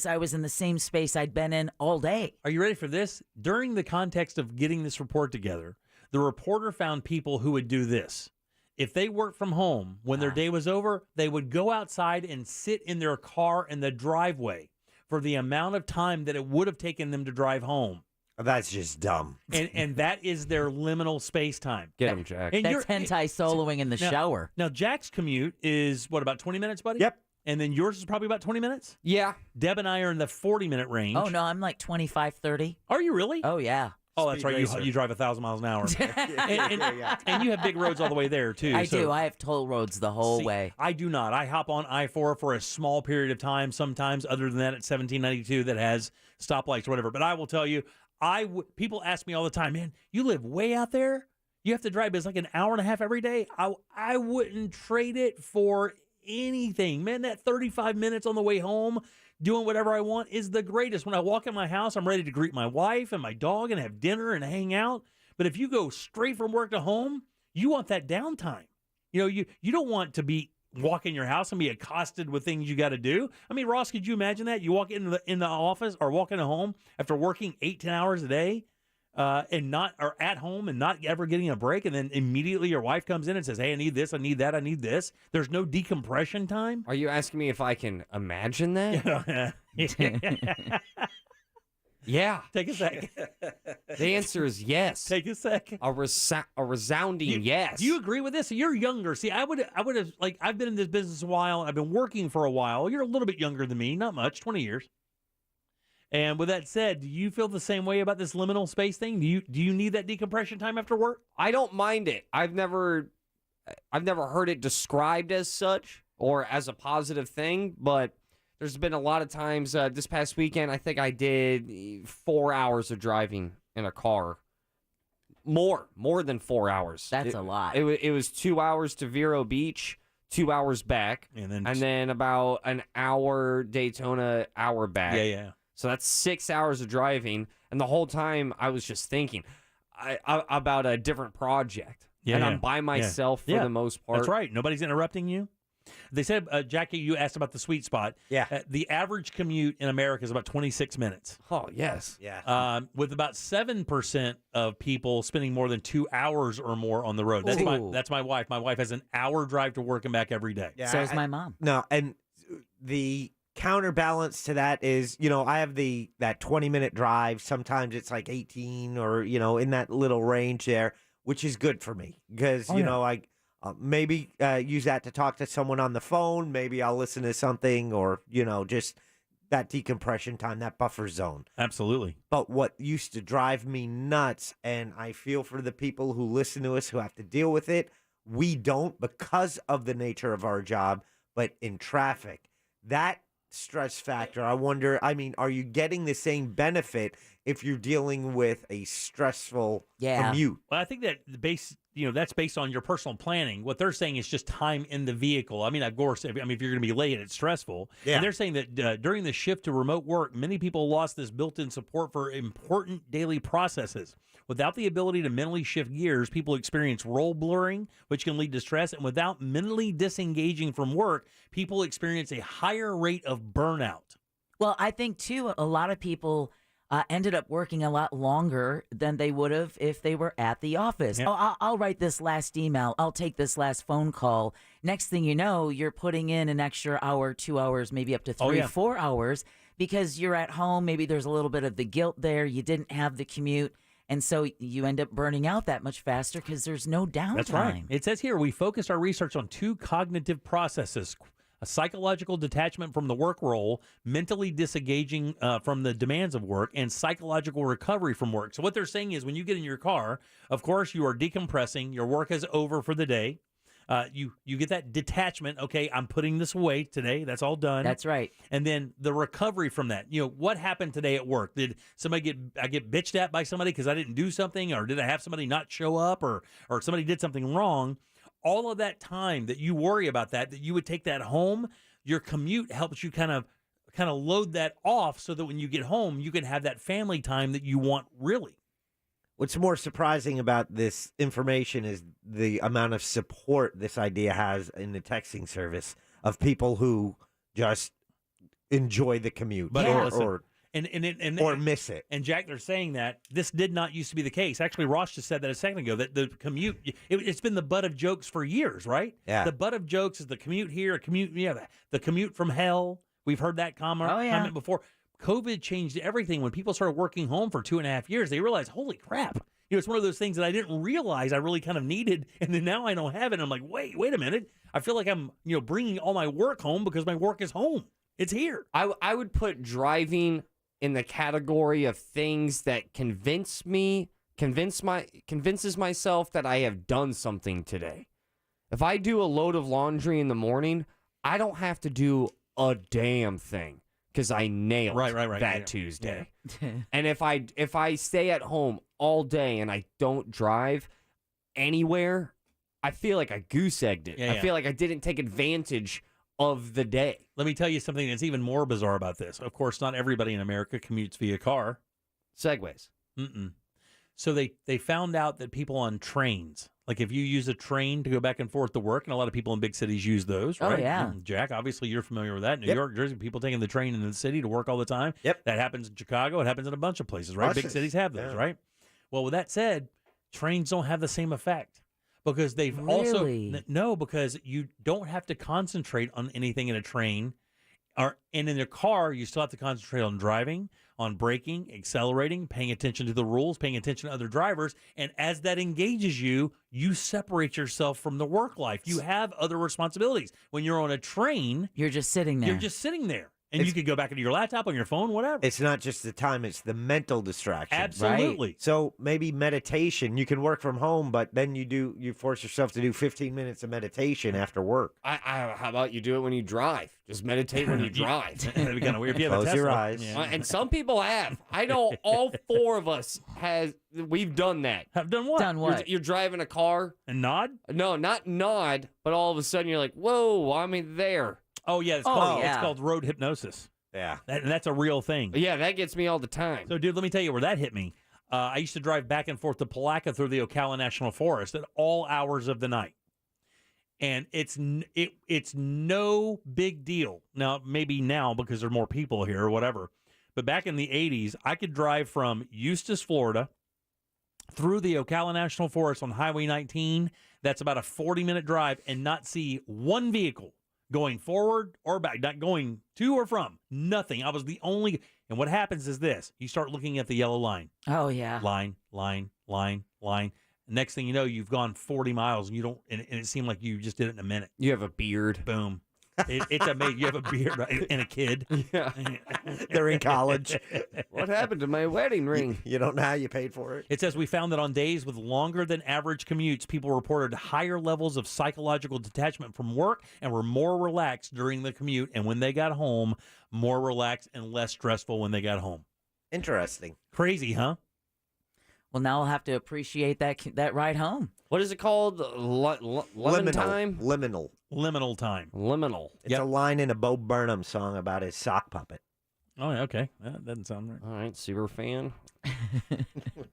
I was in the same space I'd been in all day. Are you ready for this? During the context of getting this report together, the reporter found people who would do this. If they worked from home, when their day was over, they would go outside and sit in their car in the driveway for the amount of time that it would have taken them to drive home. That's just dumb. And that is their liminal space time. Get him, Jack. And That's hentai soloing in the shower. Now, Jack's commute is, what, about 20 minutes, buddy? Yep. And then yours is probably about 20 minutes? Yeah. Deb and I are in the 40-minute range. Oh, no, I'm like 25, 30. Are you really? Oh, yeah. Oh, that's right. You drive 1,000 miles an hour. and you have big roads all the way there, too. I do. I have toll roads the whole way. I do not. I hop on I-4 for a small period of time sometimes, other than that at 1792 that has stoplights or whatever. But I will tell you, people ask me all the time, man, you live way out there? You have to drive, it's like an hour and a half every day? I wouldn't trade it for anything. Man, that 35 minutes on the way home doing whatever I want is the greatest. When I walk in my house, I'm ready to greet my wife and my dog and have dinner and hang out. But if you go straight from work to home, you want that downtime. You don't want to be walk in your house and be accosted with things you got to do. I mean, Ross, could you imagine that? You walk in the office or walk into home after working 8-10 hours a day and not, or at home and not ever getting a break, and then immediately your wife comes in and says, hey, I need this, I need that, I need this. There's no decompression time. Are you asking me if I can imagine that? Yeah. Take a sec. The answer is yes. Take a sec. A resounding yes. Do you agree with this? You're younger. See, I would have, like, I've been in this business a while. I've been working for a while. You're a little bit younger than me. Not much, 20 years. And with that said, do you feel the same way about this liminal space thing? Do you need that decompression time after work? I don't mind it. I've never heard it described as such or as a positive thing, but there's been a lot of times this past weekend, I think I did 4 hours of driving in a car. More than 4 hours. That's a lot. It was 2 hours to Vero Beach, 2 hours back, and then about an hour Daytona, hour back. Yeah. So that's 6 hours of driving, and the whole time I was just thinking about a different project. Yeah, and I'm by myself for the most part. That's right. Nobody's interrupting you. They said, Jackie, you asked about the sweet spot. Yeah. The average commute in America is about 26 minutes. Oh, yes. Yeah. With about 7% of people spending more than 2 hours or more on the road. That's my wife. My wife has an hour drive to work and back every day. Yeah, So is my mom. No, and the counterbalance to that is, I have that 20-minute drive. Sometimes it's like 18 or, in that little range there, which is good for me because, I maybe use that to talk to someone on the phone. Maybe I'll listen to something or, just that decompression time, that buffer zone. Absolutely. But what used to drive me nuts, and I feel for the people who listen to us who have to deal with it, we don't because of the nature of our job, but in traffic. That stress factor, I wonder, are you getting the same benefit if you're dealing with a stressful commute? Well, I think that that's based on your personal planning. What they're saying is just time in the vehicle. Of course, if you're going to be late, it's stressful. Yeah. And they're saying that during the shift to remote work, many people lost this built-in support for important daily processes. Without the ability to mentally shift gears, people experience role blurring, which can lead to stress. And without mentally disengaging from work, people experience a higher rate of burnout. Well, I think, too, a lot of people ended up working a lot longer than they would have if they were at the office. Yeah. Oh, I'll write this last email. I'll take this last phone call. Next thing you know, you're putting in an extra hour, 2 hours, maybe up to 3, 4 hours because you're at home. Maybe there's a little bit of the guilt there. You didn't have the commute. And so you end up burning out that much faster because there's no downtime. That's right. It says here, we focused our research on 2 cognitive processes: a psychological detachment from the work role, mentally disengaging from the demands of work, and psychological recovery from work. So what they're saying is when you get in your car, of course, you are decompressing. Your work is over for the day. You get that detachment. Okay, I'm putting this away today. That's all done. That's right. And then the recovery from that. What happened today at work? Did somebody get bitched at by somebody because I didn't do something, or did I have somebody not show up, or somebody did something wrong? All of that time that you worry about that you would take that home. Your commute helps you kind of load that off so that when you get home, you can have that family time that you want really. What's more surprising about this information is the amount of support this idea has in the texting service of people who just enjoy the commute or miss it. And Jack, they're saying that this did not used to be the case. Actually, Ross just said that a second ago, that the commute, it's been the butt of jokes for years, right? Yeah. The butt of jokes is the commute here, the commute from hell. We've heard that comment before. COVID changed everything. When people started working home for 2.5 years, they realized, holy crap. It's one of those things that I didn't realize I really kind of needed, and then now I don't have it. And I'm like, wait a minute. I feel like I'm, bringing all my work home because my work is home. It's here. I would put driving in the category of things that convinces myself that I have done something today. If I do a load of laundry in the morning, I don't have to do a damn thing because I nailed that Tuesday. Yeah. And if I stay at home all day and I don't drive anywhere, I feel like I goose-egged it. I feel like I didn't take advantage of the day. Let me tell you something that's even more bizarre about this. Of course, not everybody in America commutes via car. Segways. So they found out that people on trains, like if you use a train to go back and forth to work, and a lot of people in big cities use those, right? Oh, yeah. Jack, obviously you're familiar with that. New York, Jersey, people taking the train into the city to work all the time. Yep. That happens in Chicago. It happens in a bunch of places, right? Big cities have those, right? Well, with that said, trains don't have the same effect. Because they've because you don't have to concentrate on anything in a train, and in a car, you still have to concentrate on driving, on braking, accelerating, paying attention to the rules, paying attention to other drivers. And as that engages you, you separate yourself from the work life. You have other responsibilities. When you're on a train, you're just sitting there. And you could go back into your laptop, on your phone, whatever. It's not just the time, it's the mental distraction. Absolutely. Right? So maybe meditation, you can work from home, but then you force yourself to do 15 minutes of meditation after work. How about you do it when you drive? Just meditate when you drive. That'd be kind of weird. If you have Close your eyes. Yeah. And some people have. I know all 4 of us we've done that. Have done what? Done what? You're driving a car. And nod? No, not nod, but all of a sudden you're like, whoa, I'm there. Oh, yeah. It's called road hypnosis. Yeah. And that's a real thing. Yeah, that gets me all the time. So, dude, let me tell you where that hit me. I used to drive back and forth to Palaca through the Ocala National Forest at all hours of the night. And it's no big deal. Now, maybe now because there are more people here or whatever. But back in the 80s, I could drive from Eustis, Florida, through the Ocala National Forest on Highway 19. That's about a 40-minute drive and not see one vehicle going forward or back, not going to or from, nothing. I was the only. And what happens is this: you start looking at the yellow line. Oh yeah. Line. Next thing you know, you've gone 40 miles, and you don't. And it seemed like you just did it in a minute. You have a beard. Boom. It's amazing. You have a beard, right? And a kid. Yeah. They're in college. What happened to my wedding ring? You don't know how you paid for it. It says we found that on days with longer than average commutes, people reported higher levels of psychological detachment from work and were more relaxed during the commute. And when they got home, more relaxed and less stressful when they got home. Interesting. Crazy, huh? Well, now I'll have to appreciate that ride home. What is it called? Lemon time? Liminal. Liminal time. Liminal. It's a line in a Bo Burnham song about his sock puppet. Oh, yeah, okay. That doesn't sound right. All right, super fan.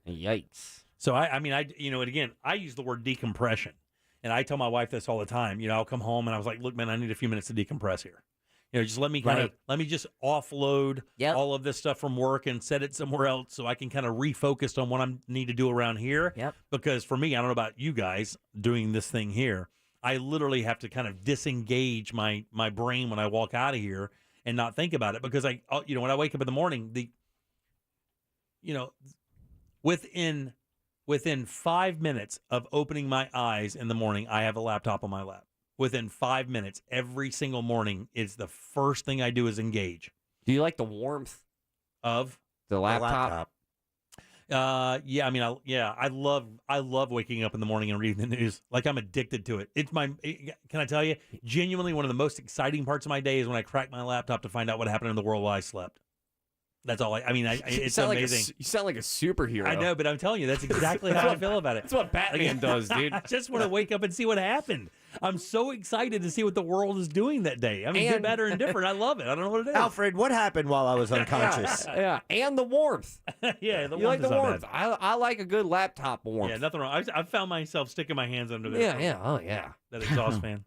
Yikes. So, I mean, again, I use the word decompression. And I tell my wife this all the time. I'll come home and I was like, look, man, I need a few minutes to decompress here. Just let me let me just offload all of this stuff from work and set it somewhere else so I can kind of refocus on what I need to do around here. Yep. Because for me, I don't know about you guys doing this thing here, I literally have to kind of disengage my brain when I walk out of here and not think about it. Because when I wake up in the morning, within 5 minutes of opening my eyes in the morning, I have a laptop on my lap. Within 5 minutes, every single morning, it's the first thing I do is engage. Do you like the warmth of the laptop? Yeah. I mean, I love waking up in the morning and reading the news. Like, I'm addicted to it. Can I tell you, genuinely one of the most exciting parts of my day is when I crack my laptop to find out what happened in the world while I slept. That's all. It's amazing. You sound like a superhero. I know, but I'm telling you, that's exactly how I feel about it. That's what Batman does, dude. I just want to wake up and see what happened. I'm so excited to see what the world is doing that day. I mean, good, bad, or indifferent. I love it. I don't know what it is. Alfred, what happened while I was unconscious? Yeah, and the warmth. Yeah, you like the warmth. I like a good laptop warmth. Yeah, nothing wrong. I found myself sticking my hands under there. Yeah. Oh, yeah. That exhaust fan.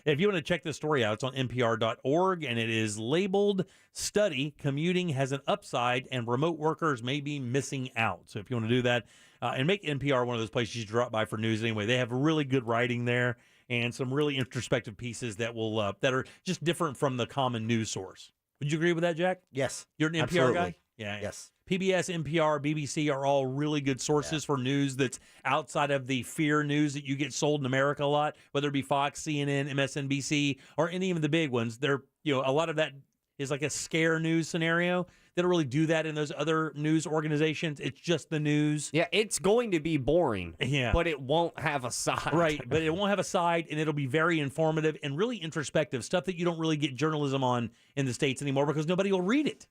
If you want to check this story out, it's on npr.org, and it is labeled Study, Commuting Has an Upside, and Remote Workers May Be Missing Out. So if you want to do that, and make NPR one of those places you drop by for news anyway. They have really good writing there and some really introspective pieces that that are just different from the common news source. Would you agree with that, Jack? Yes. You're an NPR absolutely. guy? Yeah. Yes. PBS, NPR, BBC are all really good sources for news that's outside of the fear news that you get sold in America a lot, whether it be Fox, CNN, MSNBC, or any of the big ones. They're, a lot of that is like a scare news scenario. They don't really do that in those other news organizations. It's just the news. Yeah, it's going to be boring. Yeah. But it won't have a side. Right, but it won't have a side, and it'll be very informative and really introspective, stuff that you don't really get journalism on in the States anymore because nobody will read it.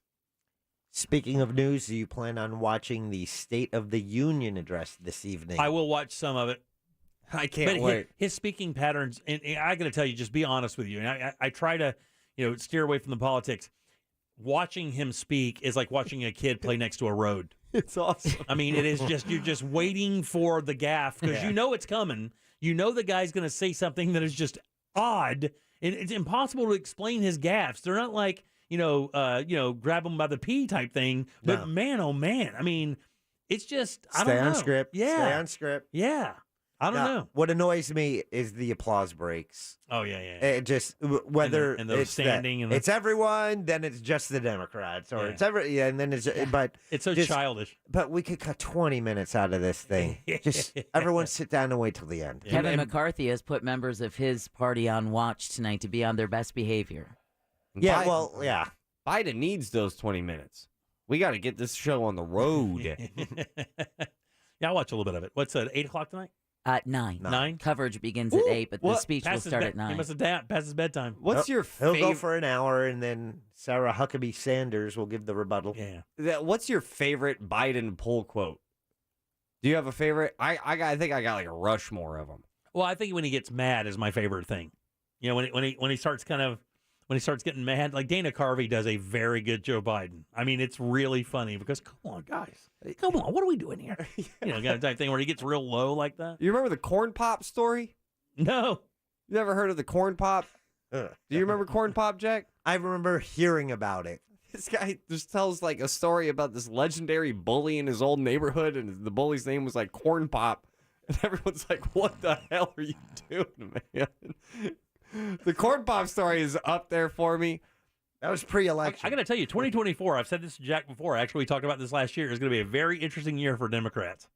Speaking of news, do you plan on watching the State of the Union address this evening? I will watch some of it. I can't wait. His speaking patterns, and I got to tell you, just be honest with you. And I try to, steer away from the politics. Watching him speak is like watching a kid play next to a road. It's awesome. I mean, it is just, you're just waiting for the gaffe because you know it's coming. You know the guy's going to say something that is just odd. And it's impossible to explain his gaffes. They're not like, grab him by the pee type thing. But No. man, oh man. I mean, it's just, I Stay don't know. on script. Yeah. Stay on script. Yeah. I don't know. What annoys me is the applause breaks. Oh, yeah. It just whether and the it's standing and the- it's everyone, then it's just the Democrats, or it's and then it's but it's so just- childish. But we could cut 20 minutes out of this thing. Just everyone sit down and wait till the end. Kevin McCarthy has put members of his party on watch tonight to be on their best behavior. Yeah, Biden needs those 20 minutes. We got to get this show on the road. Yeah, I'll watch a little bit of it. What's it, 8 o'clock tonight? 9. 9? Coverage begins at 8, but the speech will start at 9. He must have passed his bedtime. What's your He'll go favorite? for an hour, and then Sarah Huckabee Sanders will give the rebuttal. Yeah. What's your favorite Biden poll quote? Do you have a favorite? I think I got like a Rushmore of them. Well, I think when he gets mad is my favorite thing. When he starts getting mad, like Dana Carvey does a very good Joe Biden. I mean, it's really funny because come on, guys, come on, what are we doing here? Kind of type thing where he gets real low like that. You remember the corn pop story? No. You never heard of the corn pop? Do you remember corn pop, Jack? I remember hearing about it. This guy just tells like a story about this legendary bully in his old neighborhood, and the bully's name was like Corn Pop, and everyone's like, "What the hell are you doing, man?" The corn pop story is up there for me. That was pre-election. I got to tell you, 2024, I've said this to Jack before. Actually, we talked about this last year. Is going to be a very interesting year for Democrats.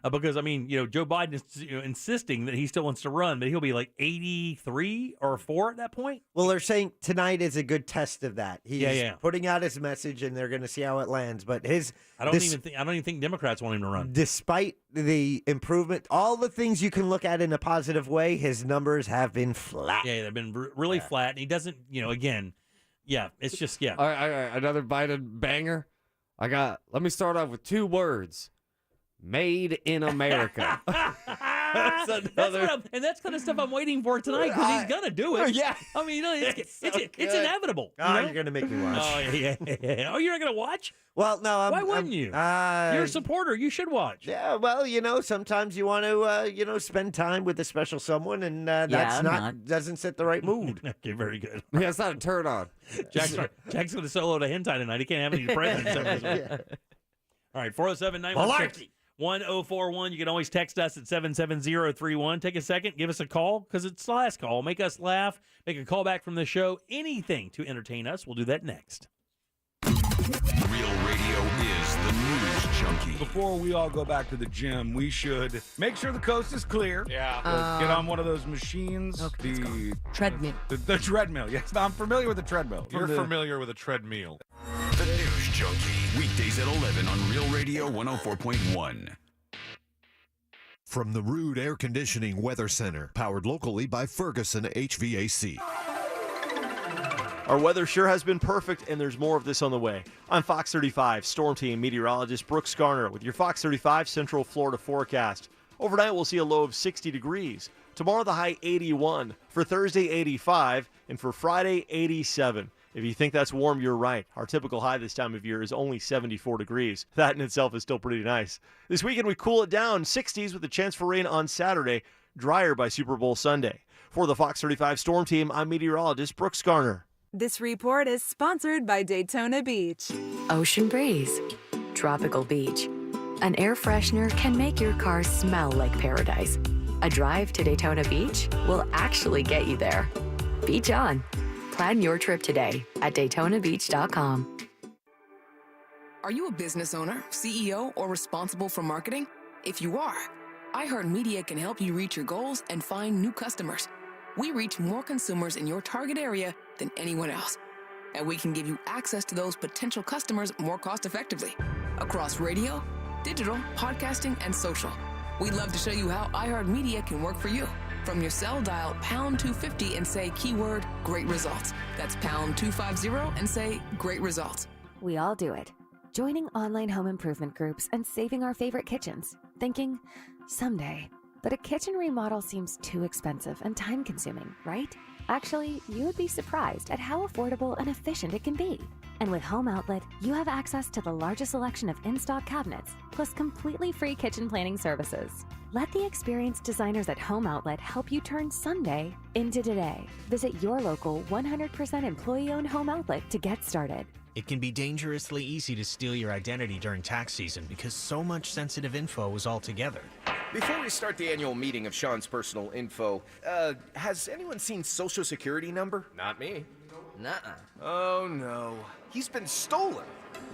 Because, I mean, Joe Biden is insisting that he still wants to run, but he'll be like 83 or 4 at that point. Well, they're saying tonight is a good test of that. He's Yeah. putting out his message, and they're going to see how it lands. But I don't even think Democrats want him to run. Despite the improvement, all the things you can look at in a positive way, his numbers have been flat. Yeah, they've been really flat. And he doesn't, again. Yeah, it's just, All right, another Biden banger. Let me start off with 2 words. Made in America. That's kind of stuff I'm waiting for tonight because he's going to do it. Yeah. I mean, it's inevitable. You're going to make me watch. Oh, yeah. Oh, you're not going to watch? Well, no. Why wouldn't you? You're a supporter. You should watch. Yeah, well, sometimes you want to, spend time with a special someone, and doesn't set the right mood. Okay, very good. Yeah, it's not a turn on. Jack's going to solo to hentai tonight. He can't have any presents. All right, 407-916. 1041. You can always text us at 77031. Take a second, give us a call because it's the last call. Make us laugh, make a call back from the show, anything to entertain us. We'll do that next. Real Radio is the news junkie. Before we all go back to the gym, we should make sure the coast is clear. Yeah. Get on one of those machines. Okay, the treadmill. The treadmill. Yes, I'm familiar with the treadmill. You're familiar with a treadmill. The News Junkie. Weekdays at 11 on Real Radio 104.1. From the Rude Air Conditioning Weather Center, powered locally by Ferguson HVAC. Our weather sure has been perfect, and there's more of this on the way. I'm Fox 35 Storm Team meteorologist Brooks Garner with your Fox 35 Central Florida forecast. Overnight, we'll see a low of 60 degrees. Tomorrow, the high 81. For Thursday, 85. And for Friday, 87. If you think that's warm, you're right. Our typical high this time of year is only 74 degrees. That in itself is still pretty nice. This weekend, we cool it down, 60s with a chance for rain on Saturday, drier by Super Bowl Sunday. For the Fox 35 Storm Team, I'm meteorologist Brooks Garner. This report is sponsored by Daytona Beach. Ocean breeze, tropical beach. An air freshener can make your car smell like paradise. A drive to Daytona Beach will actually get you there. Beach on. Plan your trip today at DaytonaBeach.com. Are you a business owner, CEO, or responsible for marketing? If you are, iHeartMedia can help you reach your goals and find new customers. We reach more consumers in your target area than anyone else. And we can give you access to those potential customers more cost-effectively across radio, digital, podcasting, and social. We'd love to show you how iHeartMedia can work for you. From your cell, dial pound 250 and say keyword great results. That's pound 250 and say great results. We all do it. Joining online home improvement groups and saving our favorite kitchens. Thinking, someday. But a kitchen remodel seems too expensive and time-consuming, right? Actually, you would be surprised at how affordable and efficient it can be. And with Home Outlet, you have access to the largest selection of in-stock cabinets, plus completely free kitchen planning services. Let the experienced designers at Home Outlet help you turn Sunday into today. Visit your local 100% employee-owned Home Outlet to get started. It can be dangerously easy to steal your identity during tax season because so much sensitive info is all together. Before we start the annual meeting of Sean's personal info, has anyone seen Social Security number? Not me. Nuh-uh. Oh no, he's been stolen.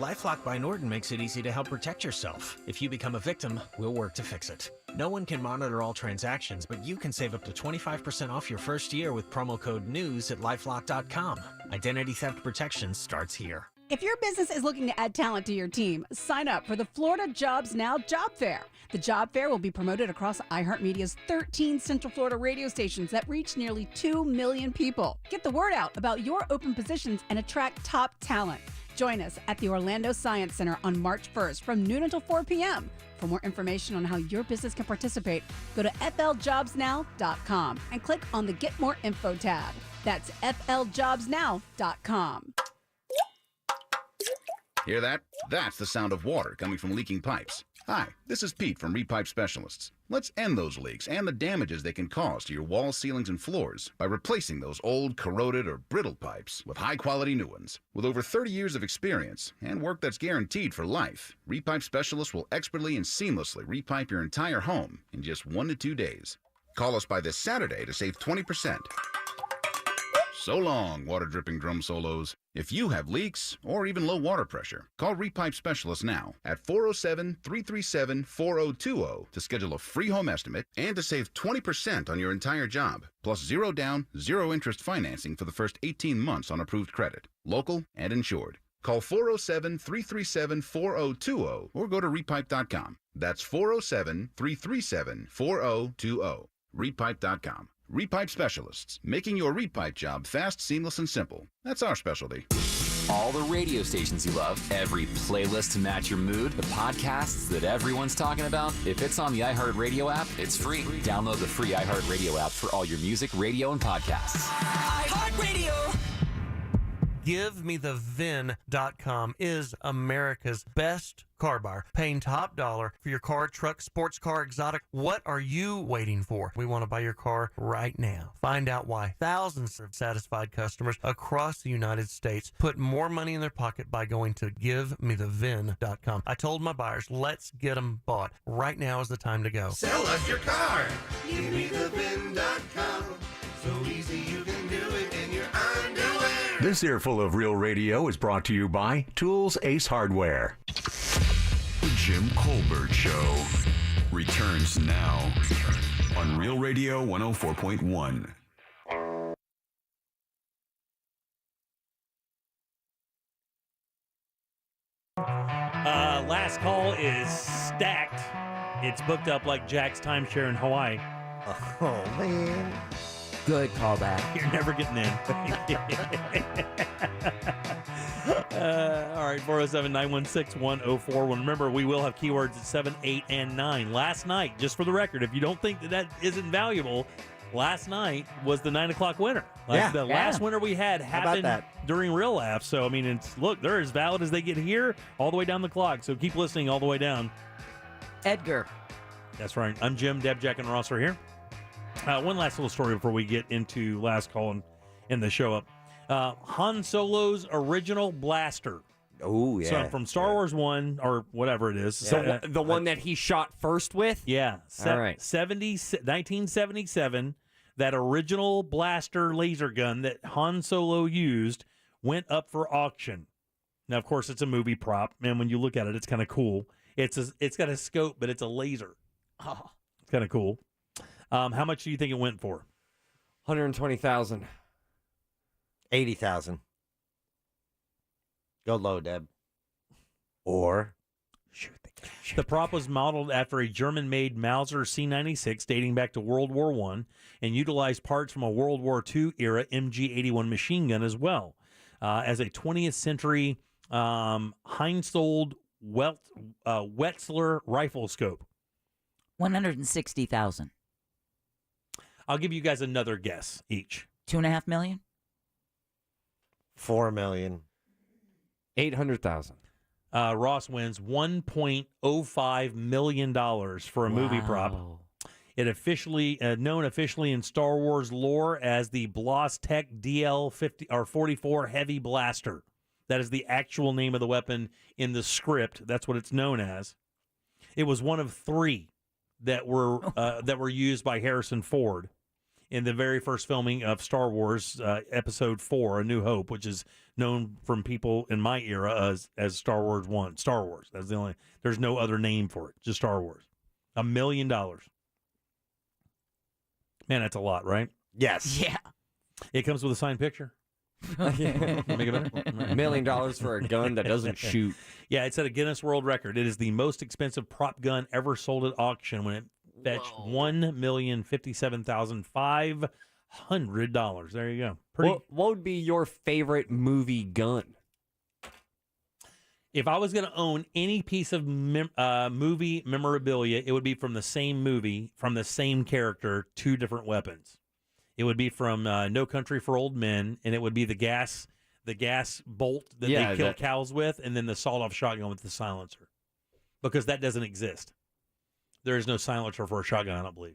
LifeLock by Norton makes it easy to help protect yourself. If you become a victim, we'll work to fix it. No one can monitor all transactions, but you can save up to 25% off your first year with promo code NEWS at LifeLock.com. Identity theft protection starts here. If your business is looking to add talent to your team, sign up for the Florida Jobs Now Job Fair. The Job Fair will be promoted across iHeartMedia's 13 Central Florida radio stations that reach nearly 2 million people. Get the word out about your open positions and attract top talent. Join us at the Orlando Science Center on March 1st from noon until 4 p.m. For more information on how your business can participate, go to FLJobsNow.com and click on the Get More Info tab. That's FLJobsNow.com. Hear that? That's the sound of water coming from leaking pipes. Hi, this is Pete from Repipe Specialists. Let's end those leaks and the damages they can cause to your walls, ceilings, and floors by replacing those old, corroded, or brittle pipes with high-quality new ones. With over 30 years of experience and work that's guaranteed for life, Repipe Specialists will expertly and seamlessly repipe your entire home in just 1 to 2 days. Call us by this Saturday to save 20%. So long, water-dripping drum solos. If you have leaks or even low water pressure, call Repipe Specialists now at 407-337-4020 to schedule a free home estimate and to save 20% on your entire job, plus zero down, zero interest financing for the first 18 months on approved credit, local and insured. Call 407-337-4020 or go to repipe.com. That's 407-337-4020. Repipe.com. Repipe Specialists, making your repipe job fast, seamless, and simple. That's our specialty. All the radio stations you love, every playlist to match your mood, the podcasts that everyone's talking about. If it's on the iHeartRadio app, it's free. Download the free iHeartRadio app for all your music, radio, and podcasts. iHeartRadio. GiveMeTheVin.com is America's best car buyer, paying top dollar for your car, truck, sports car, exotic. What are you waiting for? We want to buy your car right now. Find out why thousands of satisfied customers across the United States put more money in their pocket by going to GiveMeTheVin.com. I told my buyers, let's get them bought. Right now is the time to go. Sell us your car. GiveMeTheVin.com. So easy you can do it in your underwear. This earful of Real Radio is brought to you by Tools Ace Hardware. The Jim Colbert Show returns now on Real Radio 104.1. Last call is stacked. It's booked up like Jack's timeshare in Hawaii. Oh, man. Good callback. You're never getting in. All right, 407-916-1041. Remember, we will have keywords at 7, 8, and 9. Last night, just for the record, if you don't think that isn't valuable, last night was the 9 o'clock winner. The last winner we had happened during Real Laughs. So, I mean, they're as valid as they get here all the way down the clock. So keep listening all the way down. Edgar. That's right. I'm Jim. Deb, Jack, and Ross are here. One last little story before we get into last call and the show up. Han Solo's original blaster. Oh, yeah. So from Star Wars 1 or whatever it is. So the one that he shot first with? Yeah. All right. 1977, that original blaster laser gun that Han Solo used went up for auction. Now, of course, it's a movie prop, and when you look at it, it's kind of cool. It's got a scope, but it's a laser. Oh, it's kind of cool. How much do you think it went for? $120,000. $80,000. Go low, Deb. Or shoot the prop was modeled after a German-made Mauser C-96 dating back to World War I and utilized parts from a World War II era MG-81 machine gun as well as a 20th century Heinsold Wetzler rifle scope. $160,000. I'll give you guys another guess each. $2.5 million? $4 million. $800,000. Ross wins $1.05 million for a movie prop. It officially known officially in Star Wars lore as the Blastech DL-50 or 44 Heavy Blaster. That is the actual name of the weapon in the script. That's what it's known as. It was one of 3 that were used by Harrison Ford in the very first filming of Star Wars Episode 4, A New Hope, which is known from people in my era as Star Wars 1. Star Wars. That's the only. There's no other name for it. Just Star Wars. $1 million. Man, that's a lot, right? Yes. Yeah. It comes with a signed picture. Make it better? $1 million for a gun that doesn't shoot. Yeah, it set a Guinness World Record. It is the most expensive prop gun ever sold at auction when it fetched $1,057,500. There you go. What would be your favorite movie gun? If I was going to own any piece of movie memorabilia, it would be from the same movie, from the same character, 2 different weapons. It would be from No Country for Old Men, and it would be the gas bolt that they kill cows with, and then the sawed-off shotgun with the silencer, because that doesn't exist. There is no silencer for a shotgun, I don't believe.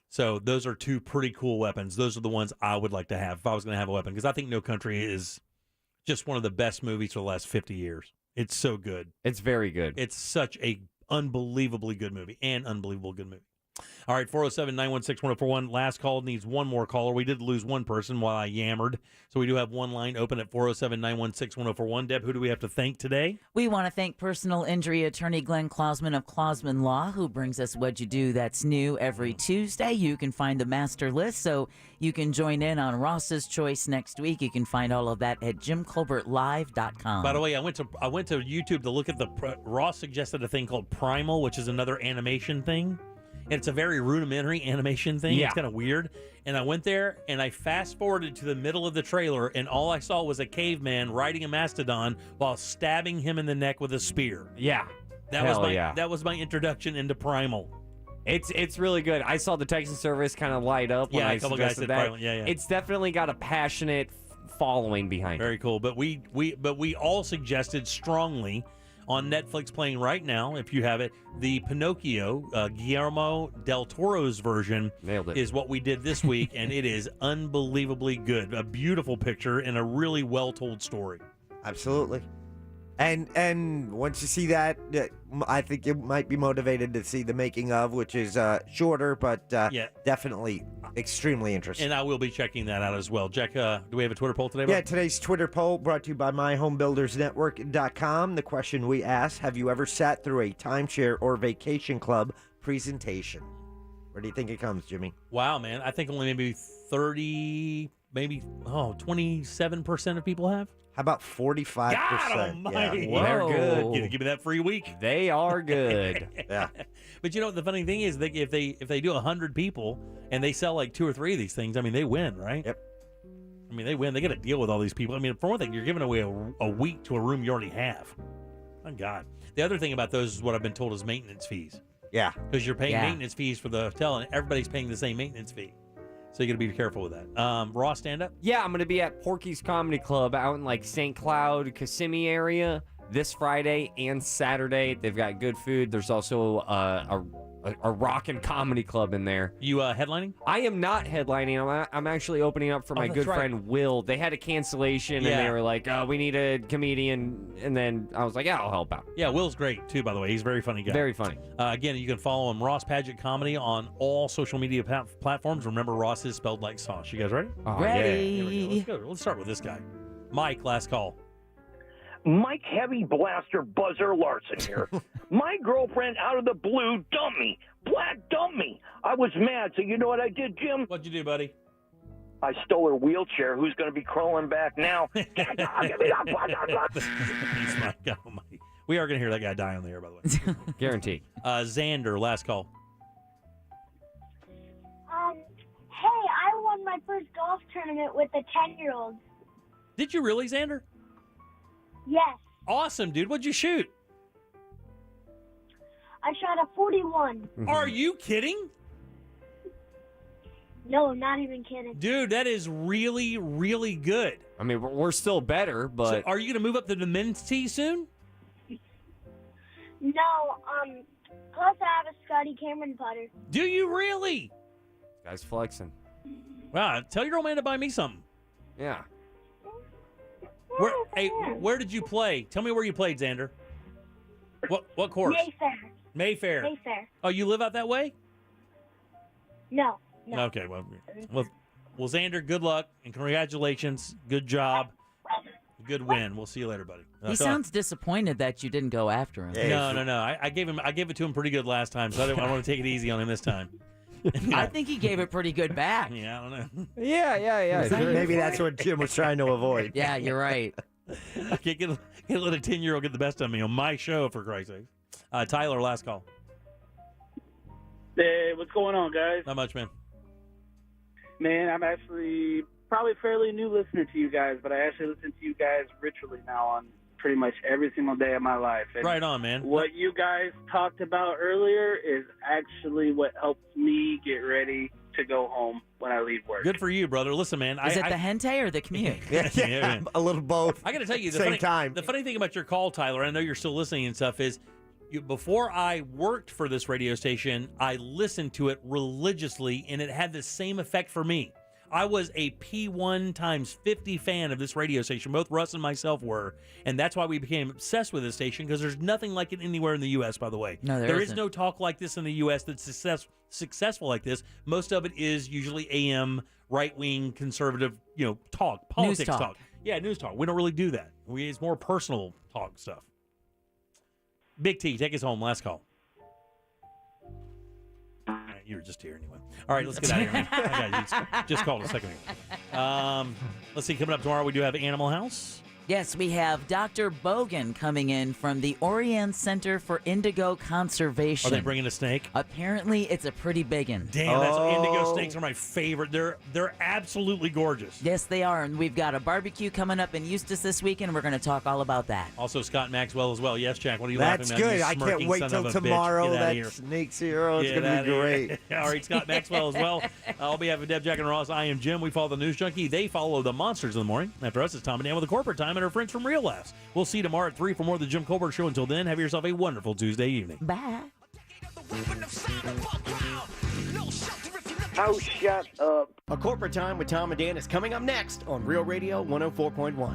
So those are 2 pretty cool weapons. Those are the ones I would like to have if I was going to have a weapon, because I think No Country is just one of the best movies for the last 50 years. It's so good. It's very good. It's such a unbelievably good movie and unbelievable good movie. All right, 407-916-1041. Last call needs one more caller. We did lose one person while I yammered. So we do have one line open at 407-916-1041. Deb, who do we have to thank today? We want to thank personal injury attorney Glenn Klausman of Klausman Law, who brings us What You Do That's New every Tuesday. You can find the master list, so you can join in on Ross's Choice next week. You can find all of that at JimColbertLive.com. By the way, I went to YouTube to look at Ross suggested a thing called Primal, which is another animation thing. And it's a very rudimentary animation thing. Yeah. It's kind of weird. And I went there, and I fast-forwarded to the middle of the trailer, and all I saw was a caveman riding a mastodon while stabbing him in the neck with a spear. Yeah. That was my introduction into Primal. It's really good. I saw the texting service kind of light up when I suggested that. Primal. Yeah. It's definitely got a passionate following behind it. Very cool. But we all suggested strongly on Netflix playing right now, if you have it, the Pinocchio, Guillermo del Toro's version is what we did this week, and it is unbelievably good. A beautiful picture and a really well-told story. Absolutely. And once you see that, I think you might be motivated to see the making of, which is shorter, but definitely extremely interesting. And I will be checking that out as well. Jack, do we have a Twitter poll today? Yeah, today's Twitter poll brought to you by MyHomeBuildersNetwork.com. The question we asked, have you ever sat through a timeshare or vacation club presentation? Where do you think it comes, Jimmy? Wow, man. I think only maybe 27% of people have. How about 45%? God almighty. Yeah. They're good. Give me that free week. They are good. Yeah. But you know, the funny thing is, if they do 100 people and they sell like 2 or 3 of these things, I mean, they win, right? Yep. I mean, they win. They got to deal with all these people. I mean, for one thing, you're giving away a week to a room you already have. Oh, God. The other thing about those is what I've been told is maintenance fees. Yeah. Because you're paying maintenance fees for the hotel, and everybody's paying the same maintenance fee. So you got to be careful with that. Ross, stand up? Yeah, I'm going to be at Porky's Comedy Club out in like St. Cloud, Kissimmee area this Friday and Saturday. They've got good food. There's also a rockin' comedy club in there. You headlining? I am not headlining. I'm actually opening up for my good friend Will. They had a cancellation and they were like, oh, we need a comedian. And then I was like, yeah, I'll help out. Yeah, Will's great too, by the way. He's a very funny guy. Very funny. Again, you can follow him, Ross Padgett Comedy, on all social media platforms. Remember, Ross is spelled like sauce. You guys ready? Ready. Yeah. Here we go. Let's start with this guy. Mike, last call. Mike Heavy Blaster Buzzer Larson here. My girlfriend out of the blue dumped me. Black dumped me. I was mad, so you know what I did, Jim? What'd you do, buddy? I stole her wheelchair. Who's going to be crawling back now? He's my God almighty. We are going to hear that guy die on the air, by the way. Guaranteed. Xander, last call. Hey, I won my first golf tournament with a 10-year-old. Did you really, Xander? Yes. Awesome, dude. What'd you shoot? I shot a 41. Are you kidding? No, not even kidding. Dude, that is really, really good. I mean, we're still better, but... So are you going to move up to the men's tee soon? No, plus I have a Scotty Cameron putter. Do you really? This guy's flexing. Wow, tell your old man to buy me something. Yeah. Where did you play? Tell me where you played, Xander. What course? Mayfair. Oh, you live out that way? No. Okay, well, Xander, good luck and congratulations. Good job. Good win. We'll see you later, buddy. He sounds disappointed that you didn't go after him. No. I gave it to him pretty good last time, so I want to take it easy on him this time. I think he gave it pretty good back. Yeah, I don't know. Yeah. Maybe that's what Jim was trying to avoid. Yeah, you're right. I can't let a 10-year-old get the best of me on my show, for Christ's sake. Tyler, last call. Hey, what's going on, guys? Not much, man. Man, I'm actually probably fairly new listener to you guys, but I actually listen to you guys ritually now on pretty much every single day of my life. And right on, man. What you guys talked about earlier is actually what helps me get ready to go home when I leave work. Good for you, brother. Listen, man. Is it the hentai or the commute? yeah, a little both. I got to tell you, the funny thing about your call, Tyler, I know you're still listening and stuff, is before I worked for this radio station, I listened to it religiously, and it had the same effect for me. I was a P1 times 50 fan of this radio station. Both Russ and myself were. And that's why we became obsessed with this station, because there's nothing like it anywhere in the U.S., by the way. No, there isn't. is no talk like this in the U.S. that's successful like this. Most of it is usually AM, right-wing, conservative, talk, politics News talk. Yeah, news talk. We don't really do that. It's more personal talk stuff. Big T, take us home. Last call. All right, you were just here anyway. All right, let's get out of here, man. I got you. Just called a second ago. Let's see, coming up tomorrow, we do have Animal House. Yes, we have Dr. Bogan coming in from the Orient Center for Indigo Conservation. Are they bringing a snake? Apparently, it's a pretty big one. Damn, indigo snakes are my favorite. They're absolutely gorgeous. Yes, they are. And we've got a barbecue coming up in Eustis this weekend. We're going to talk all about that. Also, Scott Maxwell as well. Yes, Jack, what are you That's laughing at? good. I can't wait till tomorrow. That snake's here. It's going to be great. All right, Scott Maxwell as well. I'll be having Deb, Jack, and Ross. I am Jim. We follow the News Junkie. They follow the Monsters in the Morning. After us, it's Tom and Dan with the Corporate Time and our friends from Real Laughs. We'll see you tomorrow at 3 for more of the Jim Colbert Show. Until then, have yourself a wonderful Tuesday evening. Bye. Oh, shut up. A Corporate Time with Tom and Dan is coming up next on Real Radio 104.1.